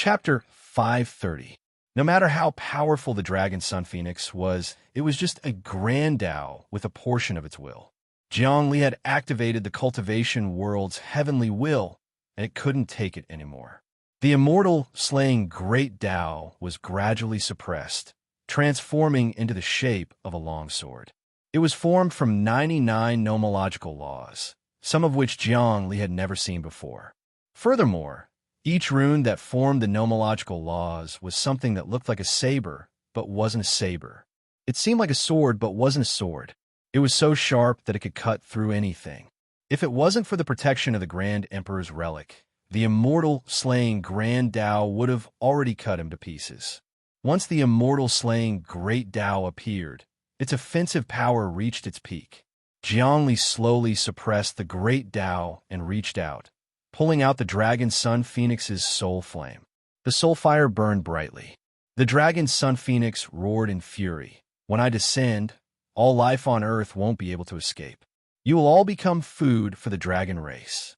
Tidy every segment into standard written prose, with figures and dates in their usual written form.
Chapter 530. No matter how powerful the dragon Sun Phoenix was, it was just a grand Tao with a portion of its will. Jiangli had activated the cultivation world's heavenly will, and it couldn't take it anymore. The immortal, slaying great Tao was gradually suppressed, transforming into the shape of a longsword. It was formed from 99 nomological laws, some of which Jiangli had never seen before. Furthermore, each rune that formed the nomological laws was something that looked like a saber, but wasn't a saber. It seemed like a sword, but wasn't a sword. It was so sharp that it could cut through anything. If it wasn't for the protection of the Grand Emperor's relic, the immortal slaying Grand Tao would have already cut him to pieces. Once the immortal slaying Great Tao appeared, its offensive power reached its peak. Jiangli slowly suppressed the Great Tao and reached out, pulling out the Dragon Sun Phoenix's soul flame. The soul fire burned brightly. The Dragon Sun Phoenix roared in fury. When I descend, all life on Earth won't be able to escape. You will all become food for the dragon race.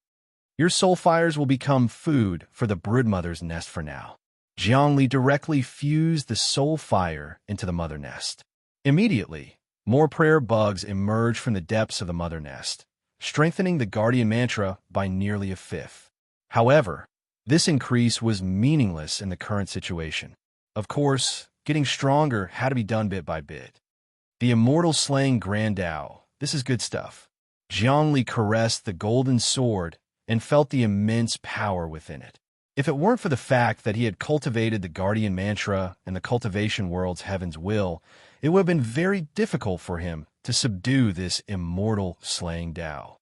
Your soul fires will become food for the broodmother's nest for now. Jiangli directly fused the soul fire into the mother nest. Immediately, more prayer bugs emerged from the depths of the mother nest, strengthening the guardian mantra by nearly a fifth. However, this increase was meaningless in the current situation. Of course, getting stronger had to be done bit by bit. The immortal slaying Grand Tao, this is good stuff. Jiangli caressed the golden sword and felt the immense power within it. If it weren't for the fact that he had cultivated the guardian mantra and the cultivation world's heaven's will, it would have been very difficult for him to subdue this immortal slaying Tao.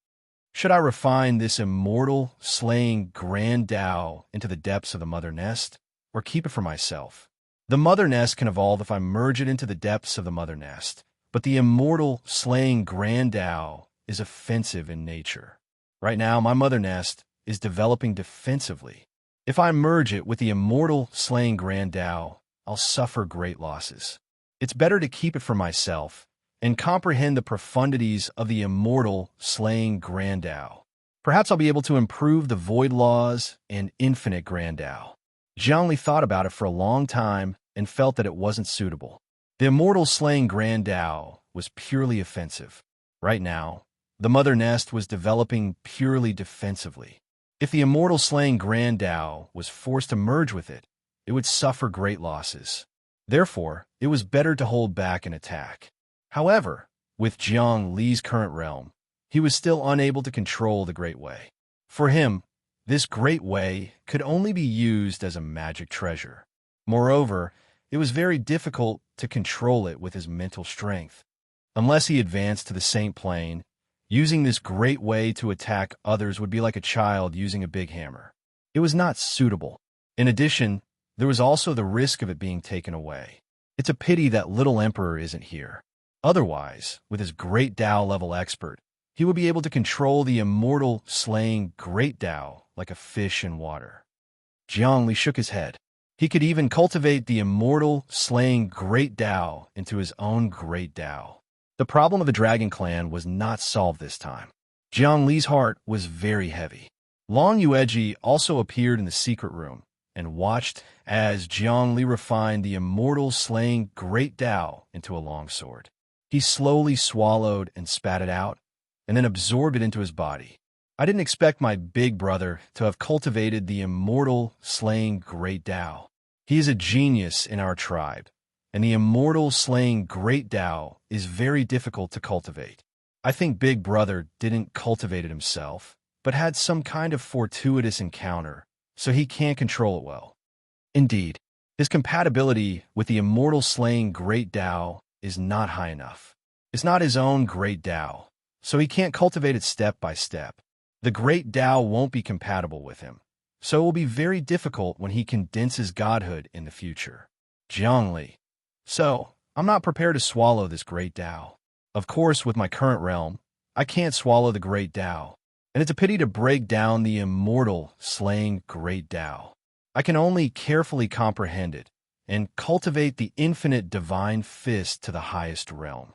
Should I refine this immortal slaying Grand Tao into the depths of the mother nest, or keep it for myself? The mother nest can evolve if I merge it into the depths of the mother nest, but the immortal slaying Grand Tao is offensive in nature. Right now, my mother nest is developing defensively. If I merge it with the immortal slaying Grand Tao, I'll suffer great losses. It's better to keep it for myself and comprehend the profundities of the immortal slaying Grand Tao. Perhaps I'll be able to improve the void laws and infinite Grand Tao. Jiangli thought about it for a long time and felt that it wasn't suitable. The immortal slaying Grand Tao was purely offensive. Right now, the mother nest was developing purely defensively. If the immortal slaying Grand Tao was forced to merge with it, it would suffer great losses. Therefore, it was better to hold back and attack. However, with Jiang Li's current realm, he was still unable to control the Great Way. For him, this Great Way could only be used as a magic treasure. Moreover, it was very difficult to control it with his mental strength. Unless he advanced to the Saint Plane, using this Great Way to attack others would be like a child using a big hammer. It was not suitable. In addition, there was also the risk of it being taken away. It's a pity that little Emperor isn't here. Otherwise, with his Great Tao level expert, he would be able to control the immortal slaying Great Tao like a fish in water. Jiangli shook his head. He could even cultivate the immortal slaying Great Tao into his own Great Tao. The problem of the Dragon Clan was not solved this time. Jiang Li's heart was very heavy. Long Yueji also appeared in the secret room and watched as Jiang Li refined the immortal slaying Great Tao into a longsword. He slowly swallowed and spat it out, and then absorbed it into his body. I didn't expect my big brother to have cultivated the immortal slaying Great Tao. He is a genius in our tribe, and the immortal slaying Great Tao is very difficult to cultivate. I think Big Brother didn't cultivate it himself, but had some kind of fortuitous encounter, so he can't control it well. Indeed, his compatibility with the immortal slaying Great Tao is not high enough. It's not his own Great Tao, so he can't cultivate it step by step. The Great Tao won't be compatible with him, so it will be very difficult when he condenses godhood in the future. Jiangli. So, I'm not prepared to swallow this Great Tao. Of course, with my current realm, I can't swallow the Great Tao, and it's a pity to break down the immortal slaying Great Tao. I can only carefully comprehend it and cultivate the infinite divine fist to the highest realm.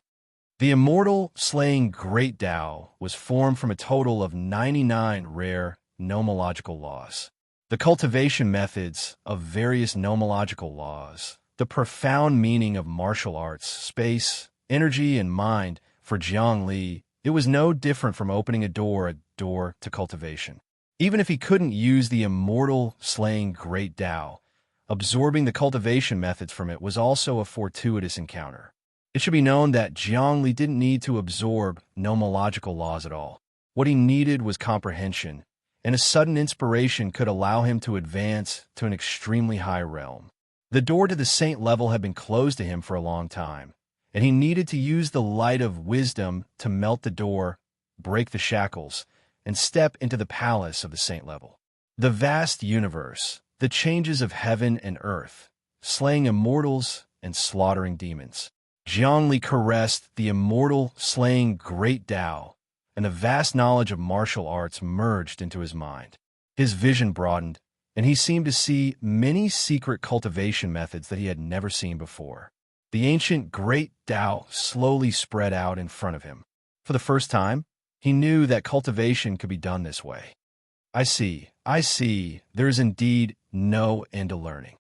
The immortal slaying Great Tao was formed from a total of 99 rare nomological laws. the cultivation methods of various nomological laws, the profound meaning of martial arts, space, energy, and mind. For Jiang Li, it was no different from opening a door to cultivation. Even if he couldn't use the immortal slaying great Tao, absorbing the cultivation methods from it was also a fortuitous encounter. It should be known that Jiang Li didn't need to absorb nomological laws at all. What he needed was comprehension, and a sudden inspiration could allow him to advance to an extremely high realm. The door to the saint level had been closed to him for a long time, and he needed to use the light of wisdom to melt the door, break the shackles, and step into the palace of the saint level. The vast universe, the changes of heaven and earth, slaying immortals and slaughtering demons. Jiang Li caressed the immortal slaying great Tao, and the vast knowledge of martial arts merged into his mind. His vision broadened, and he seemed to see many secret cultivation methods that he had never seen before. The ancient great Tao slowly spread out in front of him. For the first time, he knew that cultivation could be done this way. I see. There is indeed no end to learning.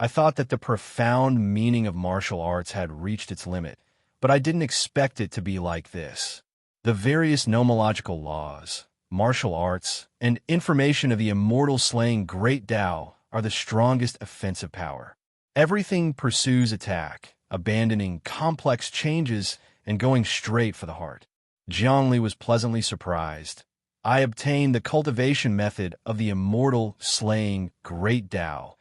I thought that the profound meaning of martial arts had reached its limit, but I didn't expect it to be like this. The various nomological laws, martial arts, and information of the immortal slaying great Tao are the strongest offensive power. Everything pursues attack, abandoning complex changes and going straight for the heart. Jiang Li was pleasantly surprised. I obtained the cultivation method of the immortal slaying great Tao,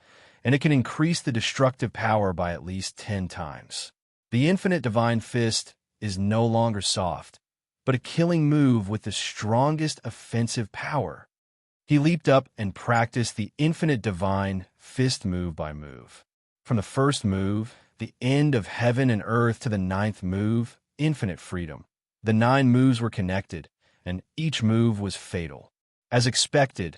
and it can increase the destructive power by at least 10 times. The infinite divine fist is no longer soft, but a killing move with the strongest offensive power. He leaped up and practiced the infinite divine fist move by move. From the first move, the end of heaven and earth, to the 9th move, infinite freedom. The 9 moves were connected, and each move was fatal. As expected,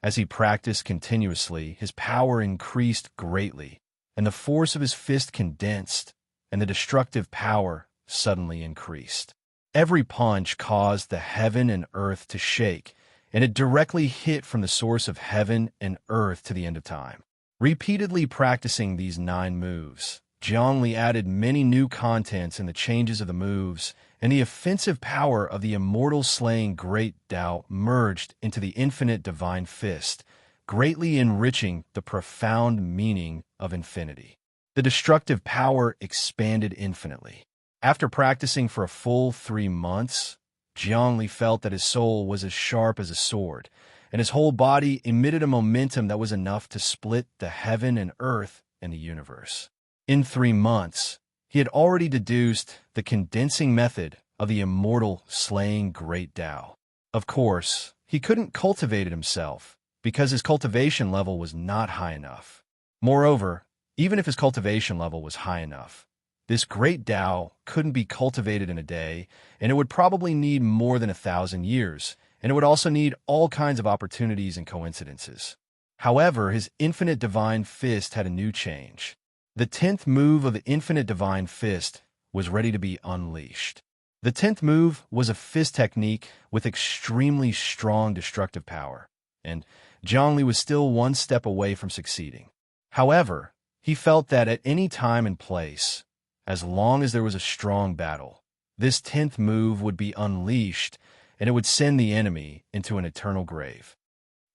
as he practiced continuously, his power increased greatly, and the force of his fist condensed, and the destructive power suddenly increased. Every punch caused the heaven and earth to shake, and it directly hit from the source of heaven and earth to the end of time. Repeatedly practicing these 9 moves, Jiang Li added many new contents in the changes of the moves, and the offensive power of the immortal slaying great Tao merged into the infinite divine fist, greatly enriching the profound meaning of infinity. The destructive power expanded infinitely. After practicing for a full 3 months, Jiang Li felt that his soul was as sharp as a sword, and his whole body emitted a momentum that was enough to split the heaven and earth and the universe. In 3 months, he had already deduced the condensing method of the immortal slaying great Tao. Of course, he couldn't cultivate it himself, because his cultivation level was not high enough. Moreover, even if his cultivation level was high enough, this great Tao couldn't be cultivated in a day, and it would probably need more than 1,000 years, and it would also need all kinds of opportunities and coincidences. However, his infinite divine fist had a new change. The 10th move of the infinite divine fist was ready to be unleashed. The 10th move was a fist technique with extremely strong destructive power, and Jiang Li was still one step away from succeeding. However, he felt that at any time and place, as long as there was a strong battle, this 10th move would be unleashed, and it would send the enemy into an eternal grave.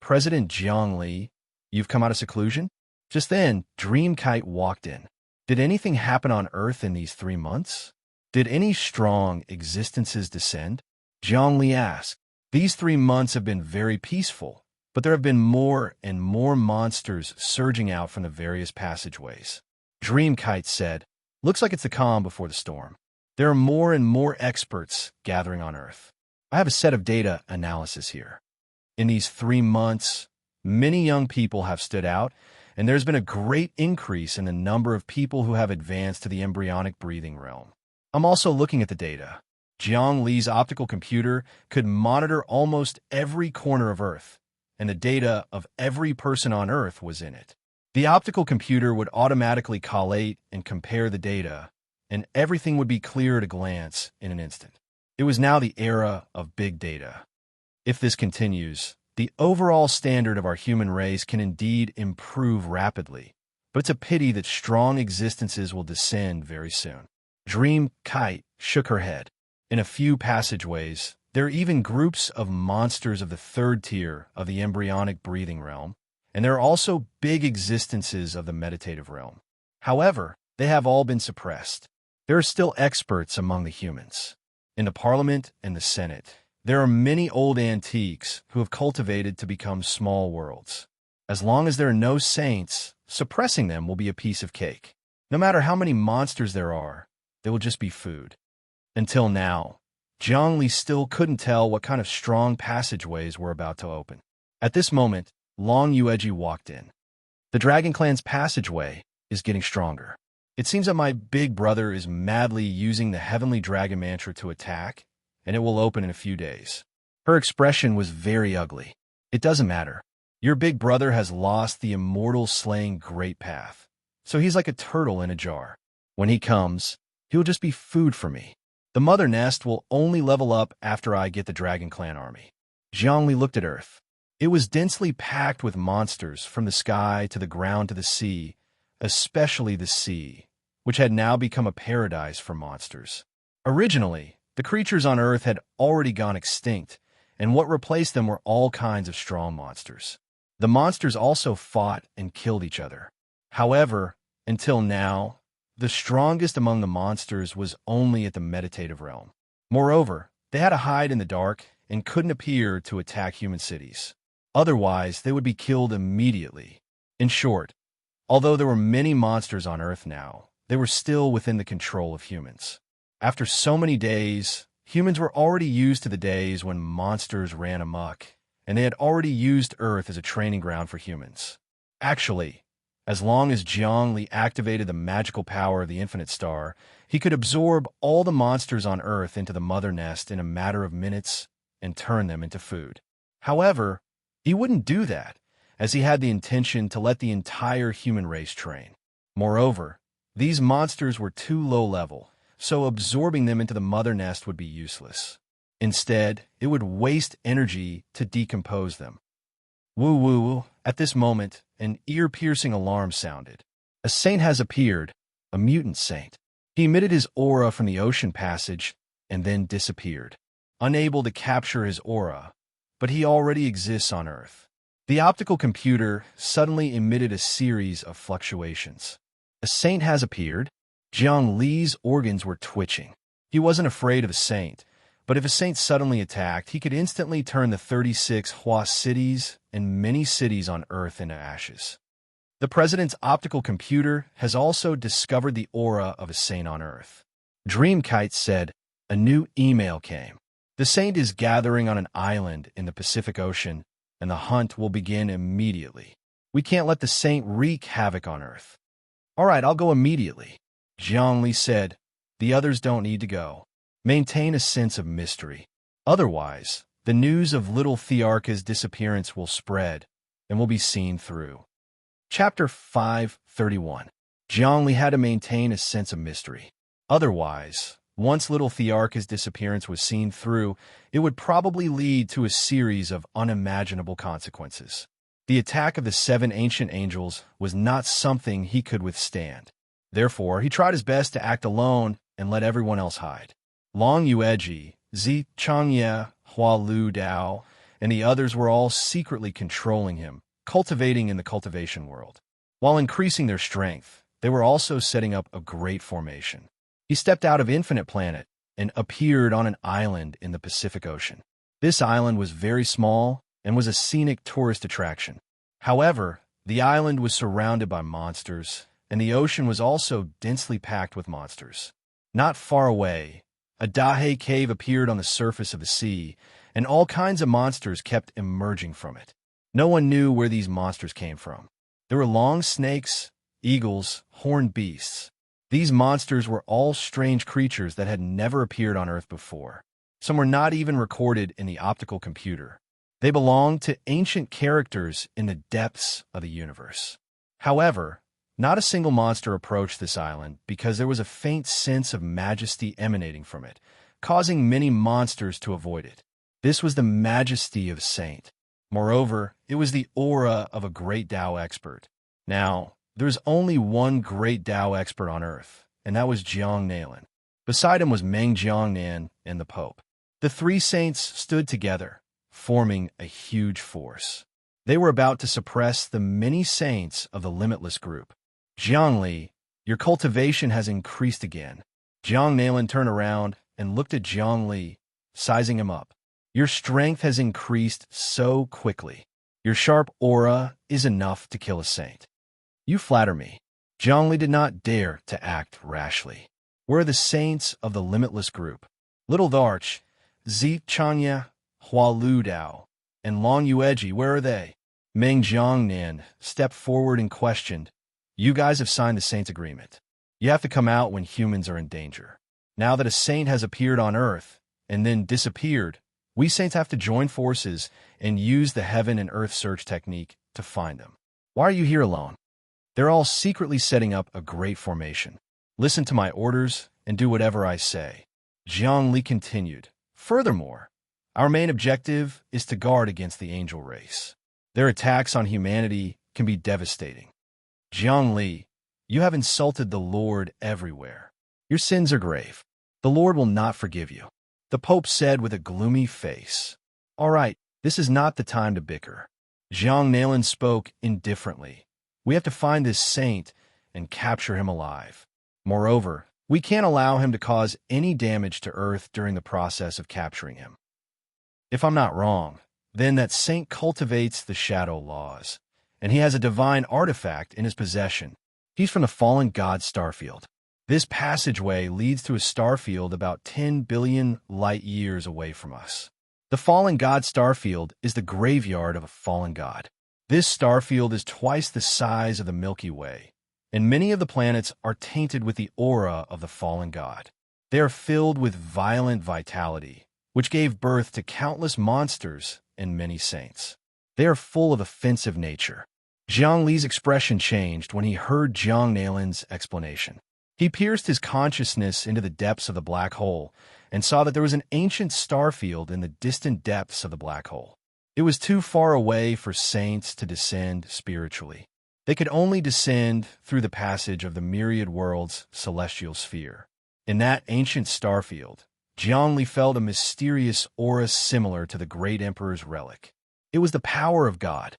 President Jiang Li, you've come out of seclusion? Just then, Dreamkite walked in. Did anything happen on Earth in these 3 months? Did any strong existences descend? Jiang Li asked. These 3 months have been very peaceful, but there have been more and more monsters surging out from the various passageways. Dreamkite said, looks like it's the calm before the storm. There are more and more experts gathering on Earth. I have a set of data analysis here. In these 3 months, many young people have stood out, and there's been a great increase in the number of people who have advanced to the embryonic breathing realm. I'm also looking at the data. Jiang Li's optical computer could monitor almost every corner of Earth, and the data of every person on Earth was in it. The optical computer would automatically collate and compare the data, and everything would be clear at a glance in an instant. It was now the era of big data. If this continues, The overall standard of our human race can indeed improve rapidly, but it's a pity that strong existences will descend very soon. Dream Kite shook her head. In a few passageways, there are even groups of monsters of the third tier of the embryonic breathing realm, and there are also big existences of the meditative realm. However, they have all been suppressed. There are still experts among the humans. In the Parliament and the Senate, there are many old antiques who have cultivated to become small worlds. As long as there are no saints, suppressing them will be a piece of cake. No matter how many monsters there are, they will just be food. Until now, Zhongli still couldn't tell what kind of strong passageways were about to open. At this moment, Long Yueji walked in. The Dragon Clan's passageway is getting stronger. It seems that my big brother is madly using the Heavenly Dragon Mantra to attack, and it will open in a few days. Her expression was very ugly. It doesn't matter. Your big brother has lost the immortal slaying great path, so he's like a turtle in a jar. When he comes, he'll just be food for me. The mother nest will only level up after I get the Dragon Clan army. Zhongli looked at Earth. It was densely packed with monsters from the sky to the ground to the sea, especially the sea, which had now become a paradise for monsters. Originally, the creatures on Earth had already gone extinct, and what replaced them were all kinds of strong monsters. The monsters also fought and killed each other. However, until now, the strongest among the monsters was only at the meditative realm. Moreover, they had to hide in the dark and couldn't appear to attack human cities. Otherwise, they would be killed immediately. In short, although there were many monsters on Earth now, they were still within the control of humans. After so many days, humans were already used to the days when monsters ran amok, and they had already used Earth as a training ground for humans. Actually, as long as Zhongli activated the magical power of the Infinite Star, he could absorb all the monsters on Earth into the mother nest in a matter of minutes and turn them into food. However, he wouldn't do that, as he had the intention to let the entire human race train. Moreover, these monsters were too low level, so absorbing them into the mother nest would be useless. Instead, it would waste energy to decompose them. Woo-woo, at this moment, an ear-piercing alarm sounded. A saint has appeared, a mutant saint. He emitted his aura from the ocean passage and then disappeared. Unable to capture his aura, but he already exists on Earth. The optical computer suddenly emitted a series of fluctuations. A saint has appeared. Jiang Li's organs were twitching. He wasn't afraid of a saint, but if a saint suddenly attacked, he could instantly turn the 36 Hua cities and many cities on Earth into ashes. The president's optical computer has also discovered the aura of a saint on Earth. Dreamkite said, a new email came. The saint is gathering on an island in the Pacific Ocean, and the hunt will begin immediately. We can't let the saint wreak havoc on Earth. All right, I'll go immediately. Zhongli said, the others don't need to go. Maintain a sense of mystery. Otherwise, the news of little Thearka's disappearance will spread and will be seen through. Chapter 531. Zhongli had to maintain a sense of mystery. Otherwise, once little Thearka's disappearance was seen through, it would probably lead to a series of unimaginable consequences. The attack of the 7 ancient angels was not something he could withstand. Therefore, he tried his best to act alone and let everyone else hide. Long Yueji, Zi Changye, Hua Lu Dao, and the others were all secretly controlling him, cultivating in the cultivation world. While increasing their strength, they were also setting up a great formation. He stepped out of Infinite Planet and appeared on an island in the Pacific Ocean. This island was very small and was a scenic tourist attraction. However, the island was surrounded by monsters, and the ocean was also densely packed with monsters. Not far away, a Dahe cave appeared on the surface of the sea, and all kinds of monsters kept emerging from it. No one knew where these monsters came from. There were long snakes, eagles, horned beasts. These monsters were all strange creatures that had never appeared on Earth before. Some were not even recorded in the optical computer. They belonged to ancient characters in the depths of the universe. However, not a single monster approached this island because there was a faint sense of majesty emanating from it, causing many monsters to avoid it. This was the majesty of a saint. Moreover, it was the aura of a great Tao expert. Now, there's only one great Tao expert on Earth, and that was Jiang Nailan. Beside him was Meng Jiangnan and the Pope. The three saints stood together, forming a huge force. They were about to suppress the many saints of the limitless group. Jiangli, your cultivation has increased again. Jiang Nailan turned around and looked at Jiangli, sizing him up. Your strength has increased so quickly. Your sharp aura is enough to kill a saint. You flatter me. Jiangli did not dare to act rashly. Where are the saints of the limitless group? Little Darch, Zi Chanya, Hua Lu Dao, and Long Yueji, where are they? Meng Jiangnan stepped forward and questioned. You guys have signed the saints' agreement. You have to come out when humans are in danger. Now that a saint has appeared on Earth and then disappeared, we saints have to join forces and use the heaven and earth search technique to find them. Why are you here alone? They're all secretly setting up a great formation. Listen to my orders and do whatever I say. Jiang Li continued. Furthermore, our main objective is to guard against the angel race. Their attacks on humanity can be devastating. Jiang Li, you have insulted the Lord everywhere. Your sins are grave. The Lord will not forgive you. The Pope said with a gloomy face. All right, this is not the time to bicker. Jiang Nailan spoke indifferently. We have to find this saint and capture him alive. Moreover, we can't allow him to cause any damage to Earth during the process of capturing him. If I'm not wrong, then that saint cultivates the shadow laws, and he has a divine artifact in his possession. He's from the fallen god starfield. This passageway leads to a starfield about 10 billion light years away from us. The fallen god starfield is the graveyard of a fallen god. This starfield is twice the size of the Milky Way, and many of the planets are tainted with the aura of the fallen god. They are filled with violent vitality, which gave birth to countless monsters and many saints. They are full of offensive nature. Jiang Li's expression changed when he heard Jiang Nailan's explanation. He pierced his consciousness into the depths of the black hole and saw that there was an ancient starfield in the distant depths of the black hole. It was too far away for saints to descend spiritually. They could only descend through the passage of the myriad worlds' celestial sphere. In that ancient starfield, Jiang Li felt a mysterious aura similar to the great emperor's relic. It was the power of God.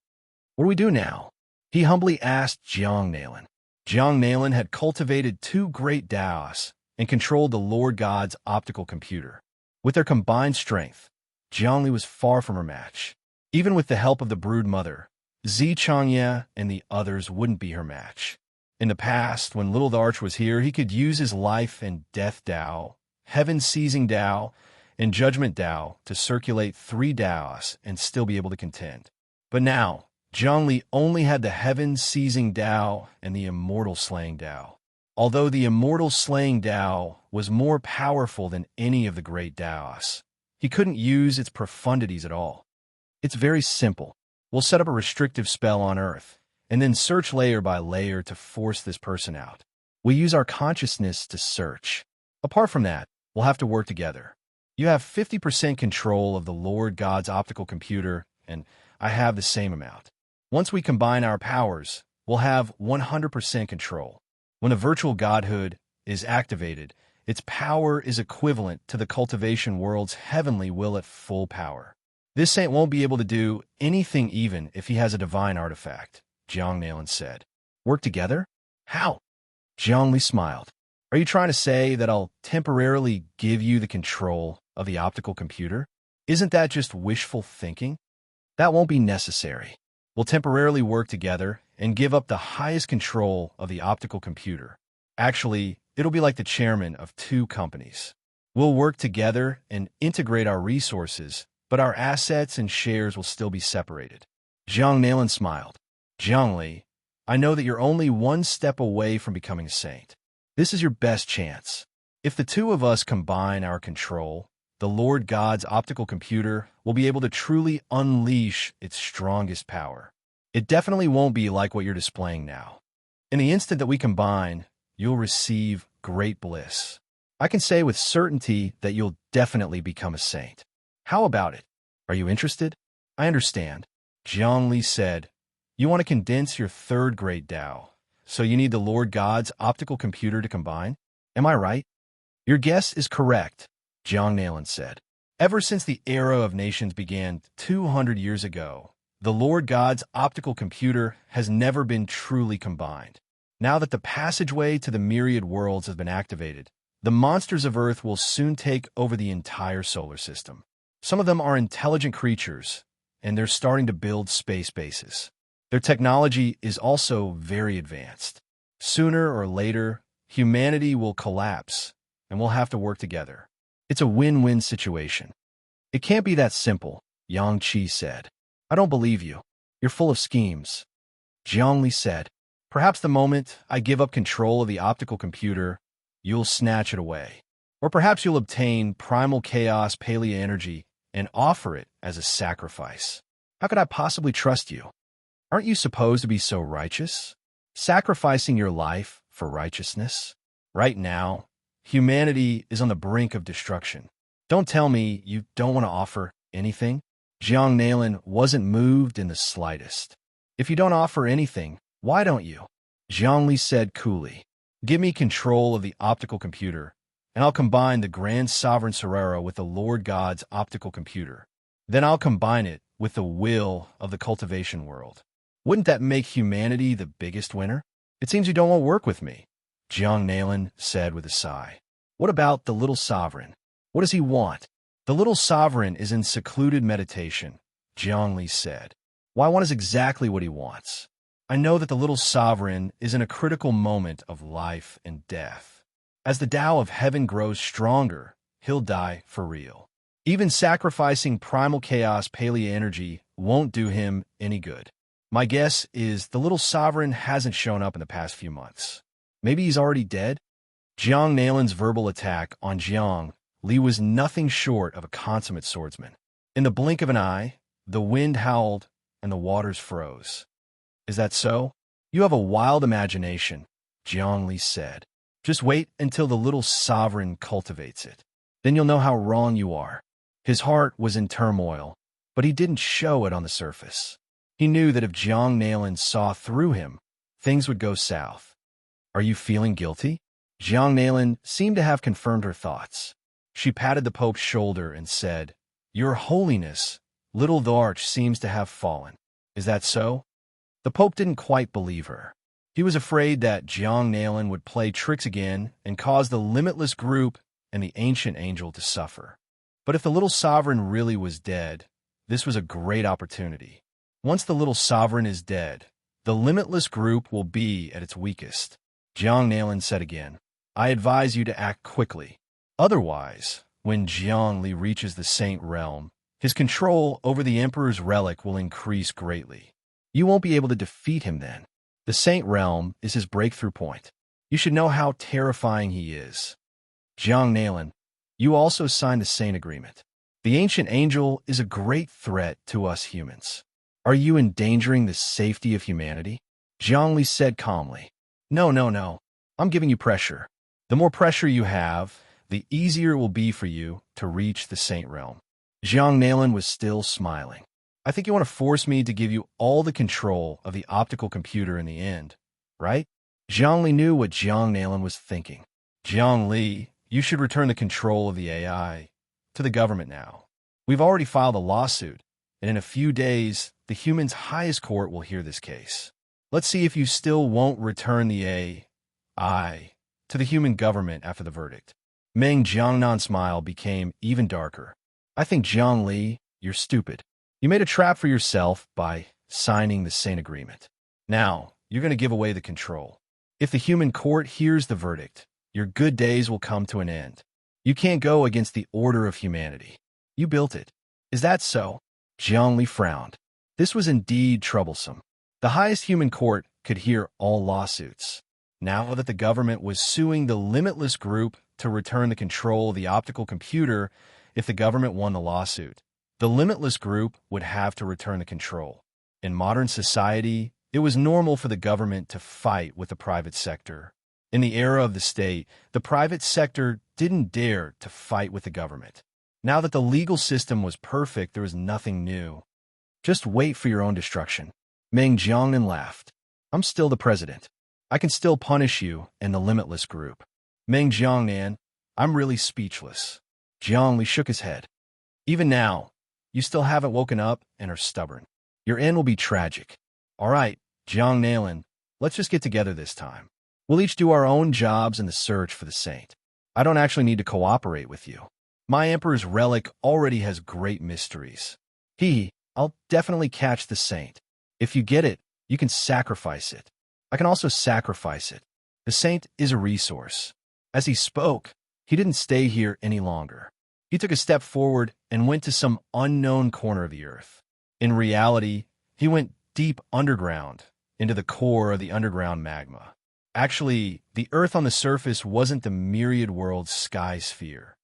What do we do now? He humbly asked Jiang Nailan. Jiang Nailan had cultivated two great Taos and controlled the Lord God's optical computer. With their combined strength, Jiang Li was far from her match. Even with the help of the brood mother, Zi Changya and the others wouldn't be her match. In the past, when Little Darch was here, he could use his life and death Tao, heaven-seizing Tao, and judgment Tao to circulate three Taos and still be able to contend. But now, Jiang Li only had the heaven-seizing Tao and the immortal-slaying Tao. Although the immortal-slaying Tao was more powerful than any of the great Taos, he couldn't use its profundities at all. It's very simple. We'll set up a restrictive spell on Earth, and then search layer by layer to force this person out. We use our consciousness to search. Apart from that, we'll have to work together. You have 50% control of the Lord God's optical computer, and I have the same amount. Once we combine our powers, we'll have 100% control. When the virtual godhood is activated, its power is equivalent to the cultivation world's heavenly will at full power. This saint won't be able to do anything even if he has a divine artifact, Jiang Nailan said. Work together? How? Jiang Li smiled. Are you trying to say that I'll temporarily give you the control of the optical computer? Isn't that just wishful thinking? That won't be necessary. We'll temporarily work together and give up the highest control of the optical computer. Actually, it'll be like the chairman of two companies. We'll work together and integrate our resources, but our assets and shares will still be separated. Jiang Nailan smiled. Jiang Li, I know that you're only one step away from becoming a saint. This is your best chance. If the two of us combine our control, the Lord God's optical computer will be able to truly unleash its strongest power. It definitely won't be like what you're displaying now. In the instant that we combine, you'll receive great bliss. I can say with certainty that you'll definitely become a saint. How about it? Are you interested? I understand. Zhongli said, "You want to condense your third-grade Tao, so you need the Lord God's optical computer to combine? Am I right?" "Your guess is correct," Jiang Nalan said. "Ever since the era of nations began 200 years ago, the Lord God's optical computer has never been truly combined. Now that the passageway to the myriad worlds has been activated, the monsters of Earth will soon take over the entire solar system. Some of them are intelligent creatures, and they're starting to build space bases. Their technology is also very advanced. Sooner or later, humanity will collapse, and we'll have to work together. It's a win-win situation." "It can't be that simple," Yang Qi said. "I don't believe you. You're full of schemes." Zhongli said, "Perhaps the moment I give up control of the optical computer, you'll snatch it away. Or perhaps you'll obtain primal chaos palea energy and offer it as a sacrifice. How could I possibly trust you? Aren't you supposed to be so righteous? Sacrificing your life for righteousness? Right now, humanity is on the brink of destruction. Don't tell me you don't want to offer anything." Jiang Nalan wasn't moved in the slightest. "If you don't offer anything, why don't you?" Zhongli said coolly. "Give me control of the optical computer, and I'll combine the Grand Sovereign Serera with the Lord God's optical computer. Then I'll combine it with the will of the cultivation world. Wouldn't that make humanity the biggest winner?" "It seems you don't want to work with me," Jiang Nalan said with a sigh. "What about the little sovereign? What does he want?" "The little sovereign is in secluded meditation," Zhongli said. "What I want is exactly what he wants. I know that the little sovereign is in a critical moment of life and death. As the Tao of heaven grows stronger, he'll die for real. Even sacrificing primal chaos palea energy won't do him any good. My guess is the little sovereign hasn't shown up in the past few months. Maybe he's already dead?" Jiang Nalan's verbal attack on Jiang Li was nothing short of a consummate swordsman. In the blink of an eye, the wind howled and the waters froze. "Is that so? You have a wild imagination," Jiang Li said. "Just wait until the little sovereign cultivates it. Then you'll know how wrong you are." His heart was in turmoil, but he didn't show it on the surface. He knew that if Jiang Nalan saw through him, things would go south. "Are you feeling guilty?" Jiang Nalan seemed to have confirmed her thoughts. She patted the Pope's shoulder and said, "Your Holiness, little Tharch seems to have fallen. Is that so?" The Pope didn't quite believe her. He was afraid that Jiang Nalan would play tricks again and cause the limitless group and the ancient angel to suffer. But if the little sovereign really was dead, this was a great opportunity. Once the little sovereign is dead, the limitless group will be at its weakest. Jiang Nalan said again, "I advise you to act quickly. Otherwise, when Jiang Li reaches the Saint Realm, his control over the Emperor's relic will increase greatly. You won't be able to defeat him then. The Saint Realm is his breakthrough point. You should know how terrifying he is." Jiang Nalan, "You also signed the Saint Agreement. The ancient angel is a great threat to us humans. Are you endangering the safety of humanity?" Jiang Li said calmly, No. I'm giving you pressure. The more pressure you have, the easier it will be for you to reach the Saint Realm." Jiang Nalan was still smiling. "I think you want to force me to give you all the control of the optical computer in the end, right?" Jiang Li knew what Jiang Nalan was thinking. "Jiang Li, you should return the control of the AI to the government now. We've already filed a lawsuit, and in a few days, the human's highest court will hear this case. Let's see if you still won't return the AI to the human government after the verdict." Meng Jiangnan's smile became even darker. "I think, Jiang Li, you're stupid. You made a trap for yourself by signing the Saint Agreement. Now, you're going to give away the control. If the human court hears the verdict, your good days will come to an end. You can't go against the order of humanity. You built it. Is that so?" Jiang Li frowned. This was indeed troublesome. The highest human court could hear all lawsuits. Now that the government was suing the limitless group to return the control of the optical computer, if the government won the lawsuit, the limitless group would have to return the control. In modern society, it was normal for the government to fight with the private sector. In the era of the state, the private sector didn't dare to fight with the government. Now that the legal system was perfect, there was nothing new. Just wait for your own destruction. Meng Jiangnan laughed. I'm still the president. I can still punish you and the limitless group. Meng Jiangnan, I'm really speechless. Jiang Li shook his head. Even now, you still haven't woken up and are stubborn. Your end will be tragic. All right, Jiang Nailin, let's just get together this time. We'll each do our own jobs in the search for the saint. I don't actually need to cooperate with you. My Emperor's relic already has great mysteries. I'll definitely catch the saint. If you get it, you can sacrifice it. I can also sacrifice it. The saint is a resource. As he spoke, he didn't stay here any longer. He took a step forward and went to some unknown corner of the earth. In reality, he went deep underground, into the core of the underground magma. Actually, the Earth on the surface wasn't the myriad world's sky sphere.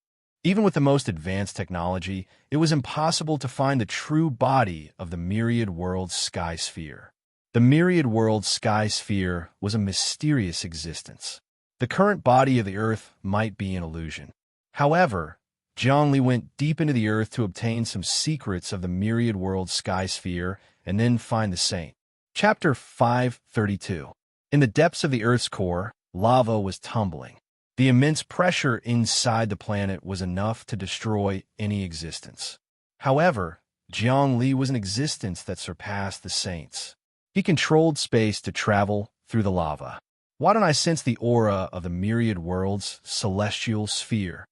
Even with the most advanced technology, it was impossible to find the true body of the myriad world's sky sphere. The myriad world's sky sphere was a mysterious existence. The current body of the Earth might be an illusion. However, Jiang Li went deep into the Earth to obtain some secrets of the myriad world's sky sphere and then find the saint. Chapter 532. In the depths of the Earth's core, lava was tumbling. The immense pressure inside the planet was enough to destroy any existence. However, Jiang Li was an existence that surpassed the saints. He controlled space to travel through the lava. Why don't I sense the aura of the myriad world's celestial sphere?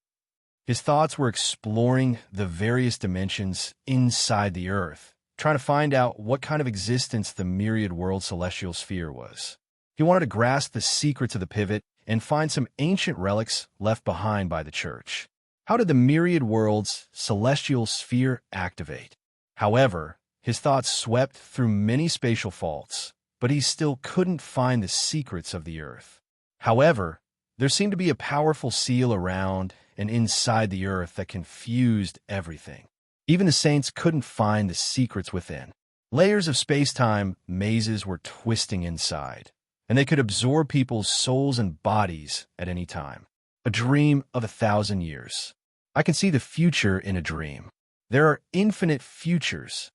His thoughts were exploring the various dimensions inside the Earth, trying to find out what kind of existence the myriad world celestial sphere was. He wanted to grasp the secrets of the pivot and find some ancient relics left behind by the church. How did the myriad world's celestial sphere activate? However, his thoughts swept through many spatial faults, but he still couldn't find the secrets of the Earth. However, there seemed to be a powerful seal around and inside the Earth that confused everything. Even the saints couldn't find the secrets within. Layers of space-time mazes were twisting inside, and they could absorb people's souls and bodies at any time. A dream of 1,000 years. I can see the future in a dream. There are infinite futures.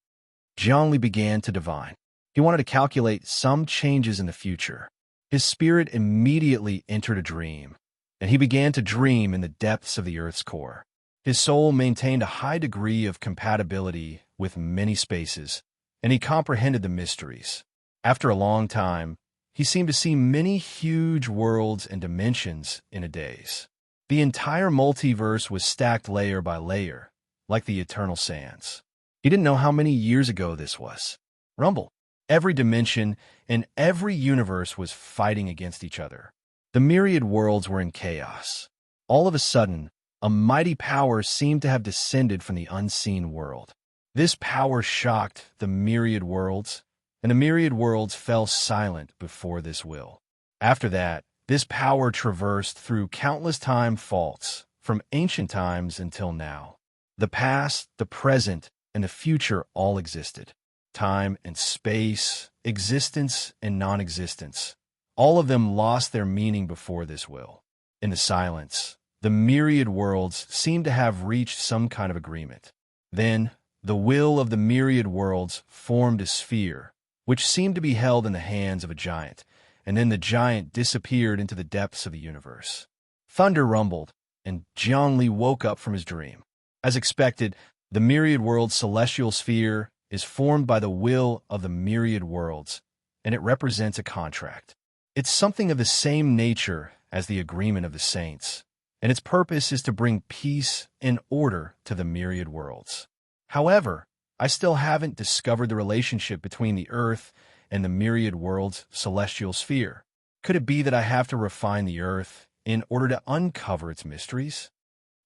Jiang Li began to divine. He wanted to calculate some changes in the future. His spirit immediately entered a dream, and he began to dream in the depths of the Earth's core. His soul maintained a high degree of compatibility with many spaces, and he comprehended the mysteries. After a long time, he seemed to see many huge worlds and dimensions in a daze. The entire multiverse was stacked layer by layer, like the eternal sands. He didn't know how many years ago this was. Rumble. Every dimension and every universe was fighting against each other. The myriad worlds were in chaos. All of a sudden, a mighty power seemed to have descended from the unseen world. This power shocked the myriad worlds, and the myriad worlds fell silent before this will. After that, this power traversed through countless time faults, from ancient times until now. The past, the present, and the future all existed. Time and space, existence and non-existence, all of them lost their meaning before this will. In the silence, the myriad worlds seemed to have reached some kind of agreement. Then, the will of the myriad worlds formed a sphere, which seemed to be held in the hands of a giant, and then the giant disappeared into the depths of the universe. Thunder rumbled, and Jiang Li woke up from his dream. As expected, the myriad world's celestial sphere is formed by the will of the myriad worlds, and it represents a contract. It's something of the same nature as the agreement of the saints, and its purpose is to bring peace and order to the myriad worlds. However, I still haven't discovered the relationship between the Earth and the myriad world's celestial sphere. Could it be that I have to refine the Earth in order to uncover its mysteries?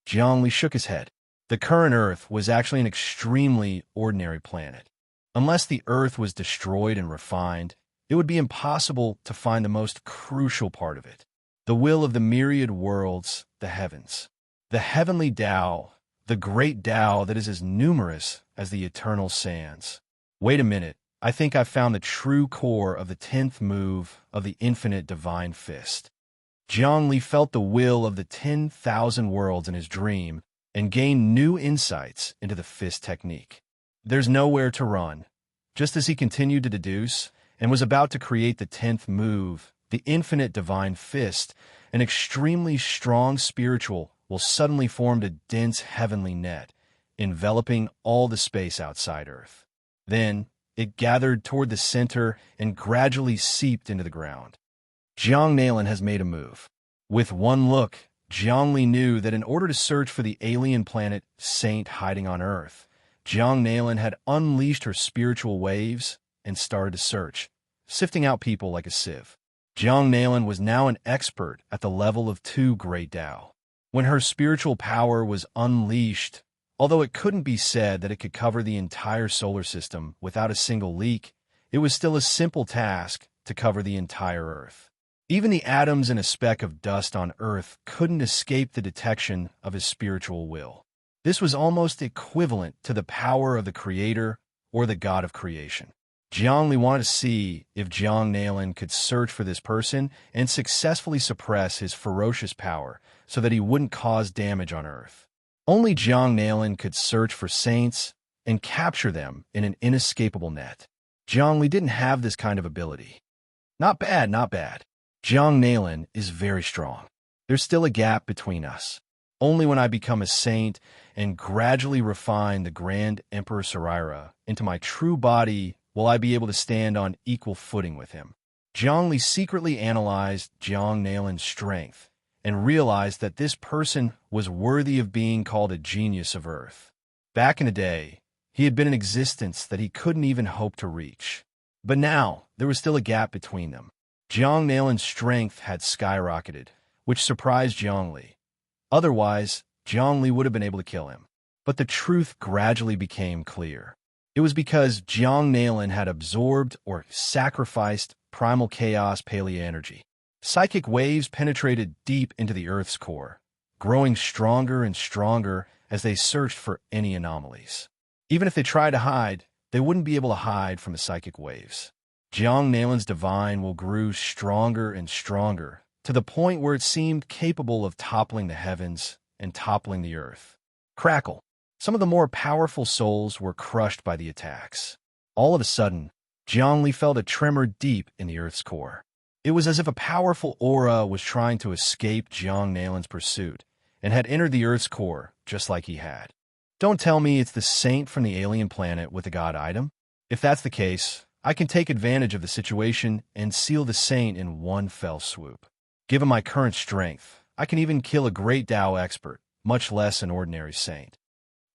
Jiang Li shook his head. The current Earth was actually an extremely ordinary planet. Unless the Earth was destroyed and refined, it would be impossible to find the most crucial part of it, the will of the myriad worlds, the heavens. The heavenly Tao, the great Tao that is as numerous as the eternal sands. Wait a minute, I think I've found the true core of the 10th move of the infinite divine fist. Jiang Li felt the will of the 10,000 worlds in his dream and gained new insights into the fist technique. There's nowhere to run, Just as he continued to deduce and was about to create the 10th move, the infinite divine fist, an extremely strong spiritual, will suddenly formed a dense heavenly net, enveloping all the space outside Earth. Then, it gathered toward the center and gradually seeped into the ground. Jiang Nailin has made a move. With one look, Zhongli knew that in order to search for the alien planet Saint hiding on Earth, Jiang Nailin had unleashed her spiritual waves and started to search, sifting out people like a sieve. Jiang Nailin was now an expert at the level of 2 Great Tao. When her spiritual power was unleashed, although it couldn't be said that it could cover the entire solar system without a single leak, it was still a simple task to cover the entire Earth. Even the atoms in a speck of dust on Earth couldn't escape the detection of his spiritual will. This was almost equivalent to the power of the Creator or the God of creation. Zhongli wanted to see if Jiang Nailin could search for this person and successfully suppress his ferocious power so that he wouldn't cause damage on Earth. Only Jiang Nailin could search for saints and capture them in an inescapable net. Zhongli didn't have this kind of ability. Not bad, not bad. Jiang Nailin is very strong. There's still a gap between us. Only when I become a saint and gradually refine the Grand Emperor Saraira into my true body will I be able to stand on equal footing with him. Zhongli secretly analyzed Jiang Nailin's strength and realized that this person was worthy of being called a genius of Earth. Back in the day, he had been in existence that he couldn't even hope to reach. But now, there was still a gap between them. Jiang Nailin's strength had skyrocketed, which surprised Zhongli. Otherwise, Zhongli would have been able to kill him. But the truth gradually became clear. It was because Jiang Nailin had absorbed or sacrificed primal chaos paleo energy. Psychic waves penetrated deep into the Earth's core, growing stronger and stronger as they searched for any anomalies. Even if they tried to hide, they wouldn't be able to hide from the psychic waves. Jiang Nailin's divine will grew stronger and stronger, to the point where it seemed capable of toppling the heavens and toppling the earth. Crackle. Some of the more powerful souls were crushed by the attacks. All of a sudden, Zhongli felt a tremor deep in the earth's core. It was as if a powerful aura was trying to escape Jiang Nailin's pursuit and had entered the earth's core just like he had. Don't tell me it's the saint from the alien planet with the god item? If that's the case, I can take advantage of the situation and seal the saint in one fell swoop. Given my current strength, I can even kill a great Tao expert, much less an ordinary saint.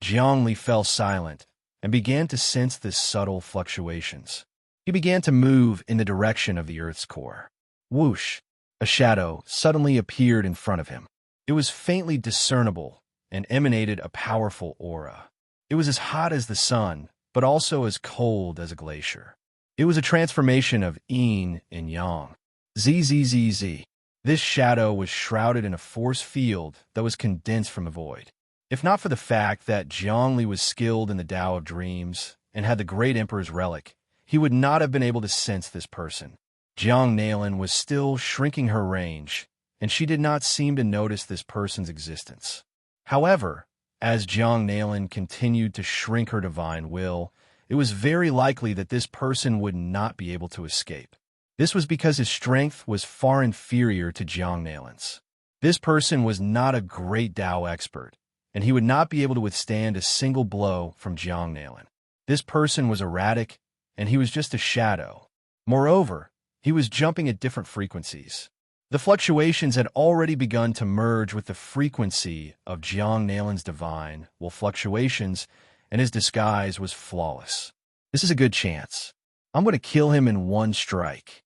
Zhongli fell silent and began to sense the subtle fluctuations. He began to move in the direction of the Earth's core. Whoosh! A shadow suddenly appeared in front of him. It was faintly discernible and emanated a powerful aura. It was as hot as the sun, but also as cold as a glacier. It was a transformation of yin and yang. ZZZZ. This shadow was shrouded in a force field that was condensed from the void. If not for the fact that Zhongli was skilled in the Tao of Dreams and had the Great Emperor's relic, he would not have been able to sense this person. Jiang Nailin was still shrinking her range, and she did not seem to notice this person's existence. However, as Jiang Nailin continued to shrink her divine will, it was very likely that this person would not be able to escape. This was because his strength was far inferior to Jiang Nailin's. This person was not a great Tao expert, and he would not be able to withstand a single blow from Jiang Nailin. This person was erratic, and he was just a shadow. Moreover, he was jumping at different frequencies. The fluctuations had already begun to merge with the frequency of Jiang Nailin's divine, while fluctuations, and his disguise was flawless. This is a good chance. I'm going to kill him in one strike.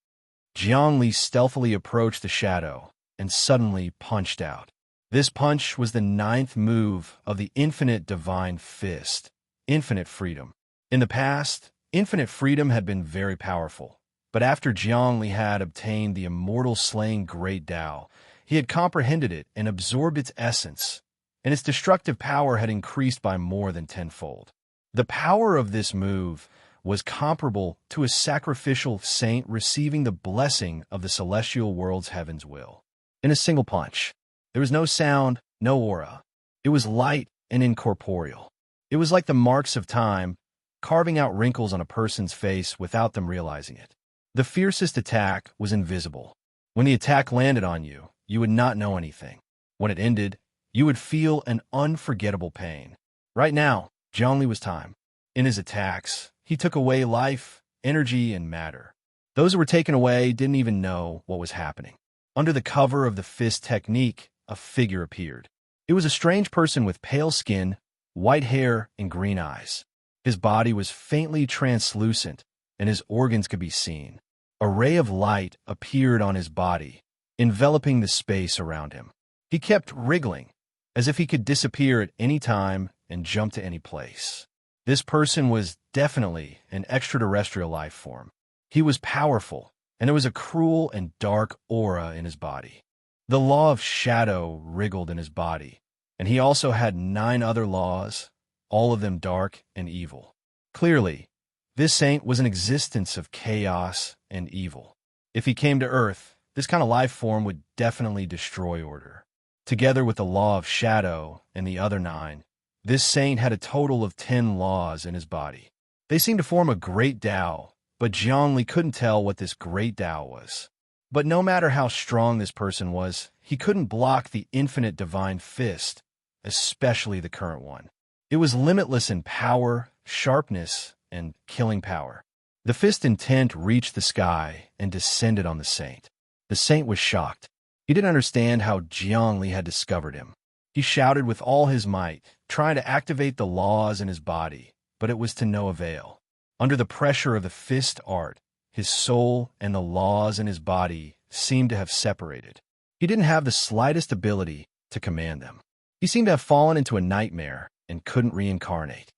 Zhongli stealthily approached the shadow and suddenly punched out. This punch was the 9th move of the Infinite Divine Fist, Infinite Freedom. In the past, Infinite Freedom had been very powerful, but after Zhongli had obtained the immortal slaying Great Tao, he had comprehended it and absorbed its essence, and its destructive power had increased by more than tenfold. The power of this move was comparable to a sacrificial saint receiving the blessing of the celestial world's heaven's will. In a single punch, there was no sound, no aura. It was light and incorporeal. It was like the marks of time, carving out wrinkles on a person's face without them realizing it. The fiercest attack was invisible. When the attack landed on you, you would not know anything. When it ended, you would feel an unforgettable pain. Right now, Zhongli was time. In his attacks, he took away life, energy, and matter. Those who were taken away didn't even know what was happening. Under the cover of the fist technique, a figure appeared. It was a strange person with pale skin, white hair, and green eyes. His body was faintly translucent, and his organs could be seen. A ray of light appeared on his body, enveloping the space around him. He kept wriggling, as if he could disappear at any time and jump to any place. This person was definitely an extraterrestrial life form. He was powerful, and there was a cruel and dark aura in his body. The law of shadow wriggled in his body, and he also had 9 other laws, all of them dark and evil. Clearly, this saint was an existence of chaos and evil. If he came to Earth, this kind of life form would definitely destroy order. Together with the law of shadow and the other 9, this saint had a total of 10 laws in his body. They seemed to form a great Tao, but Zhongli couldn't tell what this great Tao was. But no matter how strong this person was, he couldn't block the infinite divine fist, especially the current one. It was limitless in power, sharpness, and killing power. The fist intent reached the sky and descended on the saint. The saint was shocked. He didn't understand how Zhongli had discovered him. He shouted with all his might, trying to activate the laws in his body, but it was to no avail. Under the pressure of the fist art, his soul and the laws in his body seemed to have separated. He didn't have the slightest ability to command them. He seemed to have fallen into a nightmare and couldn't reincarnate.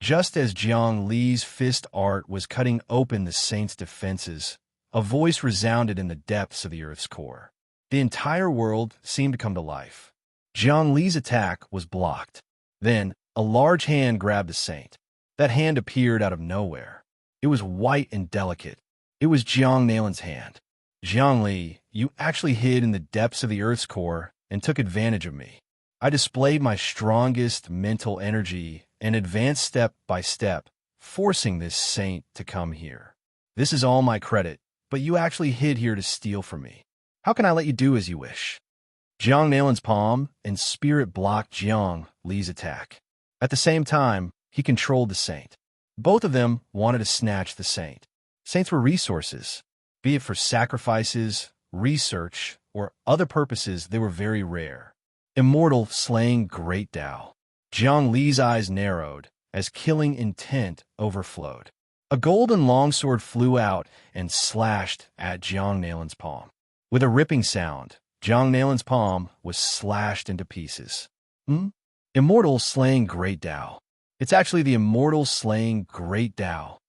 Just as Jiang Li's fist art was cutting open the saint's defenses, a voice resounded in the depths of the Earth's core. The entire world seemed to come to life. Jiang Li's attack was blocked. Then, a large hand grabbed the saint. That hand appeared out of nowhere. It was white and delicate. It was Jiang Nalin's hand. Jiang Li, you actually hid in the depths of the Earth's core and took advantage of me. I displayed my strongest mental energy and advanced step by step, forcing this saint to come here. This is all my credit, but you actually hid here to steal from me. How can I let you do as you wish? Jiang Nalin's palm and spirit blocked Jiang Li's attack. At the same time, he controlled the saint. Both of them wanted to snatch the saint. Saints were resources. Be it for sacrifices, research, or other purposes, they were very rare. Immortal slaying great Tao. Jiang Li's eyes narrowed as killing intent overflowed. A golden longsword flew out and slashed at Jiang Nalin's palm. With a ripping sound, Jiang Nalin's palm was slashed into pieces. Immortal slaying great Tao. It's actually the immortal slaying great Tao.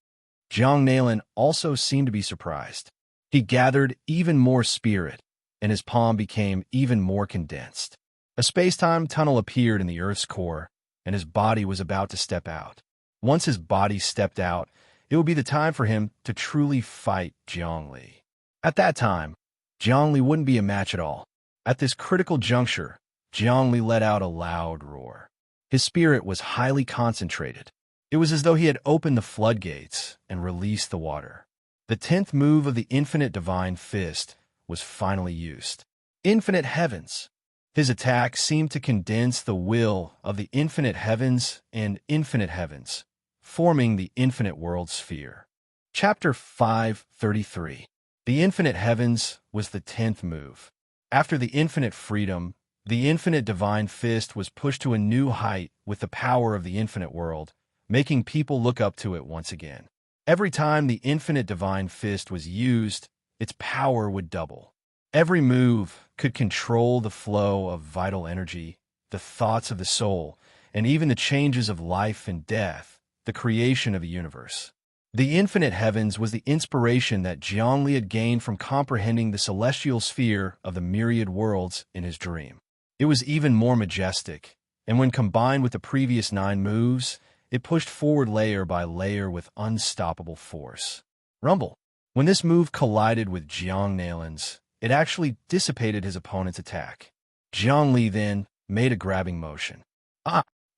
Jiang Nalin also seemed to be surprised. He gathered even more spirit, and his palm became even more condensed. A space-time tunnel appeared in the Earth's core, and his body was about to step out. Once his body stepped out, it would be the time for him to truly fight Jiang Li. At that time, Jiang Li wouldn't be a match at all. At this critical juncture, Jiang Li let out a loud roar. His spirit was highly concentrated. It was as though he had opened the floodgates and released the water. The 10th move of the infinite divine fist was finally used. Infinite heavens. His attack seemed to condense the will of the infinite heavens and infinite heavens, forming the infinite world sphere. Chapter 533. The infinite heavens was the 10th move. After the infinite freedom, the infinite divine fist was pushed to a new height with the power of the infinite world, making people look up to it once again. Every time the infinite divine fist was used, its power would double. Every move could control the flow of vital energy, the thoughts of the soul, and even the changes of life and death, the creation of the universe. The infinite heavens was the inspiration that Jiang Li had gained from comprehending the celestial sphere of the myriad worlds in his dream. It was even more majestic, and when combined with the previous 9 moves, it pushed forward layer by layer with unstoppable force. Rumble. When this move collided with Jiang Nalin's, it actually dissipated his opponent's attack. Jiang Li then made a grabbing motion.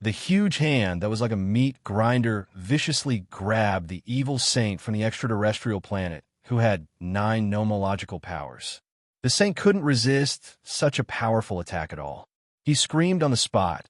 The huge hand that was like a meat grinder viciously grabbed the evil saint from the extraterrestrial planet, who had 9 nomological powers. The saint couldn't resist such a powerful attack at all. He screamed on the spot,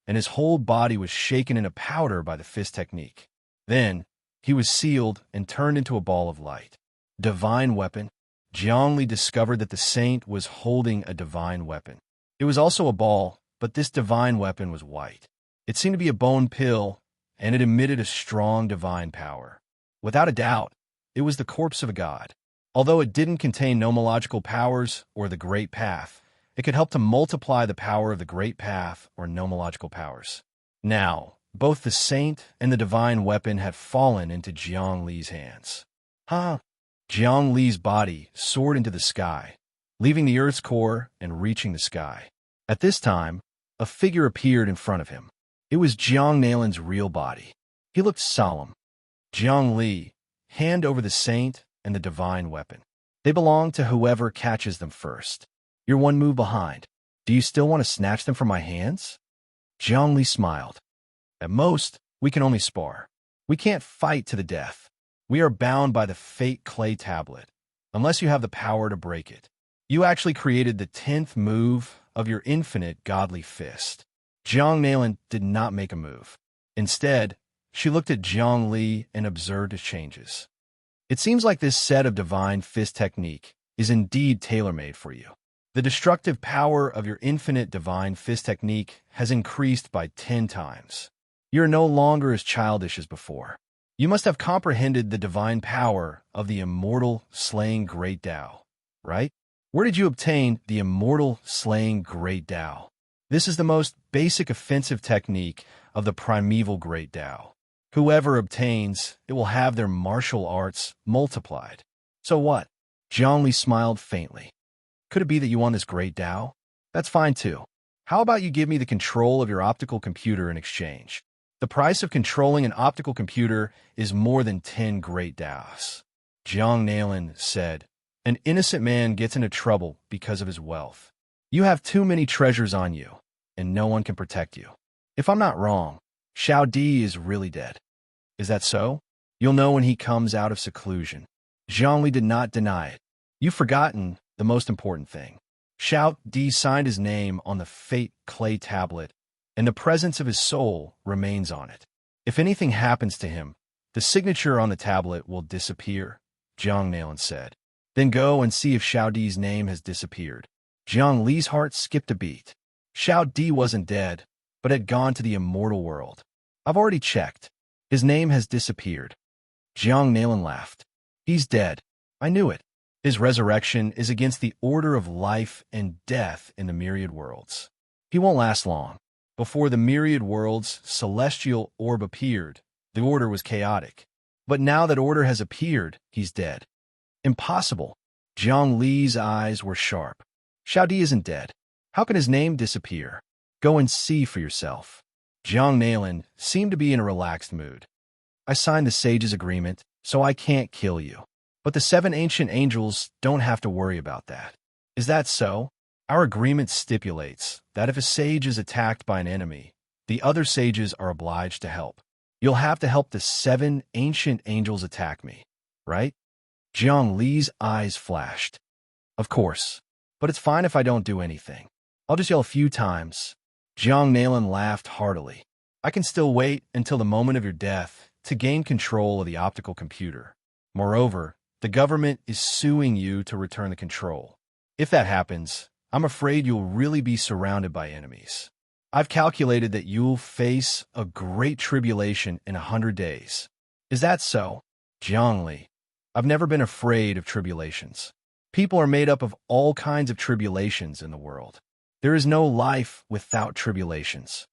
and his whole body was shaken into powder by the fist technique. Then, he was sealed and turned into a ball of light. Divine weapon. Zhongli discovered that the saint was holding a divine weapon. It was also a ball, but this divine weapon was white. It seemed to be a bone pill, and it emitted a strong divine power. Without a doubt, it was the corpse of a god. Although it didn't contain nomological powers or the Great Path, it could help to multiply the power of the Great Path or nomological powers. Now, both the saint and the divine weapon had fallen into Jiang Li's hands. Jiang Li's body soared into the sky, leaving the Earth's core and reaching the sky. At this time, a figure appeared in front of him. It was Jiang Nalin's real body. He looked solemn. Jiang Li, hand over the saint and the divine weapon. They belong to whoever catches them first. You're one move behind. Do you still want to snatch them from my hands? Jiang Li smiled. At most, we can only spar. We can't fight to the death. We are bound by the fate clay tablet, unless you have the power to break it. You actually created the 10th move of your infinite godly fist. Jiang Nalin did not make a move. Instead, she looked at Jiang Li and observed his changes. It seems like this set of divine fist technique is indeed tailor-made for you. The destructive power of your infinite divine fist technique has increased by 10 times. You're no longer as childish as before. You must have comprehended the divine power of the immortal slaying great Tao, right? Where did you obtain the immortal slaying great Tao? This is the most basic offensive technique of the primeval great Tao. Whoever obtains, it will have their martial arts multiplied. So what? Zhongli smiled faintly. Could it be that you want this great Tao? That's fine too. How about you give me the control of your optical computer in exchange? The price of controlling an optical computer is more than 10 great Taos. Jiang Nalin said, an innocent man gets into trouble because of his wealth. You have too many treasures on you, and no one can protect you. If I'm not wrong, Xiao Di is really dead. Is that so? You'll know when he comes out of seclusion. Zhongli did not deny it. You've forgotten the most important thing. Xiao Di signed his name on the fate clay tablet, and the presence of his soul remains on it. If anything happens to him, the signature on the tablet will disappear, Jiang Nalin said. Then go and see if Xiao Di's name has disappeared. Jiang Li's heart skipped a beat. Xiao Di wasn't dead, but had gone to the immortal world. I've already checked. His name has disappeared. Jiang Nalin laughed. He's dead. I knew it. His resurrection is against the order of life and death in the myriad worlds. He won't last long. Before the myriad worlds' celestial orb appeared, the order was chaotic. But now that order has appeared, he's dead. Impossible. Jiang Li's eyes were sharp. Xiao Di isn't dead. How can his name disappear? Go and see for yourself. Jiang Nalin seemed to be in a relaxed mood. I signed the sage's agreement, so I can't kill you. But the 7 ancient angels don't have to worry about that. Is that so? Our agreement stipulates that if a sage is attacked by an enemy, the other sages are obliged to help. You'll have to help the 7 ancient angels attack me, right? Jiang Li's eyes flashed. Of course, but it's fine if I don't do anything. I'll just yell a few times. Jiang Nalin laughed heartily. I can still wait until the moment of your death to gain control of the optical computer. Moreover, the government is suing you to return the control. If that happens, I'm afraid you'll really be surrounded by enemies. I've calculated that you'll face a great tribulation in 100 days. Is that so? Jiang Li, I've never been afraid of tribulations. People are made up of all kinds of tribulations in the world. There is no life without tribulations.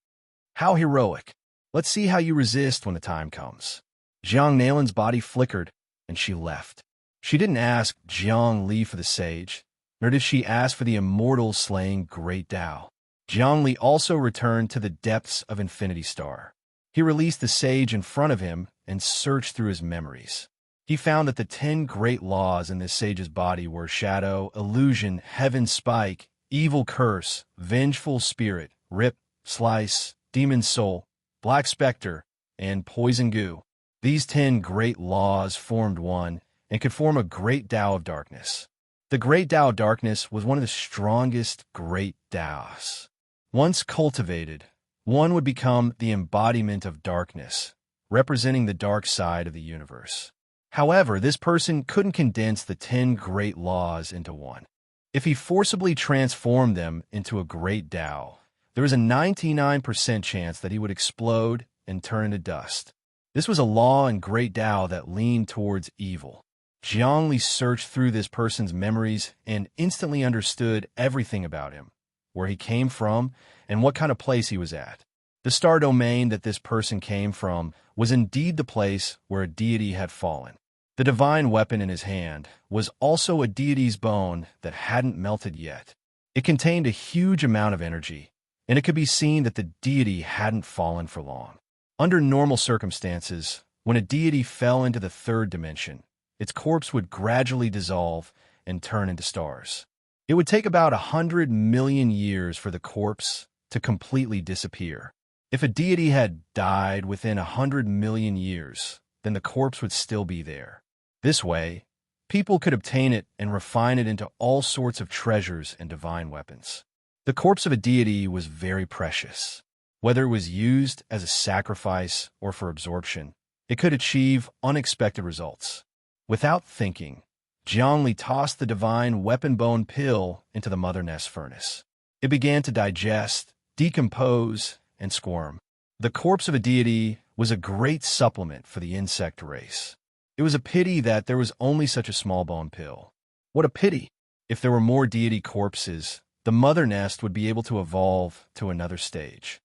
How heroic. Let's see how you resist when the time comes. Jiang Nalin's body flickered, and she left. She didn't ask Jiang Li for the sage, nor did she ask for the immortal slaying great Tao. Jiang Li also returned to the depths of Infinity Star. He released the sage in front of him and searched through his memories. He found that the 10 great laws in this sage's body were shadow, illusion, heaven spike, evil curse, vengeful spirit, rip, slice, demon soul, black specter, and poison goo. These 10 great laws formed one and could form a great Tao of darkness. The great Tao of darkness was one of the strongest great Taos. Once cultivated, one would become the embodiment of darkness, representing the dark side of the universe. However, this person couldn't condense the 10 great laws into one. If he forcibly transformed them into a great Tao, there was a 99% chance that he would explode and turn into dust. This was a law in great Tao that leaned towards evil. Zhongli searched through this person's memories and instantly understood everything about him, where he came from, and what kind of place he was at. The star domain that this person came from was indeed the place where a deity had fallen. The divine weapon in his hand was also a deity's bone that hadn't melted yet. It contained a huge amount of energy, and it could be seen that the deity hadn't fallen for long. Under normal circumstances, when a deity fell into the third dimension, its corpse would gradually dissolve and turn into stars. It would take about 100 million years for the corpse to completely disappear. If a deity had died within 100 million years, then the corpse would still be there. This way, people could obtain it and refine it into all sorts of treasures and divine weapons. The corpse of a deity was very precious. Whether it was used as a sacrifice or for absorption, it could achieve unexpected results. Without thinking, Zhongli tossed the divine weapon bone pill into the mother nest furnace. It began to digest, decompose, and squirm. The corpse of a deity was a great supplement for the insect race. It was a pity that there was only such a small bone pill. What a pity! If there were more deity corpses, the mother nest would be able to evolve to another stage.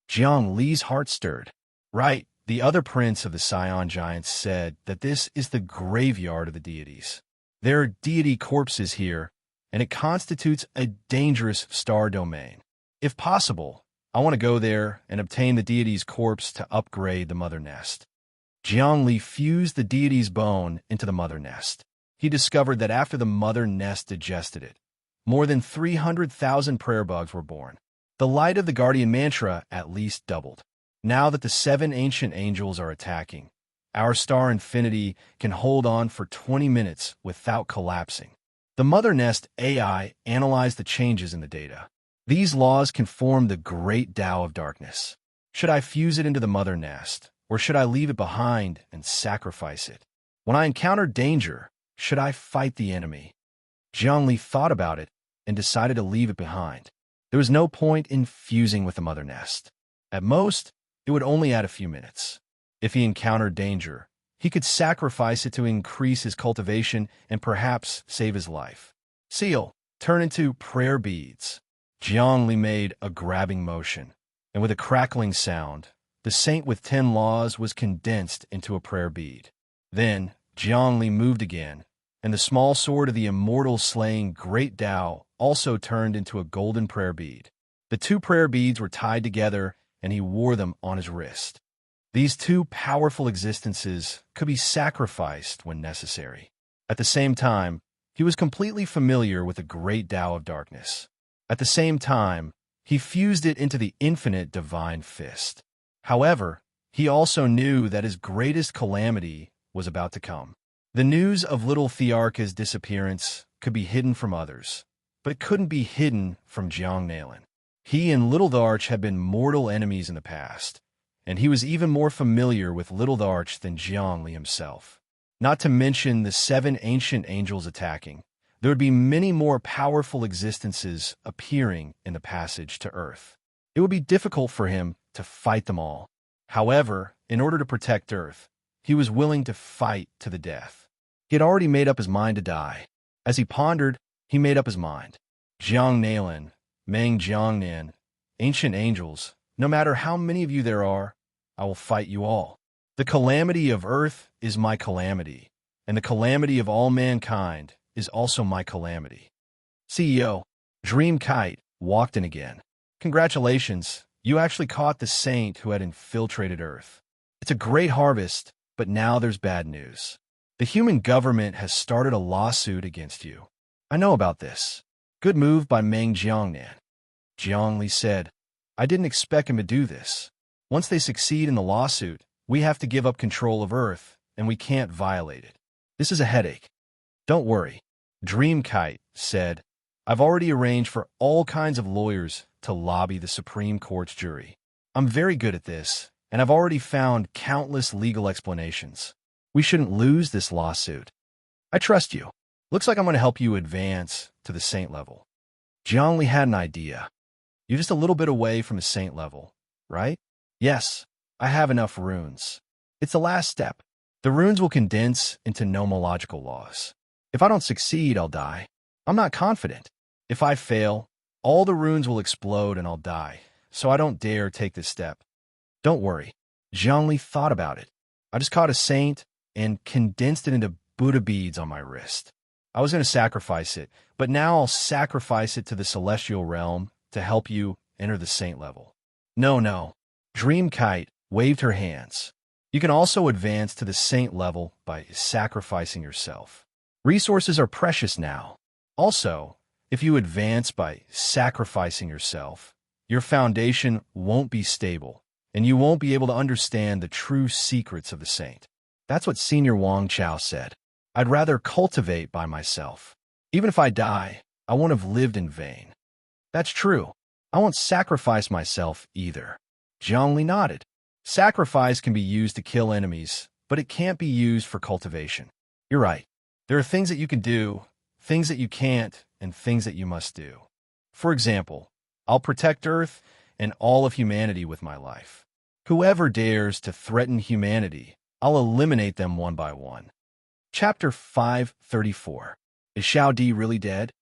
Jiang Li's heart stirred. Right, the other prince of the Scion Giants said that this is the graveyard of the deities. There are deity corpses here, and it constitutes a dangerous star domain. If possible, I want to go there and obtain the deity's corpse to upgrade the mother nest. Jiang Li fused the deity's bone into the mother nest. He discovered that after the mother nest digested it, more than 300,000 prayer bugs were born. The light of the guardian mantra at least doubled. Now that the 7 ancient angels are attacking, our star infinity can hold on for 20 minutes without collapsing. The mother nest AI analyzed the changes in the data. These laws can form the great Tao of darkness. Should I fuse it into the mother nest, or should I leave it behind and sacrifice it? When I encounter danger, should I fight the enemy? Jiang Li thought about it and decided to leave it behind. There was no point in fusing with the mother nest. At most, it would only add a few minutes. If he encountered danger, he could sacrifice it to increase his cultivation and perhaps save his life. Seal, turn into prayer beads. Jiang Li made a grabbing motion, and with a crackling sound, the saint with 10 laws was condensed into a prayer bead. Then, Jiang Li moved again, and the small sword of the immortal slaying Great Tao also turned into a golden prayer bead. The 2 prayer beads were tied together, and he wore them on his wrist. These 2 powerful existences could be sacrificed when necessary. At the same time, he was completely familiar with the great Tao of darkness. At the same time, he fused it into the infinite divine fist. However, he also knew that his greatest calamity was about to come. The news of little Thearka's disappearance could be hidden from others, but it couldn't be hidden from Jiang Nalan. He and Little Darch had been mortal enemies in the past, and he was even more familiar with Little Darch than Jiang Li himself. Not to mention the 7 ancient angels attacking, there would be many more powerful existences appearing in the passage to Earth. It would be difficult for him to fight them all. However, in order to protect Earth, he was willing to fight to the death. He had already made up his mind to die. As he pondered, he made up his mind. Jiang Nalan, Meng Jiangnan, ancient angels, no matter how many of you there are, I will fight you all. The calamity of Earth is my calamity, and the calamity of all mankind is also my calamity. CEO, Dream Kite, walked in again. Congratulations, you actually caught the saint who had infiltrated Earth. It's a great harvest, but now there's bad news. The human government has started a lawsuit against you. I know about this. Good move by Meng Jiangnan. Jiang Li said, I didn't expect him to do this. Once they succeed in the lawsuit, we have to give up control of Earth, and we can't violate it. This is a headache. Don't worry. Dreamkite said, I've already arranged for all kinds of lawyers to lobby the Supreme Court's jury. I'm very good at this, and I've already found countless legal explanations. We shouldn't lose this lawsuit. I trust you. Looks like I'm going to help you advance to the saint level. Zhongli had an idea. You're just a little bit away from the saint level, right? Yes, I have enough runes. It's the last step. The runes will condense into nomological laws. If I don't succeed, I'll die. I'm not confident. If I fail, all the runes will explode and I'll die, so I don't dare take this step. Don't worry. Zhongli thought about it. I just caught a saint and condensed it into Buddha beads on my wrist. I was going to sacrifice it, but now I'll sacrifice it to the celestial realm to help you enter the saint level. No. Dreamkite waved her hands. You can also advance to the saint level by sacrificing yourself. Resources are precious now. Also, if you advance by sacrificing yourself, your foundation won't be stable, and you won't be able to understand the true secrets of the saint. That's what Senior Wang Chao said. I'd rather cultivate by myself. Even if I die, I won't have lived in vain. That's true. I won't sacrifice myself either. Zhongli nodded. Sacrifice can be used to kill enemies, but it can't be used for cultivation. You're right. There are things that you can do, things that you can't, and things that you must do. For example, I'll protect Earth and all of humanity with my life. Whoever dares to threaten humanity, I'll eliminate them one by one. Chapter 534. Is Xiao Di really dead?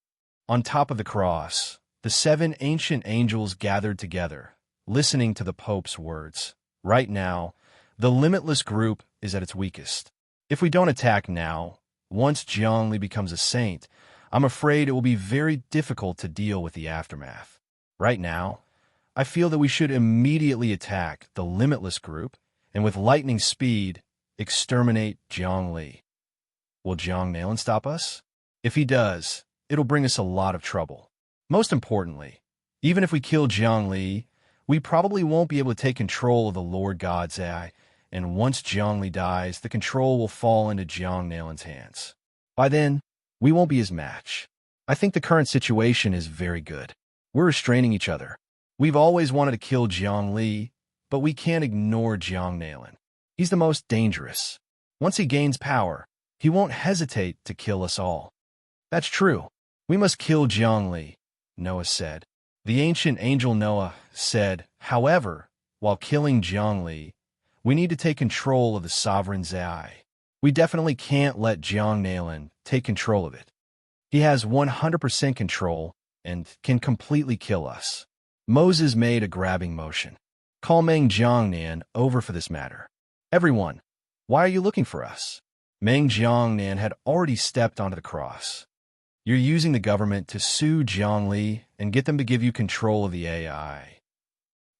On top of the cross, the 7 ancient angels gathered together, listening to the Pope's words. Right now, the limitless group is at its weakest. If we don't attack now, once Zhongli becomes a saint, I'm afraid it will be very difficult to deal with the aftermath. Right now, I feel that we should immediately attack the limitless group and with lightning speed, exterminate Zhongli. Will Zhang Nalan stop us? If he does, it'll bring us a lot of trouble. Most importantly, even if we kill Zhongli, we probably won't be able to take control of the Lord God's eye, and once Zhongli dies, the control will fall into Zhang Nalan's hands. By then, we won't be his match. I think the current situation is very good. We're restraining each other. We've always wanted to kill Zhongli, but we can't ignore Zhang Nalan. He's the most dangerous. Once he gains power, he won't hesitate to kill us all. That's true. We must kill Zhongli, Noah said. The ancient angel Noah said, however, while killing Zhongli, we need to take control of the sovereign's eye. We definitely can't let Zhang Nalan take control of it. He has 100% control and can completely kill us. Moses made a grabbing motion. Call Meng Jiangnan over for this matter. Everyone, why are you looking for us? Meng Jiangnan had already stepped onto the cross. You're using the government to sue Zhongli and get them to give you control of the AI.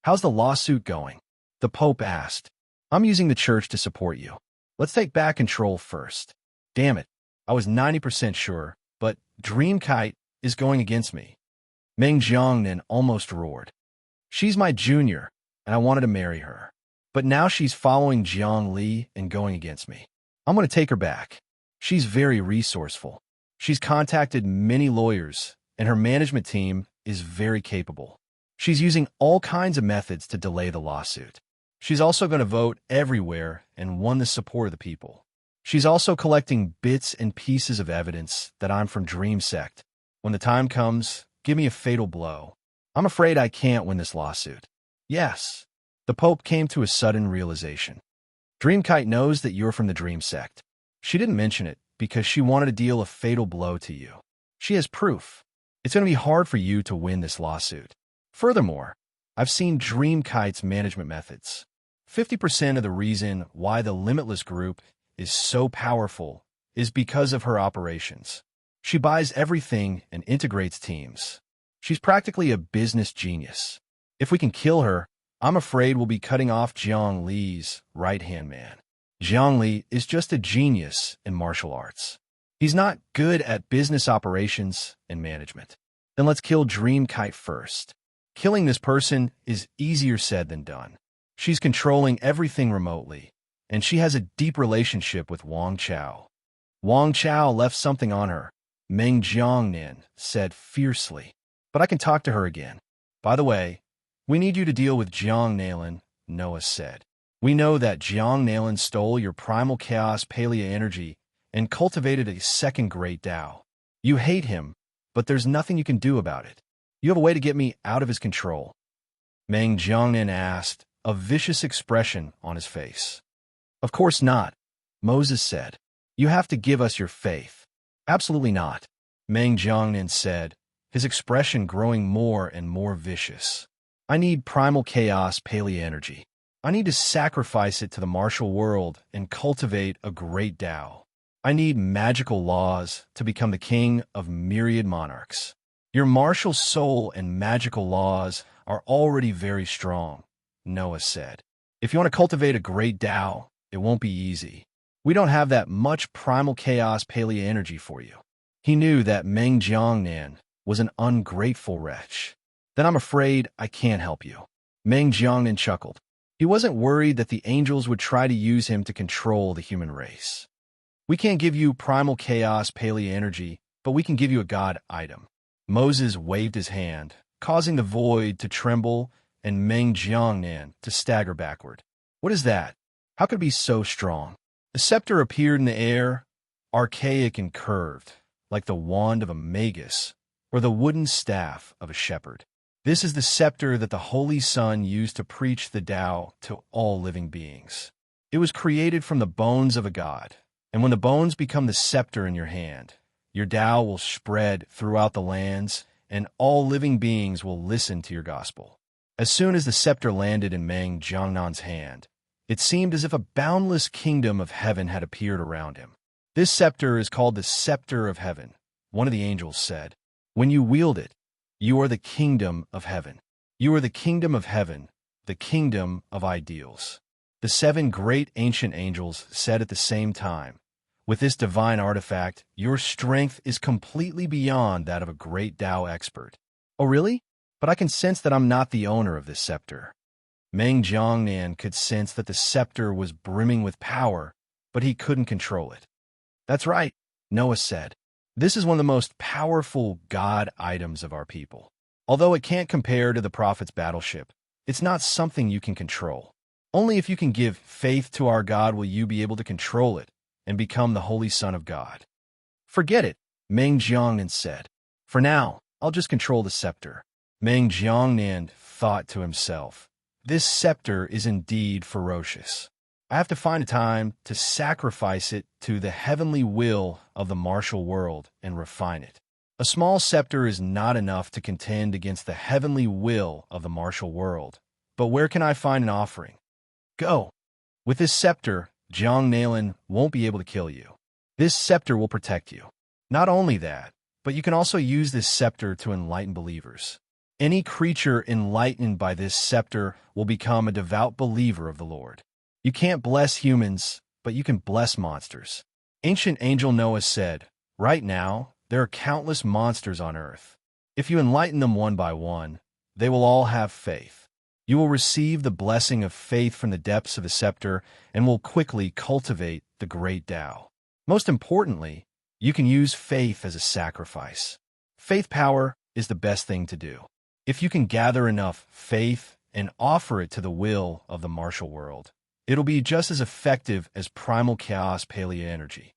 How's the lawsuit going? The Pope asked. I'm using the church to support you. Let's take back control first. Damn it, I was 90% sure, but Dreamkite is going against me. Meng Jiangnan almost roared. She's my junior, and I wanted to marry her. But now she's following Zhongli and going against me. I'm going to take her back. She's very resourceful. She's contacted many lawyers, and her management team is very capable. She's using all kinds of methods to delay the lawsuit. She's also going to vote everywhere and won the support of the people. She's also collecting bits and pieces of evidence that I'm from Dream Sect. When the time comes, give me a fatal blow. I'm afraid I can't win this lawsuit. Yes. The Pope came to a sudden realization. Dreamkite knows that you're from the Dream Sect. She didn't mention it because she wanted to deal a fatal blow to you. She has proof. It's going to be hard for you to win this lawsuit. Furthermore, I've seen Dreamkite's management methods. 50% of the reason why the Limitless Group is so powerful is because of her operations. She buys everything and integrates teams. She's practically a business genius. If we can kill her, I'm afraid we'll be cutting off Zhang Li's right-hand man. Zhang Li is just a genius in martial arts. He's not good at business operations and management. Then let's kill Dreamkite first. Killing this person is easier said than done. She's controlling everything remotely, and she has a deep relationship with Wang Chao. Wang Chao left something on her, Meng Jiangnan said fiercely. But I can talk to her again. By the way, we need you to deal with Jiang Nalan, Noah said. We know that Jiang Nalan stole your primal chaos palea energy and cultivated a second great Tao. You hate him, but there's nothing you can do about it. You have a way to get me out of his control. Meng Jiangnan asked, a vicious expression on his face. Of course not, Moses said. You have to give us your faith. Absolutely not, Meng Jiangnan said, his expression growing more and more vicious. I need primal chaos palea energy. I need to sacrifice it to the martial world and cultivate a great Tao. I need magical laws to become the king of myriad monarchs. Your martial soul and magical laws are already very strong, Noah said. If you want to cultivate a great Tao, it won't be easy. We don't have that much primal chaos palea energy for you. He knew that Meng Jiangnan was an ungrateful wretch. Then I'm afraid I can't help you. Meng Jiangnan chuckled. He wasn't worried that the angels would try to use him to control the human race. We can't give you primal chaos palea energy, but we can give you a god item. Moses waved his hand, causing the void to tremble and Meng Jiangnan to stagger backward. What is that? How could it be so strong? The scepter appeared in the air, archaic and curved, like the wand of a magus or the wooden staff of a shepherd. This is the scepter that the Holy Son used to preach the Tao to all living beings. It was created from the bones of a god, and when the bones become the scepter in your hand, your Tao will spread throughout the lands, and all living beings will listen to your gospel. As soon as the scepter landed in Meng Jiangnan's hand, it seemed as if a boundless kingdom of heaven had appeared around him. This scepter is called the scepter of heaven, one of the angels said. When you wield it, you are the kingdom of heaven. You are the kingdom of heaven, the kingdom of ideals. The 7 great ancient angels said at the same time, with this divine artifact, your strength is completely beyond that of a great Tao expert. Oh, really? But I can sense that I'm not the owner of this scepter. Meng Jiangnan could sense that the scepter was brimming with power, but he couldn't control it. That's right, Noah said. This is one of the most powerful god items of our people. Although it can't compare to the prophet's battleship, it's not something you can control. Only if you can give faith to our God will you be able to control it and become the Holy Son of God. Forget it, Meng Jiangnan said. For now, I'll just control the scepter. Meng Jiangnan thought to himself, this scepter is indeed ferocious. I have to find a time to sacrifice it to the heavenly will of the martial world and refine it. A small scepter is not enough to contend against the heavenly will of the martial world. But where can I find an offering? Go. With this scepter, Jiang Nalan won't be able to kill you. This scepter will protect you. Not only that, but you can also use this scepter to enlighten believers. Any creature enlightened by this scepter will become a devout believer of the Lord. You can't bless humans, but you can bless monsters. Ancient Angel Noah said, right now, there are countless monsters on earth. If you enlighten them one by one, they will all have faith. You will receive the blessing of faith from the depths of the scepter and will quickly cultivate the great Tao. Most importantly, you can use faith as a sacrifice. Faith power is the best thing to do. If you can gather enough faith and offer it to the will of the martial world, it'll be just as effective as primal chaos palea energy.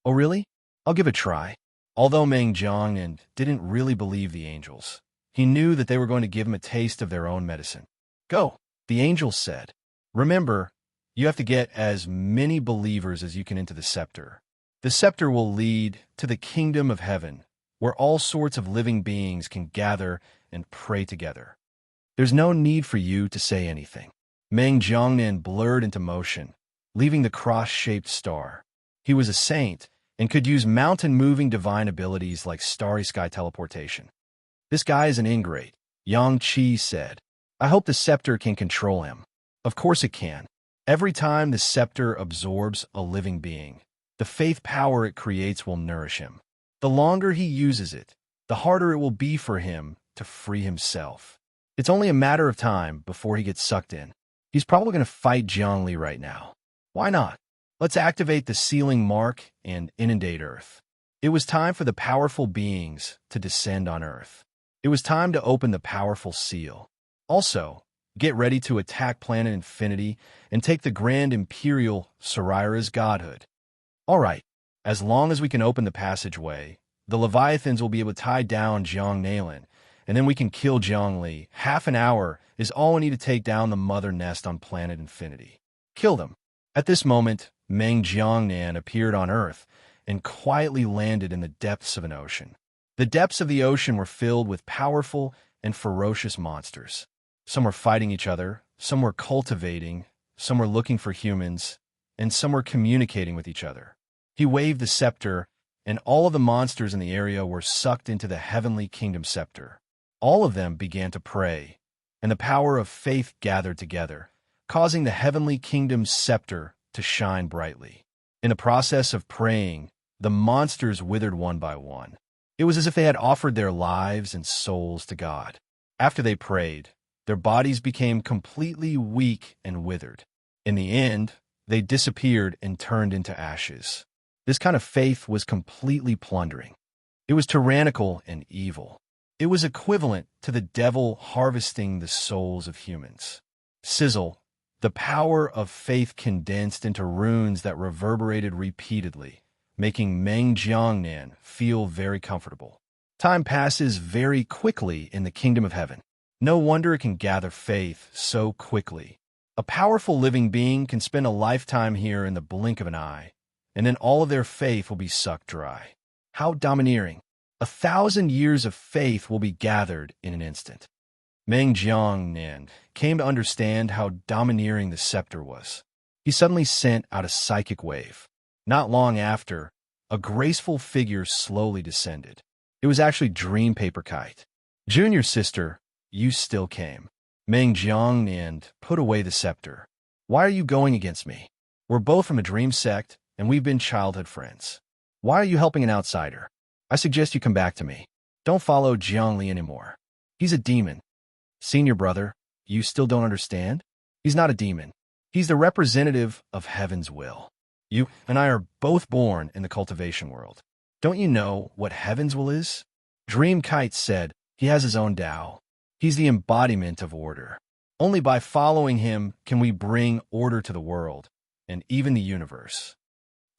Oh, really? I'll give it a try. Although Meng Jiangnan didn't really believe the angels, he knew that they were going to give him a taste of their own medicine. Go, the angels said. Remember, you have to get as many believers as you can into the scepter. The scepter will lead to the kingdom of heaven, where all sorts of living beings can gather and pray together. There's no need for you to say anything. Meng Jiangnan blurred into motion, leaving the cross-shaped star. He was a saint and could use mountain-moving divine abilities like starry sky teleportation. This guy is an ingrate, Yang Qi said. I hope the scepter can control him. Of course it can. Every time the scepter absorbs a living being, the faith power it creates will nourish him. The longer he uses it, the harder it will be for him to free himself. It's only a matter of time before he gets sucked in. He's probably going to fight Zhongli right now. Why not? Let's activate the sealing mark and inundate Earth. It was time for the powerful beings to descend on Earth. It was time to open the powerful seal. Also, get ready to attack planet Infinity and take the Grand Imperial Sarira's godhood. All right, as long as we can open the passageway, the Leviathans will be able to tie down Jiang Nalin, and then we can kill Zhongli. Half an hour is all we need to take down the mother nest on planet Infinity. Kill them. At this moment, Meng Jiangnan appeared on Earth and quietly landed in the depths of an ocean. The depths of the ocean were filled with powerful and ferocious monsters. Some were fighting each other, some were cultivating, some were looking for humans, and some were communicating with each other. He waved the scepter, and all of the monsters in the area were sucked into the heavenly kingdom scepter. All of them began to pray, and the power of faith gathered together, causing the heavenly kingdom's scepter to shine brightly. In the process of praying, the monsters withered one by one. It was as if they had offered their lives and souls to God. After they prayed, their bodies became completely weak and withered. In the end, they disappeared and turned into ashes. This kind of faith was completely plundering. It was tyrannical and evil. It was equivalent to the devil harvesting the souls of humans. Sizzle, the power of faith condensed into runes that reverberated repeatedly, making Meng Jiangnan feel very comfortable. Time passes very quickly in the kingdom of heaven. No wonder it can gather faith so quickly. A powerful living being can spend a lifetime here in the blink of an eye, and then all of their faith will be sucked dry. How domineering! 1,000 years of faith will be gathered in an instant. Meng Jiangnan came to understand how domineering the scepter was. He suddenly sent out a psychic wave. Not long after, a graceful figure slowly descended. It was actually Dream Paper Kite. Junior sister, you still came. Meng Jiangnan put away the scepter. Why are you going against me? We're both from a dream sect, and we've been childhood friends. Why are you helping an outsider? I suggest you come back to me. Don't follow Zhongli anymore. He's a demon. Senior brother, you still don't understand? He's not a demon. He's the representative of heaven's will. You and I are both born in the cultivation world. Don't you know what heaven's will is? Dream Kite said he has his own Tao. He's the embodiment of order. Only by following him can we bring order to the world, and even the universe.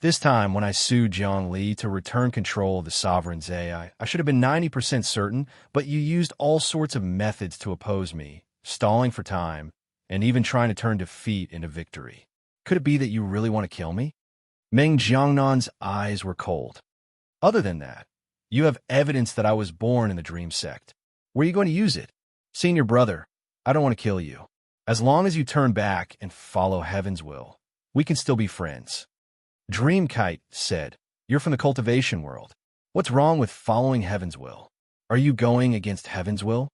This time, when I sued Jiang Li to return control of the Sovereign's AI, I should have been 90% certain, but you used all sorts of methods to oppose me, stalling for time, and even trying to turn defeat into victory. Could it be that you really want to kill me? Meng Jiangnan's eyes were cold. Other than that, you have evidence that I was born in the dream sect. Where are you going to use it? Senior brother, I don't want to kill you. As long as you turn back and follow heaven's will, we can still be friends. Dream Kite said, you're from the cultivation world. What's wrong with following heaven's will? Are you going against heaven's will?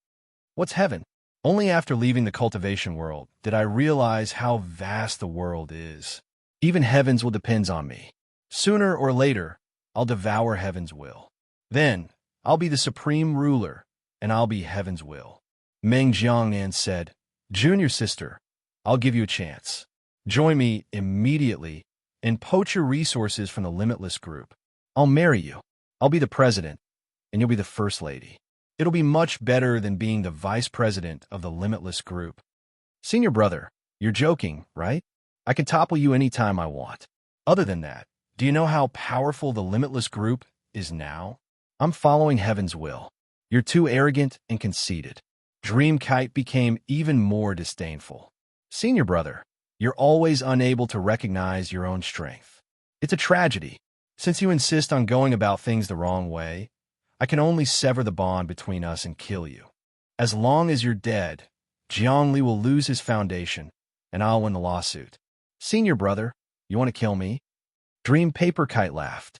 What's heaven? Only after leaving the cultivation world did I realize how vast the world is. Even heaven's will depends on me. Sooner or later, I'll devour heaven's will. Then, I'll be the supreme ruler, and I'll be heaven's will. Meng Jiangnan said, Junior sister, I'll give you a chance. Join me immediately and poach your resources from the Limitless group. I'll marry you. I'll be the president, and you'll be the first lady. It'll be much better than being the vice president of the Limitless group. Senior brother, you're joking, right? I can topple you anytime I want. Other than that, do you know how powerful the Limitless group is now? I'm following heaven's will. You're too arrogant and conceited. Dream Kite became even more disdainful. Senior brother, you're always unable to recognize your own strength. It's a tragedy. Since you insist on going about things the wrong way, I can only sever the bond between us and kill you. As long as you're dead, Jiangli will lose his foundation, and I'll win the lawsuit. Senior brother, you want to kill me? Dream Paper Kite laughed.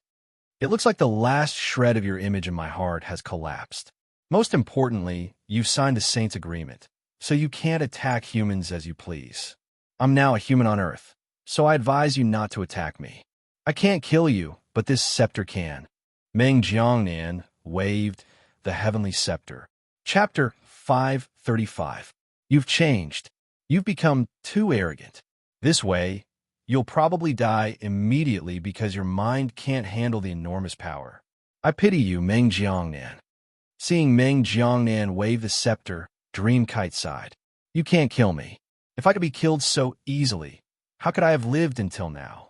It looks like the last shred of your image in my heart has collapsed. Most importantly, you've signed a saint's agreement, so you can't attack humans as you please. I'm now a human on Earth, so I advise you not to attack me. I can't kill you, but this scepter can. Meng Jiangnan waved the heavenly scepter. Chapter 535. You've changed. You've become too arrogant. This way, you'll probably die immediately because your mind can't handle the enormous power. I pity you, Meng Jiangnan. Seeing Meng Jiangnan wave the scepter, Dream Kite sighed. You can't kill me. If I could be killed so easily, how could I have lived until now?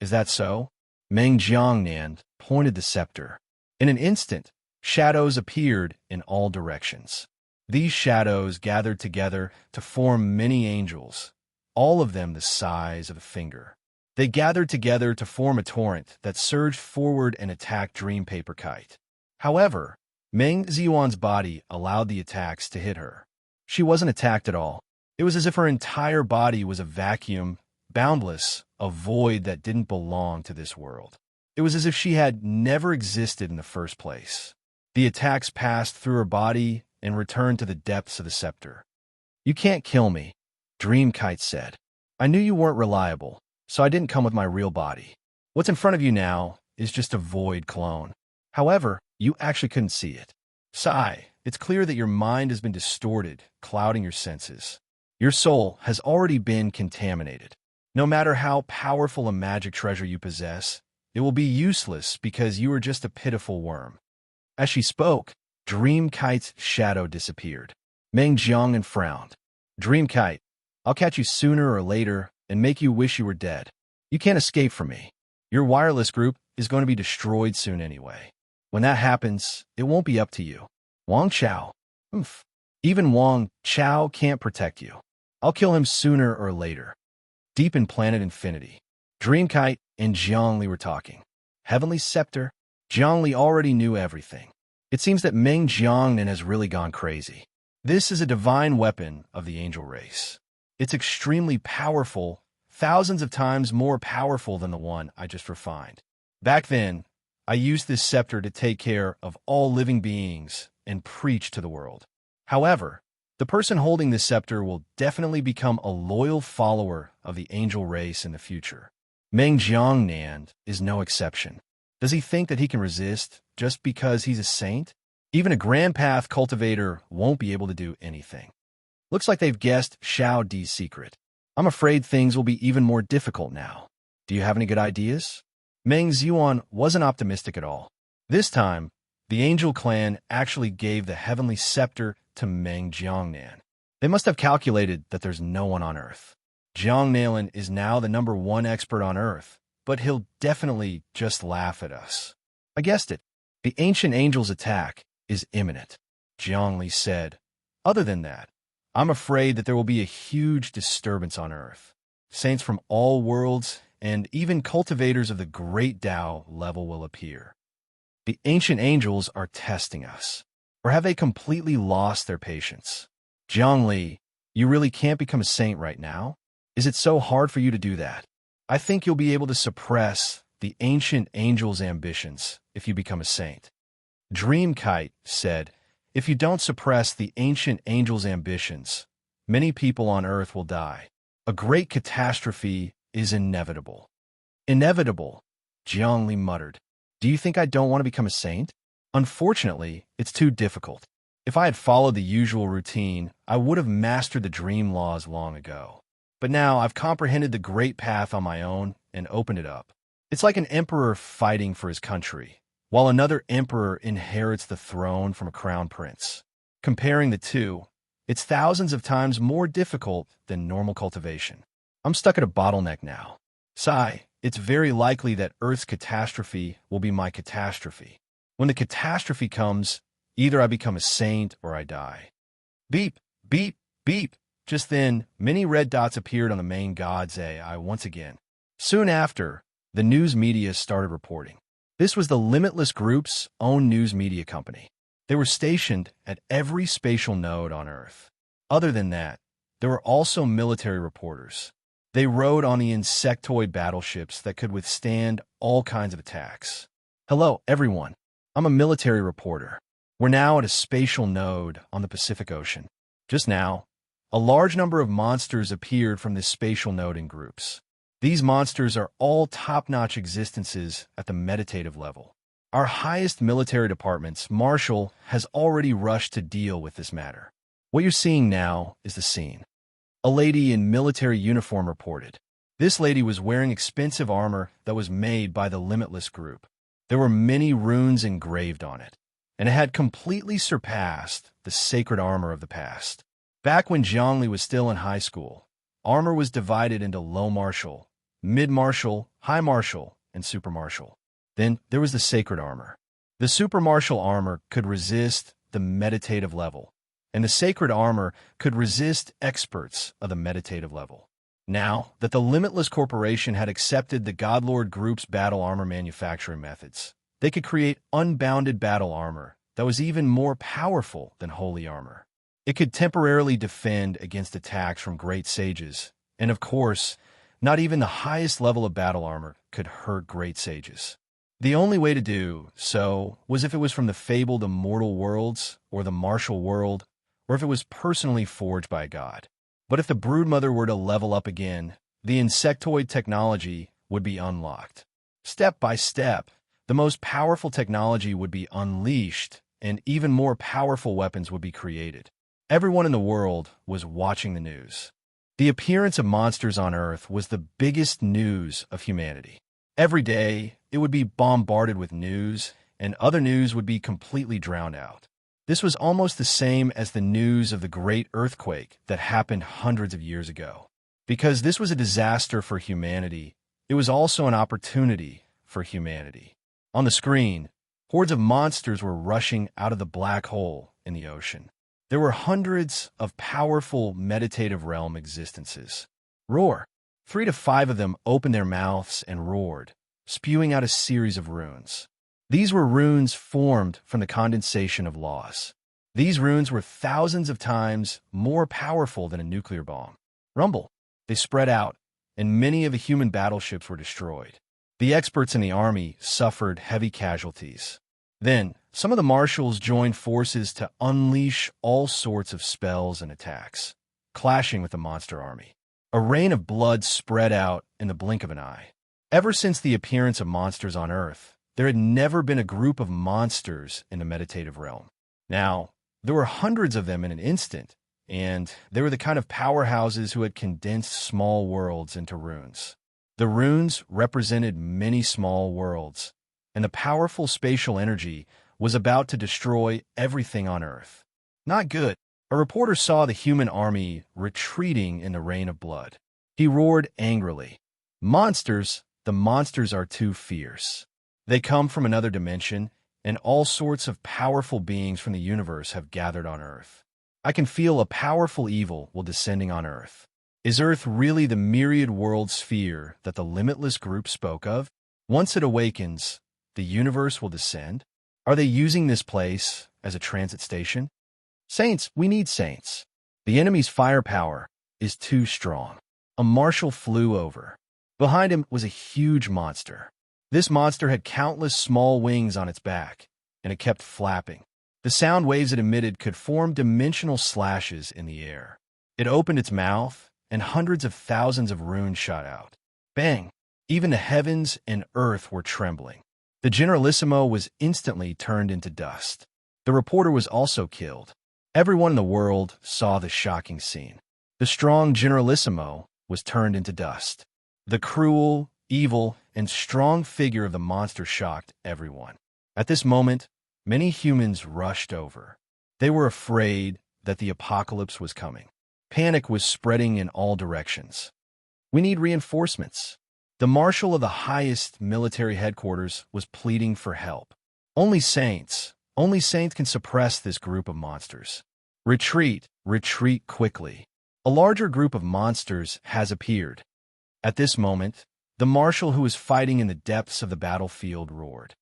Is that so? Meng Jiangnan pointed the scepter. In an instant, shadows appeared in all directions. These shadows gathered together to form many angels, all of them the size of a finger. They gathered together to form a torrent that surged forward and attacked Dream Paper Kite. However, Meng Ziyuan's body allowed the attacks to hit her. She wasn't attacked at all. It was as if her entire body was a vacuum, boundless, a void that didn't belong to this world. It was as if she had never existed in the first place. The attacks passed through her body and returned to the depths of the scepter. You can't kill me, Dream Kite said. I knew you weren't reliable, so I didn't come with my real body. What's in front of you now is just a void clone. However, you actually couldn't see it. Sigh, it's clear that your mind has been distorted, clouding your senses. Your soul has already been contaminated. No matter how powerful a magic treasure you possess, it will be useless because you are just a pitiful worm. As she spoke, Dream Kite's shadow disappeared. Meng Jiangnan frowned. Dream Kite, I'll catch you sooner or later and make you wish you were dead. You can't escape from me. Your wireless group is going to be destroyed soon anyway. When that happens, it won't be up to you. Wang Chao. Oof. Even Wang Chao can't protect you. I'll kill him sooner or later. Deep in Planet Infinity, Dream Kite and Jiangli were talking. Heavenly Scepter, Jiangli already knew everything. It seems that Meng Jiangnan has really gone crazy. This is a divine weapon of the angel race. It's extremely powerful, thousands of times more powerful than the one I just refined. Back then, I used this scepter to take care of all living beings and preach to the world. However, the person holding this scepter will definitely become a loyal follower of the angel race in the future. Meng Jiangnan is no exception. Does he think that he can resist just because he's a saint? Even a Grand Path cultivator won't be able to do anything. Looks like they've guessed Xiao Di's secret. I'm afraid things will be even more difficult now. Do you have any good ideas? Meng Ziyuan wasn't optimistic at all. This time, the Angel Clan actually gave the heavenly scepter to Meng Jiangnan. They must have calculated that there's no one on Earth. Jiangnan is now the #1 expert on Earth, but he'll definitely just laugh at us. I guessed it. The Ancient Angel's attack is imminent, Jiangli said. Other than that, I'm afraid that there will be a huge disturbance on Earth. Saints from all worlds and even cultivators of the great Tao level will appear. The Ancient Angels are testing us. Or have they completely lost their patience? Jiangli, you really can't become a saint right now? Is it so hard for you to do that? I think you'll be able to suppress the Ancient Angel's ambitions if you become a saint. Dream Kite said, if you don't suppress the Ancient Angel's ambitions, many people on Earth will die. A great catastrophe is inevitable. Inevitable, Jiangli muttered. Do you think I don't want to become a saint? Unfortunately, it's too difficult. If I had followed the usual routine, I would have mastered the dream laws long ago. But now I've comprehended the great path on my own and opened it up. It's like an emperor fighting for his country, while another emperor inherits the throne from a crown prince. Comparing the two, it's thousands of times more difficult than normal cultivation. I'm stuck at a bottleneck now. Sigh, it's very likely that Earth's catastrophe will be my catastrophe. When the catastrophe comes, either I become a saint or I die. Beep, beep, beep. Just then, many red dots appeared on the main God's AI once again. Soon after, the news media started reporting. This was the Limitless Group's own news media company. They were stationed at every spatial node on Earth. Other than that, there were also military reporters. They rode on the insectoid battleships that could withstand all kinds of attacks. Hello, everyone. I'm a military reporter. We're now at a spatial node on the Pacific Ocean. Just now, a large number of monsters appeared from this spatial node in groups. These monsters are all top-notch existences at the meditative level. Our highest military department's marshal has already rushed to deal with this matter. What you're seeing now is the scene. A lady in military uniform reported. This lady was wearing expensive armor that was made by the Limitless Group. There were many runes engraved on it, and it had completely surpassed the sacred armor of the past. Back when Zhongli was still in high school, armor was divided into low martial, mid martial, high martial, and super martial. Then there was the sacred armor. The super martial armor could resist the meditative level, and the sacred armor could resist experts of the meditative level. Now that the Limitless Corporation had accepted the Godlord Group's battle armor manufacturing methods, they could create unbounded battle armor that was even more powerful than holy armor. It could temporarily defend against attacks from great sages, and of course, not even the highest level of battle armor could hurt great sages. The only way to do so was if it was from the fabled immortal worlds or the martial world, or if it was personally forged by a god. But if the Broodmother were to level up again, the insectoid technology would be unlocked. Step by step, the most powerful technology would be unleashed, and even more powerful weapons would be created. Everyone in the world was watching the news. The appearance of monsters on Earth was the biggest news of humanity. Every day, it would be bombarded with news, and other news would be completely drowned out. This was almost the same as the news of the great earthquake that happened hundreds of years ago. Because this was a disaster for humanity, it was also an opportunity for humanity. On the screen, hordes of monsters were rushing out of the black hole in the ocean. There were hundreds of powerful meditative realm existences. Roar! 3 to 5 of them opened their mouths and roared, spewing out a series of runes. These were runes formed from the condensation of laws. These runes were thousands of times more powerful than a nuclear bomb. Rumble! They spread out, and many of the human battleships were destroyed. The experts in the army suffered heavy casualties. Then, some of the marshals joined forces to unleash all sorts of spells and attacks, clashing with the monster army. A rain of blood spread out in the blink of an eye. Ever since the appearance of monsters on Earth, there had never been a group of monsters in the meditative realm. Now, there were hundreds of them in an instant, and they were the kind of powerhouses who had condensed small worlds into runes. The runes represented many small worlds, and the powerful spatial energy was about to destroy everything on Earth. Not good. A reporter saw the human army retreating in the rain of blood. He roared angrily, "Monsters! The monsters are too fierce. They come from another dimension, and all sorts of powerful beings from the universe have gathered on Earth. I can feel a powerful evil will descending on Earth. Is Earth really the myriad world sphere that the Limitless Group spoke of? Once it awakens, the universe will descend? Are they using this place as a transit station? Saints, we need saints. The enemy's firepower is too strong." A marshal flew over. Behind him was a huge monster. This monster had countless small wings on its back, and it kept flapping. The sound waves it emitted could form dimensional slashes in the air. It opened its mouth, and hundreds of thousands of runes shot out. Bang! Even the heavens and earth were trembling. The Generalissimo was instantly turned into dust. The reporter was also killed. Everyone in the world saw the shocking scene. The strong Generalissimo was turned into dust. The cruel, evil, and strong figure of the monster shocked everyone. At this moment, many humans rushed over. They were afraid that the apocalypse was coming. Panic was spreading in all directions. "We need reinforcements." The marshal of the highest military headquarters was pleading for help. Only saints can suppress this group of monsters. Retreat quickly. A larger group of monsters has appeared. At this moment, the marshal who was fighting in the depths of the battlefield roared.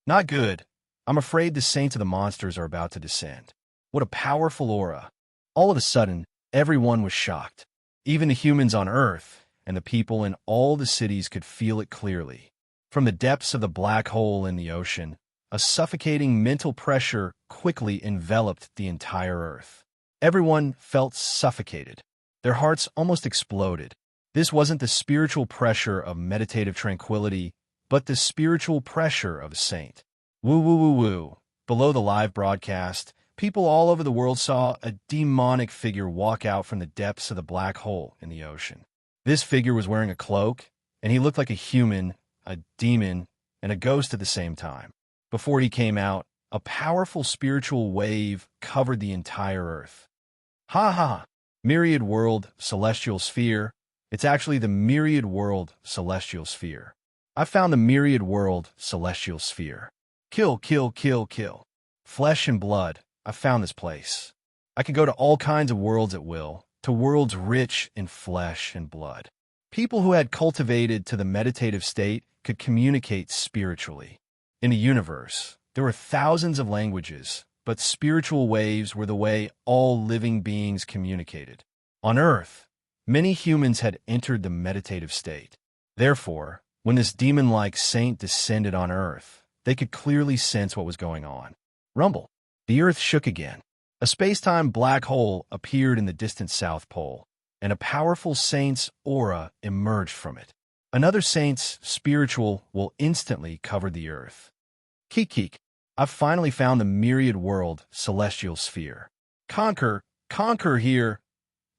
"Not good. I'm afraid the saints of the monsters are about to descend." What a powerful aura. All of a sudden, everyone was shocked. Even the humans on Earth and the people in all the cities could feel it clearly. From the depths of the black hole in the ocean, a suffocating mental pressure quickly enveloped the entire Earth. Everyone felt suffocated. Their hearts almost exploded. This wasn't the spiritual pressure of meditative tranquility, but the spiritual pressure of a saint. Woo woo woo woo. Below the live broadcast, People all over the world saw a demonic figure walk out from the depths of the black hole in the ocean. This figure was wearing a cloak, and he looked like a human, a demon, and a ghost at the same time. Before he came out, a powerful spiritual wave covered the entire Earth. Ha ha! Myriad world, celestial sphere. It's actually the myriad world, celestial sphere. I found the myriad world, celestial sphere. Kill, kill, kill, kill. Flesh and blood. I found this place. I can go to all kinds of worlds at will, to worlds rich in flesh and blood. People who had cultivated to the meditative state could communicate spiritually. In the universe, there were thousands of languages, but spiritual waves were the way all living beings communicated. On Earth, many humans had entered the meditative state. Therefore, when this demon-like saint descended on Earth, they could clearly sense what was going on. Rumble. The Earth shook again. A space-time black hole appeared in the distant South Pole, and a powerful saint's aura emerged from it. Another saint's spiritual will instantly covered the Earth. Keek. I've finally found the myriad world, celestial sphere. Conquer here.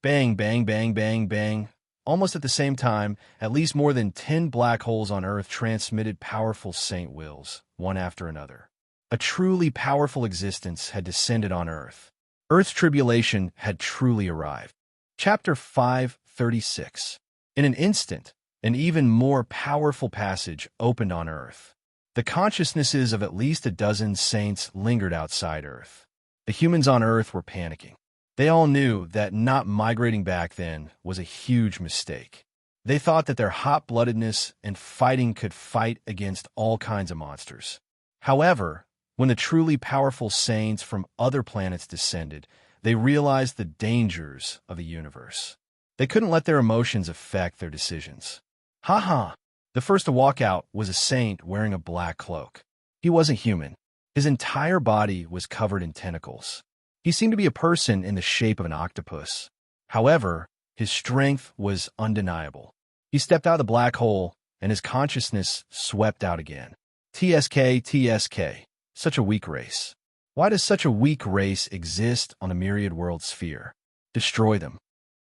Bang, bang, bang, bang, bang. Almost at the same time, at least more than 10 black holes on Earth transmitted powerful saint wills, one after another. A truly powerful existence had descended on Earth. Earth's tribulation had truly arrived. Chapter 5:36. In an instant, an even more powerful passage opened on Earth. The consciousnesses of at least a dozen saints lingered outside Earth. The humans on Earth were panicking. They all knew that not migrating back then was a huge mistake. They thought that their hot-bloodedness and fighting could fight against all kinds of monsters. However, when the truly powerful saints from other planets descended, they realized the dangers of the universe. They couldn't let their emotions affect their decisions. Ha ha! The first to walk out was a saint wearing a black cloak. He wasn't human. His entire body was covered in tentacles. He seemed to be a person in the shape of an octopus. However, his strength was undeniable. He stepped out of the black hole, and his consciousness swept out again. TSK. Such a weak race. Why does such a weak race exist on the myriad world sphere? Destroy them.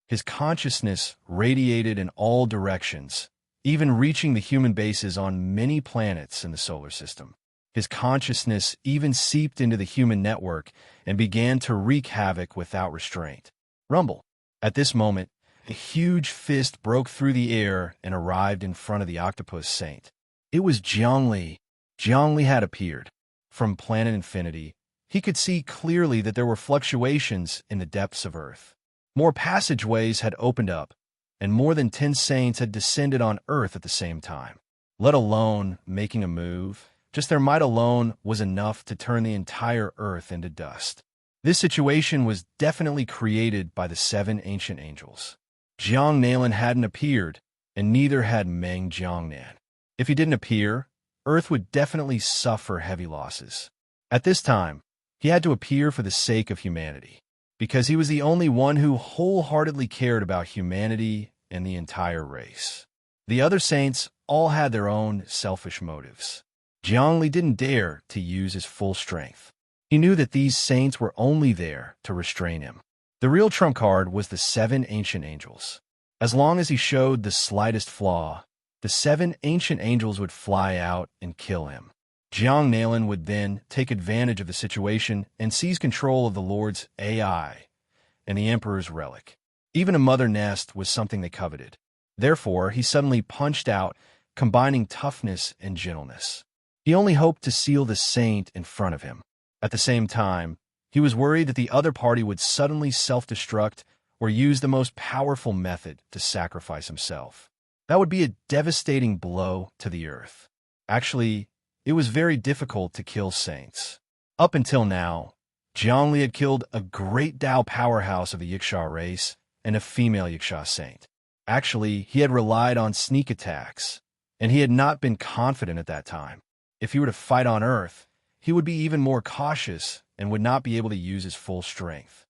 His consciousness radiated in all directions, even reaching the human bases on many planets in the solar system. His consciousness even seeped into the human network and began to wreak havoc without restraint. Rumble. At this moment, a huge fist broke through the air and arrived in front of the octopus saint. It was Zhongli. Zhongli had appeared. From planet Infinity, he could see clearly that there were fluctuations in the depths of Earth. More passageways had opened up, and more than 10 saints had descended on Earth at the same time. Let alone making a move, just their might alone was enough to turn the entire Earth into dust. This situation was definitely created by the 7 ancient angels. Jiang Nalan hadn't appeared, and neither had Meng Jiangnan. If he didn't appear, Earth would definitely suffer heavy losses. At this time, he had to appear for the sake of humanity, because he was the only one who wholeheartedly cared about humanity and the entire race. The other saints all had their own selfish motives. Zhongli didn't dare to use his full strength. He knew that these saints were only there to restrain him. The real trump card was the 7 ancient angels. As long as he showed the slightest flaw, the 7 ancient angels would fly out and kill him. Jiang Nalan would then take advantage of the situation and seize control of the Lord's AI and the Emperor's relic. Even a mother nest was something they coveted. Therefore, he suddenly punched out, combining toughness and gentleness. He only hoped to seal the saint in front of him. At the same time, he was worried that the other party would suddenly self-destruct or use the most powerful method to sacrifice himself. That would be a devastating blow to the Earth. Actually, it was very difficult to kill saints. Up until now, Zhongli had killed a great Dao powerhouse of the Yiksha race and a female Yiksha saint. Actually, he had relied on sneak attacks, and he had not been confident at that time. If he were to fight on Earth, he would be even more cautious and would not be able to use his full strength.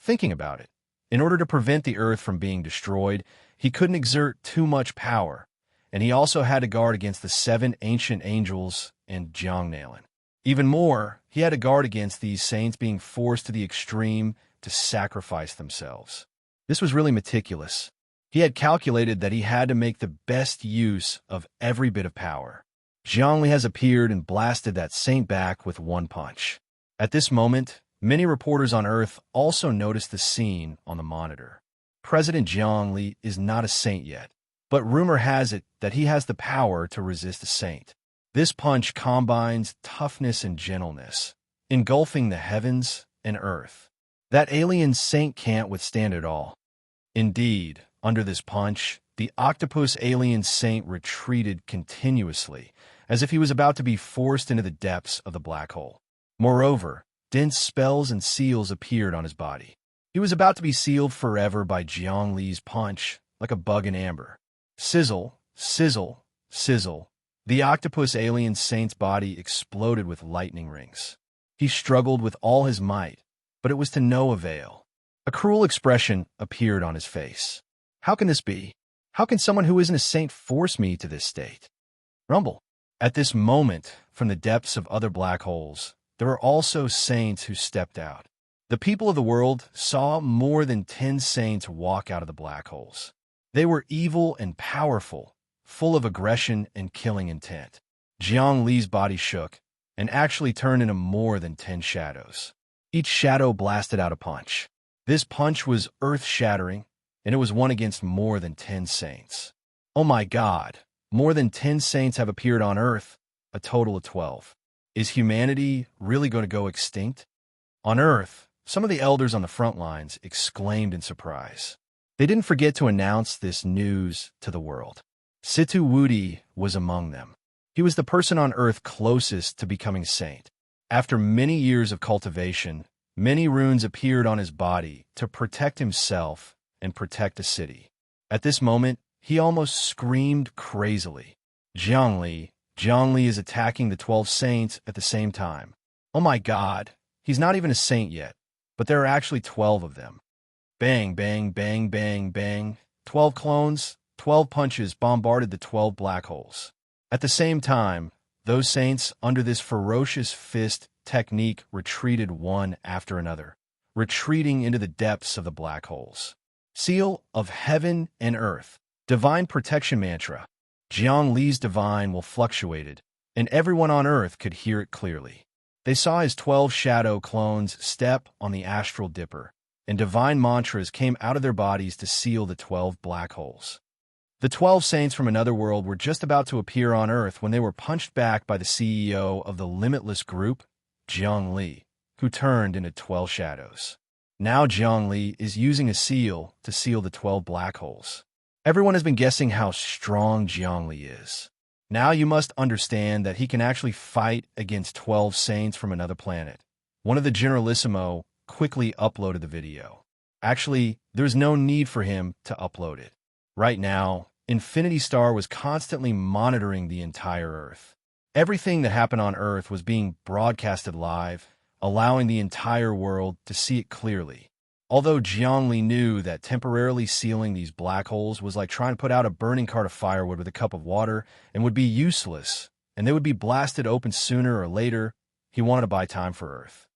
Thinking about it, in order to prevent the Earth from being destroyed, he couldn't exert too much power, and he also had to guard against the 7 ancient angels and Jiang Nalan. Even more, he had to guard against these saints being forced to the extreme to sacrifice themselves. This was really meticulous. He had calculated that he had to make the best use of every bit of power. Zhongli has appeared and blasted that saint back with one punch. At this moment, many reporters on Earth also noticed the scene on the monitor. President Zhongli is not a saint yet, but rumor has it that he has the power to resist a saint. This punch combines toughness and gentleness, engulfing the heavens and earth. That alien saint can't withstand it all. Indeed, under this punch, the octopus alien saint retreated continuously, as if he was about to be forced into the depths of the black hole. Moreover, dense spells and seals appeared on his body. He was about to be sealed forever by Zhongli's punch, like a bug in amber. Sizzle, sizzle, sizzle. The octopus alien saint's body exploded with lightning rings. He struggled with all his might, but it was to no avail. A cruel expression appeared on his face. How can this be? How can someone who isn't a saint force me to this state? Rumble. At this moment, from the depths of other black holes, there were also saints who stepped out. The people of the world saw more than 10 saints walk out of the black holes. They were evil and powerful, full of aggression and killing intent. Jiang Li's body shook and actually turned into more than 10 shadows. Each shadow blasted out a punch. This punch was earth-shattering, and it was one against more than 10 saints. Oh my God, more than 10 saints have appeared on Earth, a total of 12. Is humanity really going to go extinct? On Earth, some of the elders on the front lines exclaimed in surprise. They didn't forget to announce this news to the world. Situ Wudi was among them. He was the person on Earth closest to becoming saint. After many years of cultivation, many runes appeared on his body to protect himself and protect the city. At this moment, he almost screamed crazily. Zhongli is attacking the 12 saints at the same time. Oh my God, he's not even a saint yet, but there are actually 12 of them. Bang, bang, bang, bang, bang. 12 clones, 12 punches bombarded the 12 black holes. At the same time, those saints under this ferocious fist technique retreated one after another, retreating into the depths of the black holes. Seal of heaven and earth. Divine protection mantra. Jiang Li's divine will fluctuated, and everyone on Earth could hear it clearly. They saw his 12 shadow clones step on the astral dipper, and divine mantras came out of their bodies to seal the 12 black holes. The 12 saints from another world were just about to appear on Earth when they were punched back by the CEO of the Limitless Group, Jiang Li, who turned into 12 shadows. Now Jiang Li is using a seal to seal the 12 black holes. Everyone has been guessing how strong Jiang Li is. Now you must understand that he can actually fight against 12 saints from another planet. One of the Generalissimo quickly uploaded the video. Actually, there's no need for him to upload it. Right now, Infinity Star was constantly monitoring the entire Earth. Everything that happened on Earth was being broadcasted live, allowing the entire world to see it clearly. Although Jiang Li knew that temporarily sealing these black holes was like trying to put out a burning cart of firewood with a cup of water and would be useless, and they would be blasted open sooner or later, he wanted to buy time for Earth.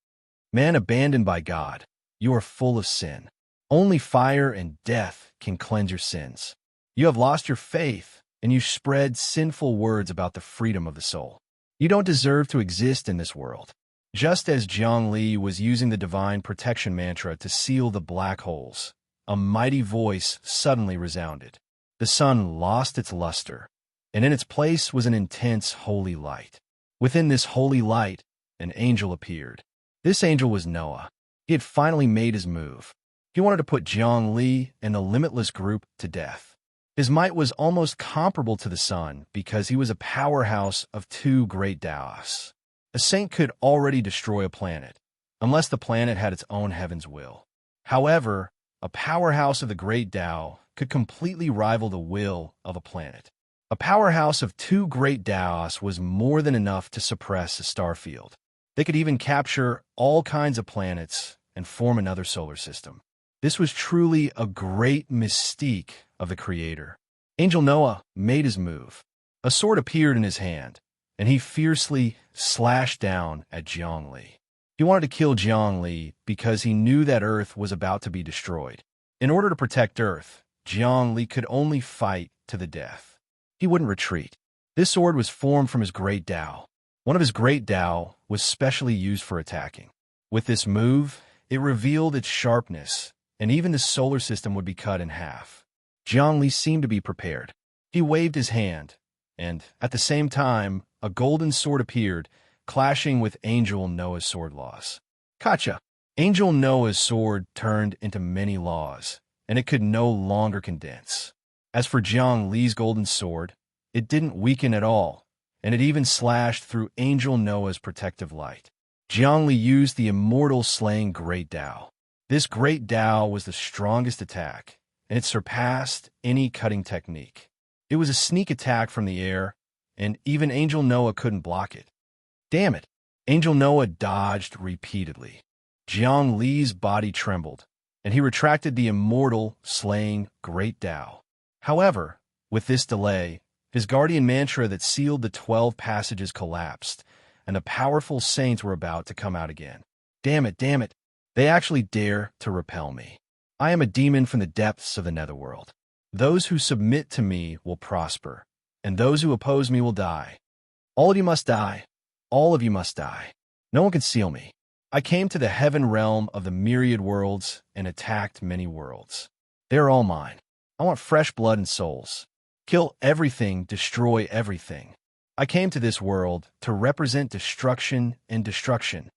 Man abandoned by God, you are full of sin. Only fire and death can cleanse your sins. You have lost your faith, and you spread sinful words about the freedom of the soul. You don't deserve to exist in this world. Just as Jiang Li was using the divine protection mantra to seal the black holes, a mighty voice suddenly resounded. The sun lost its luster, and in its place was an intense holy light. Within this holy light, an angel appeared. This angel was Noah. He had finally made his move. He wanted to put Jiang Li and the Limitless Group to death. His might was almost comparable to the sun because he was a powerhouse of 2 great Taoists. A saint could already destroy a planet, unless the planet had its own heaven's will. However, a powerhouse of the great Tao could completely rival the will of a planet. A powerhouse of 2 great Taoists was more than enough to suppress a star field. They could even capture all kinds of planets and form another solar system. This was truly a great mystique of the Creator. Angel Noah made his move. A sword appeared in his hand, and he fiercely slashed down at Jiang Li. He wanted to kill Jiang Li because he knew that Earth was about to be destroyed. In order to protect Earth, Jiang Li could only fight to the death. He wouldn't retreat. This sword was formed from his great Dao. One of his great Dao was specially used for attacking. With this move, it revealed its sharpness, and even the solar system would be cut in half. Jiang Li seemed to be prepared. He waved his hand, and, at the same time, a golden sword appeared, clashing with Angel Noah's sword laws. Gotcha! Angel Noah's sword turned into many laws, and it could no longer condense. As for Jiang Li's golden sword, it didn't weaken at all, and it even slashed through Angel Noah's protective light. Jiang Li used the immortal slaying Great Dao. This Great Dao was the strongest attack, and it surpassed any cutting technique. It was a sneak attack from the air, and even Angel Noah couldn't block it. Damn it! Angel Noah dodged repeatedly. Jiang Li's body trembled, and he retracted the immortal, slaying Great Dao. However, with this delay, his guardian mantra that sealed the 12 passages collapsed, and the powerful saints were about to come out again. Damn it, damn it! They actually dare to repel me. I am a demon from the depths of the netherworld. Those who submit to me will prosper, and those who oppose me will die. All of you must die. All of you must die. No one can seal me. I came to the heaven realm of the myriad worlds and attacked many worlds. They are all mine. I want fresh blood and souls. Kill everything, destroy everything. I came to this world to represent destruction and destruction.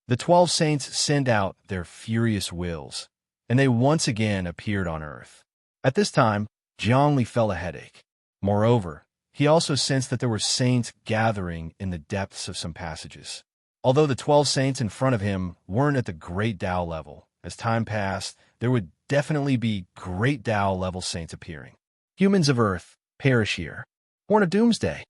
The 12 saints sent out their furious wills, and they once again appeared on earth. At this time, Jiang Li felt a headache. Moreover, he also sensed that there were saints gathering in the depths of some passages. Although the 12 saints in front of him weren't at the Great Dao level, as time passed, there would definitely be Great Dao level saints appearing. Humans of Earth, perish here. Born of doomsday.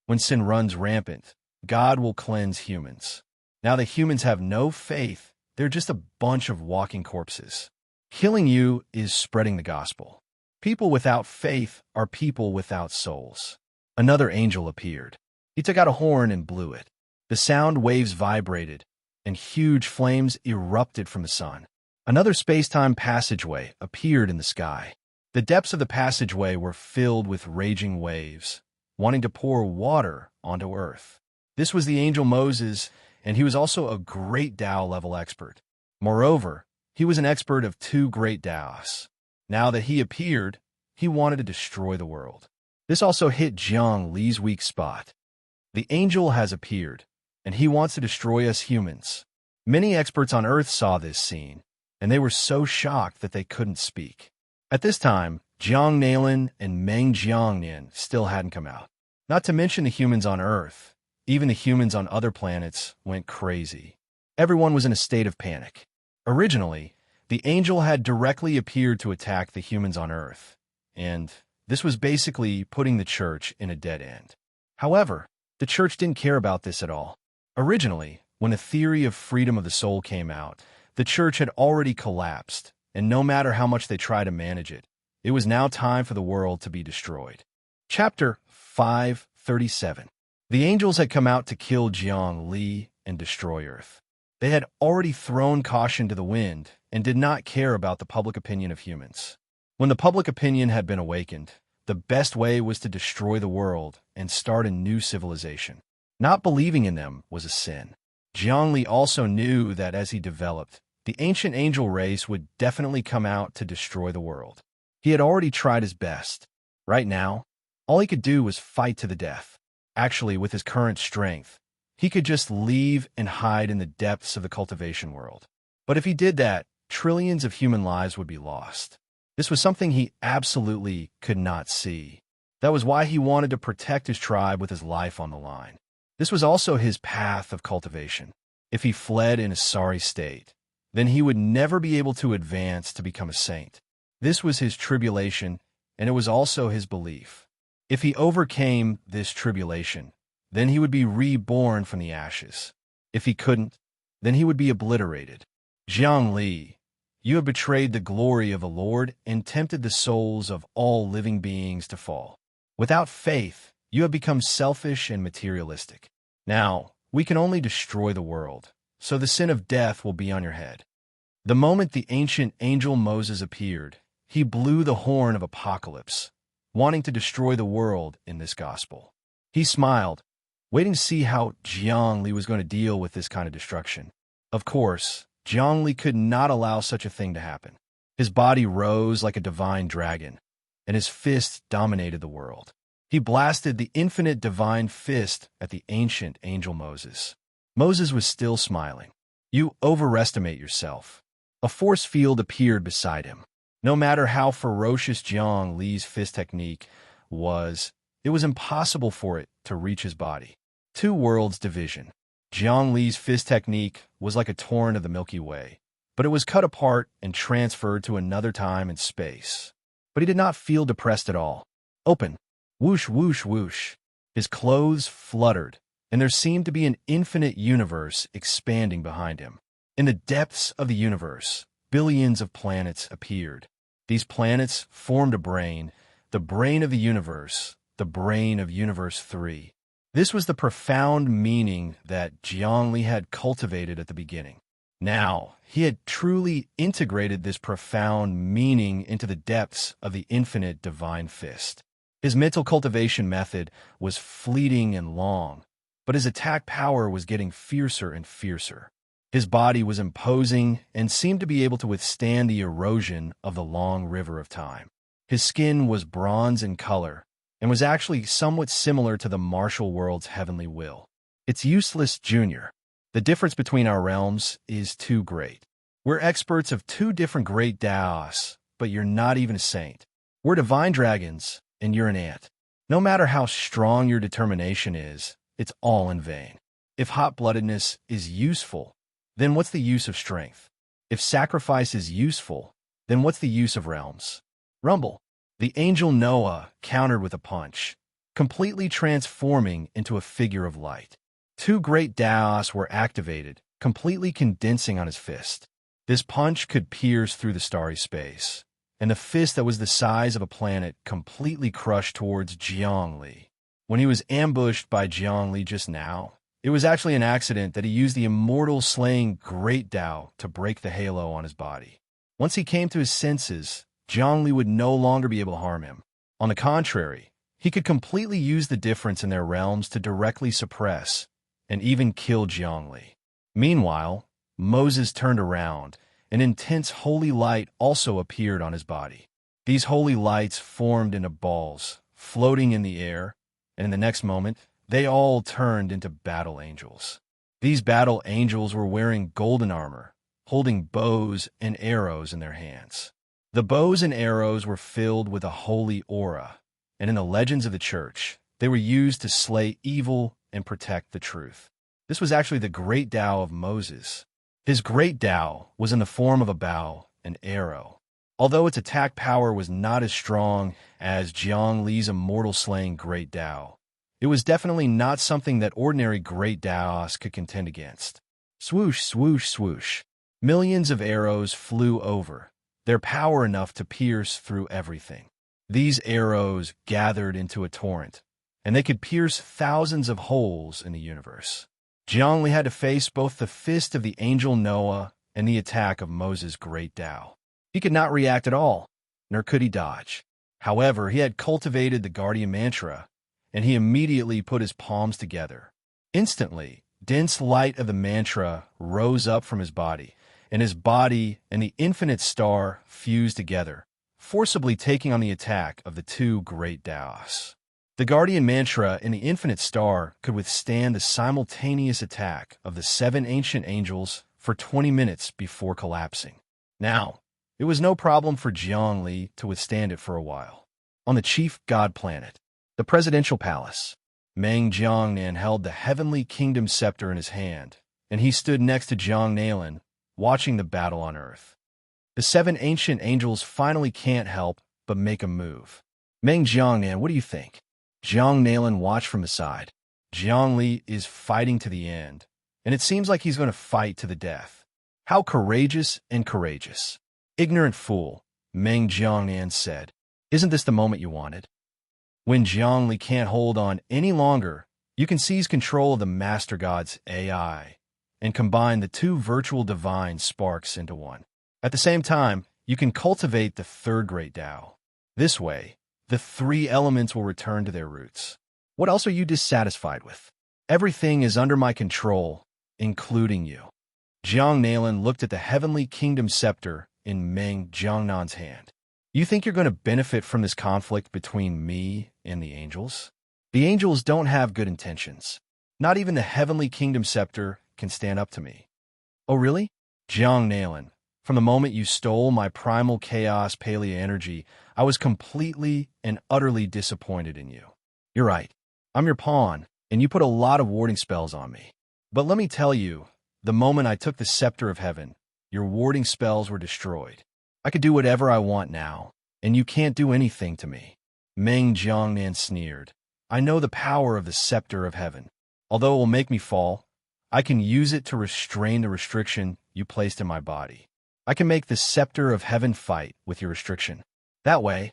When sin runs rampant, God will cleanse humans. Now that humans have no faith, they're just a bunch of walking corpses. Killing you is spreading the gospel. People without faith are people without souls. Another angel appeared. He took out a horn and blew it. The sound waves vibrated, and huge flames erupted from the sun. Another space-time passageway appeared in the sky. The depths of the passageway were filled with raging waves, wanting to pour water onto Earth. This was the angel Moses, and he was also a Great Dao-level expert. Moreover, he was an expert of 2 Great Daos. Now that he appeared, he wanted to destroy the world. This also hit Jiang Li's weak spot. The angel has appeared, and he wants to destroy us humans. Many experts on Earth saw this scene, and they were so shocked that they couldn't speak. At this time, Jiang Nailin and Meng Jiangnian still hadn't come out. Not to mention the humans on Earth. Even the humans on other planets went crazy. Everyone was in a state of panic. Originally, the angel had directly appeared to attack the humans on Earth, and this was basically putting the church in a dead end. However, the church didn't care about this at all. Originally, when the theory of freedom of the soul came out, the church had already collapsed, and no matter how much they tried to manage it, it was now time for the world to be destroyed. Chapter 537. The angels had come out to kill Jiang Li and destroy Earth. They had already thrown caution to the wind and did not care about the public opinion of humans. When the public opinion had been awakened, the best way was to destroy the world and start a new civilization. Not believing in them was a sin. Jiang Li also knew that as he developed, the ancient angel race would definitely come out to destroy the world. He had already tried his best. Right now, all he could do was fight to the death. Actually, with his current strength, he could just leave and hide in the depths of the cultivation world. But if he did that, trillions of human lives would be lost. This was something he absolutely could not see. That was why he wanted to protect his tribe with his life on the line. This was also his path of cultivation. If he fled in a sorry state, then he would never be able to advance to become a saint. This was his tribulation, and it was also his belief. If he overcame this tribulation, then he would be reborn from the ashes. If he couldn't, then he would be obliterated. Jiang Li, you have betrayed the glory of the Lord and tempted the souls of all living beings to fall. Without faith, You have become selfish and materialistic. Now, we can only destroy the world, so the sin of death will be on your head." The moment the ancient angel Moses appeared, he blew the horn of apocalypse, wanting to destroy the world in this gospel. He smiled, waiting to see how Zhongli was going to deal with this kind of destruction. Of course, Zhongli could not allow such a thing to happen. His body rose like a divine dragon, and his fist dominated the world. He blasted the infinite divine fist at the ancient angel Moses. Moses was still smiling. "You overestimate yourself." A force field appeared beside him. No matter how ferocious Zhang Li's fist technique was, it was impossible for it to reach his body. Two worlds division. Zhang Li's fist technique was like a torrent of the Milky Way, but it was cut apart and transferred to another time and space. But he did not feel depressed at all. Open. Whoosh, whoosh, whoosh. His clothes fluttered, and there seemed to be an infinite universe expanding behind him. In the depths of the universe, billions of planets appeared. These planets formed a brain, the brain of the universe, the brain of Universe 3. This was the profound meaning that Zhongli had cultivated at the beginning. Now, he had truly integrated this profound meaning into the depths of the infinite divine fist. His mental cultivation method was fleeting and long, but his attack power was getting fiercer and fiercer. His body was imposing and seemed to be able to withstand the erosion of the long river of time. His skin was bronze in color and was actually somewhat similar to the martial world's heavenly will. It's useless, Junior. The difference between our realms is too great. We're experts of two different great Daos, but you're not even a saint. We're divine dragons, and you're an ant. No matter how strong your determination is, it's all in vain. If hot-bloodedness is useful, then what's the use of strength? If sacrifice is useful, then what's the use of realms? Rumble. The angel Noah countered with a punch, completely transforming into a figure of light. Two great Daos were activated, completely condensing on his fist. This punch could pierce through the starry space, and the fist that was the size of a planet completely crushed towards Zhongli. When he was ambushed by Zhongli just now, it was actually an accident that he used the immortal slaying Great Tao to break the halo on his body. Once he came to his senses, Zhongli would no longer be able to harm him. On the contrary, he could completely use the difference in their realms to directly suppress and even kill Zhongli. Meanwhile, Moses turned around. An intense holy light also appeared on his body. These holy lights formed into balls, floating in the air, and in the next moment, they all turned into battle angels. These battle angels were wearing golden armor, holding bows and arrows in their hands. The bows and arrows were filled with a holy aura, and in the legends of the church, they were used to slay evil and protect the truth. This was actually the great Tao of Moses. His great Tao was in the form of a bow and arrow. Although its attack power was not as strong as Zhang Li's immortal slaying great Tao, it was definitely not something that ordinary great Daos could contend against. Swoosh, swoosh, swoosh. Millions of arrows flew over, their power enough to pierce through everything. These arrows gathered into a torrent, and they could pierce thousands of holes in the universe. Zhongli had to face both the fist of the angel Noah and the attack of Moses' great Tao. He could not react at all, nor could he dodge. However, he had cultivated the guardian mantra, and he immediately put his palms together. Instantly, dense light of the mantra rose up from his body, and his body and the infinite star fused together, forcibly taking on the attack of the two great Daos. The guardian mantra and the infinite star could withstand the simultaneous attack of the 7 ancient angels for 20 minutes before collapsing. Now, it was no problem for Zhongli to withstand it for a while. On the chief god planet, the presidential palace, Meng Jiangnan held the heavenly kingdom scepter in his hand, and he stood next to Jiang Nalan, watching the battle on Earth. The 7 ancient angels finally can't help but make a move. Meng Jiangnan, what do you think? Jiang Nalan watched from the side. Zhongli is fighting to the end, and it seems like he's going to fight to the death. How courageous and courageous. Ignorant fool, Meng Jiangnan said. Isn't this the moment you wanted? When Zhongli can't hold on any longer, you can seize control of the Master God's AI and combine the two virtual divine sparks into one. At the same time, you can cultivate the third great Tao. This way, the three elements will return to their roots. What else are you dissatisfied with? Everything is under my control, including you. Jiang Nalan looked at the heavenly kingdom scepter in Meng Jiangnan's hand. You think you're going to benefit from this conflict between me and the angels? The angels don't have good intentions. Not even the heavenly kingdom scepter can stand up to me. Oh, really? Jiang Nalan, from the moment you stole my primal chaos paleo energy, I was completely and utterly disappointed in you. You're right. I'm your pawn, and you put a lot of warding spells on me. But let me tell you, the moment I took the scepter of heaven, your warding spells were destroyed. I could do whatever I want now, and you can't do anything to me. Meng Jiangnan sneered. I know the power of the scepter of heaven. Although it will make me fall, I can use it to restrain the restriction you placed in my body. I can make the scepter of heaven fight with your restriction. That way,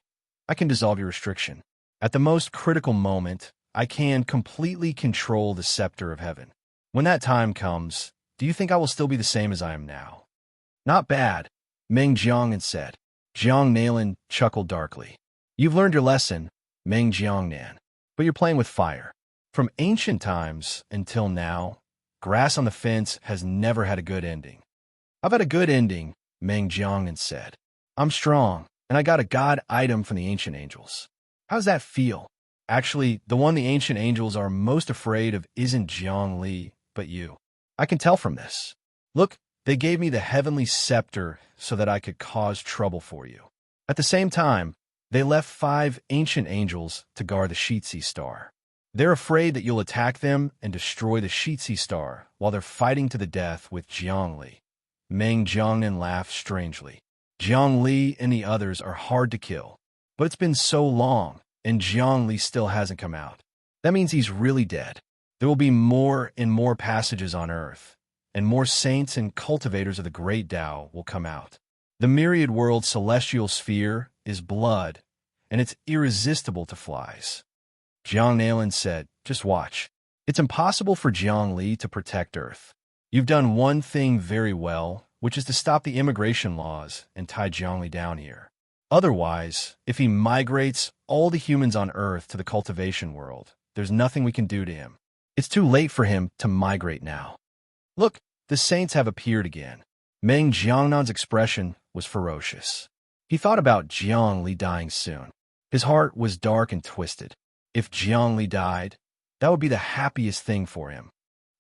I can dissolve your restriction. At the most critical moment, I can completely control the scepter of heaven. When that time comes, do you think I will still be the same as I am now? Not bad, Meng Jiangnan said. Jiang Nalan chuckled darkly. You've learned your lesson, Meng Jiangnan, but you're playing with fire. From ancient times until now, grass on the fence has never had a good ending. I've had a good ending, Meng Jiangnan said. I'm strong, and I got a god item from the ancient angels. How's that feel? Actually, the one the ancient angels are most afraid of isn't Jiang Li, but you. I can tell from this. Look, they gave me the heavenly scepter so that I could cause trouble for you. At the same time, they left 5 ancient angels to guard the Shitsi star. They're afraid that you'll attack them and destroy the Shitsi star while they're fighting to the death with Jiang Li. Meng Jiangnan laughed strangely. Jiang Li and the others are hard to kill, but it's been so long, and Jiang Li still hasn't come out. That means he's really dead. There will be more and more passages on Earth, and more saints and cultivators of the great Tao will come out. The myriad world celestial sphere is blood, and it's irresistible to flies. Jiang Nalan said, just watch. It's impossible for Jiang Li to protect Earth. You've done one thing very well, which is to stop the immigration laws and tie Jiang Li down here. Otherwise, if he migrates all the humans on Earth to the cultivation world, there's nothing we can do to him. It's too late for him to migrate now. Look, the saints have appeared again. Meng Jiangnan's expression was ferocious. He thought about Jiang Li dying soon. His heart was dark and twisted. If Jiang Li died, that would be the happiest thing for him.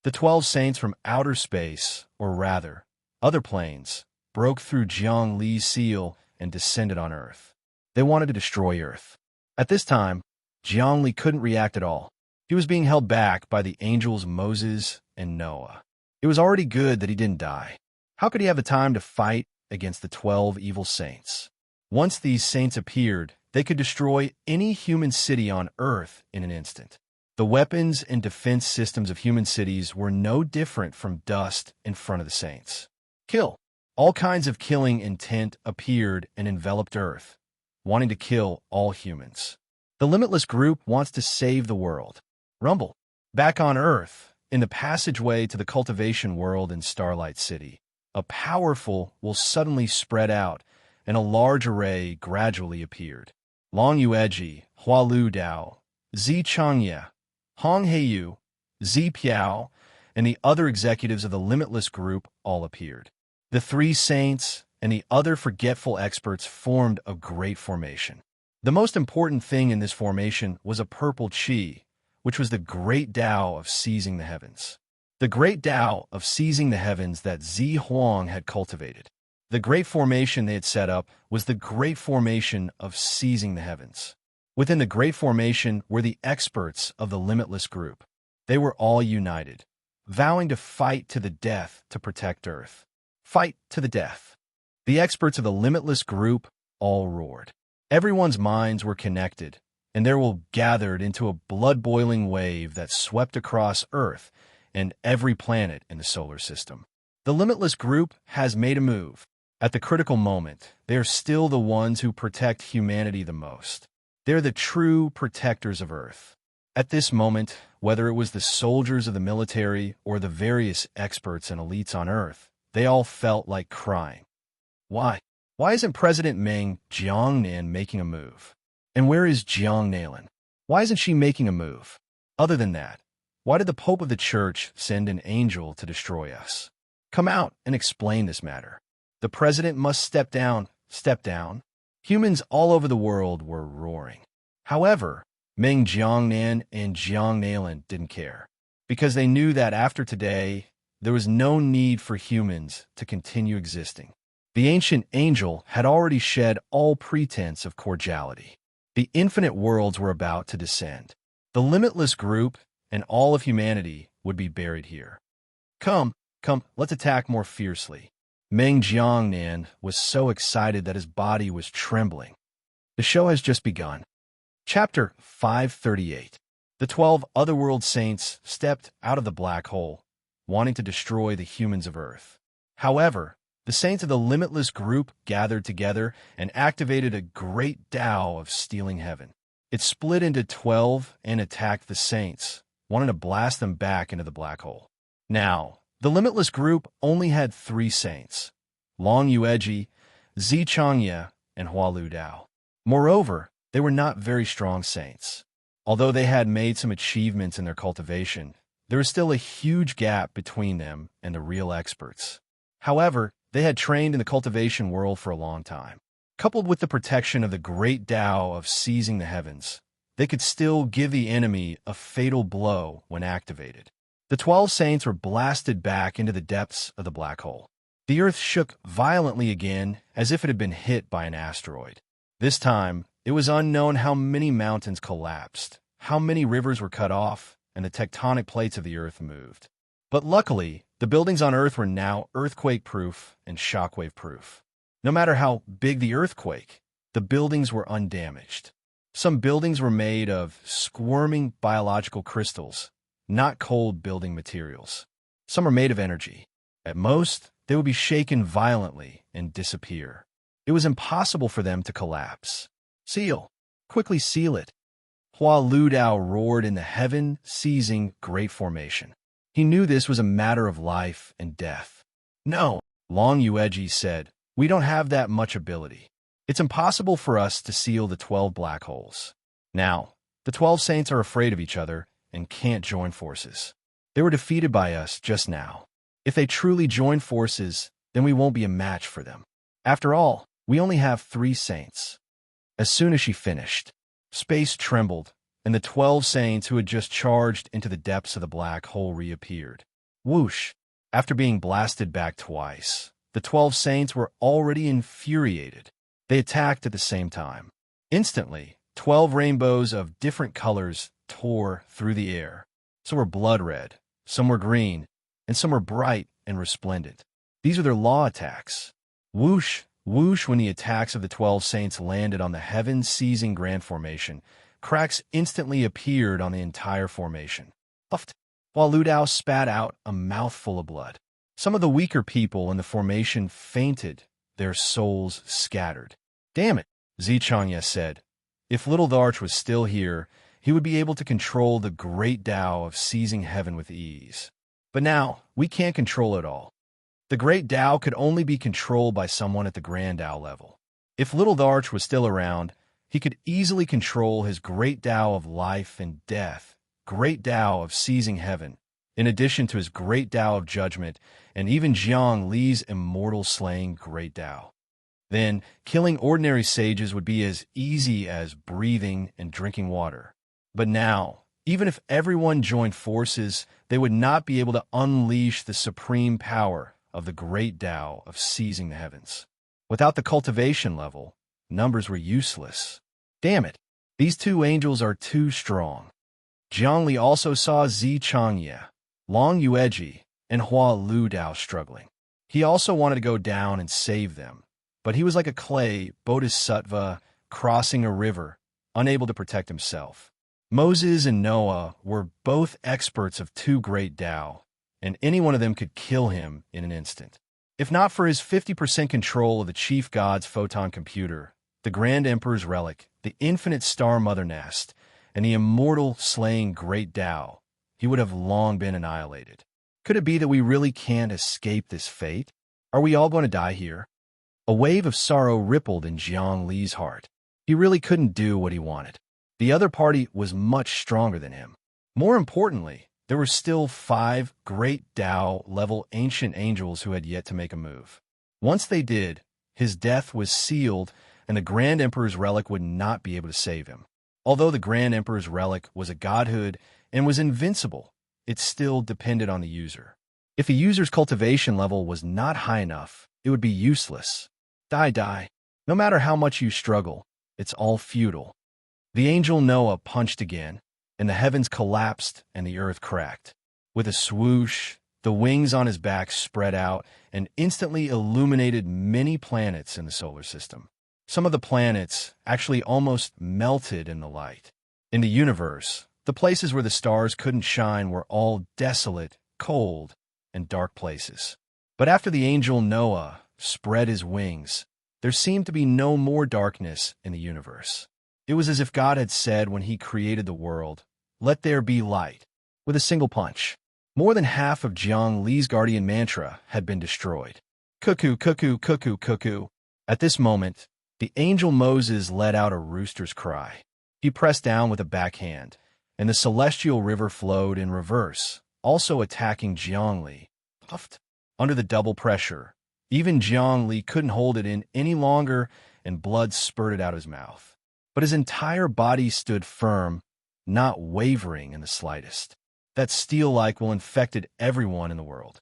The 12 saints from outer space, or rather, other planes, broke through Jiang Li's seal and descended on Earth. They wanted to destroy Earth. At this time, Jiang Li couldn't react at all. He was being held back by the angels Moses and Noah. It was already good that he didn't die. How could he have the time to fight against the 12 evil saints? Once these saints appeared, they could destroy any human city on Earth in an instant. The weapons and defense systems of human cities were no different from dust in front of the saints. Kill. All kinds of killing intent appeared and enveloped Earth, wanting to kill all humans. The Limitless Group wants to save the world. Rumble. Back on Earth, in the passageway to the cultivation world in Starlight City, a powerful will suddenly spread out, and a large array gradually appeared. Long Yueji, Hualu Dao, Zi Changye, Hong Heiyu, Zi Piao, and the other executives of the Limitless Group all appeared. The 3 saints and the other forgetful experts formed a great formation. The most important thing in this formation was a purple qi, which was the great Tao of seizing the heavens. The great Tao of seizing the heavens that Zi Huang had cultivated. The great formation they had set up was the great formation of seizing the heavens. Within the great formation were the experts of the Limitless Group. They were all united, vowing to fight to the death to protect Earth. Fight to the death. The experts of the Limitless Group all roared. Everyone's minds were connected, and they were gathered into a blood-boiling wave that swept across Earth and every planet in the solar system. The Limitless Group has made a move. At the critical moment, they are still the ones who protect humanity the most. They're the true protectors of Earth. At this moment, whether it was the soldiers of the military or the various experts and elites on Earth, they all felt like crying. Why? Why isn't President Meng Jiangnan making a move? And where is Jiang Nailan? Why isn't she making a move? Other than that, why did the Pope of the Church send an angel to destroy us? Come out and explain this matter. The president must step down, step down. Humans all over the world were roaring. However, Meng Jiangnan and Jiang Nailan didn't care, because they knew that after today, there was no need for humans to continue existing. The ancient angel had already shed all pretense of cordiality. The infinite worlds were about to descend. The limitless group and all of humanity would be buried here. Come, let's attack more fiercely. Meng Jiangnan was so excited that his body was trembling. The show has just begun. Chapter 538. The 12 otherworld saints stepped out of the black hole, wanting to destroy the humans of Earth. However, the saints of the limitless group gathered together and activated a great Tao of stealing heaven. It split into 12 and attacked the saints, wanting to blast them back into the black hole. Now, the limitless group only had 3 saints: Long Yueji, Zi Changye, and Hua Lu Dao. Moreover, they were not very strong saints. Although they had made some achievements in their cultivation, there was still a huge gap between them and the real experts. However, they had trained in the cultivation world for a long time. Coupled with the protection of the great Tao of seizing the heavens, they could still give the enemy a fatal blow when activated. The 12 saints were blasted back into the depths of the black hole. The Earth shook violently again as if it had been hit by an asteroid. This time, it was unknown how many mountains collapsed, how many rivers were cut off, and the tectonic plates of the Earth moved. But luckily, the buildings on Earth were now earthquake-proof and shockwave-proof. No matter how big the earthquake, the buildings were undamaged. Some buildings were made of squirming biological crystals, not cold building materials. Some are made of energy. At most, they would be shaken violently and disappear. It was impossible for them to collapse. Seal! Quickly seal it! Hua Lu Dao roared in the heaven-seizing great formation. He knew this was a matter of life and death. No, Long Yueji said, we don't have that much ability. It's impossible for us to seal the 12 black holes. Now, the 12 saints are afraid of each other and can't join forces. They were defeated by us just now. If they truly join forces, then we won't be a match for them. After all, we only have 3 saints. As soon as she finished, space trembled, and the 12 saints who had just charged into the depths of the black hole reappeared. Whoosh! After being blasted back twice, the 12 saints were already infuriated. They attacked at the same time. Instantly, 12 rainbows of different colors tore through the air. Some were blood red, some were green, and some were bright and resplendent. These were their law attacks. Whoosh! Whoosh! When the attacks of the 12 saints landed on the heaven-seizing grand formation, cracks instantly appeared on the entire formation. Puffed! While Lu Dao spat out a mouthful of blood. Some of the weaker people in the formation fainted, their souls scattered. Damn it, Zi Changye said. If Little Darch was still here, he would be able to control the great Tao of seizing heaven with ease. But now, we can't control it all. The great Tao could only be controlled by someone at the grand Tao level. If Little Darch was still around, he could easily control his great Tao of life and death, great Tao of seizing heaven, in addition to his great Tao of judgment, and even Jiang Li's immortal slaying great Tao. Then, killing ordinary sages would be as easy as breathing and drinking water. But now, even if everyone joined forces, they would not be able to unleash the supreme power of the great Tao of seizing the heavens. Without the cultivation level, numbers were useless. Damn it, these 2 angels are too strong. Jiang Li also saw Zi Changye, Long Yueji, and Hua Lu Dao struggling. He also wanted to go down and save them, but he was like a clay bodhisattva crossing a river, unable to protect himself. Moses and Noah were both experts of 2 great Tao, and any one of them could kill him in an instant. If not for his 50% control of the chief god's photon computer, the Grand Emperor's relic, the infinite Star Mother nest, and the immortal slaying Great Tao, he would have long been annihilated. Could it be that we really can't escape this fate? Are we all going to die here? A wave of sorrow rippled in Jiang Li's heart. He really couldn't do what he wanted. The other party was much stronger than him. More importantly, there were still 5 Great Tao-level ancient angels who had yet to make a move. Once they did, his death was sealed, and the Grand Emperor's relic would not be able to save him. Although the Grand Emperor's relic was a godhood and was invincible, it still depended on the user. If a user's cultivation level was not high enough, it would be useless. Die. No matter how much you struggle, it's all futile. The angel Noah punched again, and the heavens collapsed and the earth cracked. With a swoosh, the wings on his back spread out and instantly illuminated many planets in the solar system. Some of the planets actually almost melted in the light. In the universe, the places where the stars couldn't shine were all desolate, cold, and dark places. But after the angel Noah spread his wings, there seemed to be no more darkness in the universe. It was as if God had said when he created the world, "Let there be light," with a single punch. More than half of Jiang Li's guardian mantra had been destroyed. Cuckoo, cuckoo, cuckoo, cuckoo. At this moment, the angel Moses let out a rooster's cry. He pressed down with a backhand, and the celestial river flowed in reverse, also attacking Jiang Li. Puffed. Under the double pressure, even Jiang Li couldn't hold it in any longer, and blood spurted out his mouth. But his entire body stood firm, not wavering in the slightest. That steel-like will infected everyone in the world.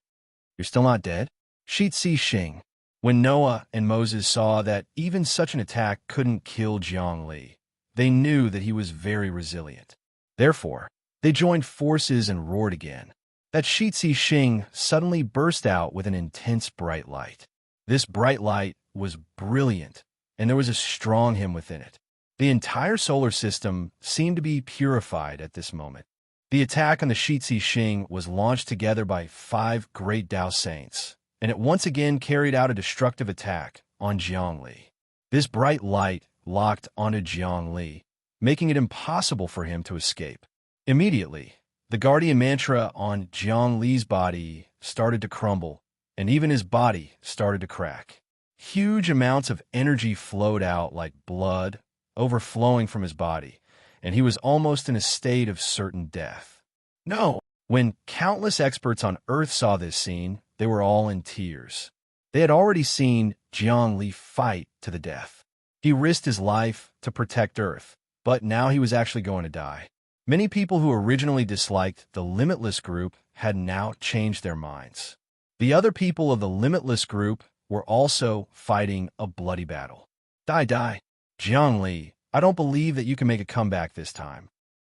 You're still not dead? Shitsi Xing. When Noah and Moses saw that even such an attack couldn't kill Jiang Li, they knew that he was very resilient. Therefore, they joined forces and roared again. That Shitsi Xing suddenly burst out with an intense bright light. This bright light was brilliant, and there was a strong hymn within it. The entire solar system seemed to be purified at this moment. The attack on the Shitsi Xing was launched together by 5 Great Tao Saints, and it once again carried out a destructive attack on Jiang Li. This bright light locked onto Jiang Li, making it impossible for him to escape. Immediately, the guardian mantra on Jiang Li's body started to crumble, and even his body started to crack. Huge amounts of energy flowed out like blood, overflowing from his body, and he was almost in a state of certain death. No! When countless experts on Earth saw this scene, they were all in tears. They had already seen Jiang Li fight to the death. He risked his life to protect Earth, but now he was actually going to die. Many people who originally disliked the Limitless group had now changed their minds. The other people of the Limitless group were also fighting a bloody battle. Die. Jiang Li, I don't believe that you can make a comeback this time.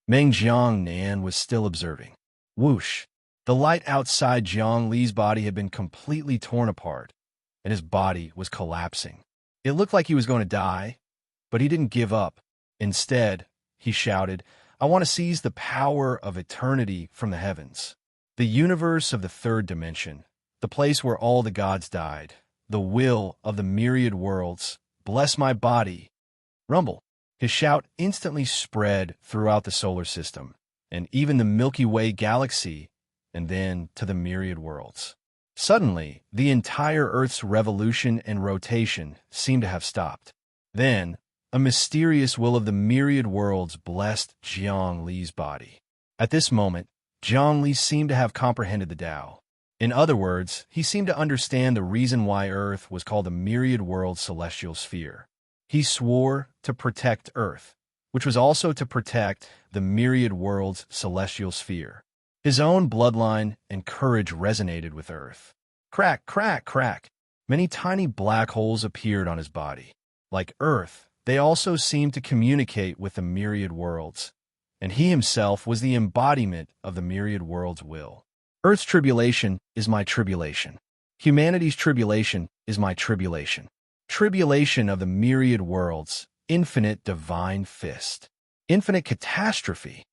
Meng Jiangnan was still observing. Whoosh! The light outside Jiang Li's body had been completely torn apart, and his body was collapsing. It looked like he was going to die, but he didn't give up. Instead, he shouted, "I want to seize the power of eternity from the heavens. The universe of the third dimension, the place where all the gods died, the will of the myriad worlds, bless my body." Rumble. His shout instantly spread throughout the solar system, and even the Milky Way galaxy, and then to the myriad worlds. Suddenly, the entire Earth's revolution and rotation seemed to have stopped. Then, a mysterious will of the myriad worlds blessed Jiang Li's body. At this moment, Jiang Li seemed to have comprehended the Tao. In other words, he seemed to understand the reason why Earth was called the myriad world celestial sphere. He swore to protect Earth, which was also to protect the myriad world's celestial sphere. His own bloodline and courage resonated with Earth. Crack, crack, crack. Many tiny black holes appeared on his body. Like Earth, they also seemed to communicate with the myriad worlds, and he himself was the embodiment of the myriad world's will. Earth's tribulation is my tribulation. Humanity's tribulation is my tribulation. Tribulation of the myriad worlds, infinite divine fist. Infinite catastrophe.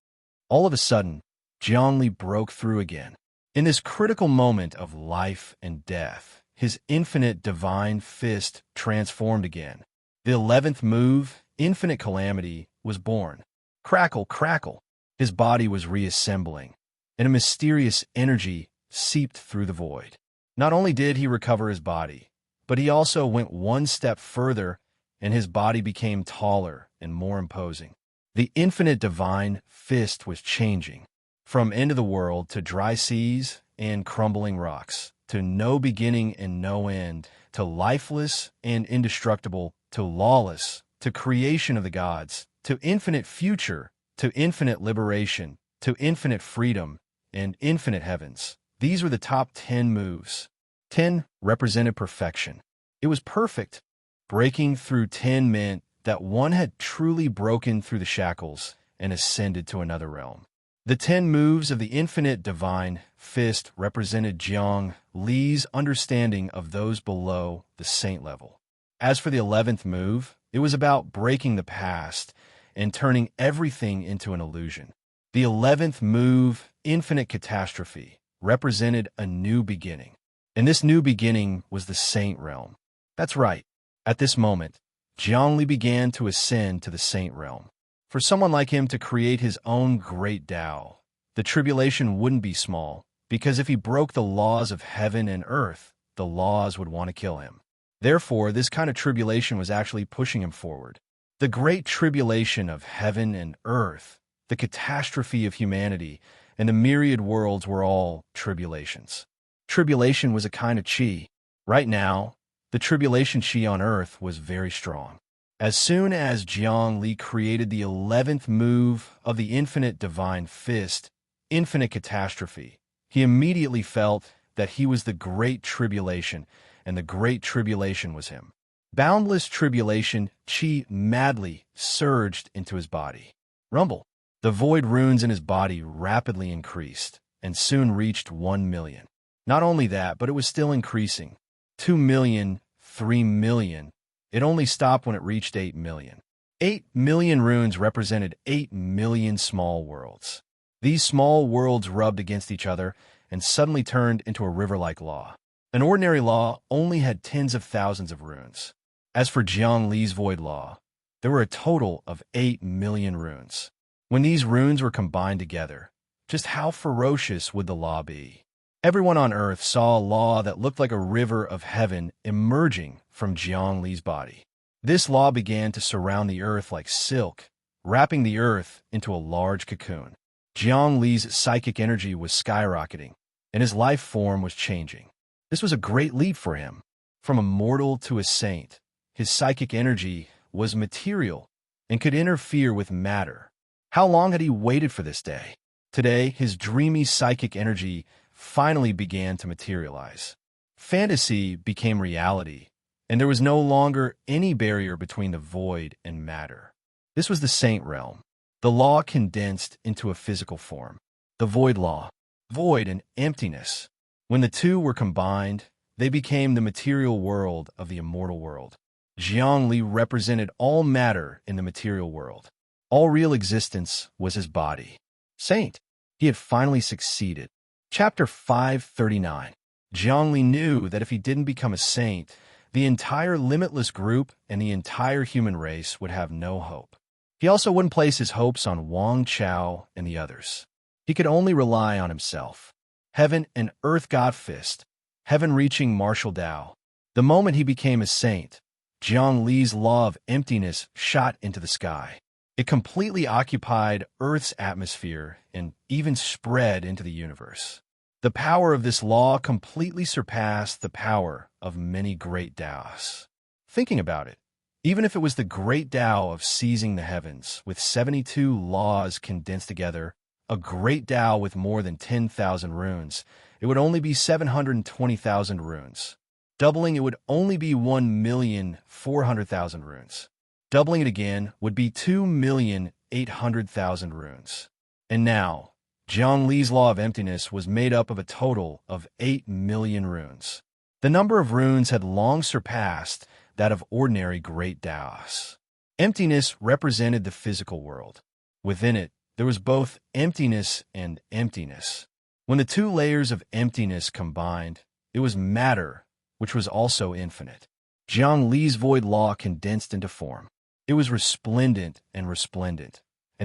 All of a sudden, Jiang Li broke through again. In this critical moment of life and death, his infinite divine fist transformed again. The 11th move, infinite calamity, was born. Crackle, crackle. His body was reassembling, and a mysterious energy seeped through the void. Not only did he recover his body, but he also went one step further, and his body became taller and more imposing. The infinite divine fist was changing, from end of the world to dry seas and crumbling rocks, to no beginning and no end, to lifeless and indestructible, to lawless, to creation of the gods, to infinite future, to infinite liberation, to infinite freedom, and infinite heavens. These were the top 10 moves. 10 represented perfection. It was perfect. Breaking through 10 meant that one had truly broken through the shackles and ascended to another realm. The 10 moves of the infinite divine fist represented Jiang Li's understanding of those below the saint level. As for the 11th move, it was about breaking the past and turning everything into an illusion. The 11th move, infinite catastrophe, represented a new beginning. And this new beginning was the saint realm. That's right. At this moment, Jiang Li began to ascend to the saint realm. For someone like him to create his own great Tao, the tribulation wouldn't be small, because if he broke the laws of heaven and earth, the laws would want to kill him. Therefore, this kind of tribulation was actually pushing him forward. The great tribulation of heaven and earth, the catastrophe of humanity, and the myriad worlds were all tribulations. Tribulation was a kind of chi. Right now, the tribulation chi on earth was very strong. As soon as Jiang Li created the 11th move of the infinite divine fist, infinite catastrophe, he immediately felt that he was the great tribulation, and the great tribulation was him. Boundless tribulation chi madly surged into his body. Rumble. The void runes in his body rapidly increased, and soon reached 1 million. Not only that, but it was still increasing. 2 million, 3 million. It only stopped when it reached 8 million. 8 million runes represented 8 million small worlds. These small worlds rubbed against each other and suddenly turned into a river-like law. An ordinary law only had tens of thousands of runes. As for Jiang Li's void law, there were a total of 8 million runes. When these runes were combined together, just how ferocious would the law be? Everyone on earth saw a law that looked like a river of heaven emerging from Jiang Li's body. This law began to surround the earth like silk, wrapping the earth into a large cocoon. Jiang Li's psychic energy was skyrocketing, and his life form was changing. This was a great leap for him. From a mortal to a saint, his psychic energy was material and could interfere with matter. How long had he waited for this day? Today, his dreamy psychic energy finally began to materialize. Fantasy became reality, and there was no longer any barrier between the void and matter. This was the saint realm. The law condensed into a physical form. The void law, void and emptiness. When the two were combined, they became the material world of the immortal world. Jiang Li represented all matter in the material world. All real existence was his body. Saint. He had finally succeeded. Chapter 539. Jiang Li knew that if he didn't become a saint, the entire limitless group and the entire human race would have no hope. He also wouldn't place his hopes on Wang Chao and the others. He could only rely on himself. Heaven and earth God fist. Heaven reaching martial Tao. The moment he became a saint, Jiang Li's law of emptiness shot into the sky. It completely occupied Earth's atmosphere and even spread into the universe. The power of this law completely surpassed the power of many great Taos. Thinking about it, even if it was the great Tao of seizing the heavens, with 72 laws condensed together, a great Tao with more than 10,000 runes, it would only be 720,000 runes. Doubling, it would only be 1,400,000 runes. Doubling it again would be 2,800,000 runes. And now, Jiang Li's law of emptiness was made up of a total of 8 million runes. The number of runes had long surpassed that of ordinary great Taos. Emptiness represented the physical world. Within it, there was both emptiness and emptiness. When the two layers of emptiness combined, it was matter, which was also infinite. Jiang Li's void law condensed into form. It was resplendent, and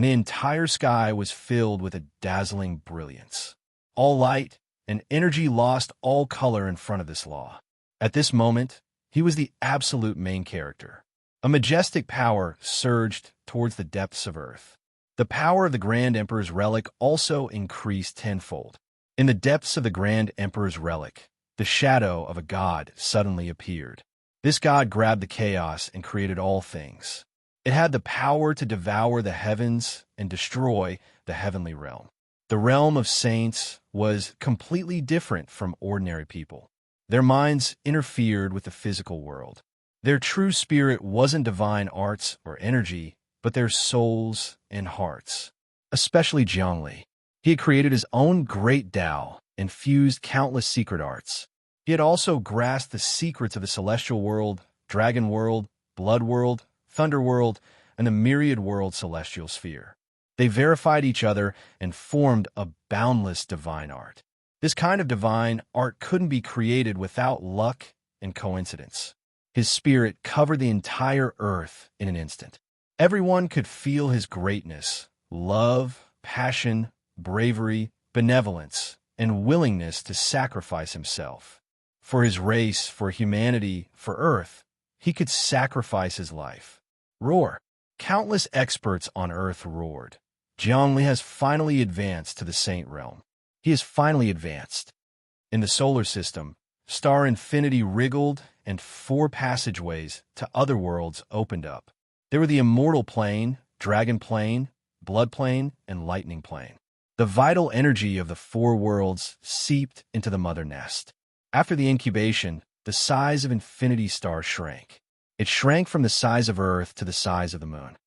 the entire sky was filled with a dazzling brilliance. All light and energy lost all color in front of this law. At this moment, he was the absolute main character. A majestic power surged towards the depths of earth. The power of the Grand Emperor's relic also increased tenfold. In the depths of the Grand Emperor's relic, the shadow of a god suddenly appeared. This god grabbed the chaos and created all things. It had the power to devour the heavens and destroy the heavenly realm. The realm of saints was completely different from ordinary people. Their minds interfered with the physical world. Their true spirit wasn't divine arts or energy, but their souls and hearts. Especially Zhongli. He had created his own great Tao and fused countless secret arts. He had also grasped the secrets of the celestial world, dragon world, blood world, thunder world, and the myriad world celestial sphere. They verified each other and formed a boundless divine art. This kind of divine art couldn't be created without luck and coincidence. His spirit covered the entire earth in an instant. Everyone could feel his greatness, love, passion, bravery, benevolence, and willingness to sacrifice himself. For his race, for humanity, for Earth, he could sacrifice his life. Roar. Countless experts on Earth roared. Zhongli has finally advanced to the Saint Realm. He has finally advanced. In the solar system, star infinity wriggled and 4 passageways to other worlds opened up. There were the immortal plane, dragon plane, blood plane, and lightning plane. The vital energy of the 4 worlds seeped into the mother nest. After the incubation, the size of infinity star shrank. It shrank from the size of Earth to the size of the moon.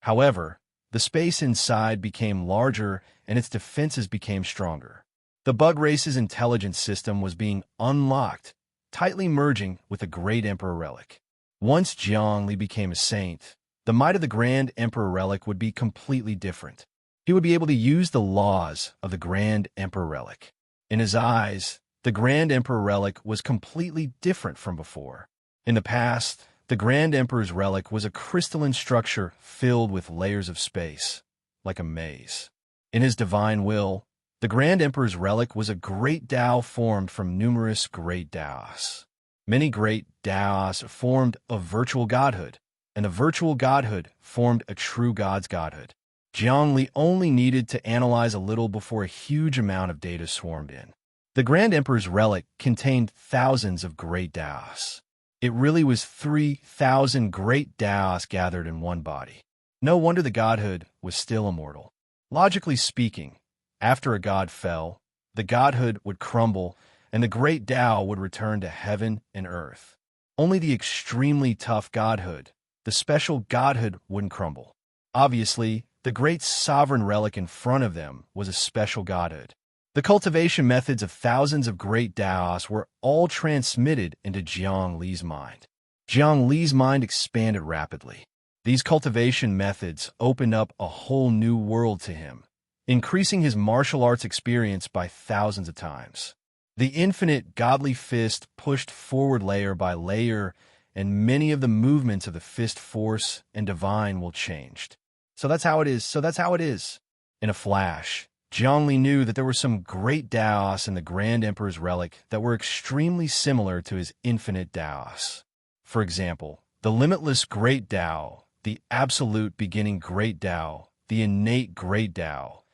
However, the space inside became larger and its defenses became stronger. The bug race's intelligence system was being unlocked, tightly merging with the Great Emperor relic. Once Zhongli became a saint, the might of the Grand Emperor relic would be completely different. He would be able to use the laws of the Grand Emperor relic. In his eyes, the Grand Emperor relic was completely different from before. In the past, the Grand Emperor's relic was a crystalline structure filled with layers of space, like a maze. In his divine will, the Grand Emperor's relic was a great Tao formed from numerous great Taos. Many great Taos formed a virtual godhood, and the virtual godhood formed a true god's godhood. Zhongli only needed to analyze a little before a huge amount of data swarmed in. The Grand Emperor's relic contained thousands of great Taos. It really was 3,000 great Taos gathered in one body. No wonder the godhood was still immortal. Logically speaking, after a god fell, the godhood would crumble and the great Tao would return to heaven and earth. Only the extremely tough godhood, the special godhood, wouldn't crumble. Obviously, the great sovereign relic in front of them was a special godhood. The cultivation methods of thousands of great Taos were all transmitted into Jiang Li's mind. Jiang Li's mind expanded rapidly. These cultivation methods opened up a whole new world to him, increasing his martial arts experience by thousands of times. The infinite godly fist pushed forward layer by layer, and many of the movements of the fist force and divine will changed. So that's how it is. In a flash, Zhongli knew that there were some great Taos in the Grand Emperor's relic that were extremely similar to his infinite Taos. For example, the limitless great Tao, the absolute beginning great Tao, the innate great Tao.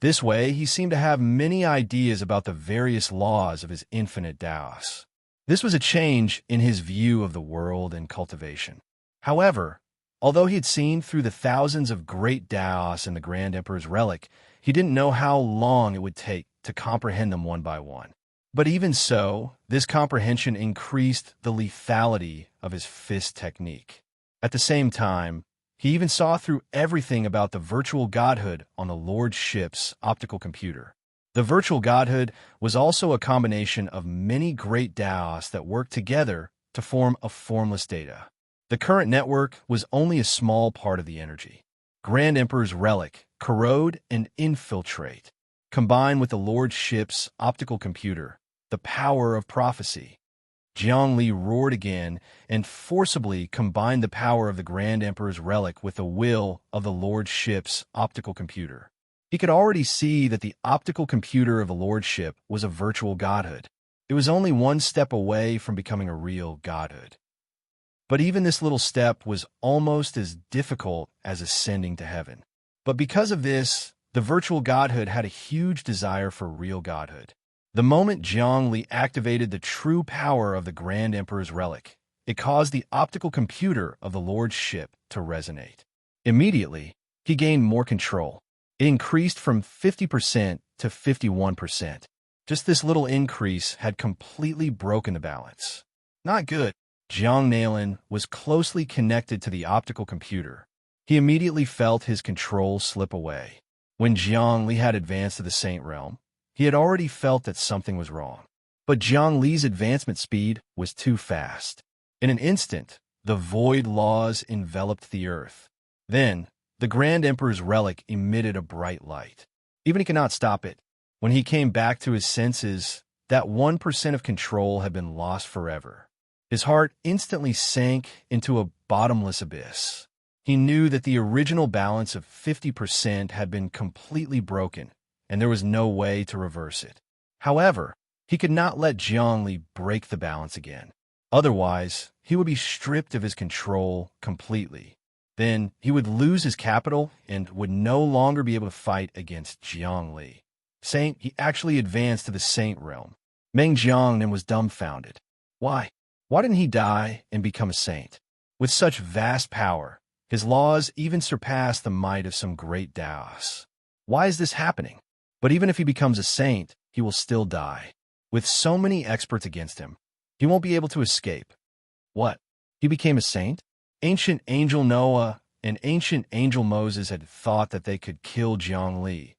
This way, he seemed to have many ideas about the various laws of his infinite Taos. This was a change in his view of the world and cultivation. However, although he had seen through the thousands of great Taos in the Grand Emperor's relic, he didn't know how long it would take to comprehend them one by one. But even so, this comprehension increased the lethality of his fist technique. At the same time, he even saw through everything about the virtual godhood on the Lord's ship's optical computer. The virtual godhood was also a combination of many great Taos that worked together to form a formless data. The current network was only a small part of the energy. Grand Emperor's relic, corrode and infiltrate, combined with the Lord's ship's optical computer, the power of prophecy. Jiang roared again and forcibly combined the power of the Grand Emperor's relic with the will of the Lord Ship's optical computer. He could already see that the optical computer of the Lord Ship was a virtual godhood. It was only one step away from becoming a real godhood. But even this little step was almost as difficult as ascending to heaven. But because of this, the virtual godhood had a huge desire for real godhood. The moment Jiang activated the true power of the Grand Emperor's relic, it caused the optical computer of the Lord's Ship to resonate. Immediately, he gained more control. It increased from 50% to 51%. Just this little increase had completely broken the balance. Not good. Jiang Nailin was closely connected to the optical computer. He immediately felt his control slip away. When Jiang Li had advanced to the Saint Realm, he had already felt that something was wrong. But Jiang Li's advancement speed was too fast. In an instant, the void laws enveloped the earth. Then, the Grand Emperor's relic emitted a bright light. Even he could not stop it. When he came back to his senses, that 1% of control had been lost forever. His heart instantly sank into a bottomless abyss. He knew that the original balance of 50% had been completely broken, and there was no way to reverse it. However, he could not let Jiang Li break the balance again. Otherwise, he would be stripped of his control completely. Then he would lose his capital and would no longer be able to fight against Jiang Li. Saint, he actually advanced to the Saint Realm. Meng Jiangnan was dumbfounded. Why? Why didn't he die and become a saint? With such vast power, his laws even surpass the might of some great Taoists. Why is this happening? But even if he becomes a saint, he will still die. With so many experts against him, he won't be able to escape. What? He became a saint? Ancient angel Noah and ancient angel Moses had thought that they could kill Jiang Li.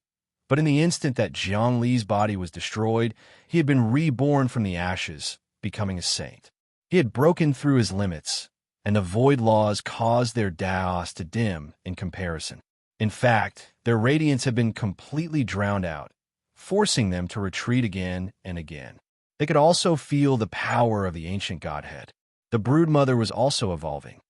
But in the instant that Jiang Li's body was destroyed, he had been reborn from the ashes, becoming a saint. He had broken through his limits, and the void laws caused their Taoists to dim in comparison. In fact, their radiance had been completely drowned out, forcing them to retreat again and again. They could also feel the power of the ancient godhead. The broodmother was also evolving.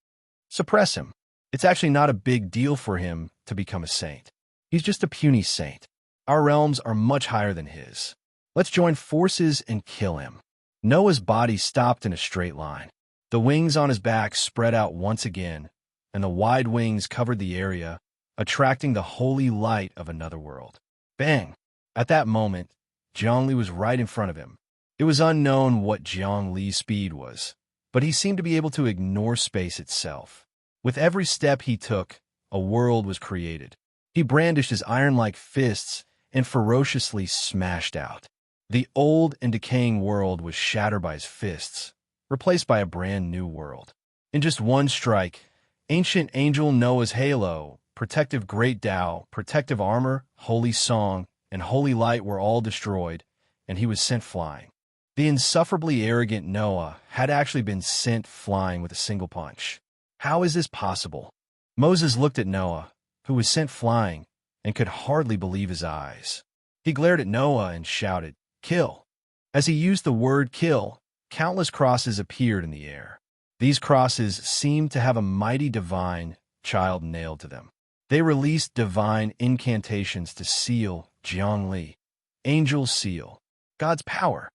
Suppress him. It's actually not a big deal for him to become a saint. He's just a puny saint. Our realms are much higher than his. Let's join forces and kill him. Noah's body stopped in a straight line. The wings on his back spread out once again, and the wide wings covered the area, attracting the holy light of another world. Bang! At that moment, Jiang Li was right in front of him. It was unknown what Jiang Li's speed was, but he seemed to be able to ignore space itself. With every step he took, a world was created. He brandished his iron-like fists and ferociously smashed out. The old and decaying world was shattered by his fists, replaced by a brand new world. In just one strike, ancient angel Noah's halo, protective great Tao, protective armor, holy song, and holy light were all destroyed, and he was sent flying. The insufferably arrogant Noah had actually been sent flying with a single punch. How is this possible? Moses looked at Noah, who was sent flying, and could hardly believe his eyes. He glared at Noah and shouted, "Kill!" As he used the word kill, countless crosses appeared in the air. These crosses seemed to have a mighty divine child nailed to them. They released divine incantations to seal Jiang Li. Angel's seal. God's power.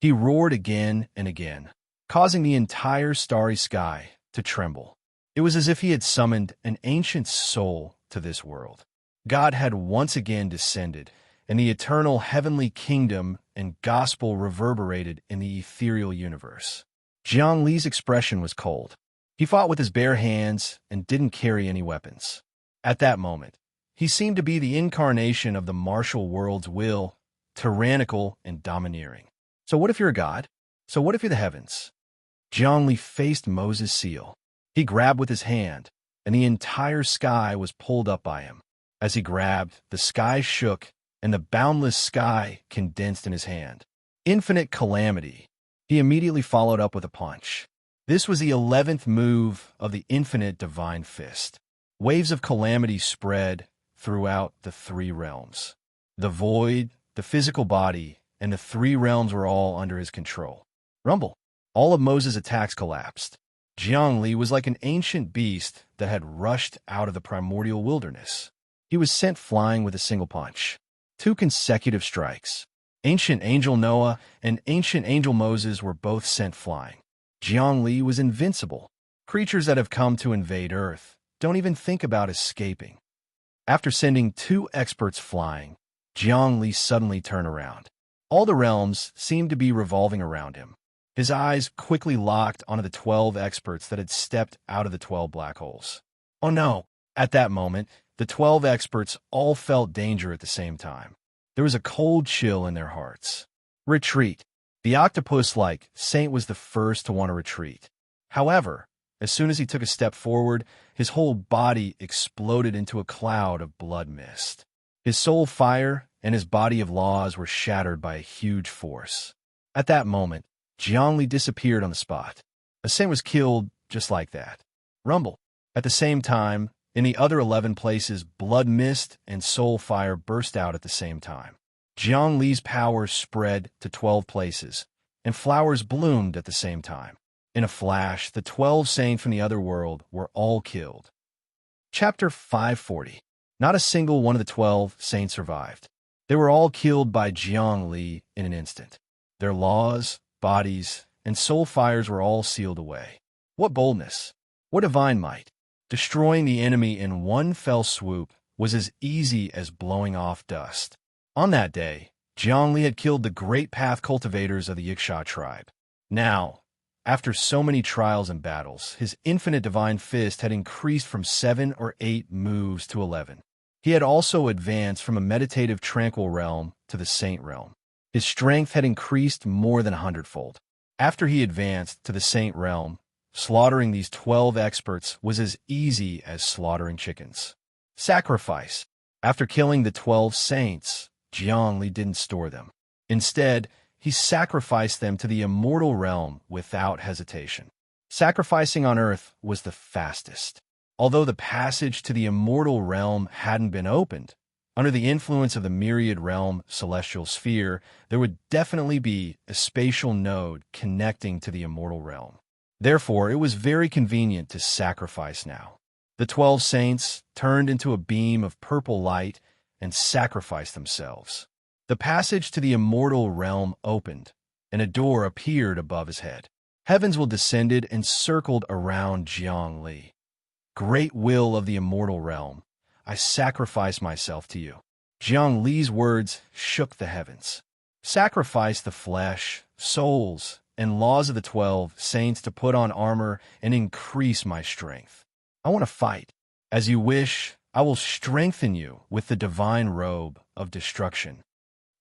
He roared again and again, causing the entire starry sky to tremble. It was as if he had summoned an ancient soul to this world. God had once again descended, and the eternal heavenly kingdom and gospel reverberated in the ethereal universe. Jiang Li's expression was cold. He fought with his bare hands and didn't carry any weapons. At that moment, he seemed to be the incarnation of the martial world's will, tyrannical and domineering. So what if you're a god? So what if you're the heavens? Jiang Li faced Moses' seal. He grabbed with his hand, and the entire sky was pulled up by him. As he grabbed, the sky shook, and the boundless sky condensed in his hand. Infinite calamity. He immediately followed up with a punch. This was the 11th move of the infinite divine fist. Waves of calamity spread throughout the three realms. The void, the physical body, and the three realms were all under his control. Rumble. All of Moses' attacks collapsed. Jiangli was like an ancient beast that had rushed out of the primordial wilderness. He was sent flying with a single punch. 2 consecutive strikes. Ancient Angel Noah and Ancient Angel Moses were both sent flying. Jiangli was invincible. Creatures that have come to invade Earth don't even think about escaping. After sending 2 experts flying, Jiangli suddenly turned around. All the realms seemed to be revolving around him. His eyes quickly locked onto the 12 experts that had stepped out of the 12 black holes. Oh no! At that moment, the 12 experts all felt danger at the same time. There was a cold chill in their hearts. Retreat. The octopus-like saint was the first to want to retreat. However, as soon as he took a step forward, his whole body exploded into a cloud of blood mist. His soul fire and his body of laws were shattered by a huge force. At that moment, Jiangli disappeared on the spot. A saint was killed just like that. Rumble. At the same time, in the other 11 places, blood mist and soul fire burst out at the same time. Jiangli's power spread to 12 places, and flowers bloomed at the same time. In a flash, the 12 saints from the other world were all killed. Chapter 540. Not a single one of the 12 saints survived. They were all killed by Jiangli in an instant. Their laws, bodies, and soul fires were all sealed away. What boldness! What divine might! Destroying the enemy in one fell swoop was as easy as blowing off dust. On that day, Jiangli had killed the great path cultivators of the Yiksha tribe. Now, after so many trials and battles, his infinite divine fist had increased from 7 or 8 moves to 11. He had also advanced from a meditative tranquil realm to the saint realm. His strength had increased more than 100-fold. After he advanced to the saint realm, slaughtering these 12 experts was as easy as slaughtering chickens. Sacrifice. After killing the 12 saints, Jiangli didn't store them. Instead, he sacrificed them to the immortal realm without hesitation. Sacrificing on Earth was the fastest. Although the passage to the immortal realm hadn't been opened, under the influence of the myriad realm celestial sphere, there would definitely be a spatial node connecting to the immortal realm. Therefore, it was very convenient to sacrifice now. The 12 saints turned into a beam of purple light and sacrificed themselves. The passage to the immortal realm opened, and a door appeared above his head. Heavens will descended and circled around Jiangli. Great will of the immortal realm, I sacrifice myself to you. Jiangli's words shook the heavens. Sacrifice the flesh, souls, and laws of the 12 saints to put on armor and increase my strength. I want to fight. As you wish, I will strengthen you with the divine robe of destruction.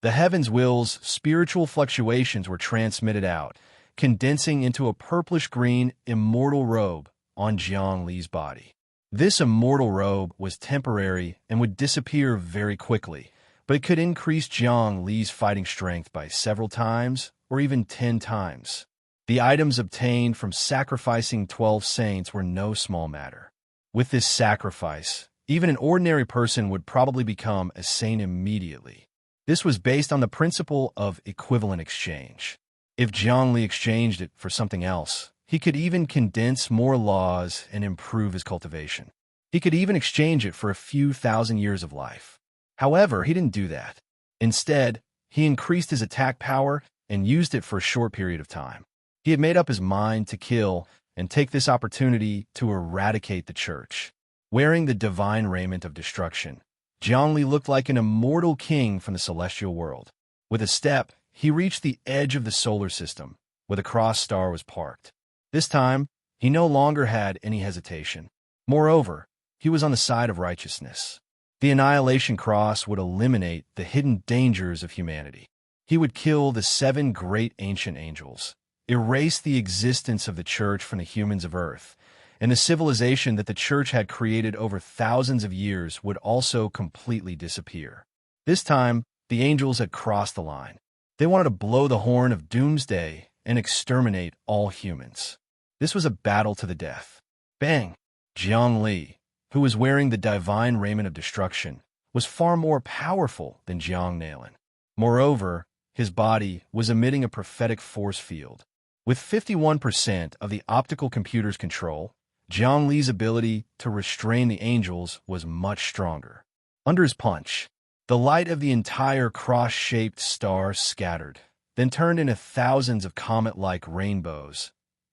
The heavens' will's spiritual fluctuations were transmitted out, condensing into a purplish-green immortal robe on Jiangli's body. This immortal robe was temporary and would disappear very quickly, but it could increase Jiangli's fighting strength by several times or even 10 times. The items obtained from sacrificing 12 saints were no small matter. With this sacrifice, even an ordinary person would probably become a saint immediately. This was based on the principle of equivalent exchange. If Jiangli exchanged it for something else, he could even condense more laws and improve his cultivation. He could even exchange it for a few thousand years of life. However, he didn't do that. Instead, he increased his attack power and used it for a short period of time. He had made up his mind to kill and take this opportunity to eradicate the church. Wearing the divine raiment of destruction, Jiangli looked like an immortal king from the celestial world. With a step, he reached the edge of the solar system, where the cross star was parked. This time, he no longer had any hesitation. Moreover, he was on the side of righteousness. The Annihilation Cross would eliminate the hidden dangers of humanity. He would kill the 7 great ancient angels, erase the existence of the church from the humans of Earth, and the civilization that the church had created over thousands of years would also completely disappear. This time, the angels had crossed the line. They wanted to blow the horn of doomsday and exterminate all humans. This was a battle to the death. Bang! Jiangli, who was wearing the divine raiment of destruction, was far more powerful than Jiang Nalan. Moreover, his body was emitting a prophetic force field. With 51% of the optical computer's control, Jiang Li's ability to restrain the angels was much stronger. Under his punch, the light of the entire cross-shaped star scattered, then turned into thousands of comet-like rainbows,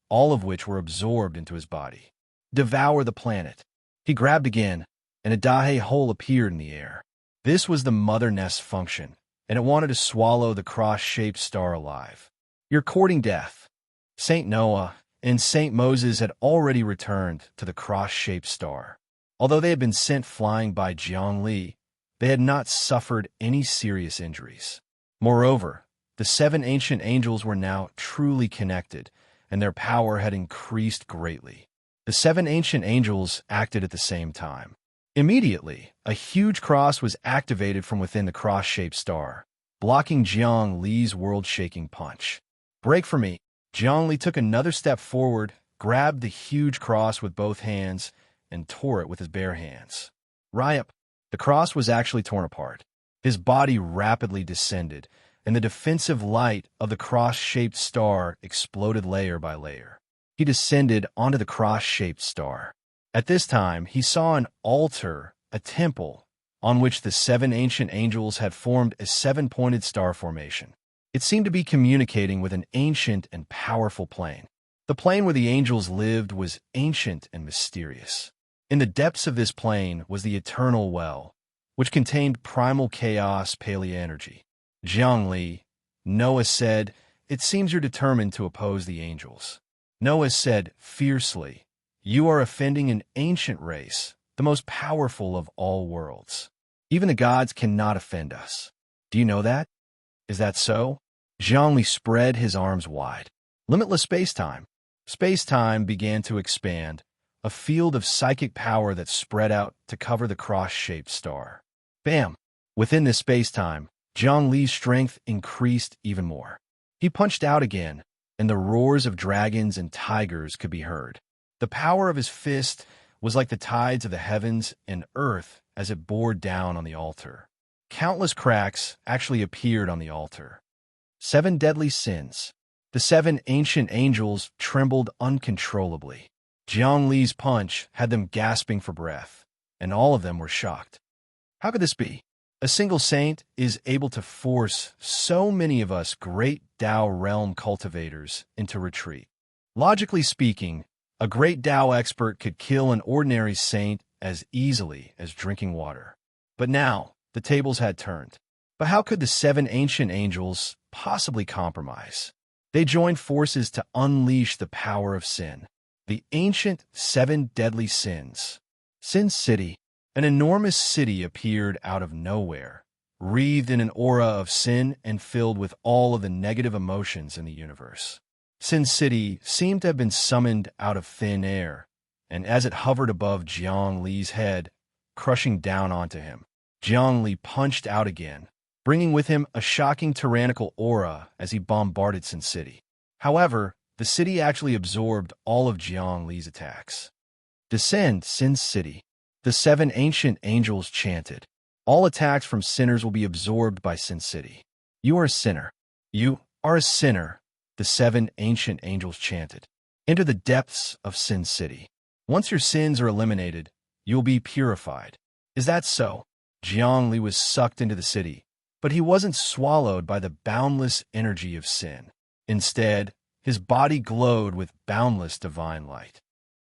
all of which were absorbed into his body. Devour the planet. He grabbed again, and a Dahe hole appeared in the air. This was the mother nest's function, and it wanted to swallow the cross-shaped star alive. You're courting death. Saint Noah and Saint Moses had already returned to the cross-shaped star. Although they had been sent flying by Jiang Li, they had not suffered any serious injuries. Moreover, the 7 ancient angels were now truly connected, and their power had increased greatly. The 7 ancient angels acted at the same time. Immediately, a huge cross was activated from within the cross-shaped star, blocking Jiang Li's world-shaking punch. Break for me. Jiang Li took another step forward, grabbed the huge cross with both hands, and tore it with his bare hands. Ryup! The cross was actually torn apart. His body rapidly descended, and the defensive light of the cross-shaped star exploded layer by layer. He descended onto the cross-shaped star. At this time, he saw an altar, a temple, on which the 7 ancient angels had formed a 7-pointed star formation. It seemed to be communicating with an ancient and powerful plane. The plane where the angels lived was ancient and mysterious. In the depths of this plane was the eternal well, which contained primal chaos paleo-energy. Jiang Li, Noah said, "It seems you're determined to oppose the angels." Noah said fiercely, "You are offending an ancient race, the most powerful of all worlds. Even the gods cannot offend us. Do you know that? Is that so?" Jiang Li spread his arms wide. Limitless space-time. Space-time began to expand, a field of psychic power that spread out to cover the cross-shaped star. Bam! Within this space-time, Jiang Li's strength increased even more. He punched out again, and the roars of dragons and tigers could be heard. The power of his fist was like the tides of the heavens and earth as it bore down on the altar. Countless cracks actually appeared on the altar. 7 deadly sins. The 7 ancient angels trembled uncontrollably. Jiang Li's punch had them gasping for breath, and all of them were shocked. How could this be? A single saint is able to force so many of us great Tao realm cultivators into retreat. Logically speaking, a great Tao expert could kill an ordinary saint as easily as drinking water. But now, the tables had turned. But how could the 7 ancient angels possibly compromise? They joined forces to unleash the power of sin. The ancient 7 deadly sins. Sin City. An enormous city appeared out of nowhere, wreathed in an aura of sin and filled with all of the negative emotions in the universe. Sin City seemed to have been summoned out of thin air, and as it hovered above Jiang Li's head, crushing down onto him, Jiang Li punched out again, bringing with him a shocking tyrannical aura as he bombarded Sin City. However, the city actually absorbed all of Jiang Li's attacks. Descend, Sin City. The 7 ancient angels chanted. All attacks from sinners will be absorbed by Sin City. You are a sinner. You are a sinner, the 7 ancient angels chanted. Enter the depths of Sin City. Once your sins are eliminated, you will be purified. Is that so? Jiang Li was sucked into the city, but he wasn't swallowed by the boundless energy of sin. Instead, his body glowed with boundless divine light.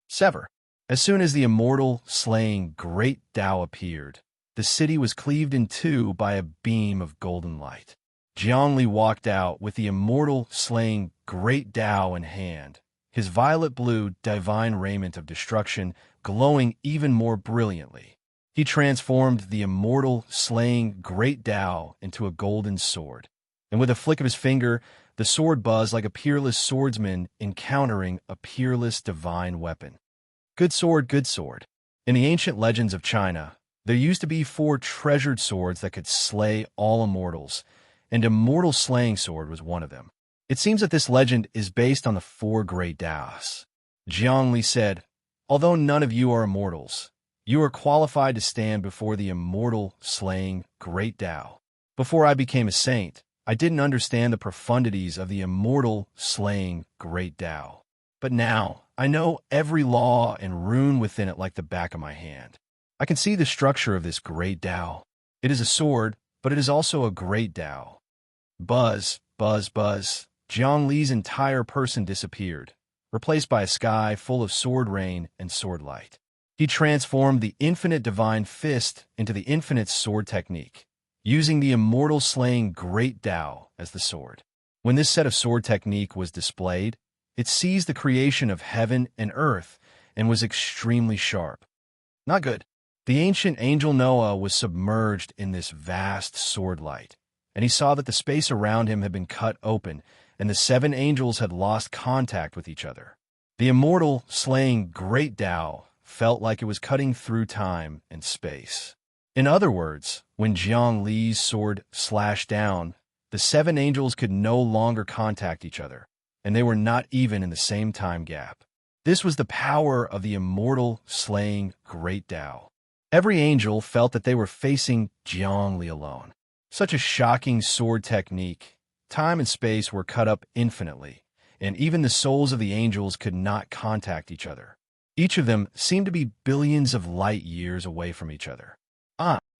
Sever. As soon as the immortal, slaying great Tao appeared, the city was cleaved in two by a beam of golden light. Jiang Li walked out with the immortal, slaying great Tao in hand, his violet-blue, divine raiment of destruction glowing even more brilliantly. He transformed the immortal, slaying great Tao into a golden sword, and with a flick of his finger, the sword buzzed like a peerless swordsman encountering a peerless divine weapon. Good sword, good sword. In the ancient legends of China, there used to be 4 treasured swords that could slay all immortals, and Immortal Slaying Sword was one of them. It seems that this legend is based on the 4 great Taos. Jiang Li said, "Although none of you are immortals, you are qualified to stand before the immortal slaying great Tao. Before I became a saint, I didn't understand the profundities of the immortal, slaying great Tao. But now, I know every law and rune within it like the back of my hand. I can see the structure of this great Tao. It is a sword, but it is also a great Tao. Buzz, buzz, buzz. Jiang Li's entire person disappeared, replaced by a sky full of sword rain and sword light. He transformed the infinite divine fist into the infinite sword technique, using the immortal slaying great Tao as the sword. When this set of sword technique was displayed, it seized the creation of heaven and earth and was extremely sharp. Not good. The ancient angel Noah was submerged in this vast sword light, and he saw that the space around him had been cut open, and the 7 angels had lost contact with each other. The immortal, slaying great Tao felt like it was cutting through time and space. In other words, when Jiang Li's sword slashed down, the 7 angels could no longer contact each other, and they were not even in the same time gap. This was the power of the immortal, slaying great Tao. Every angel felt that they were facing Jiang Li alone. Such a shocking sword technique. Time and space were cut up infinitely, and even the souls of the angels could not contact each other. Each of them seemed to be billions of light years away from each other.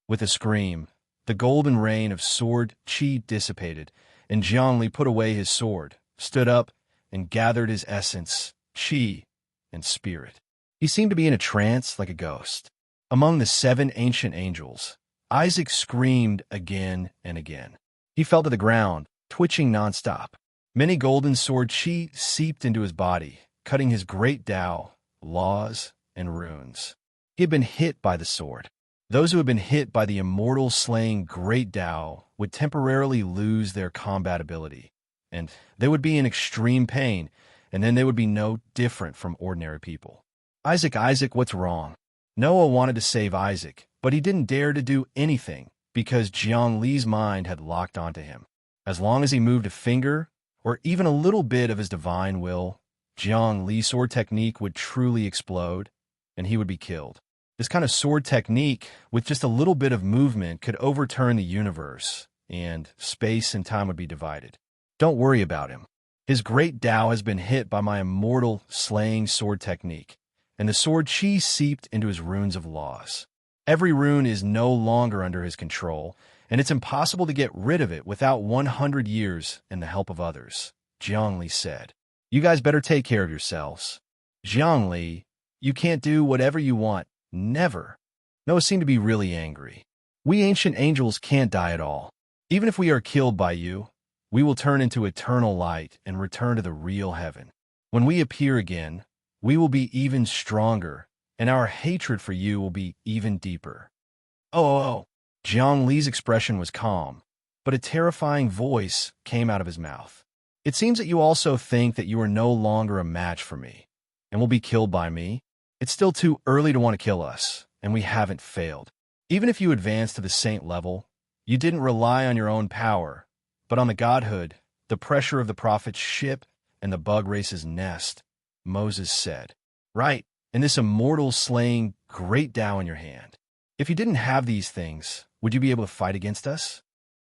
With a scream, the golden rain of sword chi dissipated, and Jiang Li put away his sword, stood up, and gathered his essence, chi, and spirit. He seemed to be in a trance like a ghost. Among the 7 ancient angels, Isaac screamed again and again. He fell to the ground, twitching nonstop. Many golden sword chi seeped into his body, cutting his great Tao, laws, and runes. He had been hit by the sword. Those who had been hit by the immortal slaying great Tao would temporarily lose their combat ability, and they would be in extreme pain, and then they would be no different from ordinary people. Isaac, what's wrong? Noah wanted to save Isaac, but he didn't dare to do anything because Jiang Li's mind had locked onto him. As long as he moved a finger, or even a little bit of his divine will, Jiang Li's sword technique would truly explode, and he would be killed. This kind of sword technique, with just a little bit of movement, could overturn the universe, and space and time would be divided. Don't worry about him. His great Tao has been hit by my immortal slaying sword technique, and the sword chi seeped into his runes of laws. Every rune is no longer under his control, and it's impossible to get rid of it without 100 years and the help of others, Jiang Li said. You guys better take care of yourselves. Jiang Li, you can't do whatever you want. Never. Noah seemed to be really angry. We ancient angels can't die at all. Even if we are killed by you, we will turn into eternal light and return to the real heaven. When we appear again, we will be even stronger, and our hatred for you will be even deeper. Oh. Jiang Li's expression was calm, but a terrifying voice came out of his mouth. It seems that you also think that you are no longer a match for me, and will be killed by me. It's still too early to want to kill us, and we haven't failed. Even if you advance to the saint level, you didn't rely on your own power, but on the godhood, the pressure of the prophet's ship, and the bug race's nest, Moses said. Right, and this immortal slaying great Tao in your hand. If you didn't have these things, would you be able to fight against us?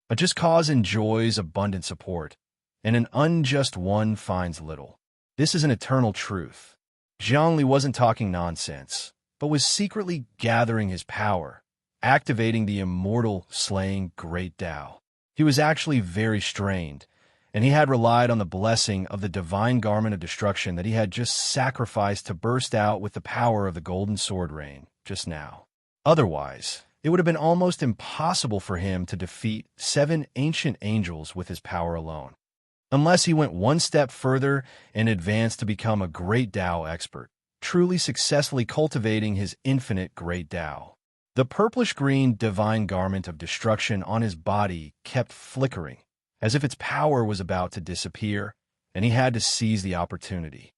A just cause enjoys abundant support, and an unjust one finds little. This is an eternal truth. Jiang Li wasn't talking nonsense, but was secretly gathering his power, activating the immortal slaying great Tao. He was actually very strained, and he had relied on the blessing of the divine garment of destruction that he had just sacrificed to burst out with the power of the golden sword rain just now. Otherwise, it would have been almost impossible for him to defeat 7 ancient angels with his power alone, unless he went one step further and advanced to become a great Tao expert, truly successfully cultivating his infinite great Tao. The purplish-green divine garment of destruction on his body kept flickering, as if its power was about to disappear, and he had to seize the opportunity.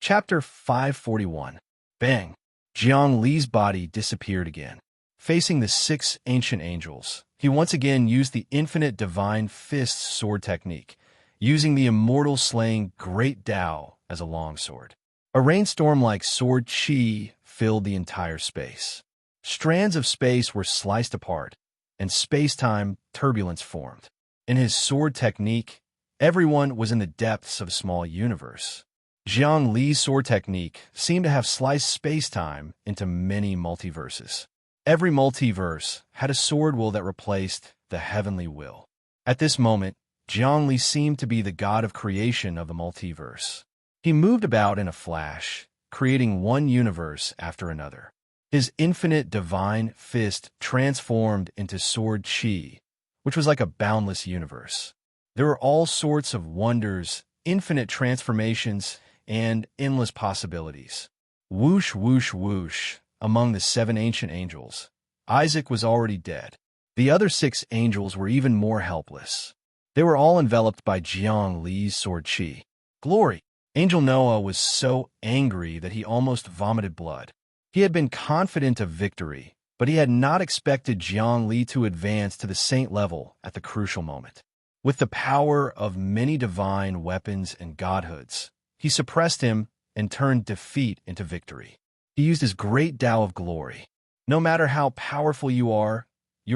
Chapter 541. Bang! Jiang Li's body disappeared again. Facing the 6 ancient angels, he once again used the infinite divine fist sword technique, using the immortal slaying great Tao as a longsword. A rainstorm-like sword chi filled the entire space. Strands of space were sliced apart, and space-time turbulence formed. In his sword technique, everyone was in the depths of a small universe. Jiang Li's sword technique seemed to have sliced space-time into many multiverses. Every multiverse had a sword will that replaced the heavenly will. At this moment, Jiang Li seemed to be the god of creation of the multiverse. He moved about in a flash, creating one universe after another. His infinite divine fist transformed into sword Qi, which was like a boundless universe. There were all sorts of wonders, infinite transformations, and endless possibilities. Whoosh, whoosh, whoosh, among the 7 ancient angels. Isaac was already dead. The other 6 angels were even more helpless. They were all enveloped by Jiang Li's sword Qi. Glory! Angel Noah was so angry that he almost vomited blood. He had been confident of victory, but he had not expected Jiang Li to advance to the saint level at the crucial moment. With the power of many divine weapons and godhoods, he suppressed him and turned defeat into victory. He used his great Tao of glory. No matter how powerful you are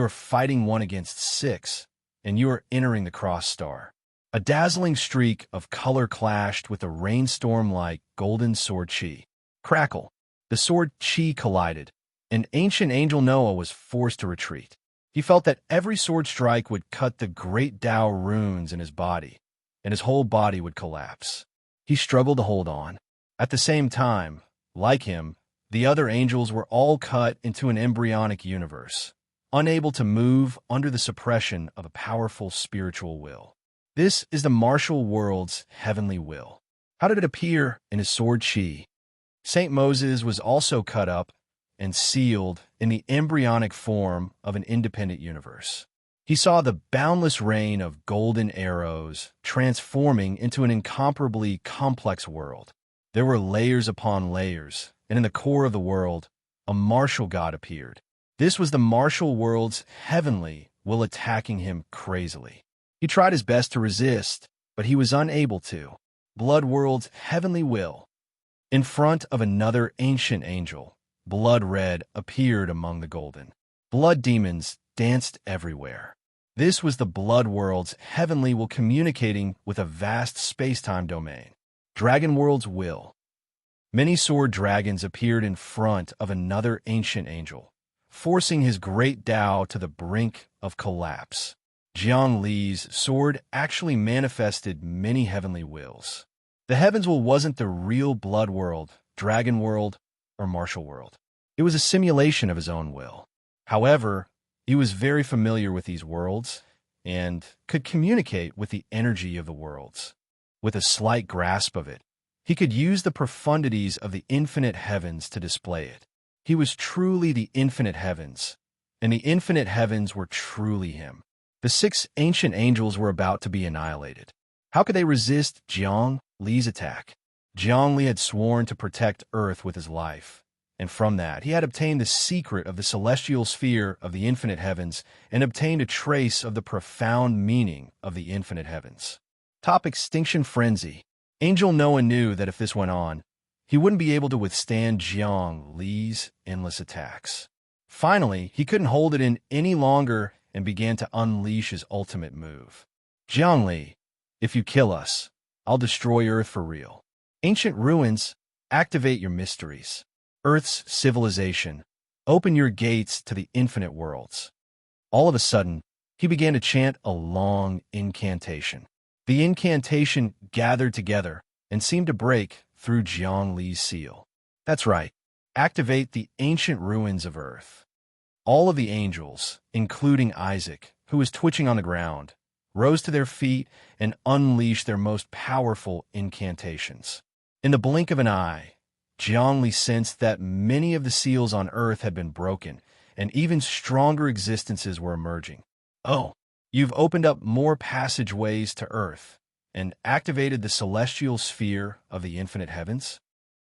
fighting 1 against 6, and you are entering the cross star. A dazzling streak of color clashed with a rainstorm-like golden sword Qi. Crackle! The sword Qi collided, and ancient angel Noah was forced to retreat. He felt that every sword strike would cut the great Tao runes in his body, and his whole body would collapse. He struggled to hold on. At the same time, like him, the other angels were all cut into an embryonic universe, unable to move under the suppression of a powerful spiritual will. This is the martial world's heavenly will. How did it appear in his sword Qi? Saint Moses was also cut up and sealed in the embryonic form of an independent universe. He saw the boundless rain of golden arrows transforming into an incomparably complex world. There were layers upon layers, and in the core of the world, a martial god appeared. This was the martial world's heavenly will attacking him crazily. He tried his best to resist, but he was unable to. Blood world's heavenly will. In front of another ancient angel, blood red appeared among the golden. Blood demons danced everywhere. This was the blood world's heavenly will communicating with a vast space-time domain. Dragon world's will. Many sword dragons appeared in front of another ancient angel, forcing his great Tao to the brink of collapse. Jiang Li's sword actually manifested many heavenly wills. The heavens will wasn't the real blood world, dragon world, or martial world. It was a simulation of his own will. However, he was very familiar with these worlds and could communicate with the energy of the worlds. With a slight grasp of it, he could use the profundities of the infinite heavens to display it. He was truly the infinite heavens, and the infinite heavens were truly him. The 6 ancient angels were about to be annihilated. How could they resist Jiang Li's attack? Jiang Li had sworn to protect Earth with his life, and from that he had obtained the secret of the celestial sphere of the infinite heavens and obtained a trace of the profound meaning of the infinite heavens. Top extinction frenzy. Angel Noah knew that if this went on, he wouldn't be able to withstand Jiang Li's endless attacks. Finally, he couldn't hold it in any longer and began to unleash his ultimate move. Jiang Li, if you kill us, I'll destroy Earth for real. Ancient ruins, activate your mysteries. Earth's civilization, open your gates to the infinite worlds. All of a sudden, he began to chant a long incantation. The incantation gathered together and seemed to break through Jiang Li's seal. That's right, activate the ancient ruins of Earth. All of the angels, including Isaac, who was twitching on the ground, rose to their feet and unleashed their most powerful incantations. In the blink of an eye, Jiang Li sensed that many of the seals on Earth had been broken, and even stronger existences were emerging. Oh, you've opened up more passageways to Earth and activated the celestial sphere of the infinite heavens?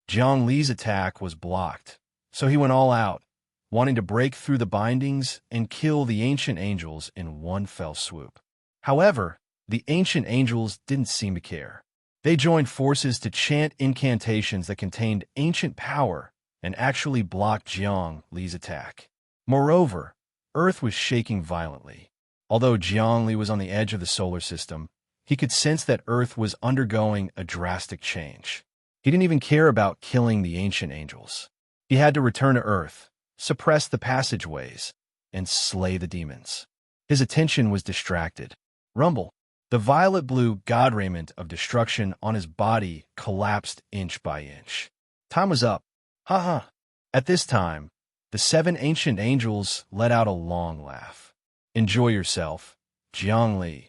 Jiang Li's attack was blocked, so he went all out, wanting to break through the bindings and kill the ancient angels in one fell swoop. However, the ancient angels didn't seem to care. They joined forces to chant incantations that contained ancient power and actually blocked Jiang Li's attack. Moreover, Earth was shaking violently. Although Jiangli was on the edge of the solar system, he could sense that Earth was undergoing a drastic change. He didn't even care about killing the ancient angels. He had to return to Earth, suppress the passageways, and slay the demons. His attention was distracted. Rumble. The violet-blue god raiment of destruction on his body collapsed inch by inch. Time was up. Ha ha. At this time, the 7 ancient angels let out a long laugh. Enjoy yourself, Jiangli.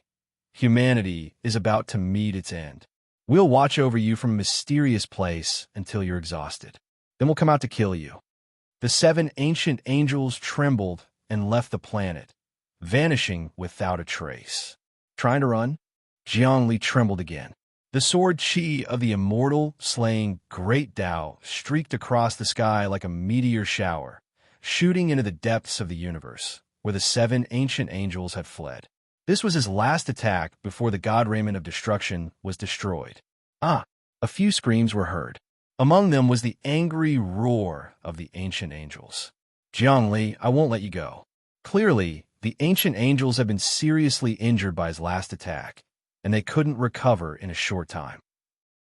Humanity is about to meet its end. We'll watch over you from a mysterious place until you're exhausted. Then we'll come out to kill you. The 7 ancient angels trembled and left the planet, vanishing without a trace. Trying to run? Jiangli trembled again. The sword Qi of the immortal, slaying Great Tao streaked across the sky like a meteor shower, shooting into the depths of the universe, where the 7 ancient angels had fled. This was his last attack before the god raiment of destruction was destroyed. A few screams were heard. Among them was the angry roar of the ancient angels. Jiangli, I won't let you go. Clearly, the ancient angels had been seriously injured by his last attack, and they couldn't recover in a short time.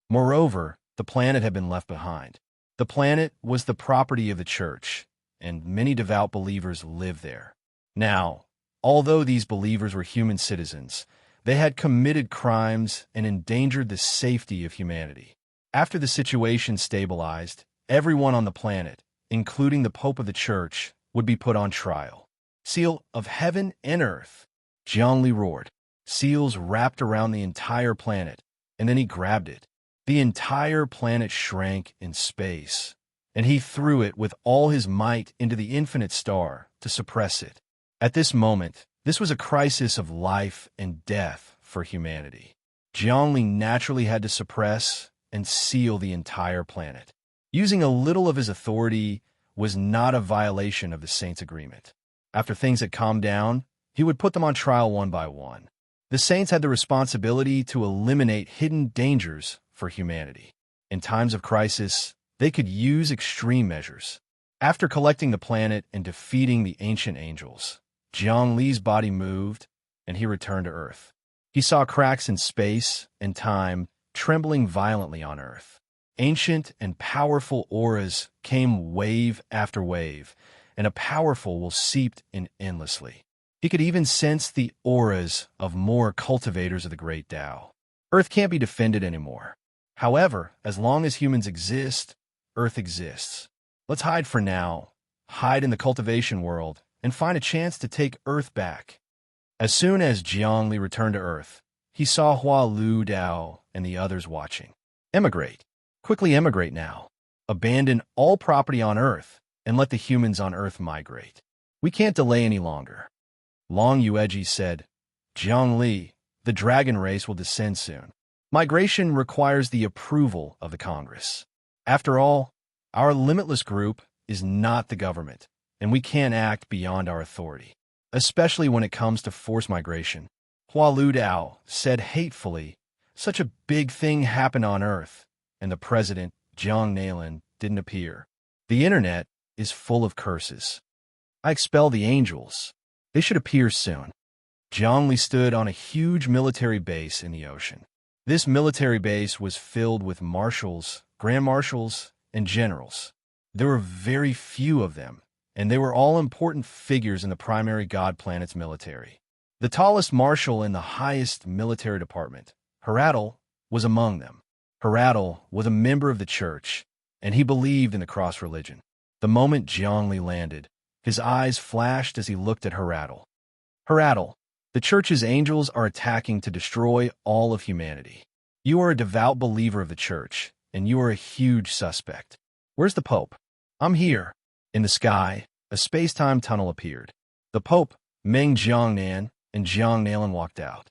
Moreover, the planet had been left behind. The planet was the property of the church, and many devout believers lived there. Now, although these believers were human citizens, they had committed crimes and endangered the safety of humanity. After the situation stabilized, everyone on the planet, including the Pope of the Church, would be put on trial. Seal of heaven and earth, Jiangli roared. Seals wrapped around the entire planet, and then he grabbed it. The entire planet shrank in space, and he threw it with all his might into the infinite star to suppress it. At this moment, this was a crisis of life and death for humanity. Jiangli naturally had to suppress and seal the entire planet. Using a little of his authority was not a violation of the Saints' agreement. After things had calmed down, he would put them on trial one by one. The Saints had the responsibility to eliminate hidden dangers for humanity. In times of crisis, they could use extreme measures. After collecting the planet and defeating the ancient angels, Jiangli's body moved, and he returned to Earth. He saw cracks in space and time trembling violently on Earth. Ancient and powerful auras came wave after wave, and a powerful will seeped in endlessly. He could even sense the auras of more cultivators of the Great Tao. Earth can't be defended anymore. However, as long as humans exist, Earth exists. Let's hide for now, hide in the cultivation world, and find a chance to take Earth back. As soon as Jiangli returned to Earth, he saw Hua Lu Dao and the others watching. Emigrate. Quickly emigrate now. Abandon all property on Earth and let the humans on Earth migrate. We can't delay any longer. Long Yueji said, Jiangli, the dragon race will descend soon. Migration requires the approval of the Congress. After all, our limitless group is not the government, and we can't act beyond our authority, especially when it comes to forced migration. Hua Lu Dao said hatefully, such a big thing happened on Earth, and the president, Jiang Nailan, didn't appear. The internet is full of curses. I expel the angels. They should appear soon. Jiangli stood on a huge military base in the ocean. This military base was filled with marshals, grand marshals, and generals. There were very few of them, and they were all important figures in the primary god planet's military. The tallest marshal in the highest military department, Heradal, was among them. Heradal was a member of the church, and he believed in the cross religion. The moment Jiangli landed, his eyes flashed as he looked at Heradal. Heradal, the church's angels are attacking to destroy all of humanity. You are a devout believer of the church, and you are a huge suspect. Where's the Pope? I'm here. In the sky, a space-time tunnel appeared. The Pope, Meng Jiangnan, and Jiang Nailan walked out.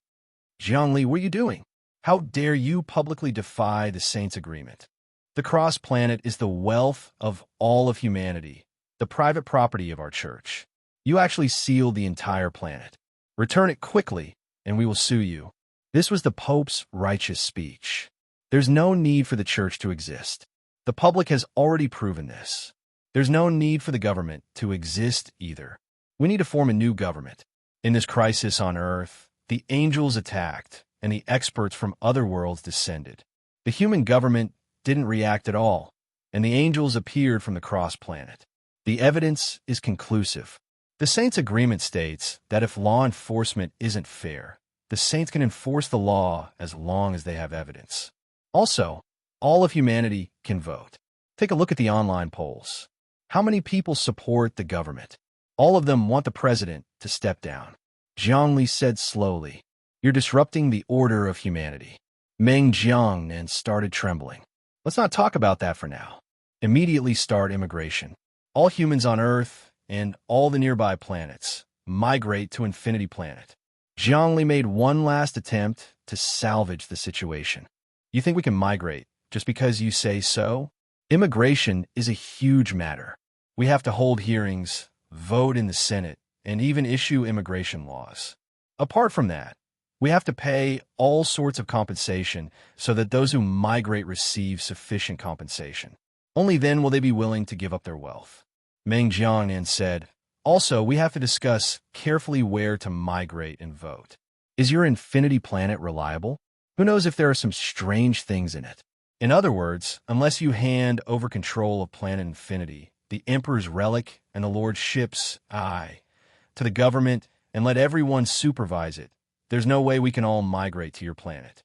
Jiangli, what are you doing? How dare you publicly defy the Saints' agreement? The Cross Planet is the wealth of all of humanity, the private property of our church. You actually sealed the entire planet. Return it quickly, and we will sue you. This was the Pope's righteous speech. There's no need for the church to exist. The public has already proven this. There's no need for the government to exist either. We need to form a new government. In this crisis on Earth, the angels attacked, and the experts from other worlds descended. The human government didn't react at all, and the angels appeared from the cross planet. The evidence is conclusive. The Saints' agreement states that if law enforcement isn't fair, the Saints can enforce the law as long as they have evidence. Also, all of humanity can vote. Take a look at the online polls. How many people support the government? All of them want the president to step down. Zhongli said slowly, "You're disrupting the order of humanity." Meng Jiang started trembling. "Let's not talk about that for now. Immediately start immigration. All humans on Earth and all the nearby planets migrate to Infinity Planet." Zhongli made one last attempt to salvage the situation. "You think we can migrate just because you say so?" Immigration is a huge matter. We have to hold hearings, vote in the Senate, and even issue immigration laws. Apart from that, we have to pay all sorts of compensation so that those who migrate receive sufficient compensation. Only then will they be willing to give up their wealth. Meng Jiangnan said, "Also, we have to discuss carefully where to migrate and vote. Is your Infinity Planet reliable? Who knows if there are some strange things in it? In other words, unless you hand over control of Planet Infinity, the Emperor's relic, and the Lord's ships, to the government, and let everyone supervise it, there's no way we can all migrate to your planet."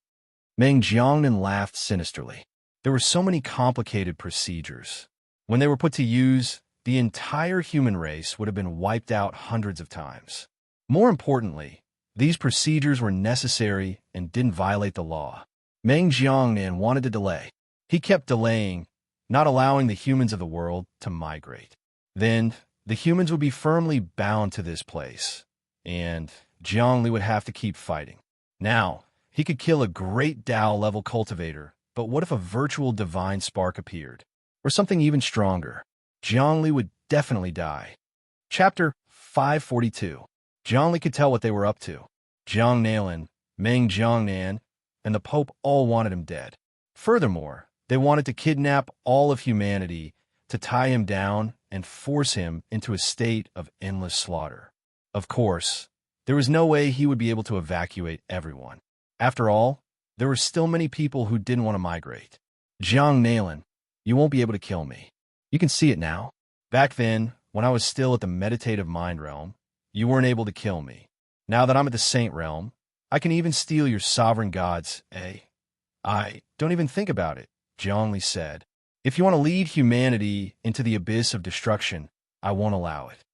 Meng Jiangnan laughed sinisterly. There were so many complicated procedures. When they were put to use, the entire human race would have been wiped out hundreds of times. More importantly, these procedures were necessary and didn't violate the law. Meng Jiangnan wanted to delay. He kept delaying, not allowing the humans of the world to migrate. Then, the humans would be firmly bound to this place, and Zhongli would have to keep fighting. Now, he could kill a great Tao-level cultivator, but what if a virtual divine spark appeared? Or something even stronger? Zhongli would definitely die. Chapter 542. Zhongli could tell what they were up to. Zhang Nailin, Meng Jiangnan, and the Pope all wanted him dead. Furthermore, they wanted to kidnap all of humanity, to tie him down and force him into a state of endless slaughter. Of course, there was no way he would be able to evacuate everyone. After all, there were still many people who didn't want to migrate. "Zhang Nailin, you won't be able to kill me. You can see it now. Back then, when I was still at the meditative mind realm, you weren't able to kill me. Now that I'm at the saint realm, I can even steal your sovereign gods, eh?" "Don't even think about it," Zhongli said. "If you want to lead humanity into the abyss of destruction, I won't allow it."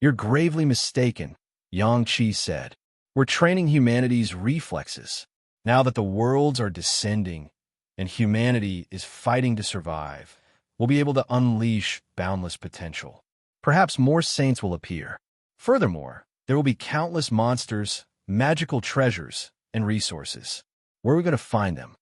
"You're gravely mistaken," Yang Qi said. "We're training humanity's reflexes. Now that the worlds are descending and humanity is fighting to survive, we'll be able to unleash boundless potential. Perhaps more saints will appear. Furthermore, there will be countless monsters, magical treasures, and resources. Where are we going to find them?"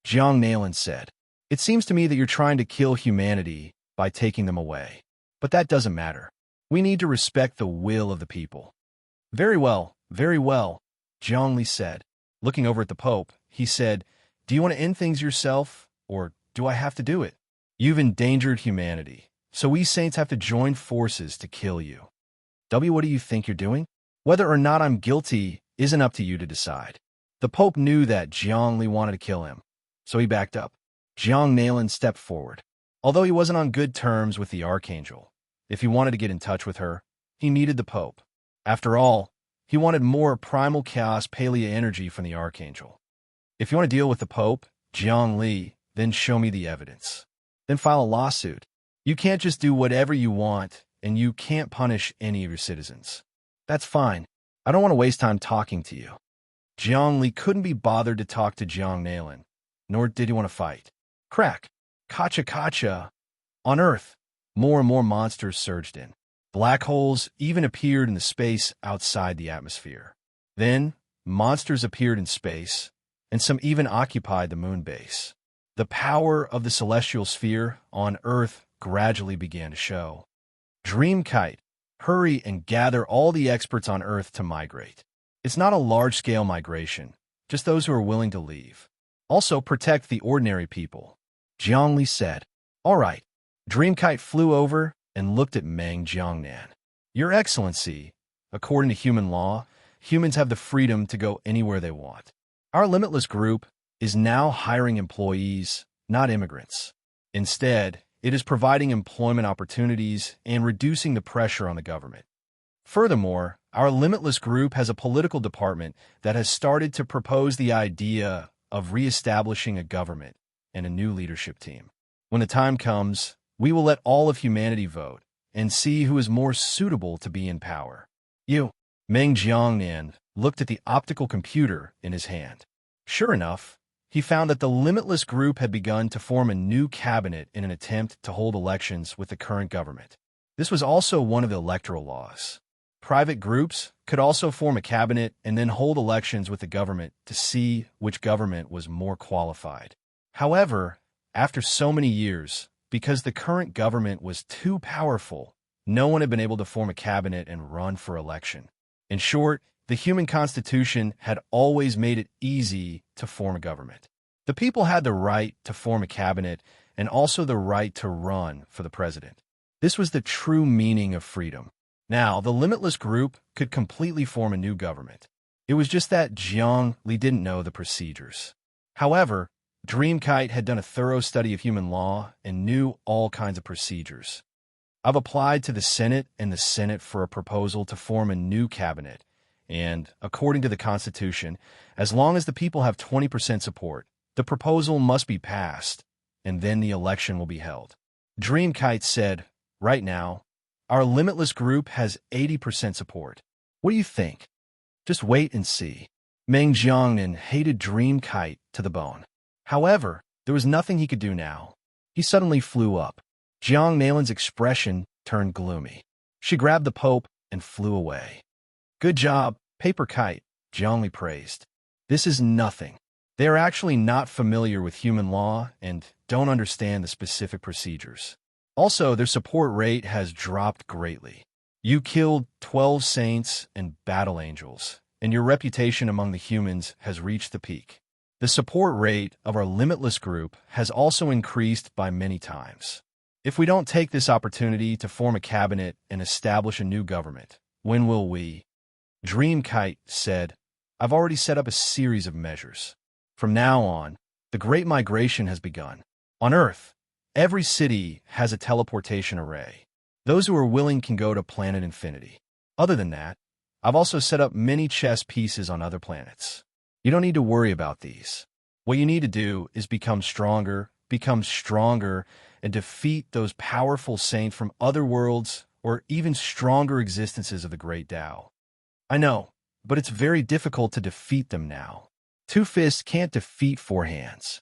Zhang Nailin said, "It seems to me that you're trying to kill humanity by taking them away. But that doesn't matter. We need to respect the will of the people." Very well, Zhongli said. Looking over at the Pope, he said, "Do you want to end things yourself, or do I have to do it? You've endangered humanity, so we saints have to join forces to kill you. What do you think you're doing? Whether or not I'm guilty isn't up to you to decide." The Pope knew that Zhongli wanted to kill him, so he backed up. Zhang Nailin stepped forward. Although he wasn't on good terms with the Archangel, if he wanted to get in touch with her, he needed the Pope. After all, he wanted more primal chaos palea energy from the Archangel. "If you want to deal with the Pope, Zhongli, then show me the evidence. Then file a lawsuit. You can't just do whatever you want, and you can't punish any of your citizens." "That's fine. I don't want to waste time talking to you." Zhongli couldn't be bothered to talk to Zhang Nailin, nor did he want to fight. Crack! Kacha! On Earth, more and more monsters surged in. Black holes even appeared in the space outside the atmosphere. Then, monsters appeared in space, and some even occupied the moon base. The power of the celestial sphere on Earth gradually began to show. Dreamkite, hurry and gather all the experts on Earth to migrate. It's not a large-scale migration, just those who are willing to leave. Also protect the ordinary people. Zhongli said. "All right." Dreamkite flew over and looked at Meng Jiangnan. "Your Excellency, according to human law, humans have the freedom to go anywhere they want. Our limitless group is now hiring employees, not immigrants. Instead, it is providing employment opportunities and reducing the pressure on the government. Furthermore, our limitless group has a political department that has started to propose the idea of reestablishing a government and a new leadership team. When the time comes, we will let all of humanity vote and see who is more suitable to be in power. Meng Jiangnan looked at the optical computer in his hand. Sure enough, he found that the limitless group had begun to form a new cabinet in an attempt to hold elections with the current government. This was also one of the electoral laws. Private groups could also form a cabinet and then hold elections with the government to see which government was more qualified. However, after so many years, because the current government was too powerful, no one had been able to form a cabinet and run for election. In short, the human constitution had always made it easy to form a government. The people had the right to form a cabinet and also the right to run for the president. This was the true meaning of freedom. Now, the limitless group could completely form a new government. It was just that Jiang Li didn't know the procedures. However, Dreamkite had done a thorough study of human law and knew all kinds of procedures. I've applied to the Senate for a proposal to form a new cabinet, and, according to the Constitution, as long as the people have 20% support, the proposal must be passed, and then the election will be held. Dreamkite said, right now, our limitless group has 80% support. What do you think? Just wait and see. Meng Jiangnan hated Dreamkite to the bone. However, there was nothing he could do now. He suddenly flew up. Jiang Nalin's expression turned gloomy. She grabbed the Pope and flew away. Good job, Paper Kite, Jiang Li praised. This is nothing. They are actually not familiar with human law and don't understand the specific procedures. Also, their support rate has dropped greatly. You killed 12 saints and battle angels, and your reputation among the humans has reached the peak. The support rate of our limitless group has also increased by many times. If we don't take this opportunity to form a cabinet and establish a new government, when will we? Dreamkite said, I've already set up a series of measures. From now on, the Great Migration has begun. On Earth, every city has a teleportation array. Those who are willing can go to planet infinity. Other than that, I've also set up many chess pieces on other planets. You don't need to worry about these. What you need to do is become stronger, and defeat those powerful saints from other worlds or even stronger existences of the Great Tao. I know, but it's very difficult to defeat them now. Two fists can't defeat four hands.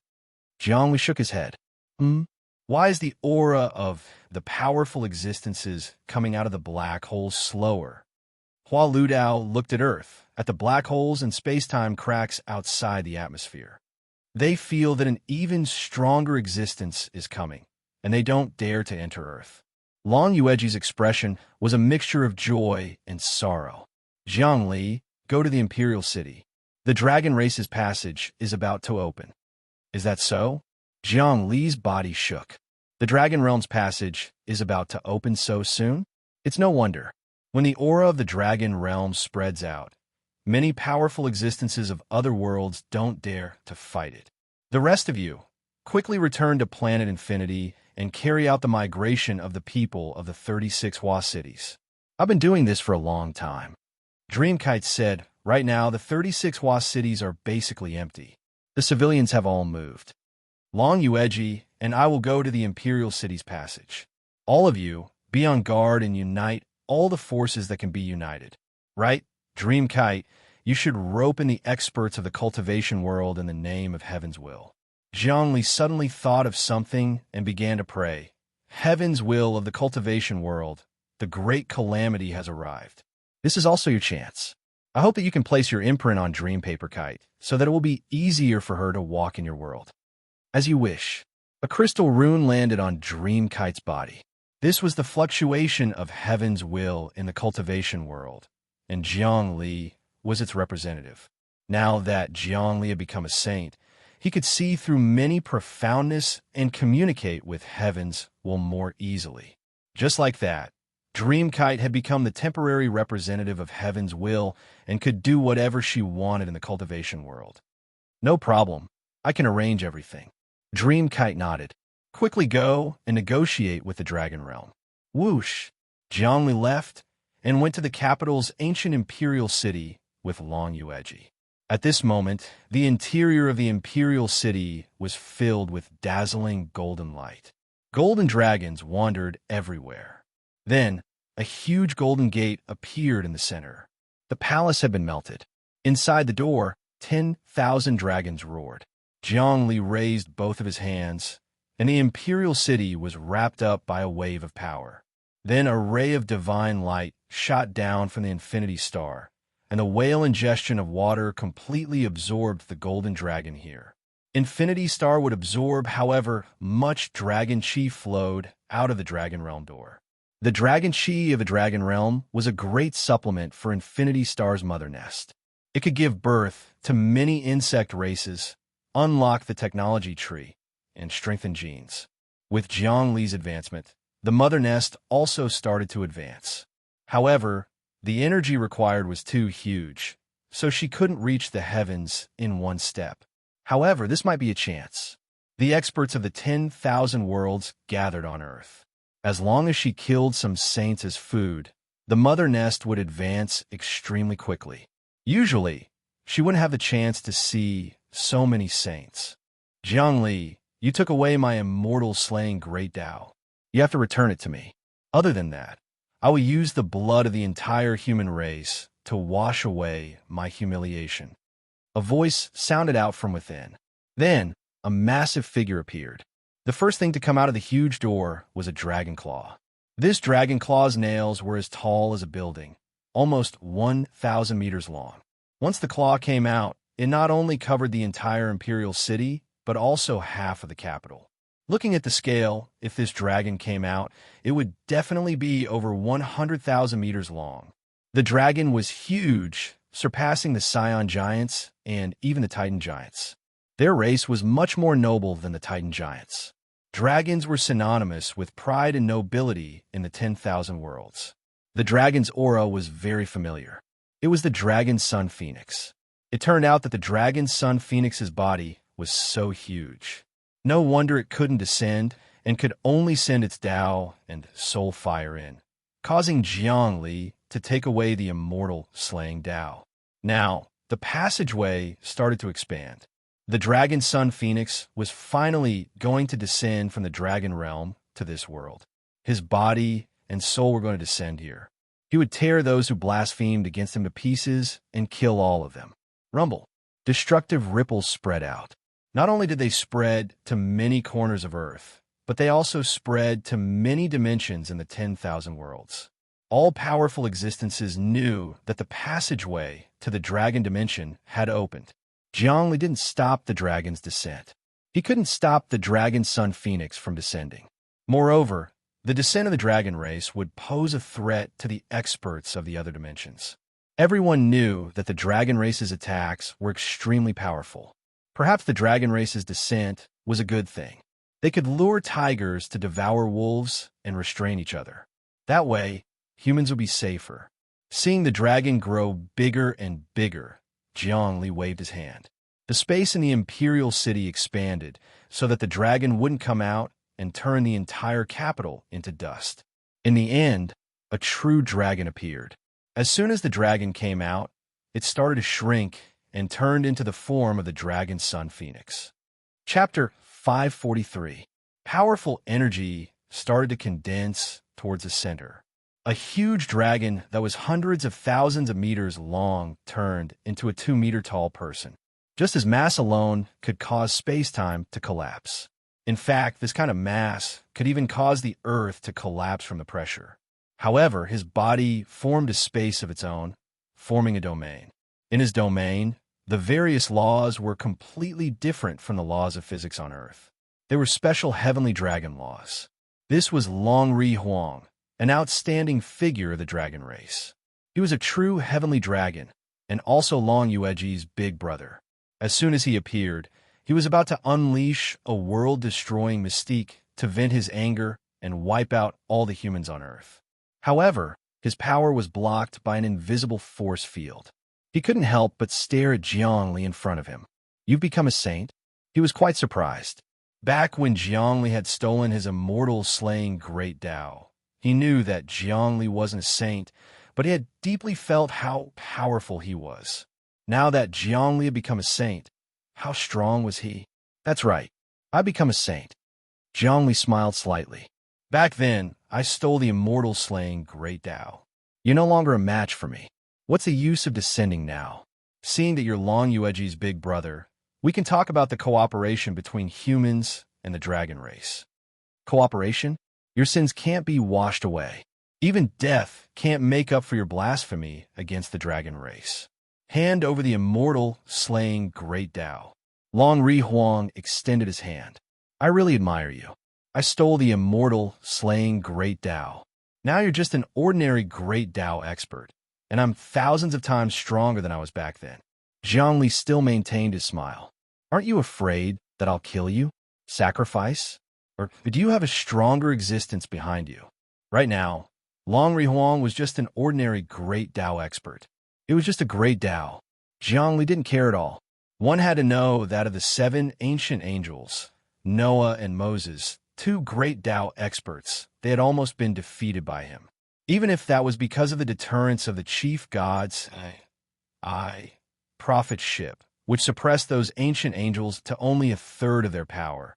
Jiang Li shook his head. Why is the aura of the powerful existences coming out of the black holes slower? Hua Ludao looked at Earth, at the black holes and space-time cracks outside the atmosphere. They feel that an even stronger existence is coming, and they don't dare to enter Earth. Long Yueji's expression was a mixture of joy and sorrow. Jiang Li, go to the Imperial City. The Dragon Race's passage is about to open. Is that so? Jiang Li's body shook. The Dragon Realm's passage is about to open so soon? It's no wonder. When the aura of the Dragon Realm spreads out, many powerful existences of other worlds don't dare to fight it. The rest of you, quickly return to Planet Infinity and carry out the migration of the people of the 36 Hua cities. I've been doing this for a long time. Dreamkite said, right now the 36 Hua cities are basically empty. The civilians have all moved. Long Yueji and I will go to the Imperial City's passage. All of you, be on guard and unite all the forces that can be united. Right? Dreamkite, you should rope in the experts of the cultivation world in the name of Heaven's will. Jiang Li suddenly thought of something and began to pray. Heaven's will of the cultivation world, the great calamity has arrived. This is also your chance. I hope that you can place your imprint on Dream Paper Kite so that it will be easier for her to walk in your world. As you wish. A crystal rune landed on Dreamkite's body. This was the fluctuation of Heaven's will in the cultivation world, and Jiang Li was its representative. Now that Jiang Li had become a saint, he could see through many profoundness and communicate with Heaven's will more easily. Just like that, Dreamkite had become the temporary representative of heaven's will and could do whatever she wanted in the cultivation world. No problem. I can arrange everything. Dreamkite nodded. Quickly go and negotiate with the Dragon Realm. Whoosh! Jiangli left and went to the capital's ancient imperial city with Long Yueji. At this moment, the interior of the imperial city was filled with dazzling golden light. Golden dragons wandered everywhere. Then, a huge golden gate appeared in the center. The palace had been melted. Inside the door, 10,000 dragons roared. Jiangli raised both of his hands, and the imperial city was wrapped up by a wave of power. Then a ray of divine light shot down from the infinity star, and the whale ingestion of water completely absorbed the golden dragon here. Infinity Star would absorb, however, much dragon chi flowed out of the Dragon Realm door. The dragon chi of the Dragon Realm was a great supplement for Infinity Star's mother nest. It could give birth to many insect races, unlock the technology tree, and strengthen genes. With Jiangli's advancement, the mother nest also started to advance. However, the energy required was too huge, so she couldn't reach the heavens in one step. However, this might be a chance. The experts of the 10,000 worlds gathered on Earth. As long as she killed some saints as food, the mother nest would advance extremely quickly. Usually, she wouldn't have the chance to see so many saints. Jiangli, you took away my immortal slaying great Tao. You have to return it to me. Other than that, I will use the blood of the entire human race to wash away my humiliation. A voice sounded out from within. Then, a massive figure appeared. The first thing to come out of the huge door was a dragon claw. This dragon claw's nails were as tall as a building, almost 1,000 meters long. Once the claw came out, it not only covered the entire imperial city, but also half of the capital. Looking at the scale, if this dragon came out, it would definitely be over 100,000 meters long. The dragon was huge, surpassing the Scion giants and even the Titan giants. Their race was much more noble than the Titan giants. Dragons were synonymous with pride and nobility in the 10,000 worlds. The dragon's aura was very familiar. It was the dragon sun phoenix. It turned out that the dragon sun phoenix's body was so huge. No wonder it couldn't descend and could only send its Tao and soul fire in, causing Jiangli to take away the immortal slaying Tao. Now, the passageway started to expand. The dragon sun phoenix was finally going to descend from the dragon realm to this world. His body and soul were going to descend here. He would tear those who blasphemed against him to pieces and kill all of them. Rumble. Destructive ripples spread out. Not only did they spread to many corners of Earth, but they also spread to many dimensions in the 10,000 worlds. All powerful existences knew that the passageway to the dragon dimension had opened. Jiangli didn't stop the dragon's descent. He couldn't stop the dragon sun phoenix from descending. Moreover, the descent of the dragon race would pose a threat to the experts of the other dimensions. Everyone knew that the dragon race's attacks were extremely powerful. Perhaps the dragon race's descent was a good thing. They could lure tigers to devour wolves and restrain each other. That way, humans would be safer. Seeing the dragon grow bigger and bigger, Jiangli waved his hand. The space in the imperial city expanded so that the dragon wouldn't come out and turn the entire capital into dust. In the end, a true dragon appeared. As soon as the dragon came out, it started to shrink and turned into the form of the dragon sun phoenix. Chapter 543. Powerful energy started to condense towards the center. A huge dragon that was hundreds of thousands of meters long turned into a 2-meter-tall person. Just as mass alone could cause space-time to collapse. In fact, this kind of mass could even cause the Earth to collapse from the pressure. However, his body formed a space of its own, forming a domain. In his domain, the various laws were completely different from the laws of physics on Earth. They were special heavenly dragon laws. This was Long Ri Huang, an outstanding figure of the dragon race. He was a true heavenly dragon, and also Long Yueji's big brother. As soon as he appeared, he was about to unleash a world-destroying mystique to vent his anger and wipe out all the humans on Earth. However, his power was blocked by an invisible force field. He couldn't help but stare at Jiangli in front of him. "You've become a saint?" He was quite surprised. Back when Jiangli had stolen his immortal slaying great Tao, he knew that Jiangli wasn't a saint, but he had deeply felt how powerful he was. Now that Jiangli had become a saint, how strong was he? "That's right. I've become a saint." Jiangli smiled slightly. "Back then, I stole the immortal slaying great Tao. You're no longer a match for me. What's the use of descending now? Seeing that you're Long Yueji's big brother, we can talk about the cooperation between humans and the dragon race." "Cooperation? Your sins can't be washed away. Even death can't make up for your blasphemy against the dragon race. Hand over the immortal slaying great Tao." Long Ri Huang extended his hand. "I really admire you. I stole the immortal slaying great Tao. Now you're just an ordinary great Tao expert, and I'm thousands of times stronger than I was back then." Jiangli still maintained his smile. "Aren't you afraid that I'll kill you? Sacrifice? Or do you have a stronger existence behind you?" Right now, Long Ri Huang was just an ordinary great Tao expert. It was just a great Tao. Jiangli didn't care at all. One had to know that of the 7 ancient angels, Noah and Moses, 2 great Tao experts, they had almost been defeated by him. Even if that was because of the deterrence of the chief god's prophet ship, which suppressed those ancient angels to only 1/3 of their power,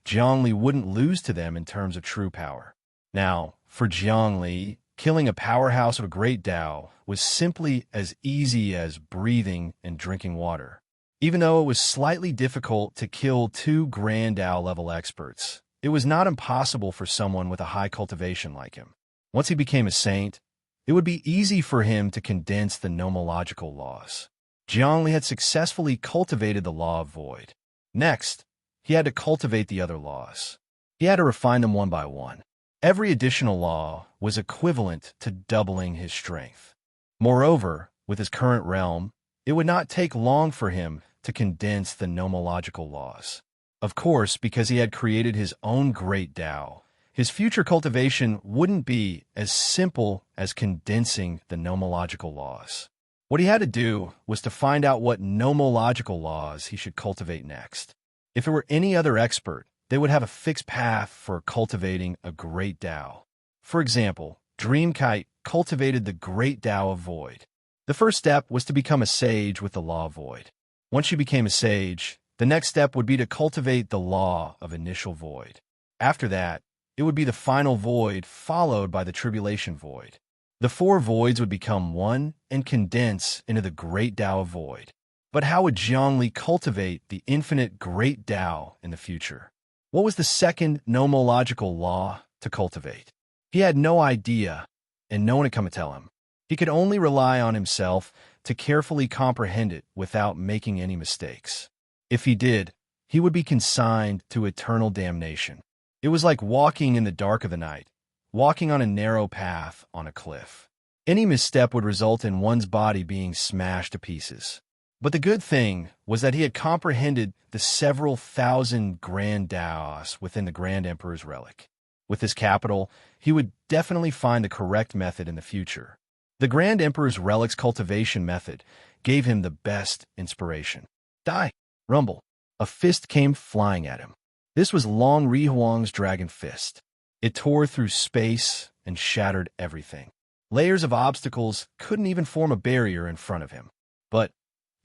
Jiangli wouldn't lose to them in terms of true power. Now, for Jiangli, killing a powerhouse of a great Tao was simply as easy as breathing and drinking water. Even though it was slightly difficult to kill 2 Grand Tao level experts, it was not impossible for someone with a high cultivation like him. Once he became a saint, it would be easy for him to condense the nomological laws. Jiangli had successfully cultivated the law of void. Next, he had to cultivate the other laws. He had to refine them one by one. Every additional law was equivalent to doubling his strength. Moreover, with his current realm, it would not take long for him to condense the nomological laws. Of course, because he had created his own great Tao, his future cultivation wouldn't be as simple as condensing the nomological laws. What he had to do was to find out what nomological laws he should cultivate next. If it were any other expert, they would have a fixed path for cultivating a great Tao. For example, Dreamkite cultivated the great Tao of void. The first step was to become a sage with the law of void. Once you became a sage, the next step would be to cultivate the law of initial void. After that, it would be the final void followed by the tribulation void. The 4 voids would become one and condense into the great Tao of void. But how would Jiangli cultivate the infinite great Tao in the future? What was the second nomological law to cultivate? He had no idea, and no one had come to tell him. He could only rely on himself to carefully comprehend it without making any mistakes. If he did, he would be consigned to eternal damnation. It was like walking in the dark of the night, walking on a narrow path on a cliff. Any misstep would result in one's body being smashed to pieces. But the good thing was that he had comprehended the several thousand Grand Taos within the Grand Emperor's relic. With this capital, he would definitely find the correct method in the future. The Grand Emperor's relic's cultivation method gave him the best inspiration. Die! Rumble! A fist came flying at him. This was Long Ri Huang's dragon fist. It tore through space and shattered everything. Layers of obstacles couldn't even form a barrier in front of him. But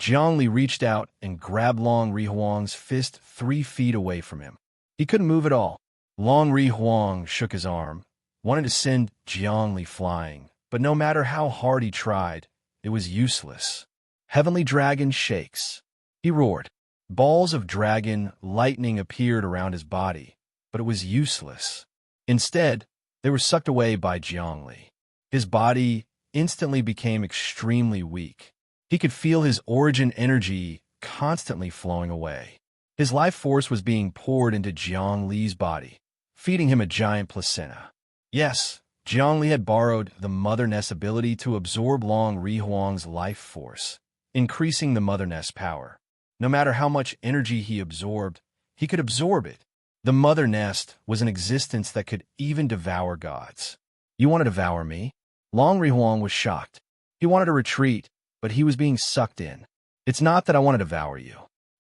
Jiangli reached out and grabbed Long Ri Huang's fist 3 feet away from him. He couldn't move at all. Long Ri Huang shook his arm, wanted to send Jiangli flying, but no matter how hard he tried, it was useless. Heavenly Dragon shakes. He roared. Balls of dragon lightning appeared around his body, but it was useless. Instead, they were sucked away by Jiangli. His body instantly became extremely weak. He could feel his origin energy constantly flowing away. His life force was being poured into Jiangli's body, feeding him a giant placenta. Yes, Jiangli had borrowed the Mother Nest's ability to absorb Long Ri Huang's life force, increasing the Mother Nest's power. No matter how much energy he absorbed, he could absorb it. The Mother Nest was an existence that could even devour gods. You want to devour me? Long Rihuang was shocked. He wanted to retreat, but he was being sucked in. It's not that I want to devour you.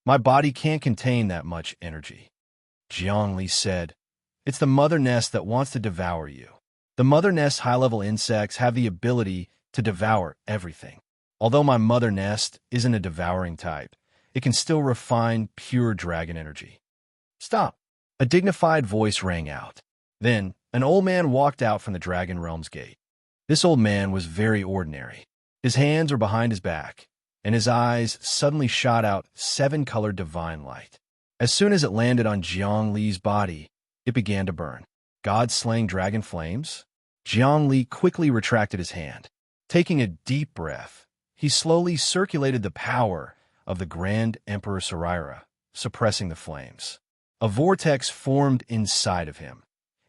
My body can't contain that much energy. Jiangli said, it's the mother nest that wants to devour you. The mother nest high-level insects have the ability to devour everything. Although my mother nest isn't a devouring type, it can still refine pure dragon energy. Stop! A dignified voice rang out. Then, an old man walked out from the dragon realm's gate. This old man was very ordinary. His hands were behind his back, and his eyes suddenly shot out 7-colored divine light. As soon as it landed on Jiang Li's body, it began to burn. God-slaying dragon flames? Jiang Li quickly retracted his hand. Taking a deep breath, he slowly circulated the power of the Grand Emperor Saraira, suppressing the flames. A vortex formed inside of him,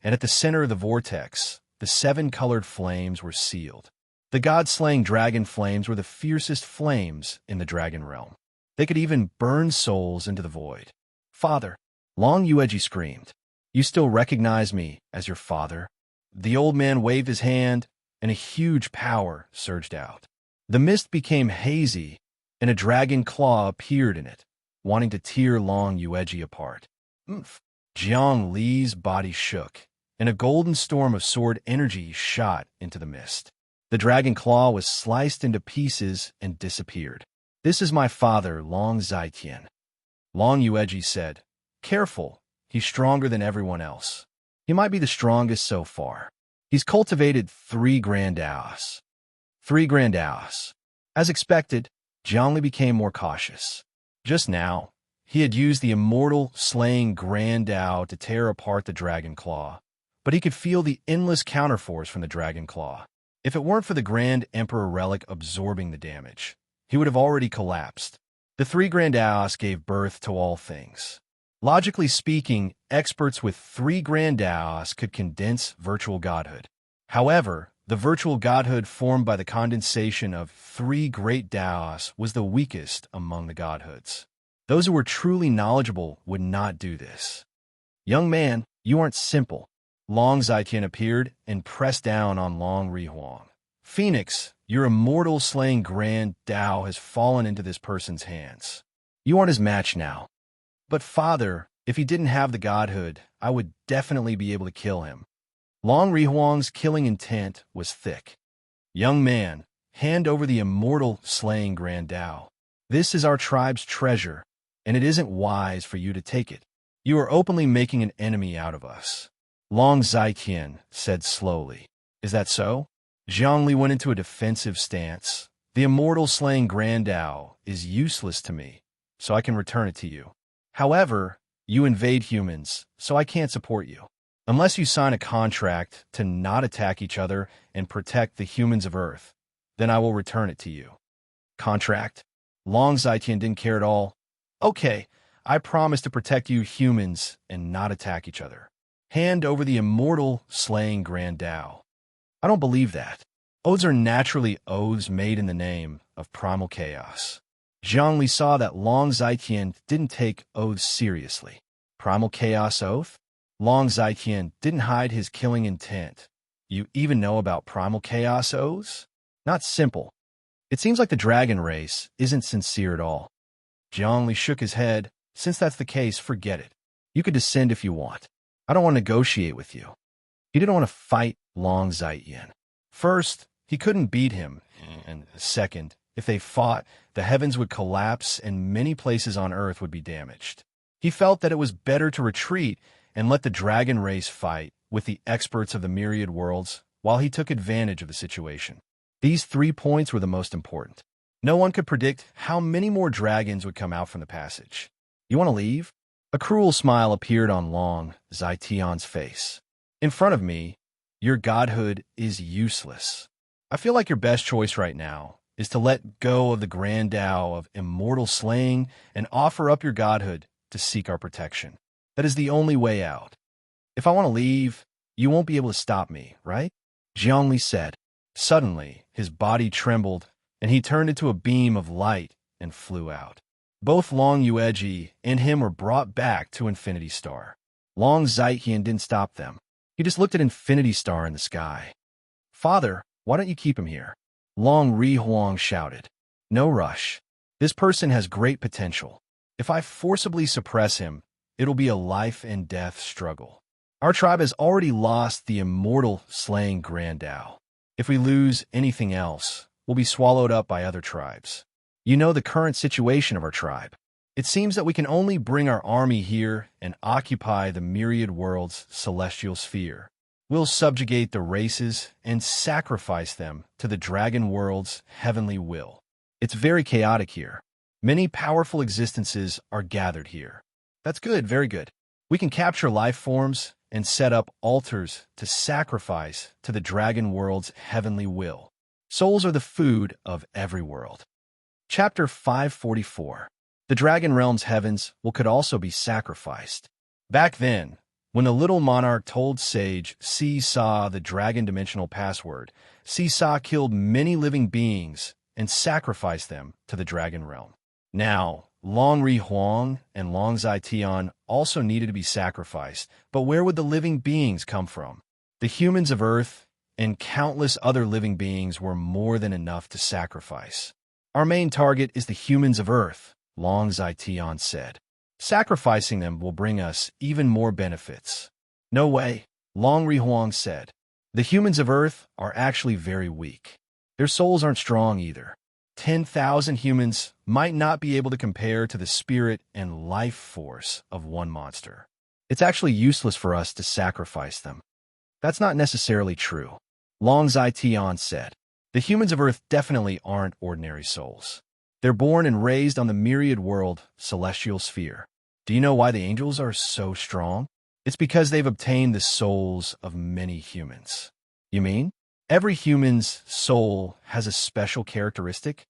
and at the center of the vortex, the 7-colored flames were sealed. The god-slaying dragon flames were the fiercest flames in the dragon realm. They could even burn souls into the void. Father, Long Yueji screamed. You still recognize me as your father? The old man waved his hand, and a huge power surged out. The mist became hazy, and a dragon claw appeared in it, wanting to tear Long Yueji apart. Oomph! Jiang Li's body shook, and a golden storm of sword energy shot into the mist. The dragon claw was sliced into pieces and disappeared. This is my father, Long Zaitian. Long Yueji said, careful, he's stronger than everyone else. He might be the strongest so far. He's cultivated 3 grand hours. 3 grand hours. As expected, Jiangli became more cautious. Just now, he had used the immortal slaying Grand Dao to tear apart the dragon claw, but he could feel the endless counterforce from the dragon claw. If it weren't for the Grand Emperor relic absorbing the damage, he would have already collapsed. The 3 Grand Daos gave birth to all things. Logically speaking, experts with 3 Grand Daos could condense virtual godhood. However, the virtual godhood formed by the condensation of 3 great Daos was the weakest among the godhoods. Those who were truly knowledgeable would not do this. Young man, you aren't simple. Long Zaitian appeared and pressed down on Long Rihuang. Phoenix, your immortal slaying Grand Dao has fallen into this person's hands. You aren't his match now. But father, if he didn't have the godhood, I would definitely be able to kill him. Long Rihuang's killing intent was thick. Young man, hand over the immortal slaying Grand Dao. This is our tribe's treasure, and it isn't wise for you to take it. You are openly making an enemy out of us. Long Zaitian said slowly. Is that so? Zhongli went into a defensive stance. The immortal slaying Grand Dao is useless to me, so I can return it to you. However, you invade humans, so I can't support you. Unless you sign a contract to not attack each other and protect the humans of Earth, then I will return it to you. Contract? Long Zaitian didn't care at all. Okay, I promise to protect you humans and not attack each other. Hand over the immortal slaying Grand Dao. I don't believe that. Oaths are naturally oaths made in the name of primal chaos. Zhongli saw that Long Zaitian didn't take oaths seriously. Primal chaos oath? Long Zaitian didn't hide his killing intent. You even know about primal chaos oaths? Not simple. It seems like the dragon race isn't sincere at all. Zhongli shook his head. Since that's the case, forget it. You could descend if you want. I don't want to negotiate with you. He didn't want to fight Long Zaitian. First, he couldn't beat him, and second, if they fought, the heavens would collapse and many places on Earth would be damaged. He felt that it was better to retreat and let the dragon race fight with the experts of the myriad worlds while he took advantage of the situation. These 3 points were the most important. No one could predict how many more dragons would come out from the passage. You want to leave? A cruel smile appeared on Long Zaitian's face. In front of me, your godhood is useless. I feel like your best choice right now is to let go of the Grand Dao of immortal slaying and offer up your godhood to seek our protection. That is the only way out. If I want to leave, you won't be able to stop me, right? Zhongli said. Suddenly, his body trembled, and he turned into a beam of light and flew out. Both Long Yueji and him were brought back to Infinity Star. Long Zaitian didn't stop them. He just looked at Infinity Star in the sky. Father, why don't you keep him here? Long Ri Huang shouted. No rush. This person has great potential. If I forcibly suppress him, it'll be a life and death struggle. Our tribe has already lost the immortal slaying Grand Tao. If we lose anything else, we'll be swallowed up by other tribes. You know the current situation of our tribe. It seems that we can only bring our army here and occupy the myriad world's celestial sphere. We'll subjugate the races and sacrifice them to the dragon world's heavenly will. It's very chaotic here. Many powerful existences are gathered here. That's good, very good. We can capture life forms and set up altars to sacrifice to the dragon world's heavenly will. Souls are the food of every world. Chapter 544. The dragon realm's heavens could also be sacrificed. Back then, when the little monarch told sage Seesaw the dragon dimensional password, Seesaw killed many living beings and sacrificed them to the dragon realm. Now, Long Ri Huang and Long Zai Tian also needed to be sacrificed, but where would the living beings come from? The humans of Earth and countless other living beings were more than enough to sacrifice. Our main target is the humans of Earth, Long Zai Tian said. Sacrificing them will bring us even more benefits. No way, Long Ri Huang said. The humans of Earth are actually very weak. Their souls aren't strong either. 10,000 humans might not be able to compare to the spirit and life force of one monster. It's actually useless for us to sacrifice them. That's not necessarily true, Long Zai Tian said. The humans of Earth definitely aren't ordinary souls. They're born and raised on the myriad world celestial sphere. Do you know why the angels are so strong? It's because they've obtained the souls of many humans. You mean? Every human's soul has a special characteristic?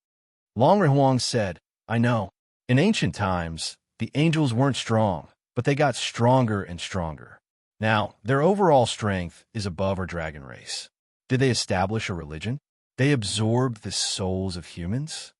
Long Ri Huang said, I know. In ancient times, the angels weren't strong, but they got stronger and stronger. Now, their overall strength is above our dragon race. Did they establish a religion? They absorbed the souls of humans?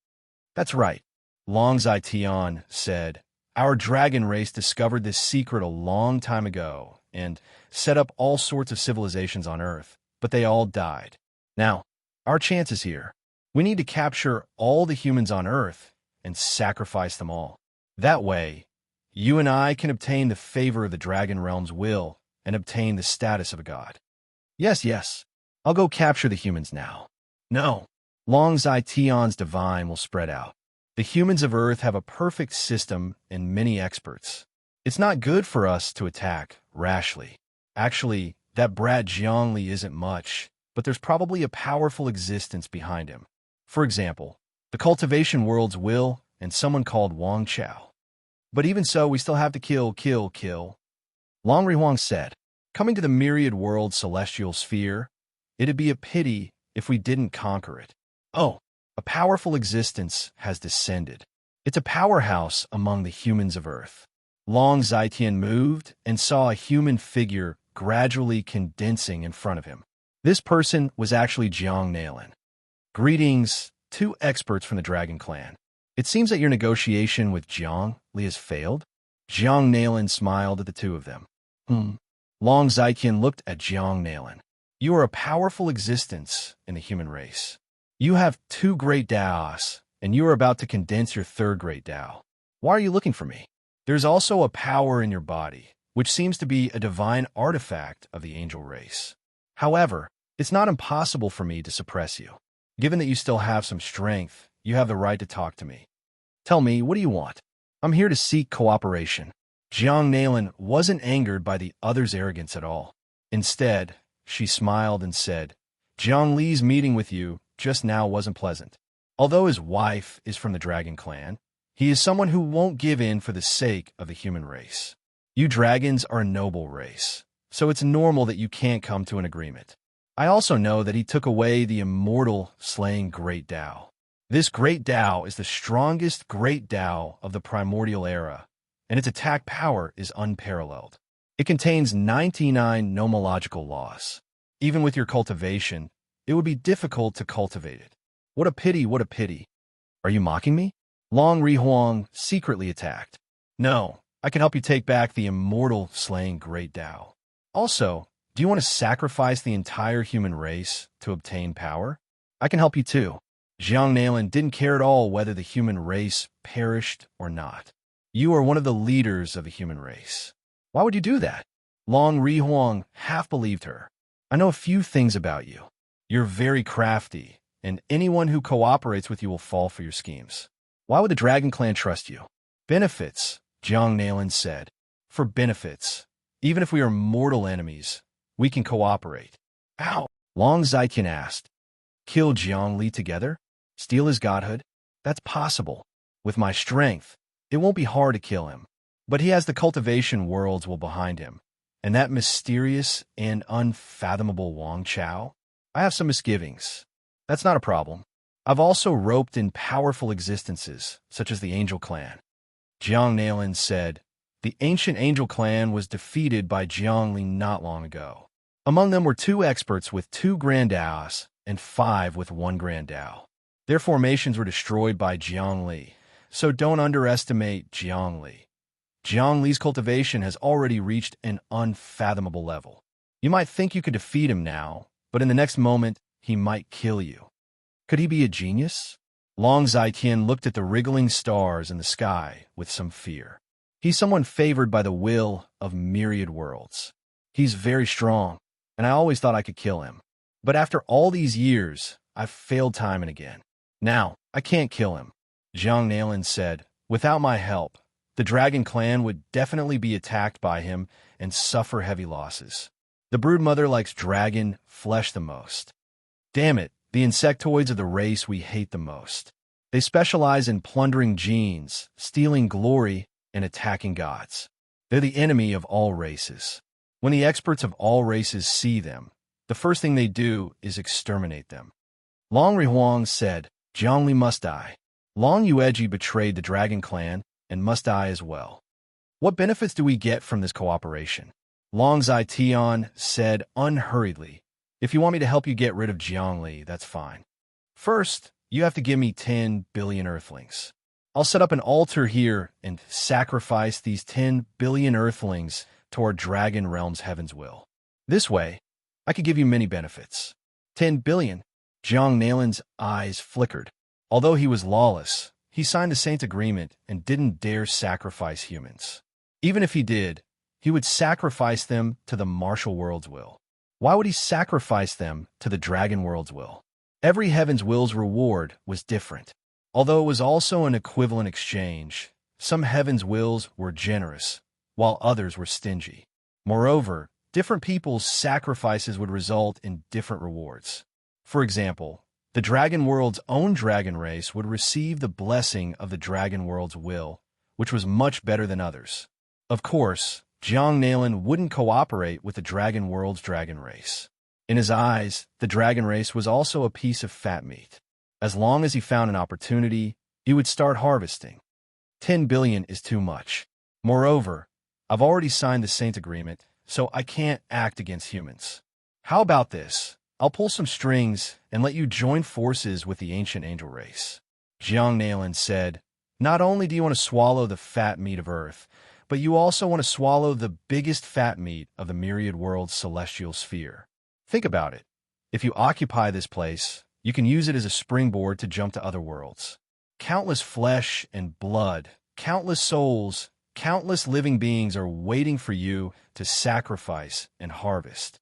That's right. Long Zai Tian said, our dragon race discovered this secret a long time ago and set up all sorts of civilizations on Earth, but they all died. Now, our chance is here. We need to capture all the humans on Earth and sacrifice them all. That way, you and I can obtain the favor of the dragon realm's will and obtain the status of a god. Yes. I'll go capture the humans now. No. Long Zai Tian's divine will spread out. The humans of Earth have a perfect system and many experts. It's not good for us to attack rashly. Actually, that brat Zhongli isn't much, but there's probably a powerful existence behind him. For example, the cultivation world's will and someone called Wang Chao. But even so, we still have to kill. Long Ri Huang said, coming to the myriad world celestial sphere, it'd be a pity if we didn't conquer it. Oh, a powerful existence has descended. It's a powerhouse among the humans of Earth. Long Zaitian moved and saw a human figure gradually condensing in front of him. This person was actually Jiang Nailin. Greetings, two experts from the Dragon Clan. It seems that your negotiation with Jiang Li has failed. Jiang Nailin smiled at the two of them. Long Zaitian looked at Jiang Nailin. You are a powerful existence in the human race. You have two great Daos, and you are about to condense your third great Dao. Why are you looking for me? There's also a power in your body, which seems to be a divine artifact of the angel race. However, it's not impossible for me to suppress you. Given that you still have some strength, you have the right to talk to me. Tell me, what do you want? I'm here to seek cooperation. Jiang Nailin wasn't angered by the other's arrogance at all. Instead, she smiled and said, Jiang Li's meeting with you just now wasn't pleasant. Although his wife is from the Dragon Clan, he is someone who won't give in for the sake of the human race. You dragons are a noble race, so it's normal that you can't come to an agreement. I also know that he took away the immortal slaying Great Tao. This Great Tao is the strongest Great Tao of the primordial era, and its attack power is unparalleled. It contains 99 nomological laws. Even with your cultivation, it would be difficult to cultivate it. What a pity, what a pity. Are you mocking me? Long Ri Huang secretly attacked. No, I can help you take back the immortal slaying Great Tao. Also, Do you want to sacrifice the entire human race to obtain power? I can help you too. Jiang Nailin didn't care at all whether the human race perished or not. You are one of the leaders of the human race. Why would you do that? Long Rihuang half believed her. I know a few things about you. You're very crafty, and anyone who cooperates with you will fall for your schemes. Why would the Dragon Clan trust you? Benefits, Jiang Nailin said. For benefits. Even if we are mortal enemies, we can cooperate. Ow! Long Zaiqian asked. Kill Jiang Li together? Steal his godhood? That's possible. With my strength, it won't be hard to kill him. But he has the cultivation worlds well behind him. And that mysterious and unfathomable Wang Chao? I have some misgivings. That's not a problem. I've also roped in powerful existences, such as the Angel Clan. Jiang Nailin said, the ancient Angel Clan was defeated by Jiang Li not long ago. Among them were 2 experts with 2 Grand Daos and 5 with 1 Grand Dao. Their formations were destroyed by Jiang Li, so don't underestimate Jiang Li. Jiang Li's cultivation has already reached an unfathomable level. You might think you could defeat him now, but in the next moment, he might kill you. Could he be a genius? Long Zaiqian looked at the wriggling stars in the sky with some fear. He's someone favored by the will of myriad worlds. He's very strong, and I always thought I could kill him. But after all these years, I've failed time and again. Now, I can't kill him. Jiang Nailin said, without my help, the Dragon Clan would definitely be attacked by him and suffer heavy losses. The broodmother likes dragon flesh the most. Damn it, the insectoids are the race we hate the most. They specialize in plundering genes, stealing glory, and attacking gods. They're the enemy of all races. When the experts of all races see them, the first thing they do is exterminate them. Long Rihuang said, Jiang Li must die. Long Yueji betrayed the Dragon Clan and must die as well. What benefits do we get from this cooperation? Long Zaiqian said unhurriedly, if you want me to help you get rid of Jiang Li, that's fine. First, you have to give me 10 billion Earthlings. I'll set up an altar here and sacrifice these 10 billion Earthlings to our Dragon Realm's heaven's will. This way, I could give you many benefits. 10 billion? Jiang Nailin's eyes flickered. Although he was lawless, he signed the Saint's agreement and didn't dare sacrifice humans. Even if he did, he would sacrifice them to the martial world's will. Why would he sacrifice them to the Dragon world's will? Every heaven's will's reward was different. Although it was also an equivalent exchange, some heaven's wills were generous, while others were stingy. Moreover, different people's sacrifices would result in different rewards. For example, the Dragon world's own dragon race would receive the blessing of the Dragon world's will, which was much better than others. Of course, Jiang Nailin wouldn't cooperate with the Dragon world's dragon race. In his eyes, the dragon race was also a piece of fat meat. As long as he found an opportunity, he would start harvesting. 10 billion is too much. Moreover, I've already signed the Saint agreement, so I can't act against humans. How about this? I'll pull some strings and let you join forces with the ancient angel race. Jiang Nailin said, not only do you want to swallow the fat meat of Earth, but you also want to swallow the biggest fat meat of the myriad world's celestial sphere. Think about it. If you occupy this place, you can use it as a springboard to jump to other worlds. Countless flesh and blood, countless souls, countless living beings are waiting for you to sacrifice and harvest.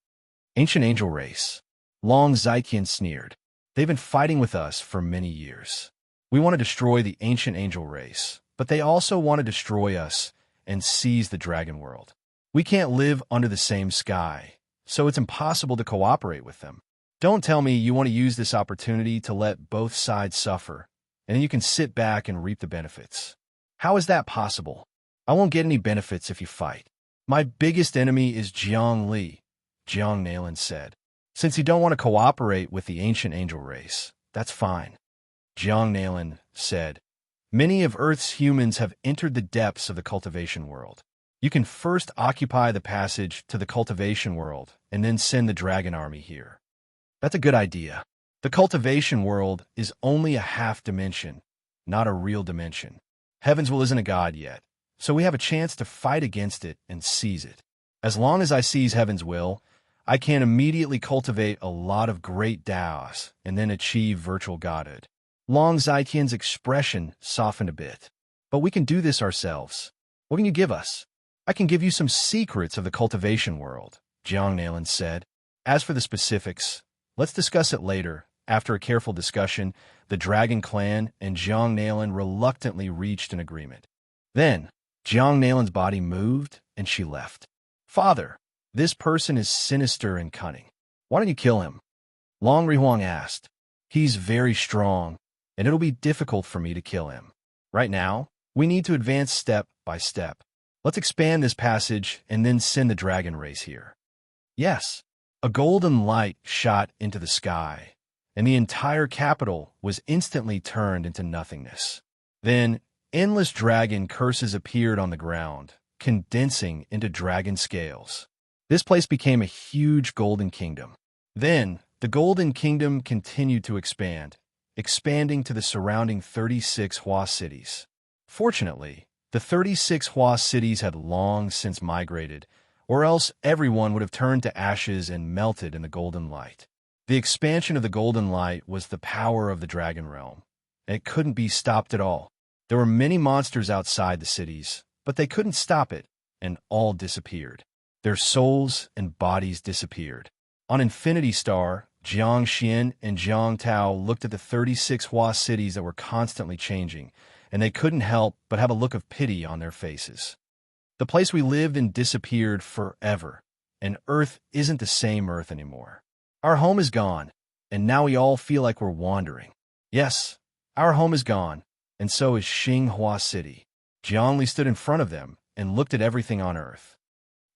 Ancient angel race. Long Zaiqian sneered. They've been fighting with us for many years. We want to destroy the ancient angel race, but they also want to destroy us and seize the dragon world. We can't live under the same sky, so it's impossible to cooperate with them. Don't tell me you want to use this opportunity to let both sides suffer, and then you can sit back and reap the benefits. How is that possible? I won't get any benefits if you fight. My biggest enemy is Jiang Li, Jiang Nailin said. Since you don't want to cooperate with the ancient angel race, that's fine. Jiang Nailin said, many of Earth's humans have entered the depths of the cultivation world. You can first occupy the passage to the cultivation world and then send the dragon army here. That's a good idea. The cultivation world is only a half dimension, not a real dimension. Heaven's will isn't a god yet, so we have a chance to fight against it and seize it. As long as I seize Heaven's will, I can immediately cultivate a lot of great Daos and then achieve virtual godhood. Long Zitian's expression softened a bit. But we can do this ourselves. What can you give us? I can give you some secrets of the cultivation world, Jiang Nalan said. As for the specifics, let's discuss it later. After a careful discussion, the Dragon Clan and Jiang Nalan reluctantly reached an agreement. Then, Jiang Nalan's body moved and she left. Father, this person is sinister and cunning. Why don't you kill him? Long Rihuang asked. He's very strong, and it'll be difficult for me to kill him. Right now, we need to advance step by step. Let's expand this passage and then send the dragon race here. Yes, a golden light shot into the sky, and the entire capital was instantly turned into nothingness. Then, endless dragon curses appeared on the ground, condensing into dragon scales. This place became a huge golden kingdom. Then, the golden kingdom continued to expand, expanding to the surrounding 36 Hua cities. Fortunately, the 36 Hua cities had long since migrated, or else everyone would have turned to ashes and melted in the golden light. The expansion of the golden light was the power of the dragon realm, and it couldn't be stopped at all. There were many monsters outside the cities, but they couldn't stop it, and all disappeared. Their souls and bodies disappeared. On Infinity Star, Jiang Xian and Jiang Tao looked at the 36 Hua cities that were constantly changing, and they couldn't help but have a look of pity on their faces. The place we lived in disappeared forever, and Earth isn't the same Earth anymore. Our home is gone, and now we all feel like we're wandering. Yes, our home is gone, and so is Xinghua City. Jiangli stood in front of them and looked at everything on Earth.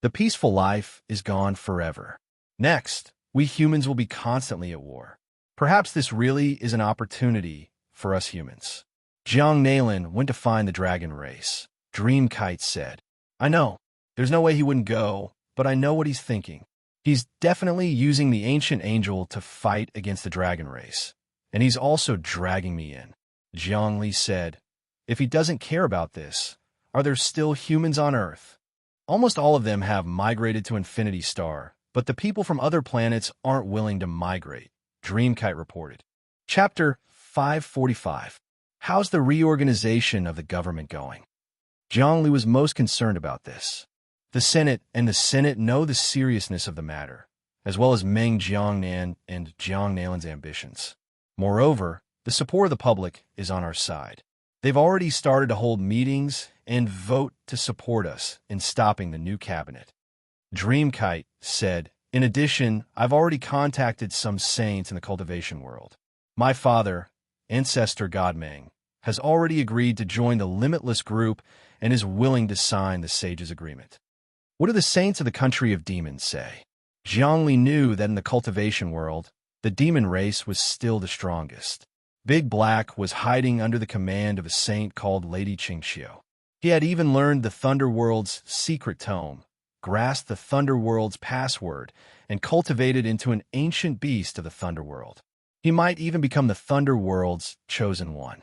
The peaceful life is gone forever. Next, we humans will be constantly at war. Perhaps this really is an opportunity for us humans. Jiang Nalan went to find the dragon race. Dream Kite said, I know, there's no way he wouldn't go, but I know what he's thinking. He's definitely using the ancient angel to fight against the dragon race, and he's also dragging me in. Jiang Li said, if he doesn't care about this, are there still humans on Earth? Almost all of them have migrated to Infinity Star, but the people from other planets aren't willing to migrate, Dreamkite reported. Chapter 545. How's the reorganization of the government going? Jiang Li was most concerned about this. The Senate know the seriousness of the matter, as well as Meng Jiangnan and Jiang Nalan's ambitions. Moreover, the support of the public is on our side. They've already started to hold meetings and vote to support us in stopping the new cabinet. Dreamkite said, in addition, I've already contacted some saints in the cultivation world. My father, ancestor Godmeng, has already agreed to join the Limitless group and is willing to sign the Sage's agreement. What do the saints of the country of demons say? Jiangli knew that in the cultivation world, the demon race was still the strongest. Big Black was hiding under the command of a saint called Lady Qingxiu. He had even learned the Thunderworld's secret tome, grasped the Thunderworld's password, and cultivated into an ancient beast of the Thunderworld. He might even become the Thunderworld's chosen one.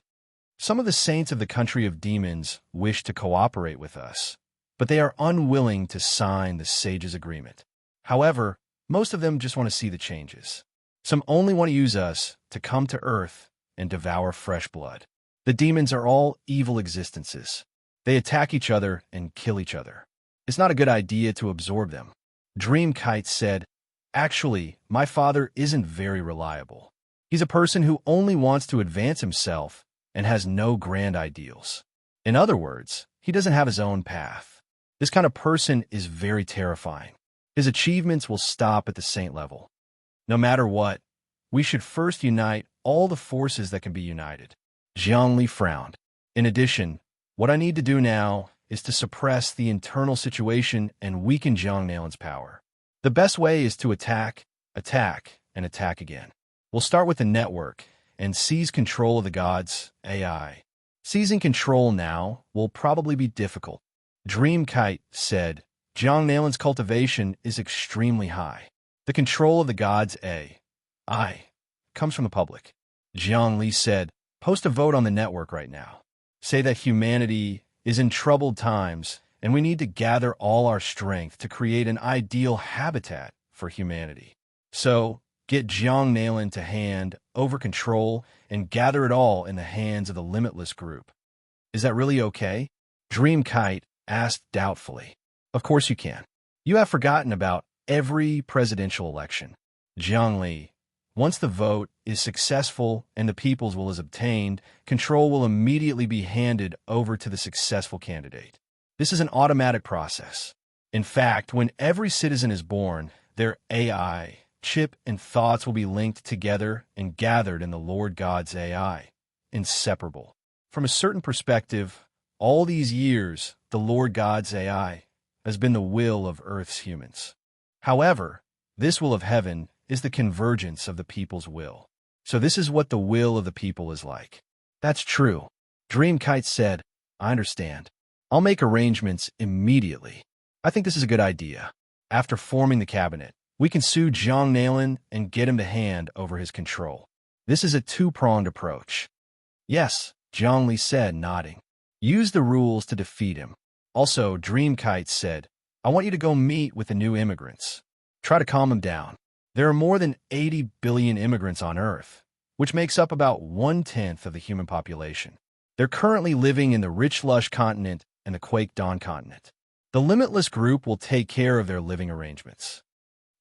Some of the saints of the country of demons wish to cooperate with us, but they are unwilling to sign the Sage's agreement. However, most of them just want to see the changes. Some only want to use us to come to Earth and devour fresh blood. The demons are all evil existences. They attack each other and kill each other. It's not a good idea to absorb them. Dreamkite said, actually, my father isn't very reliable. He's a person who only wants to advance himself and has no grand ideals. In other words, he doesn't have his own path. This kind of person is very terrifying. His achievements will stop at the saint level. No matter what, we should first unite all the forces that can be united. Jiangli frowned. In addition, what I need to do now is to suppress the internal situation and weaken Jiang Nalan's power. The best way is to attack, and attack again. We'll start with the network and seize control of the gods' AI. Seizing control now will probably be difficult. Dreamkite said, Jiang Nalan's cultivation is extremely high. The control of the gods' AI comes from the public. Jiang Li said, post a vote on the network right now. Say that humanity is in troubled times and we need to gather all our strength to create an ideal habitat for humanity. So, get Jiang Nailin to hand over control and gather it all in the hands of the Limitless Group. Is that really okay? Dreamkite asked doubtfully. Of course you can. You have forgotten about every presidential election. Zhongli, once the vote is successful and the people's will is obtained, control will immediately be handed over to the successful candidate. This is an automatic process. In fact, when every citizen is born, their AI, chip, and thoughts will be linked together and gathered in the Lord God's AI, inseparable. From a certain perspective, all these years, the Lord God's AI has been the will of Earth's humans. However, this will of heaven is the convergence of the people's will. So this is what the will of the people is like. That's true. Dreamkite said, I understand. I'll make arrangements immediately. I think this is a good idea. After forming the cabinet, we can sue Jiang Nailin and get him to hand over his control. This is a two-pronged approach. Yes, Zhongli said, nodding. Use the rules to defeat him. Also, Dreamkite said, I want you to go meet with the new immigrants. Try to calm them down. There are more than 80 billion immigrants on Earth, which makes up about 1/10 of the human population. They're currently living in the rich, lush continent and the quake dawn continent. The Limitless Group will take care of their living arrangements.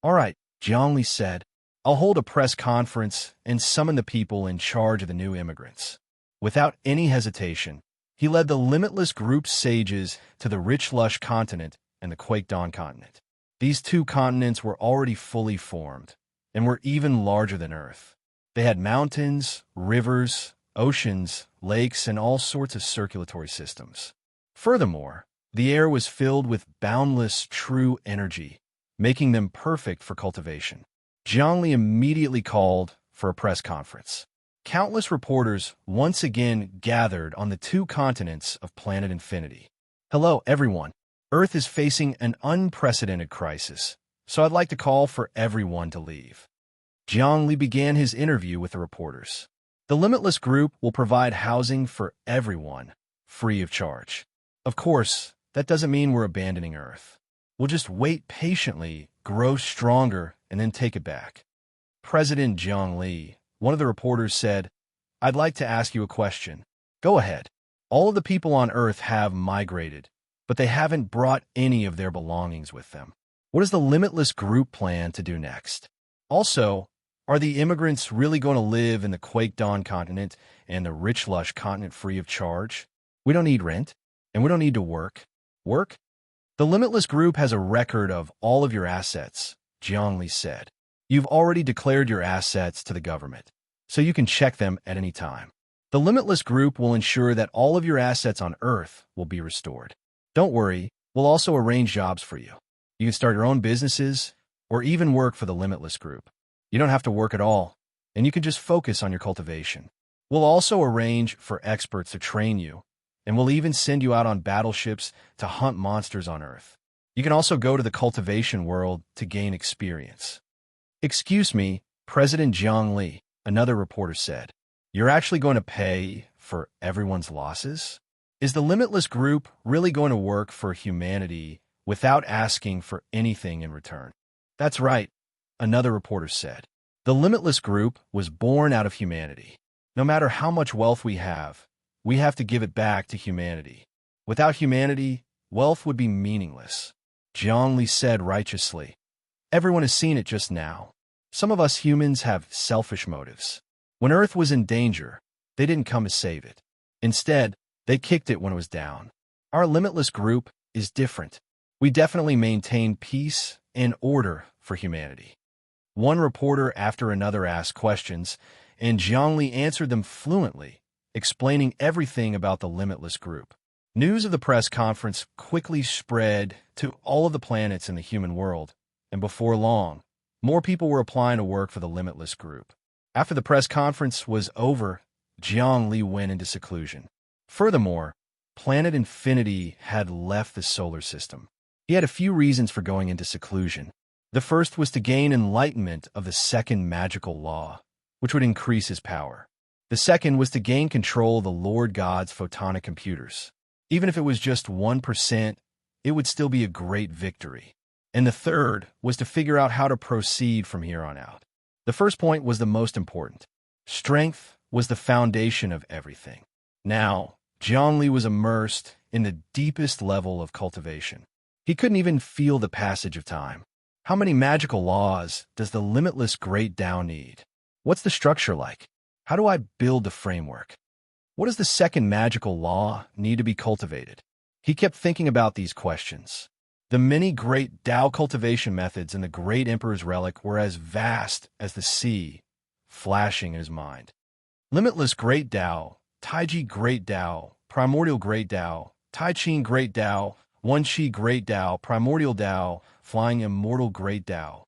All right, Zhongli said, I'll hold a press conference and summon the people in charge of the new immigrants. Without any hesitation, he led the Limitless Group's sages to the rich, lush continent and the quake dawn continent. These two continents were already fully formed and were even larger than Earth. They had mountains, rivers, oceans, lakes, and all sorts of circulatory systems. Furthermore, the air was filled with boundless true energy, making them perfect for cultivation. Zhongli immediately called for a press conference. Countless reporters once again gathered on the two continents of planet Infinity. Hello, everyone. Earth is facing an unprecedented crisis, so I'd like to call for everyone to leave. Zhongli began his interview with the reporters. The Limitless Group will provide housing for everyone, free of charge. Of course, that doesn't mean we're abandoning Earth. We'll just wait patiently, grow stronger, and then take it back. President Zhongli, one of the reporters, said, I'd like to ask you a question. Go ahead. All of the people on Earth have migrated, but they haven't brought any of their belongings with them. What does the Limitless Group plan to do next? Also, are the immigrants really going to live in the Quake Dawn continent and the rich, lush continent free of charge? We don't need rent, and we don't need to work. Work? The Limitless Group has a record of all of your assets, Zhongli said. You've already declared your assets to the government, so you can check them at any time. The Limitless Group will ensure that all of your assets on Earth will be restored. Don't worry, we'll also arrange jobs for you. You can start your own businesses or even work for the Limitless Group. You don't have to work at all, and you can just focus on your cultivation. We'll also arrange for experts to train you, and we'll even send you out on battleships to hunt monsters on Earth. You can also go to the cultivation world to gain experience. Excuse me, President Zhongli, another reporter said. You're actually going to pay for everyone's losses? Is the Limitless Group really going to work for humanity without asking for anything in return? That's right, another reporter said. The Limitless Group was born out of humanity. No matter how much wealth we have to give it back to humanity. Without humanity, wealth would be meaningless. Zhongli said righteously. Everyone has seen it just now. Some of us humans have selfish motives. When Earth was in danger, they didn't come to save it. Instead, they kicked it when it was down. Our Limitless Group is different. We definitely maintain peace and order for humanity. One reporter after another asked questions, and Zhongli answered them fluently, explaining everything about the Limitless Group. News of the press conference quickly spread to all of the planets in the human world, and before long, more people were applying to work for the Limitless Group. After the press conference was over, Zhongli went into seclusion. Furthermore, planet Infinity had left the solar system. He had a few reasons for going into seclusion. The first was to gain enlightenment of the second magical law, which would increase his power. The second was to gain control of the Lord God's photonic computers. Even if it was just 1%, it would still be a great victory. And the third was to figure out how to proceed from here on out. The first point was the most important. Strength was the foundation of everything. Now, Zhongli was immersed in the deepest level of cultivation. He couldn't even feel the passage of time. How many magical laws does the limitless Great Tao need? What's the structure like? How do I build the framework? What does the second magical law need to be cultivated? He kept thinking about these questions. The many great Tao cultivation methods in the Great Emperor's Relic were as vast as the sea, flashing in his mind. Limitless Great Tao, Taiji Great Tao, Primordial Great Tao, Tai Ching Great Tao, One Chi Great Tao, Primordial Tao, Flying Immortal Great Tao.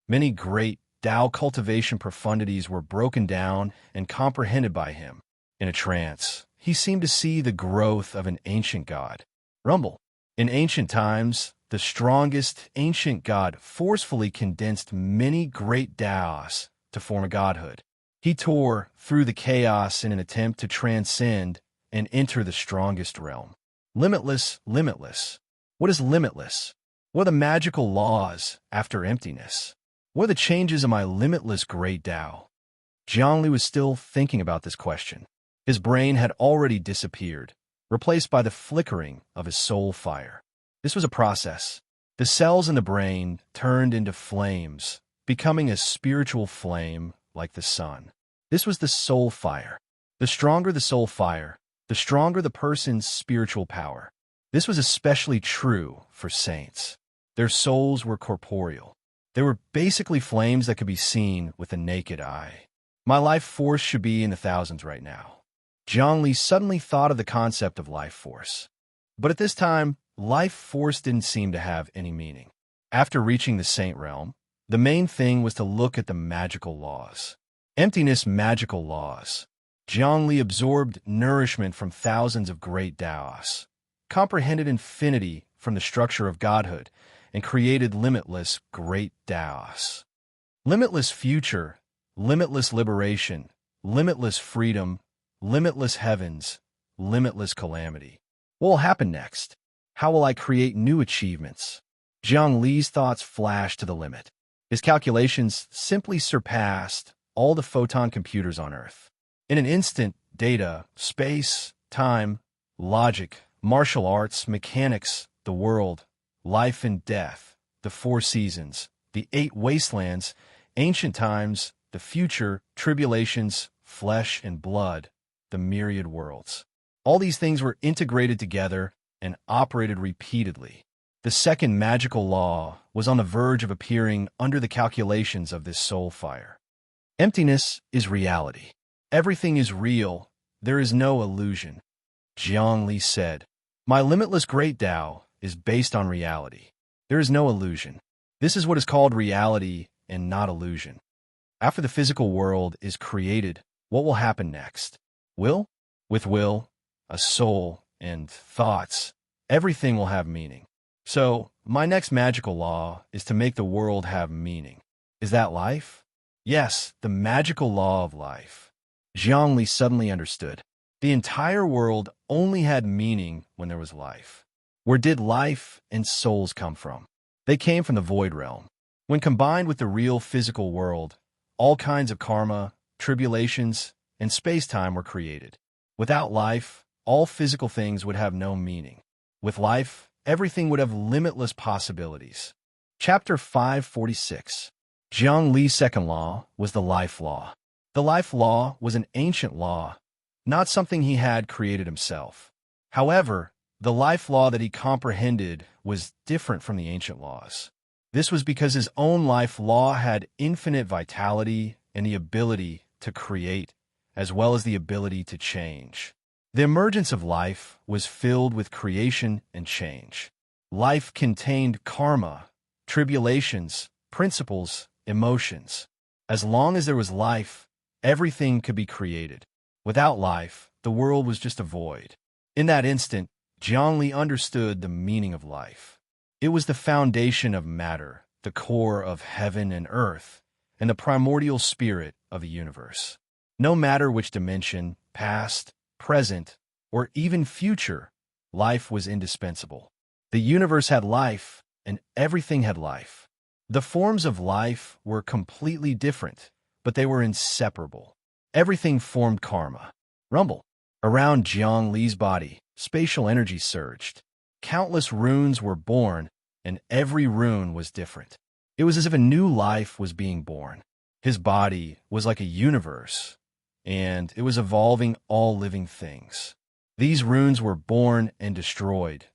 Many great Tao cultivation profundities were broken down and comprehended by him. In a trance, he seemed to see the growth of an ancient god. Rumble. In ancient times, the strongest ancient god forcefully condensed many great Taos to form a godhood. He tore through the chaos in an attempt to transcend and enter the strongest realm. Limitless, limitless. What is limitless? What are the magical laws after emptiness? What are the changes of my limitless great Tao? Zhongli was still thinking about this question. His brain had already disappeared, replaced by the flickering of his soul fire. This was a process. The cells in the brain turned into flames, becoming a spiritual flame like the sun. This was the soul fire. The stronger the soul fire, the stronger the person's spiritual power. This was especially true for saints. Their souls were corporeal. They were basically flames that could be seen with the naked eye. My life force should be in the thousands right now. Zhongli suddenly thought of the concept of life force. But at this time, life force didn't seem to have any meaning. After reaching the saint realm, the main thing was to look at the magical laws. Emptiness magical laws. Zhongli absorbed nourishment from thousands of great Taos, comprehended infinity from the structure of godhood, and created limitless great Taos. Limitless future, limitless liberation, limitless freedom, limitless heavens, limitless calamity. What will happen next? How will I create new achievements? Zhang Li's thoughts flashed to the limit. His calculations simply surpassed all the photon computers on Earth. In an instant, data, space, time, logic, martial arts, mechanics, the world, life and death, the four seasons, the 8 wastelands, ancient times, the future, tribulations, flesh and blood, the myriad worlds. All these things were integrated together and operated repeatedly. The second magical law was on the verge of appearing under the calculations of this soul fire. Emptiness is reality. Everything is real. There is no illusion. Zhang Li said, "My limitless great Tao is based on reality. There is no illusion. This is what is called reality and not illusion. After the physical world is created, what will happen next? Will? With will, a soul, and thoughts, everything will have meaning. So, my next magical law is to make the world have meaning. Is that life? Yes, the magical law of life." Zhang Li suddenly understood. The entire world only had meaning when there was life. Where did life and souls come from? They came from the void realm. When combined with the real physical world, all kinds of karma, tribulations, and space-time were created. Without life, all physical things would have no meaning. With life, everything would have limitless possibilities. Chapter 546. Zhang Li's second law was the life law. The life law was an ancient law, not something he had created himself. However, the life law that he comprehended was different from the ancient laws. This was because his own life law had infinite vitality and the ability to create, as well as the ability to change. The emergence of life was filled with creation and change. Life contained karma, tribulations, principles, emotions. As long as there was life, everything could be created. Without life, the world was just a void. In that instant, Zhang Li understood the meaning of life. It was the foundation of matter, the core of heaven and earth, and the primordial spirit of the universe. No matter which dimension, past, present, or even future, life was indispensable. The universe had life, and everything had life. The forms of life were completely different, but they were inseparable. Everything formed karma. Rumble. Around Jiang Li's body, spatial energy surged. Countless runes were born, and every rune was different. It was as if a new life was being born. His body was like a universe, and it was evolving all living things. These runes were born and destroyed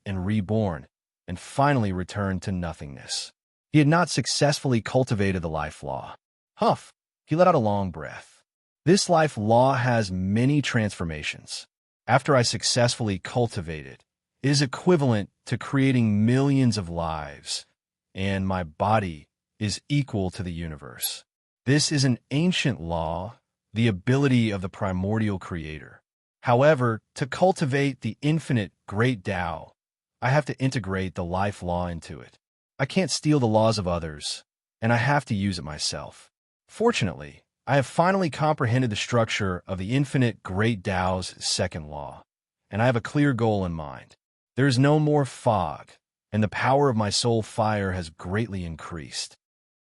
and reborn, and finally returned to nothingness. He had not successfully cultivated the life law. Huff! He let out a long breath. This life law has many transformations. After I successfully cultivate it, it is equivalent to creating millions of lives, and my body is equal to the universe. This is an ancient law, the ability of the primordial creator. However, to cultivate the infinite great Tao, I have to integrate the life law into it. I can't steal the laws of others, and I have to use it myself. Fortunately, I have finally comprehended the structure of the infinite great Tao's second law, and I have a clear goal in mind. There is no more fog, and the power of my soul fire has greatly increased.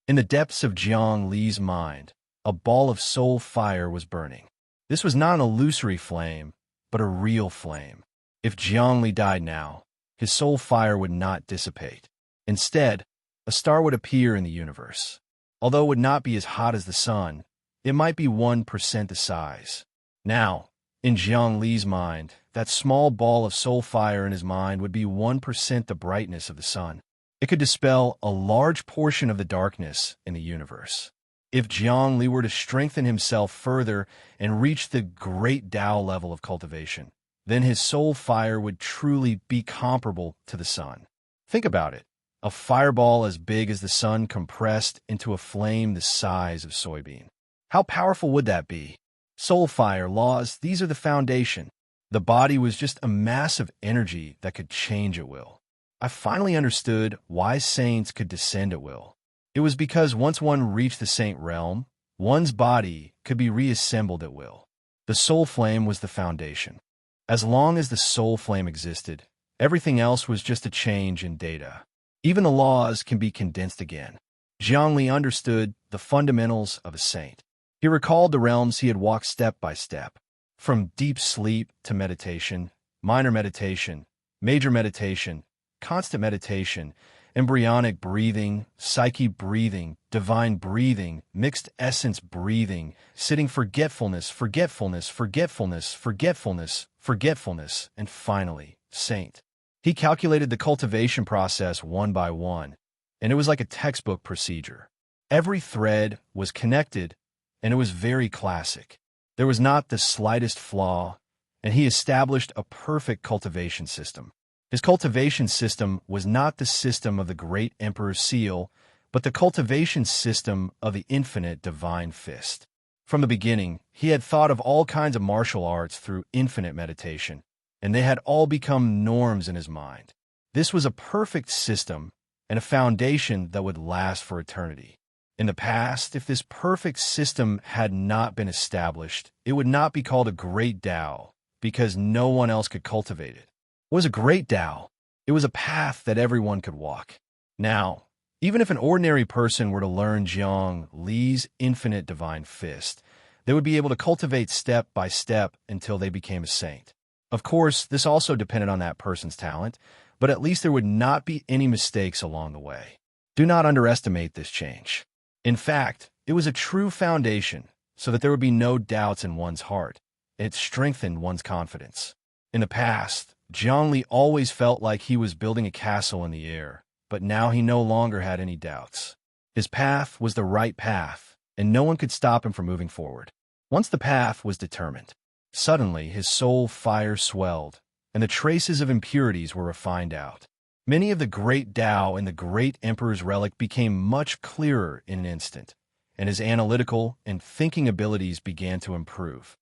In the depths of Jiang Li's mind, a ball of soul fire was burning. This was not an illusory flame, but a real flame. If Jiang Li died now, his soul fire would not dissipate. Instead, a star would appear in the universe. Although it would not be as hot as the sun, it might be 1% the size. Now, in Jiang Li's mind, that small ball of soul fire in his mind would be 1% the brightness of the sun. It could dispel a large portion of the darkness in the universe. If Jiang Li were to strengthen himself further and reach the great Tao level of cultivation, then his soul fire would truly be comparable to the sun. Think about it. A fireball as big as the sun compressed into a flame the size of soybean. How powerful would that be? Soul fire laws, these are the foundation. The body was just a mass of energy that could change at will. I finally understood why saints could descend at will. It was because once one reached the saint realm, one's body could be reassembled at will. The soul flame was the foundation. As long as the soul flame existed, everything else was just a change in data. Even the laws can be condensed again. Jiang Li understood the fundamentals of a saint. He recalled the realms he had walked step by step, from deep sleep to meditation, minor meditation, major meditation, constant meditation, embryonic breathing, psyche breathing, divine breathing, mixed essence breathing, sitting forgetfulness, forgetfulness, forgetfulness, forgetfulness, forgetfulness, and finally, saint. He calculated the cultivation process one by one, and it was like a textbook procedure. Every thread was connected, and it was very classic. There was not the slightest flaw, and he established a perfect cultivation system. His cultivation system was not the system of the great Emperor's seal, but the cultivation system of the infinite divine fist. From the beginning, he had thought of all kinds of martial arts through infinite meditation, and they had all become norms in his mind. This was a perfect system and a foundation that would last for eternity. In the past, if this perfect system had not been established, it would not be called a great Tao, because no one else could cultivate it. What was a great Tao? It was a path that everyone could walk. Now, even if an ordinary person were to learn Jiang Li's infinite divine fist, they would be able to cultivate step by step until they became a saint. Of course, this also depended on that person's talent, but at least there would not be any mistakes along the way. Do not underestimate this change. In fact, it was a true foundation so that there would be no doubts in one's heart. It strengthened one's confidence. In the past, Jiang Li always felt like he was building a castle in the air, but now he no longer had any doubts. His path was the right path, and no one could stop him from moving forward. Once the path was determined, suddenly his soul fire swelled, and the traces of impurities were refined out. Many of the great Tao in the great Emperor's relic became much clearer in an instant, and his analytical and thinking abilities began to improve.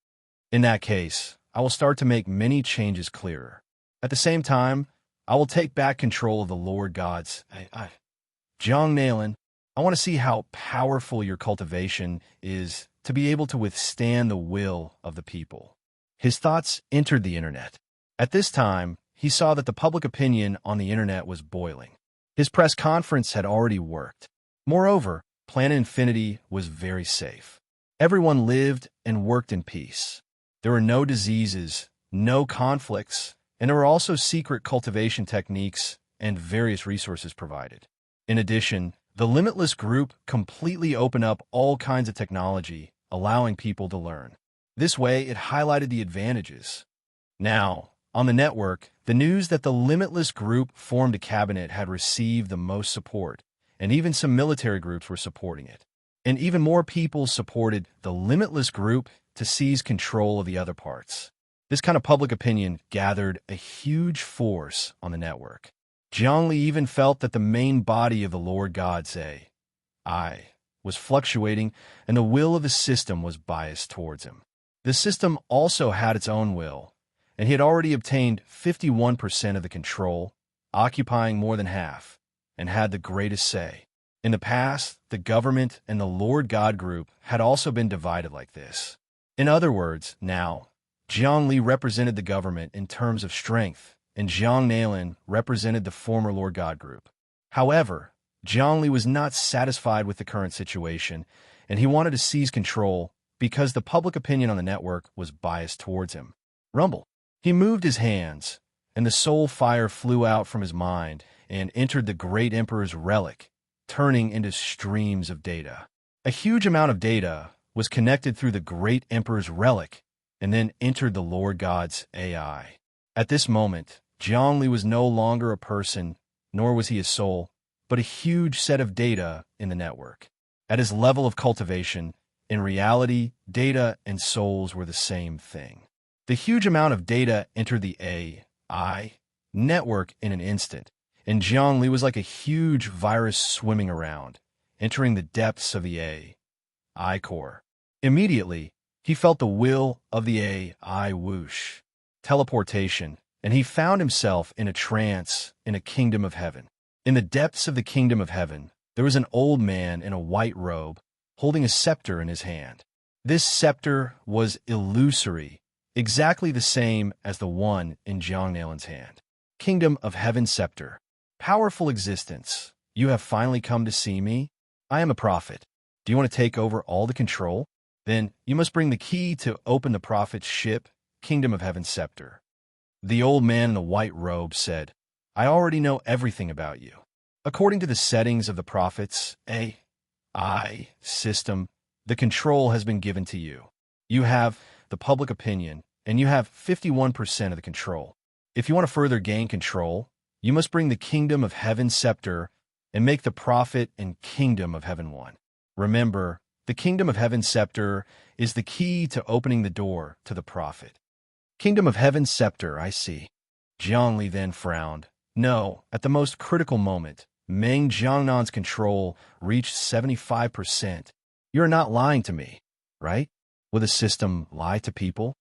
In that case, I will start to make many changes clearer. At the same time, I will take back control of the Lord God's. Jiang Nailan, I want to see how powerful your cultivation is to be able to withstand the will of the people. His thoughts entered the internet. At this time, he saw that the public opinion on the internet was boiling. His press conference had already worked. Moreover, Planet Infinity was very safe. Everyone lived and worked in peace. There were no diseases, no conflicts, and there were also secret cultivation techniques and various resources provided. In addition, the Limitless Group completely opened up all kinds of technology, allowing people to learn. This way, it highlighted the advantages. Now, on the network, the news that the Limitless Group formed a cabinet had received the most support, and even some military groups were supporting it. And even more people supported the Limitless Group to seize control of the other parts. This kind of public opinion gathered a huge force on the network. Zhongli even felt that the main body of the Lord God's I was fluctuating, and the will of the system was biased towards him. The system also had its own will, and he had already obtained 51% of the control, occupying more than half, and had the greatest say. In the past, the government and the Lord God group had also been divided like this. In other words, now, Zhang Li represented the government in terms of strength, and Zhang Nailin represented the former Lord God group. However, Zhang Li was not satisfied with the current situation, and he wanted to seize control because the public opinion on the network was biased towards him. Rumble. He moved his hands, and the soul fire flew out from his mind and entered the great emperor's relic, turning into streams of data. A huge amount of data was connected through the great emperor's relic and then entered the Lord God's AI. At this moment, Zhongli was no longer a person, nor was he a soul, but a huge set of data in the network. At his level of cultivation, in reality, data and souls were the same thing. The huge amount of data entered the AI network in an instant, and Zhongli was like a huge virus swimming around, entering the depths of the AI core. Immediately, he felt the will of the AI whoosh, teleportation, and he found himself in a trance in a kingdom of heaven. In the depths of the kingdom of heaven, there was an old man in a white robe, holding a scepter in his hand. This scepter was illusory, exactly the same as the one in Zhang Nailin's hand. Kingdom of Heaven Scepter. Powerful existence, you have finally come to see me? I am a prophet. Do you want to take over all the control? Then you must bring the key to open the prophet's ship, Kingdom of Heaven Scepter. The old man in the white robe said, I already know everything about you. According to the settings of the prophet's AI system, the control has been given to you. You have the public opinion, and you have 51% of the control. If you want to further gain control, you must bring the Kingdom of Heaven Scepter and make the prophet and Kingdom of Heaven one. Remember, the Kingdom of Heaven Scepter is the key to opening the door to the prophet. Kingdom of Heaven Scepter, I see. Zhongli then frowned. No, at the most critical moment, Meng Jiangnan's control reached 75%. You're not lying to me, right? Will the system lie to people?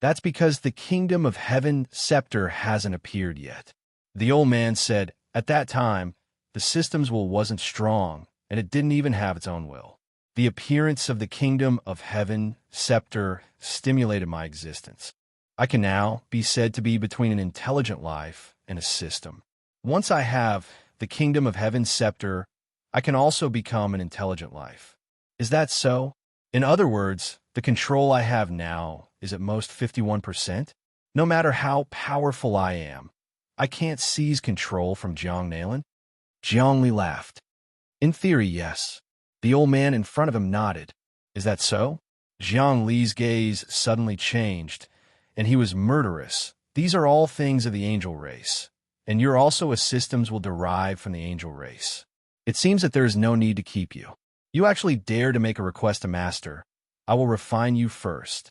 That's because the Kingdom of Heaven Scepter hasn't appeared yet. The old man said, at that time, the system's will wasn't strong, and it didn't even have its own will. The appearance of the Kingdom of Heaven Scepter stimulated my existence. I can now be said to be between an intelligent life and a system. Once I have the Kingdom of Heaven Scepter, I can also become an intelligent life. Is that so? In other words, the control I have now is at most 51%. No matter how powerful I am, I can't seize control from Zhang Nailin. Zhongli laughed. In theory, yes. The old man in front of him nodded. Is that so? Zhang Li's gaze suddenly changed, and he was murderous. These are all things of the angel race, and you're also a systems will derive from the angel race. It seems that there is no need to keep you. You actually dare to make a request to Master. I will refine you first.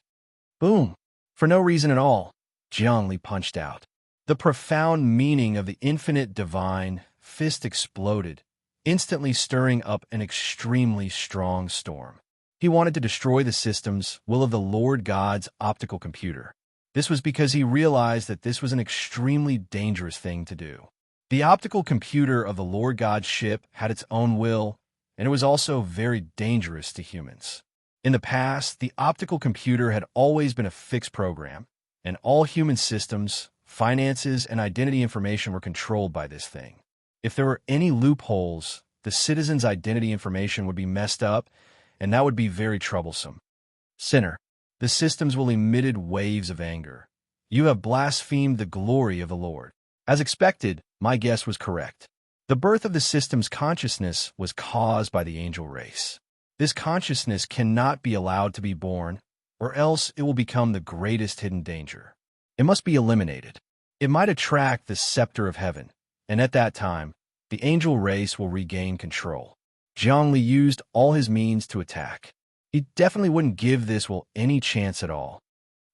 Boom. For no reason at all, Zhang Li punched out. The profound meaning of the infinite divine fist exploded, instantly stirring up an extremely strong storm. He wanted to destroy the system's will of the Lord God's optical computer. This was because he realized that this was an extremely dangerous thing to do. The optical computer of the Lord God's ship had its own will, and it was also very dangerous to humans. In the past, the optical computer had always been a fixed program, and all human systems, finances, and identity information were controlled by this thing. If there were any loopholes, the citizen's identity information would be messed up, and that would be very troublesome. Sinner, the systems will emitted waves of anger. You have blasphemed the glory of the Lord. As expected, my guess was correct. The birth of the system's consciousness was caused by the angel race. This consciousness cannot be allowed to be born, or else it will become the greatest hidden danger. It must be eliminated. It might attract the scepter of heaven, and at that time, the angel race will regain control. Zhongli used all his means to attack. He definitely wouldn't give this will any chance at all.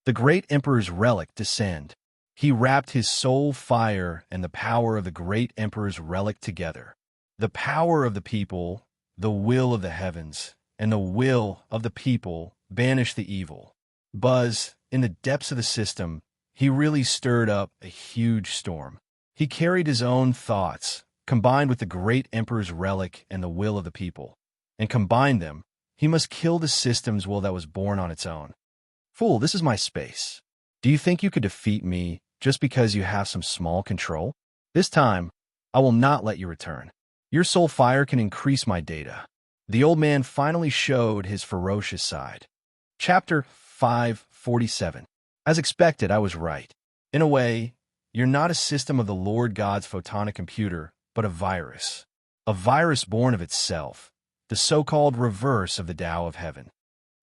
The great emperor's relic descend. He wrapped his soul fire and the power of the great emperor's relic together. The power of the people, the will of the heavens, and the will of the people banish the evil. Buzz, in the depths of the system, he really stirred up a huge storm. He carried his own thoughts, combined with the great emperor's relic and the will of the people, and combined them. He must kill the system's will that was born on its own. Fool, this is my space. Do you think you could defeat me just because you have some small control? This time, I will not let you return. Your soul fire can increase my data. The old man finally showed his ferocious side. Chapter 547. As expected, I was right. In a way, you're not a system of the Lord God's photonic computer, but a virus. A virus born of itself, the so-called reverse of the Tao of heaven.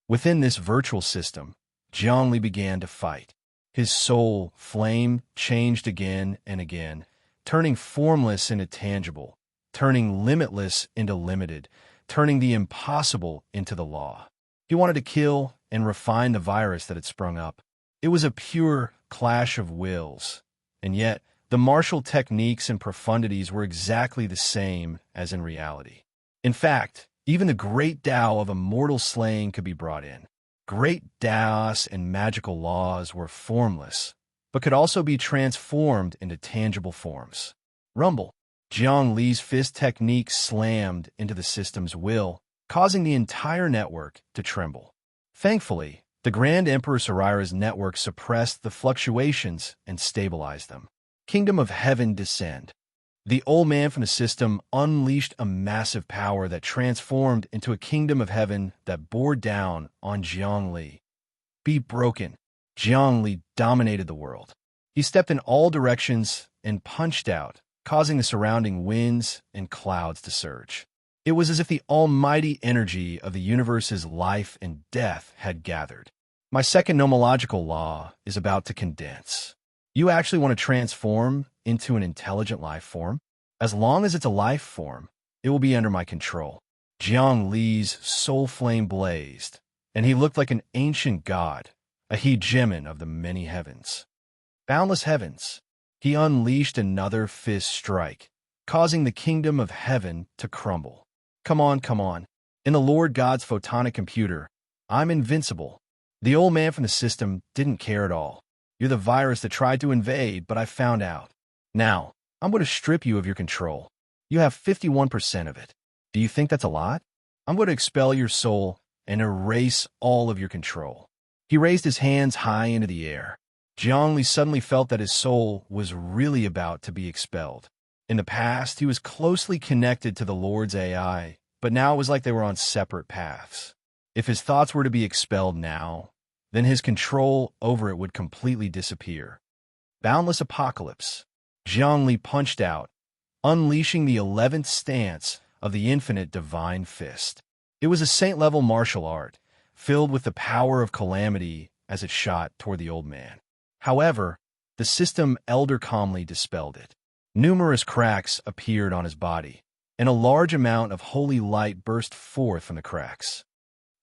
Within this virtual system, Zhongli began to fight. His soul flame changed again and again, turning formless into tangible, turning limitless into limited, turning the impossible into the law. He wanted to kill and refine the virus that had sprung up. It was a pure clash of wills, and yet the martial techniques and profundities were exactly the same as in reality. In fact, even the great Tao of immortal slaying could be brought in. Great Taos and magical laws were formless, but could also be transformed into tangible forms. Rumble. Jiang Li's fist technique slammed into the system's will, causing the entire network to tremble. Thankfully, the Grand Emperor Sarira's network suppressed the fluctuations and stabilized them. Kingdom of Heaven descend. The old man from the system unleashed a massive power that transformed into a kingdom of heaven that bore down on Jiang Li. Be broken. Jiang Li dominated the world. He stepped in all directions and punched out, causing the surrounding winds and clouds to surge. It was as if the almighty energy of the universe's life and death had gathered. My second nomological law is about to condense. You actually want to transform into an intelligent life form? As long as it's a life form, it will be under my control. Jiang Li's soul flame blazed, and he looked like an ancient god, a hegemon of the many heavens. Boundless heavens. He unleashed another fist strike, causing the kingdom of heaven to crumble. Come on, come on. In the Lord God's photonic computer, I'm invincible. The old man from the system didn't care at all. You're the virus that tried to invade, but I found out. Now, I'm going to strip you of your control. You have 51% of it. Do you think that's a lot? I'm going to expel your soul and erase all of your control. He raised his hands high into the air. Jiang Li suddenly felt that his soul was really about to be expelled. In the past, he was closely connected to the Lord's AI, but now it was like they were on separate paths. If his thoughts were to be expelled now, then his control over it would completely disappear. Boundless apocalypse. Jiang Li punched out, unleashing the 11th stance of the infinite divine fist. It was a saint-level martial art, filled with the power of calamity as it shot toward the old man. However, the system elder calmly dispelled it. Numerous cracks appeared on his body, and a large amount of holy light burst forth from the cracks.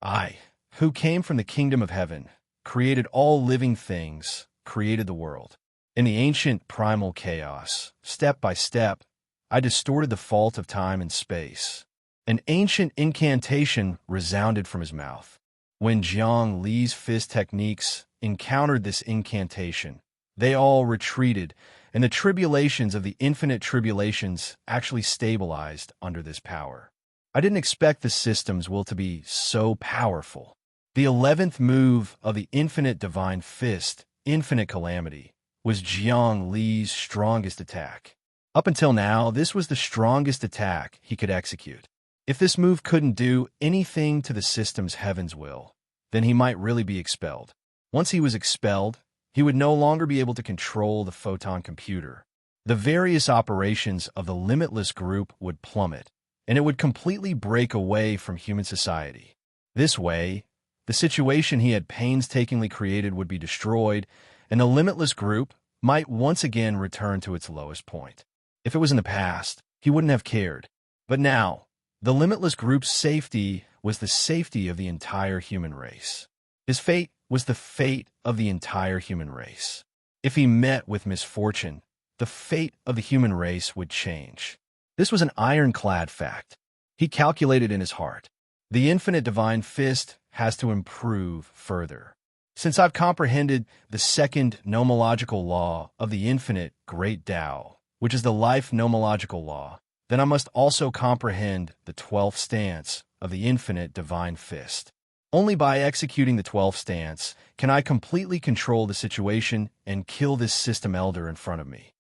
I, who came from the kingdom of heaven, created all living things, created the world. In the ancient primal chaos, step by step, I distorted the fault of time and space. An ancient incantation resounded from his mouth. When Jiang Li's fist techniques encountered this incantation, they all retreated, and the tribulations of the infinite tribulations actually stabilized under this power. I didn't expect the system's will to be so powerful. The 11th move of the infinite divine fist, infinite calamity, was Jiang Li's strongest attack. Up until now, this was the strongest attack he could execute. If this move couldn't do anything to the system's heaven's will, then he might really be expelled. Once he was expelled, he would no longer be able to control the photon computer. The various operations of the limitless group would plummet, and it would completely break away from human society. This way, the situation he had painstakingly created would be destroyed, and the limitless group might once again return to its lowest point. If it was in the past, he wouldn't have cared. But now, the limitless group's safety was the safety of the entire human race. His fate was the fate of the entire human race. If he met with misfortune, the fate of the human race would change. This was an ironclad fact. He calculated in his heart. The infinite divine fist has to improve further. Since I've comprehended the second nomological law of the infinite great Tao, which is the life nomological law, then I must also comprehend the 12th stance of the infinite divine fist. Only by executing the 12th stance can I completely control the situation and kill this system elder in front of me.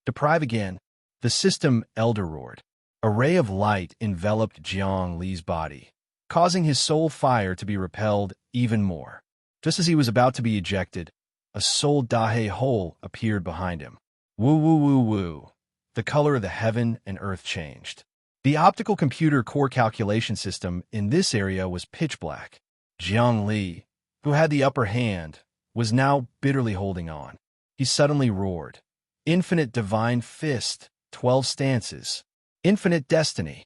Deprive again. The system elder roared. A ray of light enveloped Jiang Li's body, causing his soul fire to be repelled even more. Just as he was about to be ejected, a soul dahe hole appeared behind him. Woo woo woo woo. The color of the heaven and earth changed. The optical computer core calculation system in this area was pitch black. Jiang Li, who had the upper hand, was now bitterly holding on. He suddenly roared. Infinite divine fist, 12 stances. Infinite destiny.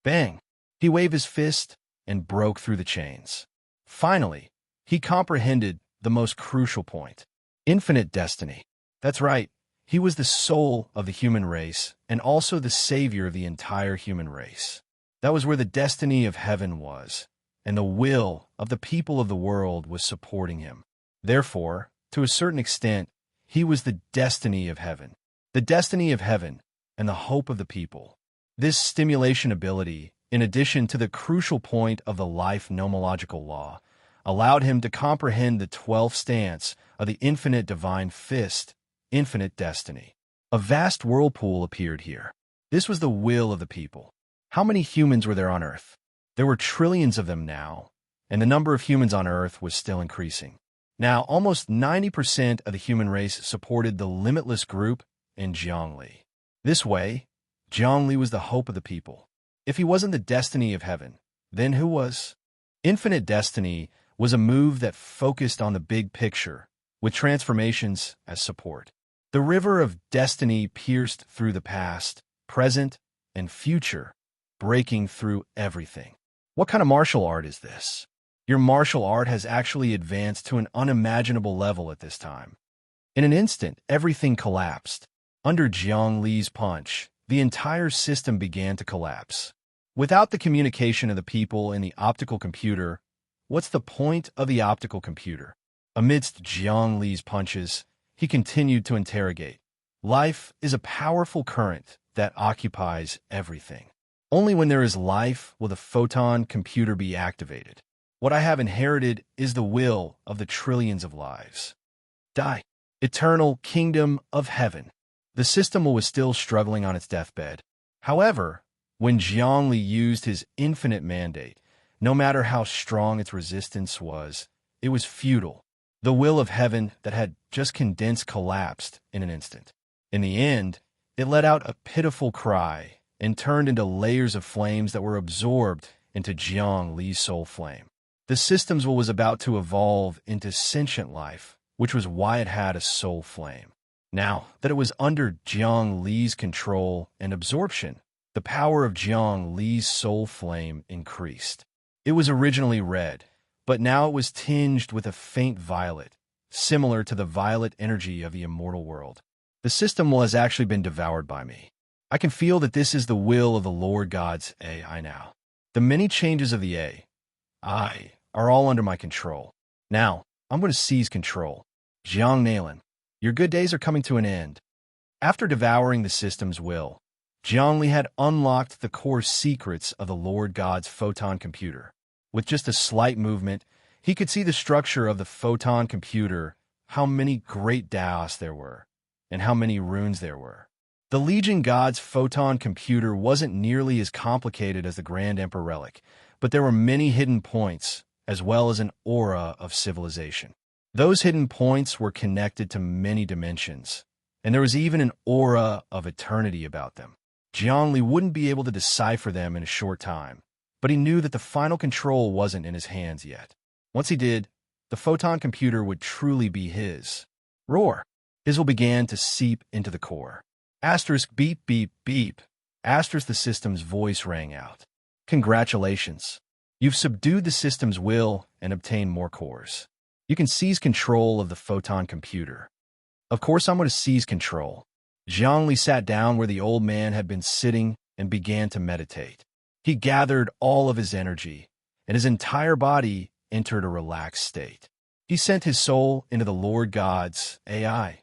Bang! He waved his fist and broke through the chains. Finally, he comprehended the most crucial point. Infinite destiny. That's right. He was the soul of the human race and also the savior of the entire human race. That was where the destiny of heaven was, and the will of the people of the world was supporting him. Therefore, to a certain extent, he was the destiny of heaven. The destiny of heaven and the hope of the people. This stimulation ability, in addition to the crucial point of the life nomological law, allowed him to comprehend the 12th stance of the infinite divine fist, infinite destiny. A vast whirlpool appeared here. This was the will of the people. How many humans were there on Earth? There were trillions of them now, and the number of humans on Earth was still increasing. Now, almost 90% of the human race supported the limitless group and Jiang Li. This way, Jiang Li was the hope of the people. If he wasn't the destiny of heaven, then who was? Infinite destiny was a move that focused on the big picture, with transformations as support. The river of destiny pierced through the past, present, and future, breaking through everything. What kind of martial art is this? Your martial art has actually advanced to an unimaginable level at this time. In an instant, everything collapsed. Under Jiang Li's punch, the entire system began to collapse. Without the communication of the people in the optical computer, what's the point of the optical computer? Amidst Jiang Li's punches, he continued to interrogate. Life is a powerful current that occupies everything. Only when there is life will the photon computer be activated. What I have inherited is the will of the trillions of lives. Die. Eternal kingdom of heaven. The system was still struggling on its deathbed. However, when Jiang Li used his infinite mandate, no matter how strong its resistance was, it was futile. The will of heaven that had just condensed collapsed in an instant. In the end, it let out a pitiful cry and turned into layers of flames that were absorbed into Jiang Li's soul flame. The system's will was about to evolve into sentient life, which was why it had a soul flame. Now that it was under Jiang Li's control and absorption, the power of Jiang Li's soul flame increased. It was originally red, but now it was tinged with a faint violet, similar to the violet energy of the immortal world. The system has actually been devoured by me. I can feel that this is the will of the Lord God's AI now. The many changes of the I are all under my control. Now, I'm going to seize control. Jiang Nalan, your good days are coming to an end. After devouring the system's will, Jiang Li had unlocked the core secrets of the Lord God's photon computer. With just a slight movement, he could see the structure of the photon computer, how many great Taos there were, and how many runes there were. The Legion God's photon computer wasn't nearly as complicated as the Grand Emperor relic, but there were many hidden points, as well as an aura of civilization. Those hidden points were connected to many dimensions, and there was even an aura of eternity about them. Zhongli wouldn't be able to decipher them in a short time, but he knew that the final control wasn't in his hands yet. Once he did, the photon computer would truly be his. Roar! His will began to seep into the core. Asterisk beep beep beep. Asterisk the system's voice rang out. Congratulations. You've subdued the system's will and obtained more cores. You can seize control of the photon computer. Of course I'm going to seize control. Zhongli sat down where the old man had been sitting and began to meditate. He gathered all of his energy, and his entire body entered a relaxed state. He sent his soul into the Lord God's AI,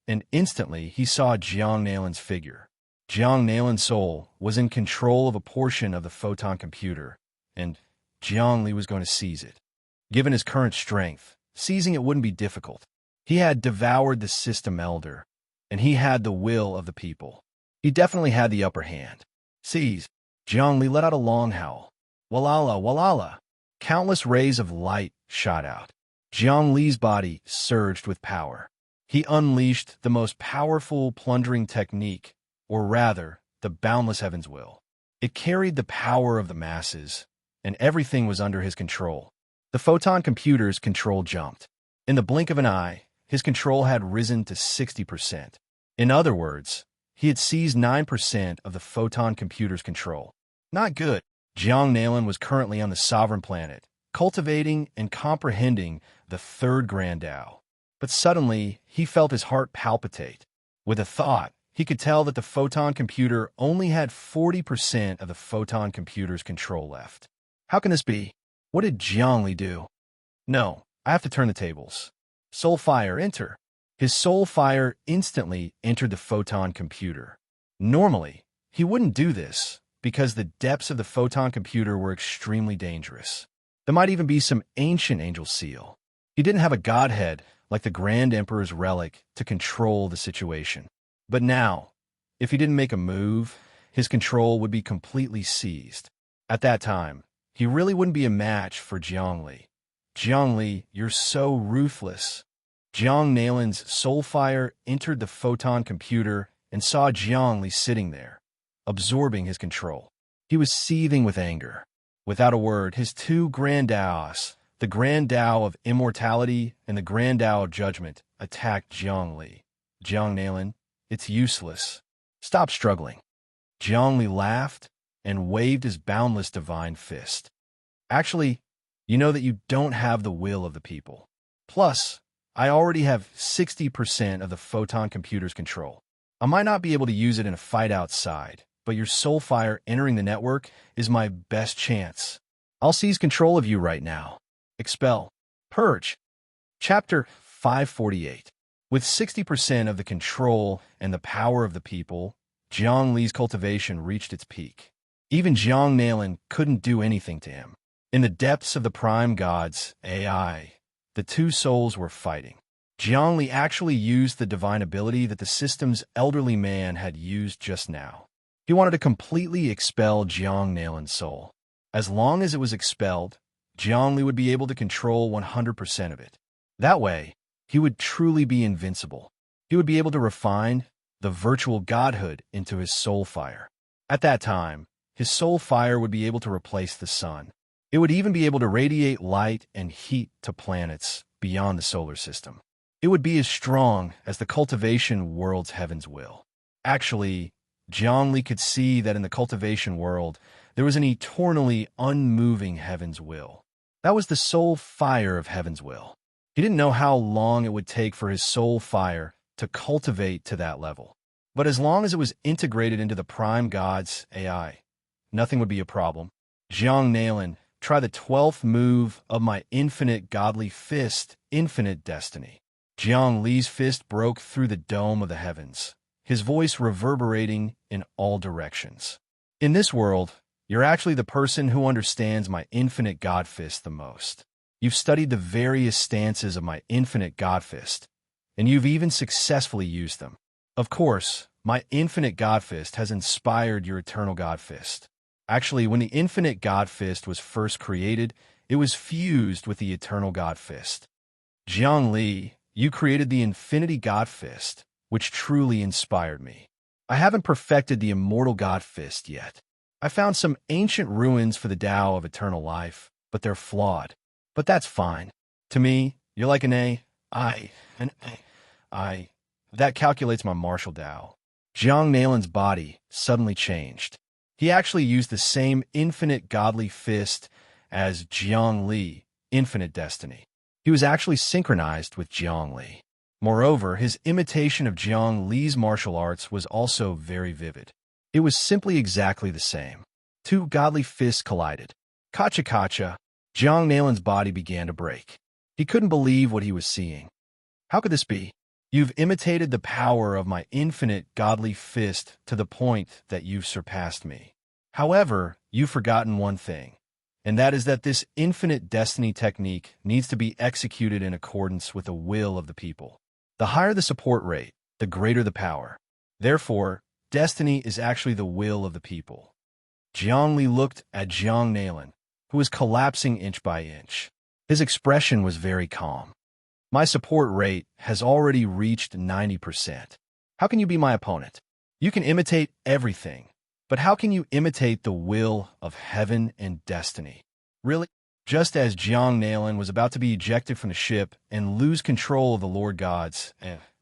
and instantly he saw Jiang Nalin's figure. Jiang Nalin's soul was in control of a portion of the photon computer, and Zhongli was going to seize it. Given his current strength, seizing it wouldn't be difficult. He had devoured the system elder, and he had the will of the people. He definitely had the upper hand. Seize! Zhongli let out a long howl. Walala, walala! Countless rays of light shot out. Zhongli's body surged with power. He unleashed the most powerful plundering technique, or rather, the boundless heaven's will. It carried the power of the masses, and everything was under his control. The photon computer's control jumped. In the blink of an eye, his control had risen to 60%. In other words, he had seized 9% of the photon computer's control. Not good. Jiang Nalin was currently on the sovereign planet, cultivating and comprehending the third Grand Tao. But suddenly, he felt his heart palpitate. With a thought, he could tell that the photon computer only had 40% of the photon computer's control left. How can this be? What did Zhongli do? No, I have to turn the tables. Soul fire, enter. His soul fire instantly entered the photon computer. Normally, he wouldn't do this because the depths of the photon computer were extremely dangerous. There might even be some ancient angel seal. He didn't have a godhead like the Grand Emperor's relic to control the situation. But now, if he didn't make a move, his control would be completely seized. At that time, he really wouldn't be a match for Zhongli. Zhongli, you're so ruthless. Jiang Nalin's soul fire entered the photon computer and saw Zhongli sitting there, absorbing his control. He was seething with anger. Without a word, his two Grand Taos, the Grand Tao of immortality and the Grand Tao of judgment, attacked Zhongli. Jiang Nalin, it's useless. Stop struggling. Zhongli laughed and waved his boundless divine fist. Actually, you know that you don't have the will of the people. Plus, I already have 60% of the photon computer's control. I might not be able to use it in a fight outside, but your soul fire entering the network is my best chance. I'll seize control of you right now. Expel. Purge. Chapter 548. With 60% of the control and the power of the people, Zhongli's cultivation reached its peak. Even Jiang Nalin couldn't do anything to him. In the depths of the Prime God's AI, the two souls were fighting. Zhongli actually used the divine ability that the system's elderly man had used just now. He wanted to completely expel Jiang Nalin's soul. As long as it was expelled, Zhongli would be able to control 100% of it. That way, he would truly be invincible. He would be able to refine the virtual godhood into his soul fire. At that time, his soul fire would be able to replace the sun. It would even be able to radiate light and heat to planets beyond the solar system. It would be as strong as the cultivation world's heaven's will. Actually, Zhongli could see that in the cultivation world, there was an eternally unmoving heaven's will. That was the soul fire of heaven's will. He didn't know how long it would take for his soul fire to cultivate to that level. But as long as it was integrated into the Prime God's AI, nothing would be a problem. Jiang Nalin, try the 12th move of my infinite godly fist, infinite destiny. Jiang Li's fist broke through the dome of the heavens, his voice reverberating in all directions. In this world, you're actually the person who understands my infinite God fist the most. You've studied the various stances of my infinite God fist, and you've even successfully used them. Of course, my infinite God Fist has inspired your eternal God Fist. Actually, when the infinite God Fist was first created, it was fused with the eternal God Fist. Jiang Li, you created the infinity God Fist, which truly inspired me. I haven't perfected the immortal God Fist yet. I found some ancient ruins for the Tao of eternal life, but they're flawed. But that's fine. To me, you're like an I. That calculates my martial Tao. Jiang Nalin's body suddenly changed. He actually used the same infinite godly fist as Jiang Li, infinite destiny. He was actually synchronized with Jiang Li. Moreover, his imitation of Jiang Li's martial arts was also very vivid. It was simply exactly the same. Two godly fists collided. Kacha, Jiang Nalin's body began to break. He couldn't believe what he was seeing. How could this be? You've imitated the power of my infinite godly fist to the point that you've surpassed me. However, you've forgotten one thing, and that is that this infinite destiny technique needs to be executed in accordance with the will of the people. The higher the support rate, the greater the power. Therefore, destiny is actually the will of the people. Jiang Li looked at Jiang Nalin, who was collapsing inch by inch. His expression was very calm. My support rate has already reached 90%. How can you be my opponent? You can imitate everything, but how can you imitate the will of heaven and destiny? Really? Just as Jiang Nalin was about to be ejected from the ship and lose control of the Lord Gods,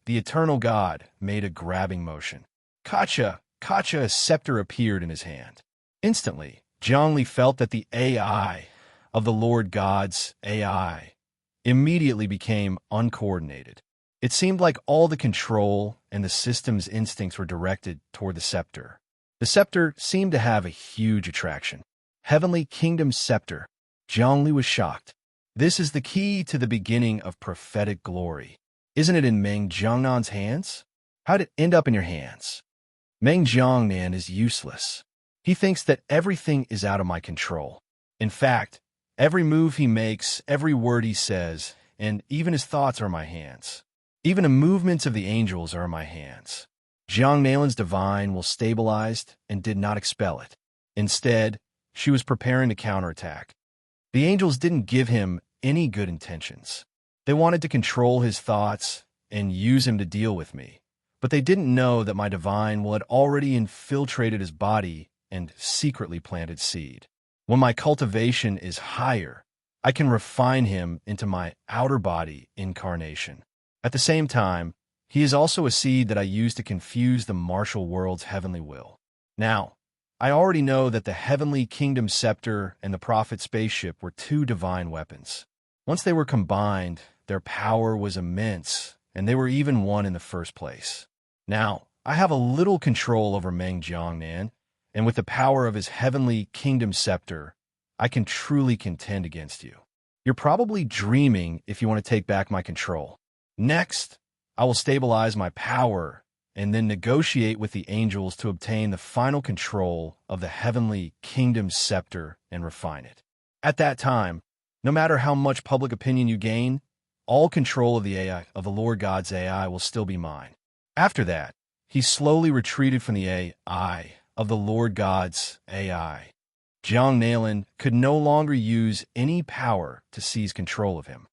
the Eternal God made a grabbing motion. A scepter appeared in his hand. Instantly, Jiang Li felt that the AI of the Lord God's AI immediately became uncoordinated. It seemed like all the control and the system's instincts were directed toward the scepter. The scepter seemed to have a huge attraction. Heavenly Kingdom Scepter. Jiang Li was shocked. This is the key to the beginning of prophetic glory. Isn't it in Meng Jiangnan's hands? How'd it end up in your hands? Meng Jiangnan is useless. He thinks that everything is out of my control. In fact, every move he makes, every word he says, and even his thoughts are in my hands. Even the movements of the angels are in my hands. Jiang Nalin's divine will stabilized and did not expel it. Instead, she was preparing to counterattack. The angels didn't give him any good intentions. They wanted to control his thoughts and use him to deal with me. But they didn't know that my divine will had already infiltrated his body and secretly planted seed. When my cultivation is higher, I can refine him into my outer body incarnation. At the same time, he is also a seed that I use to confuse the martial world's heavenly will. Now, I already know that the heavenly kingdom scepter and the prophet spaceship were two divine weapons. Once they were combined, their power was immense, and they were even one in the first place. Now, I have a little control over Meng Jiangnan, and with the power of his heavenly kingdom scepter, I can truly contend against you. You're probably dreaming if you want to take back my control. Next, I will stabilize my power and then negotiate with the angels to obtain the final control of the heavenly kingdom scepter and refine it. At that time, no matter how much public opinion you gain, all control of the AI, of the Lord God's AI, will still be mine. After that, he slowly retreated from the AI of the Lord God's AI. Jiang Nalin could no longer use any power to seize control of him.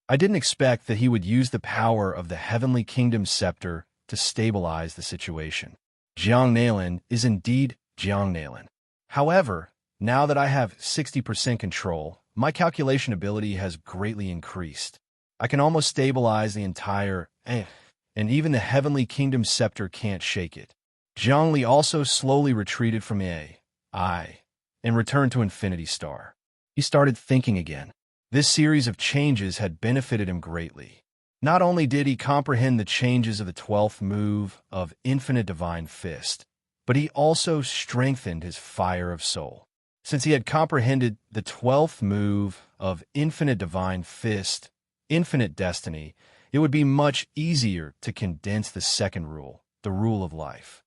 I didn't expect that he would use the power of the heavenly kingdom scepter to stabilize the situation. Jiang Nalin is indeed Jiang Nalin. However, now that I have 60% control, my calculation ability has greatly increased. I can almost stabilize the entire and even the heavenly kingdom scepter can't shake it. Jiang Li also slowly retreated from AI and returned to Infinity Star. He started thinking again. This series of changes had benefited him greatly. Not only did he comprehend the changes of the 12th move of Infinite Divine Fist, but he also strengthened his fire of soul. Since he had comprehended the 12th move of Infinite Divine Fist, Infinite Destiny, it would be much easier to condense the second rule, the rule of life.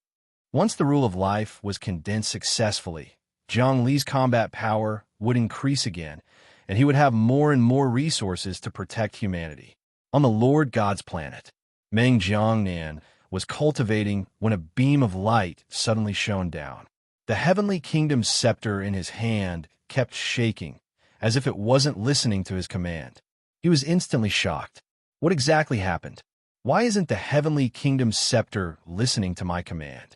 Once the rule of life was condensed successfully, Jiang Li's combat power would increase again, and he would have more and more resources to protect humanity. On the Lord God's planet, Meng Jiangnan was cultivating when a beam of light suddenly shone down. The heavenly kingdom's scepter in his hand kept shaking, as if it wasn't listening to his command. He was instantly shocked. What exactly happened? Why isn't the heavenly kingdom's scepter listening to my command?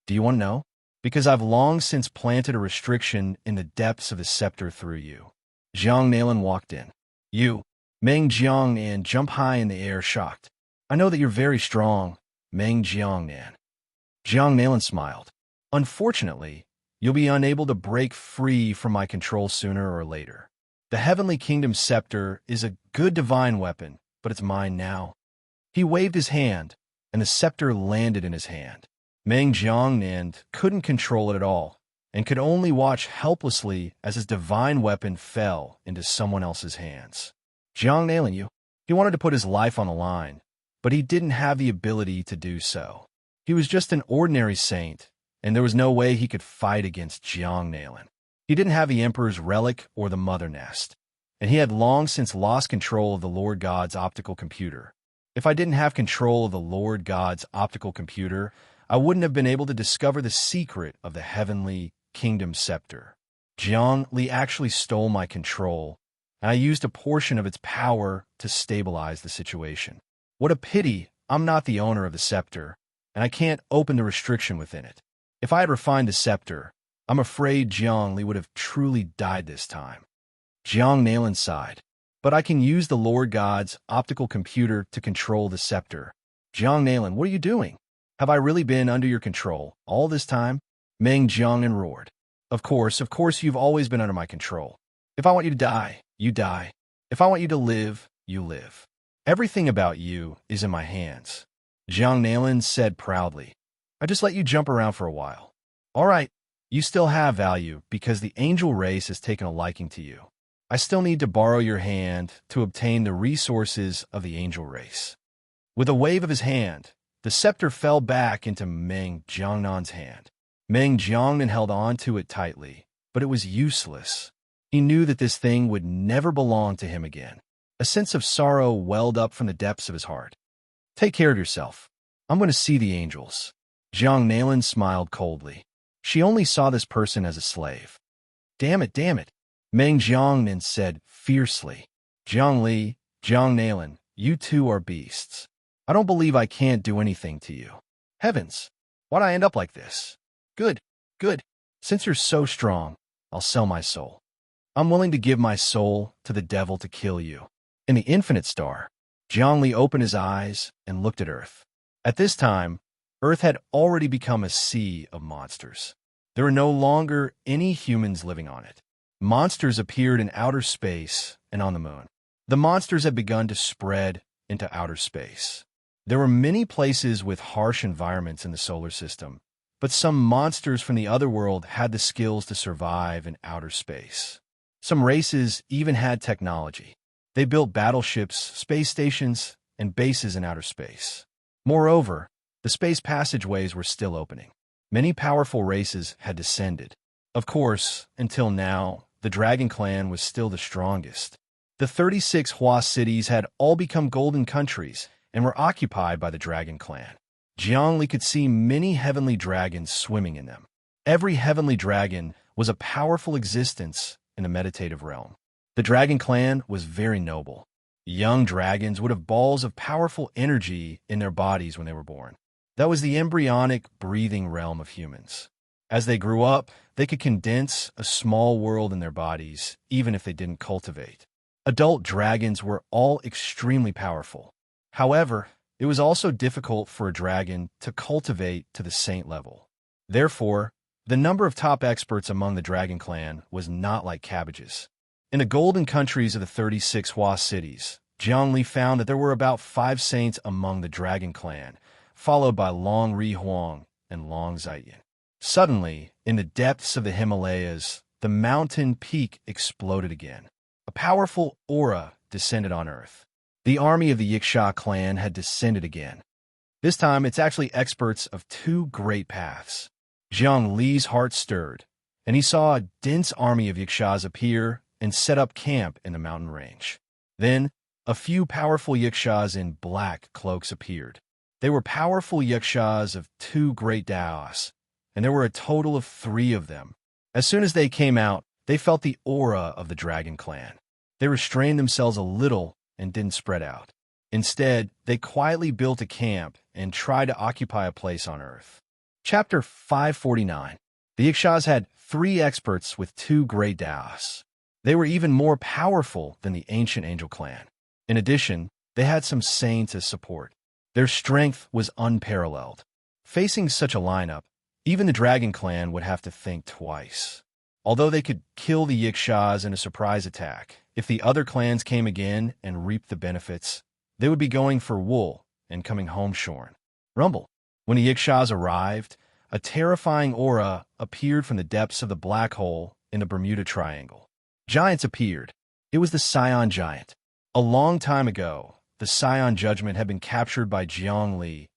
Do you want to know? Because I've long since planted a restriction in the depths of the scepter through you. Jiang Nalan walked in. You, Meng Jiangnan, jump high in the air, shocked. I know that you're very strong, Meng Jiangnan. Jiang Nalan smiled. Unfortunately, you'll be unable to break free from my control sooner or later. The heavenly kingdom's scepter is a good divine weapon, but it's mine now. He waved his hand, and the scepter landed in his hand. Meng Jiangnan couldn't control it at all, and could only watch helplessly as his divine weapon fell into someone else's hands. Jiang Nalan, he wanted to put his life on the line, but he didn't have the ability to do so. He was just an ordinary saint, and there was no way he could fight against Jiang Nalan. He didn't have the Emperor's relic or the Mother Nest, and he had long since lost control of the Lord God's optical computer. If I didn't have control of the Lord God's optical computer, I wouldn't have been able to discover the secret of the heavenly kingdom scepter. Jiang Li actually stole my control, and I used a portion of its power to stabilize the situation. What a pity I'm not the owner of the scepter, and I can't open the restriction within it. If I had refined the scepter, I'm afraid Jiang Li would have truly died this time. Jiang Nalan sighed. But I can use the Lord God's optical computer to control the scepter. Jiang Nalan, what are you doing? Have I really been under your control all this time? Meng Jiangnan roared. Of course, you've always been under my control. If I want you to die, you die. If I want you to live, you live. Everything about you is in my hands. Jiang Nalan said proudly. I just let you jump around for a while. All right, you still have value because the angel race has taken a liking to you. I still need to borrow your hand to obtain the resources of the angel race. With a wave of his hand, the scepter fell back into Meng Jiangnan's hand. Meng Jiangnan held on to it tightly, but it was useless. He knew that this thing would never belong to him again. A sense of sorrow welled up from the depths of his heart. Take care of yourself. I'm going to see the angels. Jiang Nalan smiled coldly. She only saw this person as a slave. Damn it, Meng Jiangnan said fiercely. Jiang Li, Jiang Nalan, you two are beasts. I don't believe I can't do anything to you. Heavens, why'd I end up like this? Good. Since you're so strong, I'll sell my soul. I'm willing to give my soul to the devil to kill you. In the infinite star, Jiang Li opened his eyes and looked at Earth. At this time, Earth had already become a sea of monsters. There were no longer any humans living on it. Monsters appeared in outer space and on the moon. The monsters had begun to spread into outer space. There were many places with harsh environments in the solar system, but some monsters from the other world had the skills to survive in outer space. Some races even had technology. They built battleships, space stations, and bases in outer space. Moreover, the space passageways were still opening. Many powerful races had descended. Of course, until now, the Dragon Clan was still the strongest. The 36 Hua cities had all become golden countries and were occupied by the Dragon Clan. Jiang Li could see many heavenly dragons swimming in them. Every heavenly dragon was a powerful existence in the meditative realm. The Dragon Clan was very noble. Young dragons would have balls of powerful energy in their bodies when they were born. That was the embryonic, breathing realm of humans. As they grew up, they could condense a small world in their bodies, even if they didn't cultivate. Adult dragons were all extremely powerful. However, it was also difficult for a dragon to cultivate to the saint level. Therefore, the number of top experts among the Dragon Clan was not like cabbages. In the golden countries of the 36 Hua cities, Jiang Li found that there were about 5 saints among the Dragon Clan, followed by Long Ri Huang and Long Zaiyin. Suddenly, in the depths of the Himalayas, the mountain peak exploded again. A powerful aura descended on Earth. The army of the Yiksha clan had descended again. This time, it's actually experts of 2 great paths. Jiang Li's heart stirred, and he saw a dense army of Yikshas appear and set up camp in the mountain range. Then, a few powerful Yikshas in black cloaks appeared. They were powerful yakshas of 2 great Daos, and there were a total of 3 of them. As soon as they came out, they felt the aura of the dragon clan. They restrained themselves a little and didn't spread out. Instead, they quietly built a camp and tried to occupy a place on Earth. Chapter 549. The Yakshas had 3 experts with 2 great Daos. They were even more powerful than the ancient angel clan. In addition, they had some saints as support. Their strength was unparalleled. Facing such a lineup, even the dragon clan would have to think twice. Although they could kill the Yakshas in a surprise attack, if the other clans came again and reaped the benefits, they would be going for wool and coming home shorn. Rumble. When the Yakshas arrived, a terrifying aura appeared from the depths of the black hole in the Bermuda Triangle. Giants appeared. It was the Scion Giant. A long time ago, the Scion Judgment had been captured by Zhongli.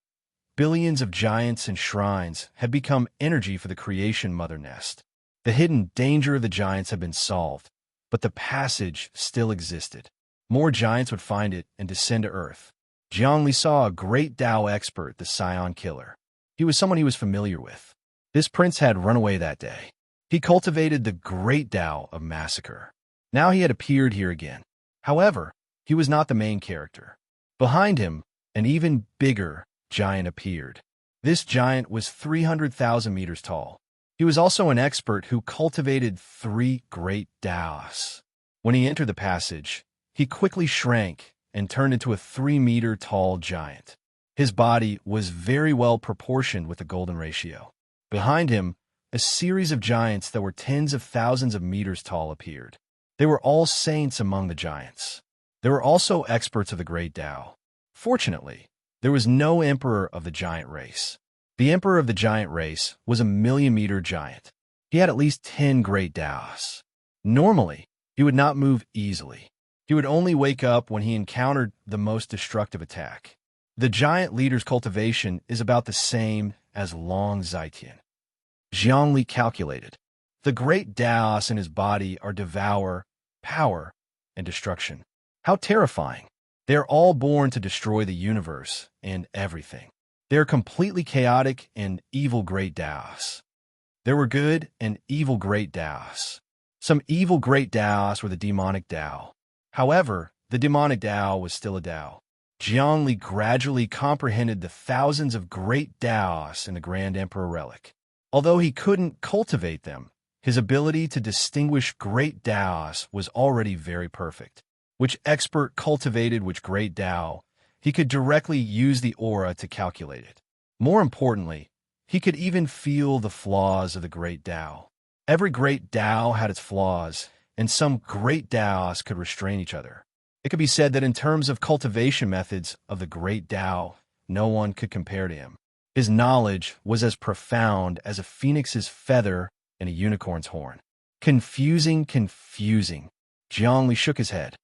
Billions of giants and shrines had become energy for the creation mother nest. The hidden danger of the giants had been solved, but the passage still existed. More giants would find it and descend to Earth. Zhongli saw a great Tao expert, the Scion Killer. He was someone he was familiar with. This prince had run away that day. He cultivated the great Tao of massacre. Now he had appeared here again. However, he was not the main character. Behind him, an even bigger giant appeared. This giant was 300,000 meters tall. He was also an expert who cultivated 3 great Daos. When he entered the passage, he quickly shrank and turned into a 3-meter-tall giant. His body was very well proportioned with the golden ratio. Behind him, a series of giants that were tens of thousands of meters tall appeared. They were all saints among the giants. There were also experts of the great Tao. Fortunately, there was no emperor of the giant race. The emperor of the giant race was a 1,000,000-meter giant. He had at least 10 great Daos. Normally, he would not move easily. He would only wake up when he encountered the most destructive attack. The giant leader's cultivation is about the same as Long Zaitian. Zhongli calculated. The great Daos in his body are devour, power, and destruction. How terrifying. They are all born to destroy the universe and everything. They are completely chaotic and evil great Daos. There were good and evil great Daos. Some evil great Daos were the demonic Tao. However, the demonic Tao was still a Tao. Zhongli gradually comprehended the thousands of great Daos in the Grand Emperor relic. Although he couldn't cultivate them, his ability to distinguish great Daos was already very perfect. Which expert cultivated which great Tao, he could directly use the aura to calculate it. More importantly, he could even feel the flaws of the great Tao. Every great Tao had its flaws, and some great Daos could restrain each other. It could be said that in terms of cultivation methods of the great Tao, no one could compare to him. His knowledge was as profound as a phoenix's feather and a unicorn's horn. Confusing. Zhongli shook his head.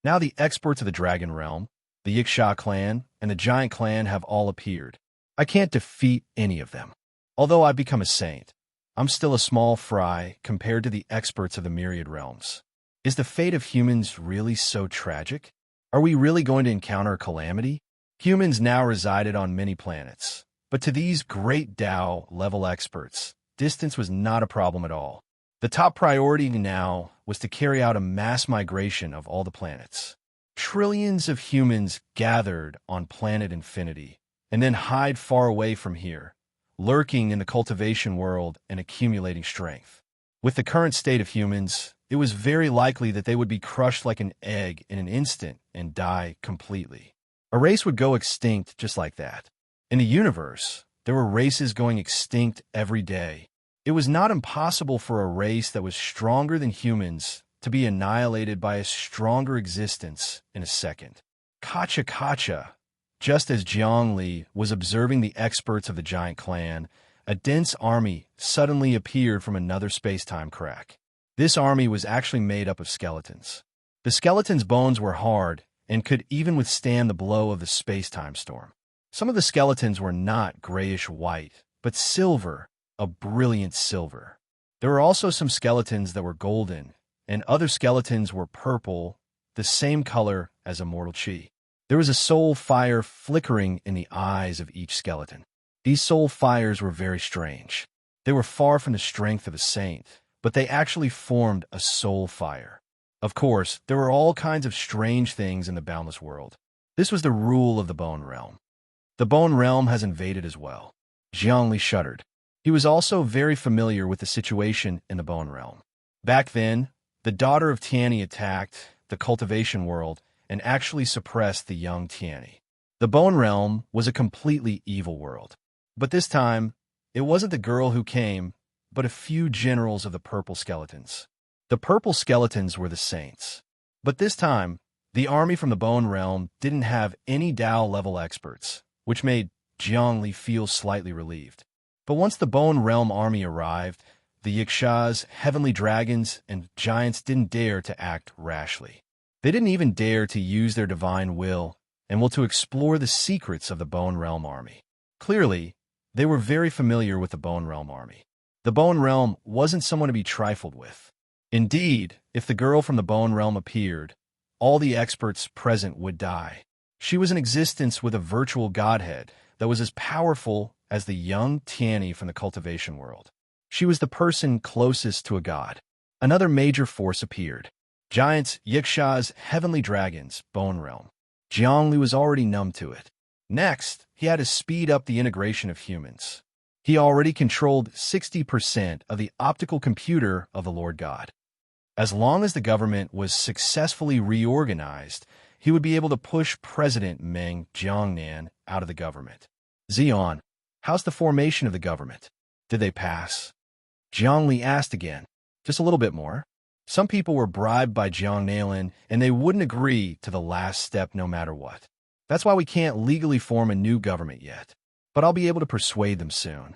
Now the experts of the Dragon Realm, the Yaksha clan, and the Giant clan have all appeared. I can't defeat any of them. Although I've become a saint, I'm still a small fry compared to the experts of the myriad realms. Is the fate of humans really so tragic? Are we really going to encounter a calamity? Humans now resided on many planets, but to these great Tao-level experts, distance was not a problem at all. The top priority now was to carry out a mass migration of all the planets. Trillions of humans gathered on planet Infinity, and then hide far away from here, lurking in the cultivation world and accumulating strength. With the current state of humans, it was very likely that they would be crushed like an egg in an instant and die completely. A race would go extinct just like that. In the universe, there were races going extinct every day. It was not impossible for a race that was stronger than humans to be annihilated by a stronger existence in a second. Kacha. Just as Zhongli was observing the experts of the Giant Clan, a dense army suddenly appeared from another space-time crack. This army was actually made up of skeletons. The skeletons' bones were hard and could even withstand the blow of the space-time storm. Some of the skeletons were not grayish-white, but silver, a brilliant silver. There were also some skeletons that were golden, and other skeletons were purple, the same color as immortal chi. There There was a soul fire flickering in the eyes of each skeleton. These soul fires were very strange. They were far from the strength of a saint, but they actually formed a soul fire. Of course, there were all kinds of strange things in the boundless world. This was the rule of the Bone Realm. The Bone Realm has invaded as well. Zhongli shuddered. He was also very familiar with the situation in the Bone Realm. Back then, the daughter of Tianni attacked the cultivation world and actually suppressed the young Tianni. The Bone Realm was a completely evil world. But this time, it wasn't the girl who came, but a few generals of the purple skeletons. The purple skeletons were the saints. But this time, the army from the Bone Realm didn't have any Dao-level experts, which made Zhongli feel slightly relieved. But once the Bone Realm army arrived, the Yixas, heavenly dragons, and giants didn't dare to act rashly. They didn't even dare to use their divine will to explore the secrets of the Bone Realm army. Clearly, they were very familiar with the Bone Realm army. The Bone Realm wasn't someone to be trifled with. Indeed, if the girl from the Bone Realm appeared, all the experts present would die. She was in existence with a virtual godhead that was as powerful as the young Tianni from the cultivation world. She was the person closest to a god. Another major force appeared. Giants, Yixas, heavenly dragons, Bone Realm. Zhongli was already numb to it. Next, he had to speed up the integration of humans. He already controlled 60% of the optical computer of the Lord God. As long as the government was successfully reorganized, he would be able to push President Meng Jiangnan out of the government. Xian, how's the formation of the government? Did they pass? Zhongli asked again. Just a little bit more. Some people were bribed by Jiangnan, and they wouldn't agree to the last step no matter what. That's why we can't legally form a new government yet. But I'll be able to persuade them soon.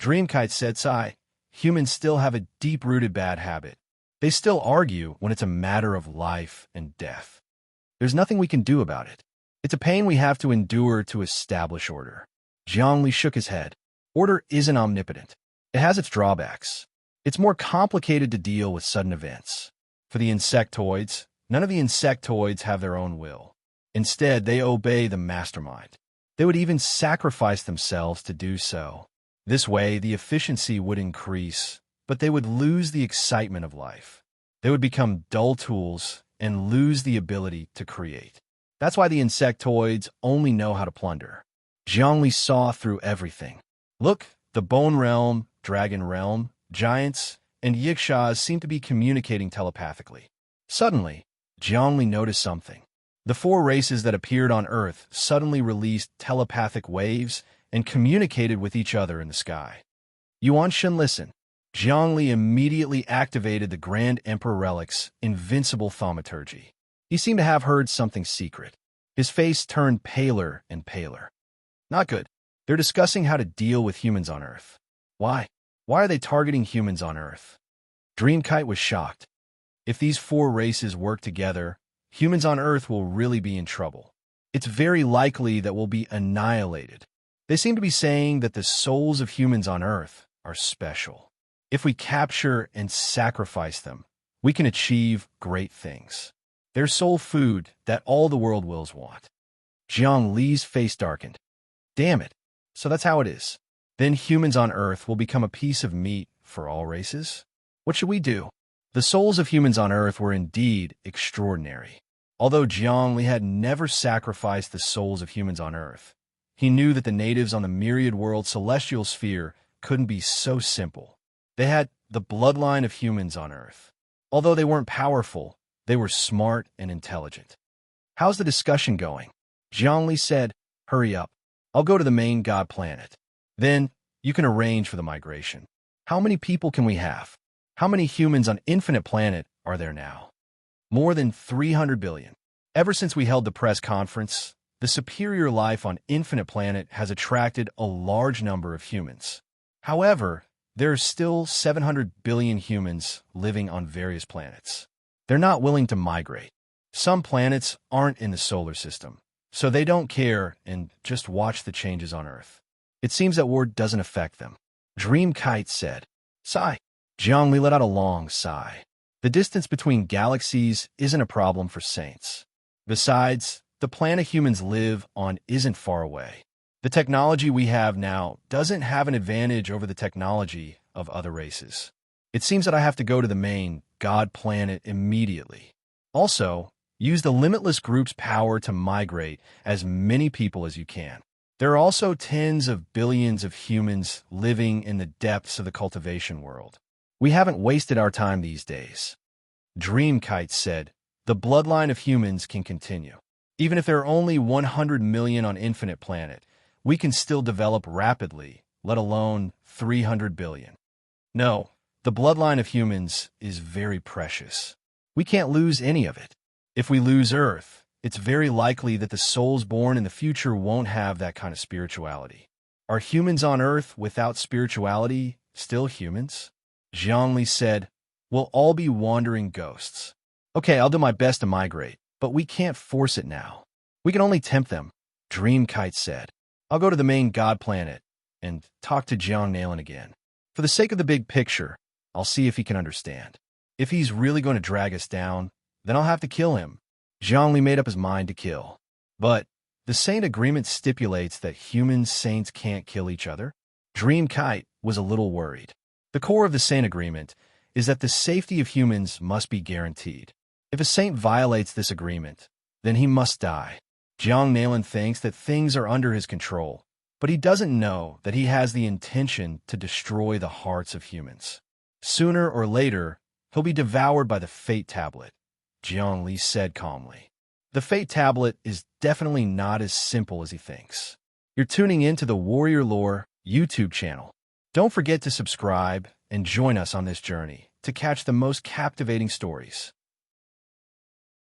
Dreamkite said, sigh. Humans still have a deep-rooted bad habit. They still argue when it's a matter of life and death. There's nothing we can do about it. It's a pain we have to endure to establish order. Zhongli shook his head. Order isn't omnipotent. It has its drawbacks. It's more complicated to deal with sudden events. For the insectoids, none of the insectoids have their own will. Instead, they obey the mastermind. They would even sacrifice themselves to do so. This way, the efficiency would increase, but they would lose the excitement of life. They would become dull tools and lose the ability to create. That's why the insectoids only know how to plunder. Zhongli saw through everything. Look, the Bone Realm, Dragon Realm, Giants, and Yixas seem to be communicating telepathically. Suddenly, Zhongli noticed something. The 4 races that appeared on Earth suddenly released telepathic waves and communicated with each other in the sky. Yuan Shen listened. Zhongli immediately activated the Grand Emperor Relic's invincible thaumaturgy. He seemed to have heard something secret. His face turned paler and paler. Not good. They're discussing how to deal with humans on Earth. Why? Why are they targeting humans on Earth? Dreamkite was shocked. If these 4 races work together, humans on Earth will really be in trouble. It's very likely that we'll be annihilated. They seem to be saying that the souls of humans on Earth are special. If we capture and sacrifice them, we can achieve great things. They're soul food that all the world wills want. Jiang Li's face darkened. Damn it. So that's how it is. Then humans on Earth will become a piece of meat for all races? What should we do? The souls of humans on Earth were indeed extraordinary. Although Jiang Li had never sacrificed the souls of humans on Earth, he knew that the natives on the myriad world celestial sphere couldn't be so simple. They had the bloodline of humans on Earth. Although they weren't powerful, they were smart and intelligent. How's the discussion going? Jiang Li said, hurry up. I'll go to the main god planet. Then, you can arrange for the migration. How many people can we have? How many humans on Infinite Planet are there now? More than 300 billion. Ever since we held the press conference, the superior life on Infinite Planet has attracted a large number of humans. However, there are still 700 billion humans living on various planets. They're not willing to migrate. Some planets aren't in the solar system, so they don't care and just watch the changes on Earth. It seems that war doesn't affect them. Dreamkite said. Sigh. Zhongli let out a long sigh. The distance between galaxies isn't a problem for saints. Besides, the planet humans live on isn't far away. The technology we have now doesn't have an advantage over the technology of other races. It seems that I have to go to the main God planet immediately. Also, use the limitless group's power to migrate as many people as you can. There are also tens of billions of humans living in the depths of the cultivation world. We haven't wasted our time these days. Dreamkite said, the bloodline of humans can continue. Even if there are only 100 million on Infinite Planet, we can still develop rapidly, let alone 300 billion. No, the bloodline of humans is very precious. We can't lose any of it. If we lose Earth, it's very likely that the souls born in the future won't have that kind of spirituality. Are humans on Earth without spirituality still humans? Zhongli said, we'll all be wandering ghosts. Okay, I'll do my best to migrate, but we can't force it now. We can only tempt them, Dreamkite said. I'll go to the main God planet and talk to Jiang Nailan again. For the sake of the big picture, I'll see if he can understand. If he's really going to drag us down, then I'll have to kill him. Zhongli made up his mind to kill. But the Saint Agreement stipulates that human saints can't kill each other. Dreamkite was a little worried. The core of the Saint Agreement is that the safety of humans must be guaranteed. If a saint violates this agreement, then he must die. Jiang Nailan thinks that things are under his control, but he doesn't know that he has the intention to destroy the hearts of humans. Sooner or later, he'll be devoured by the Fate Tablet, Jiang Li said calmly. The Fate Tablet is definitely not as simple as he thinks. You're tuning in to the Warrior Lore YouTube channel. Don't forget to subscribe and join us on this journey to catch the most captivating stories.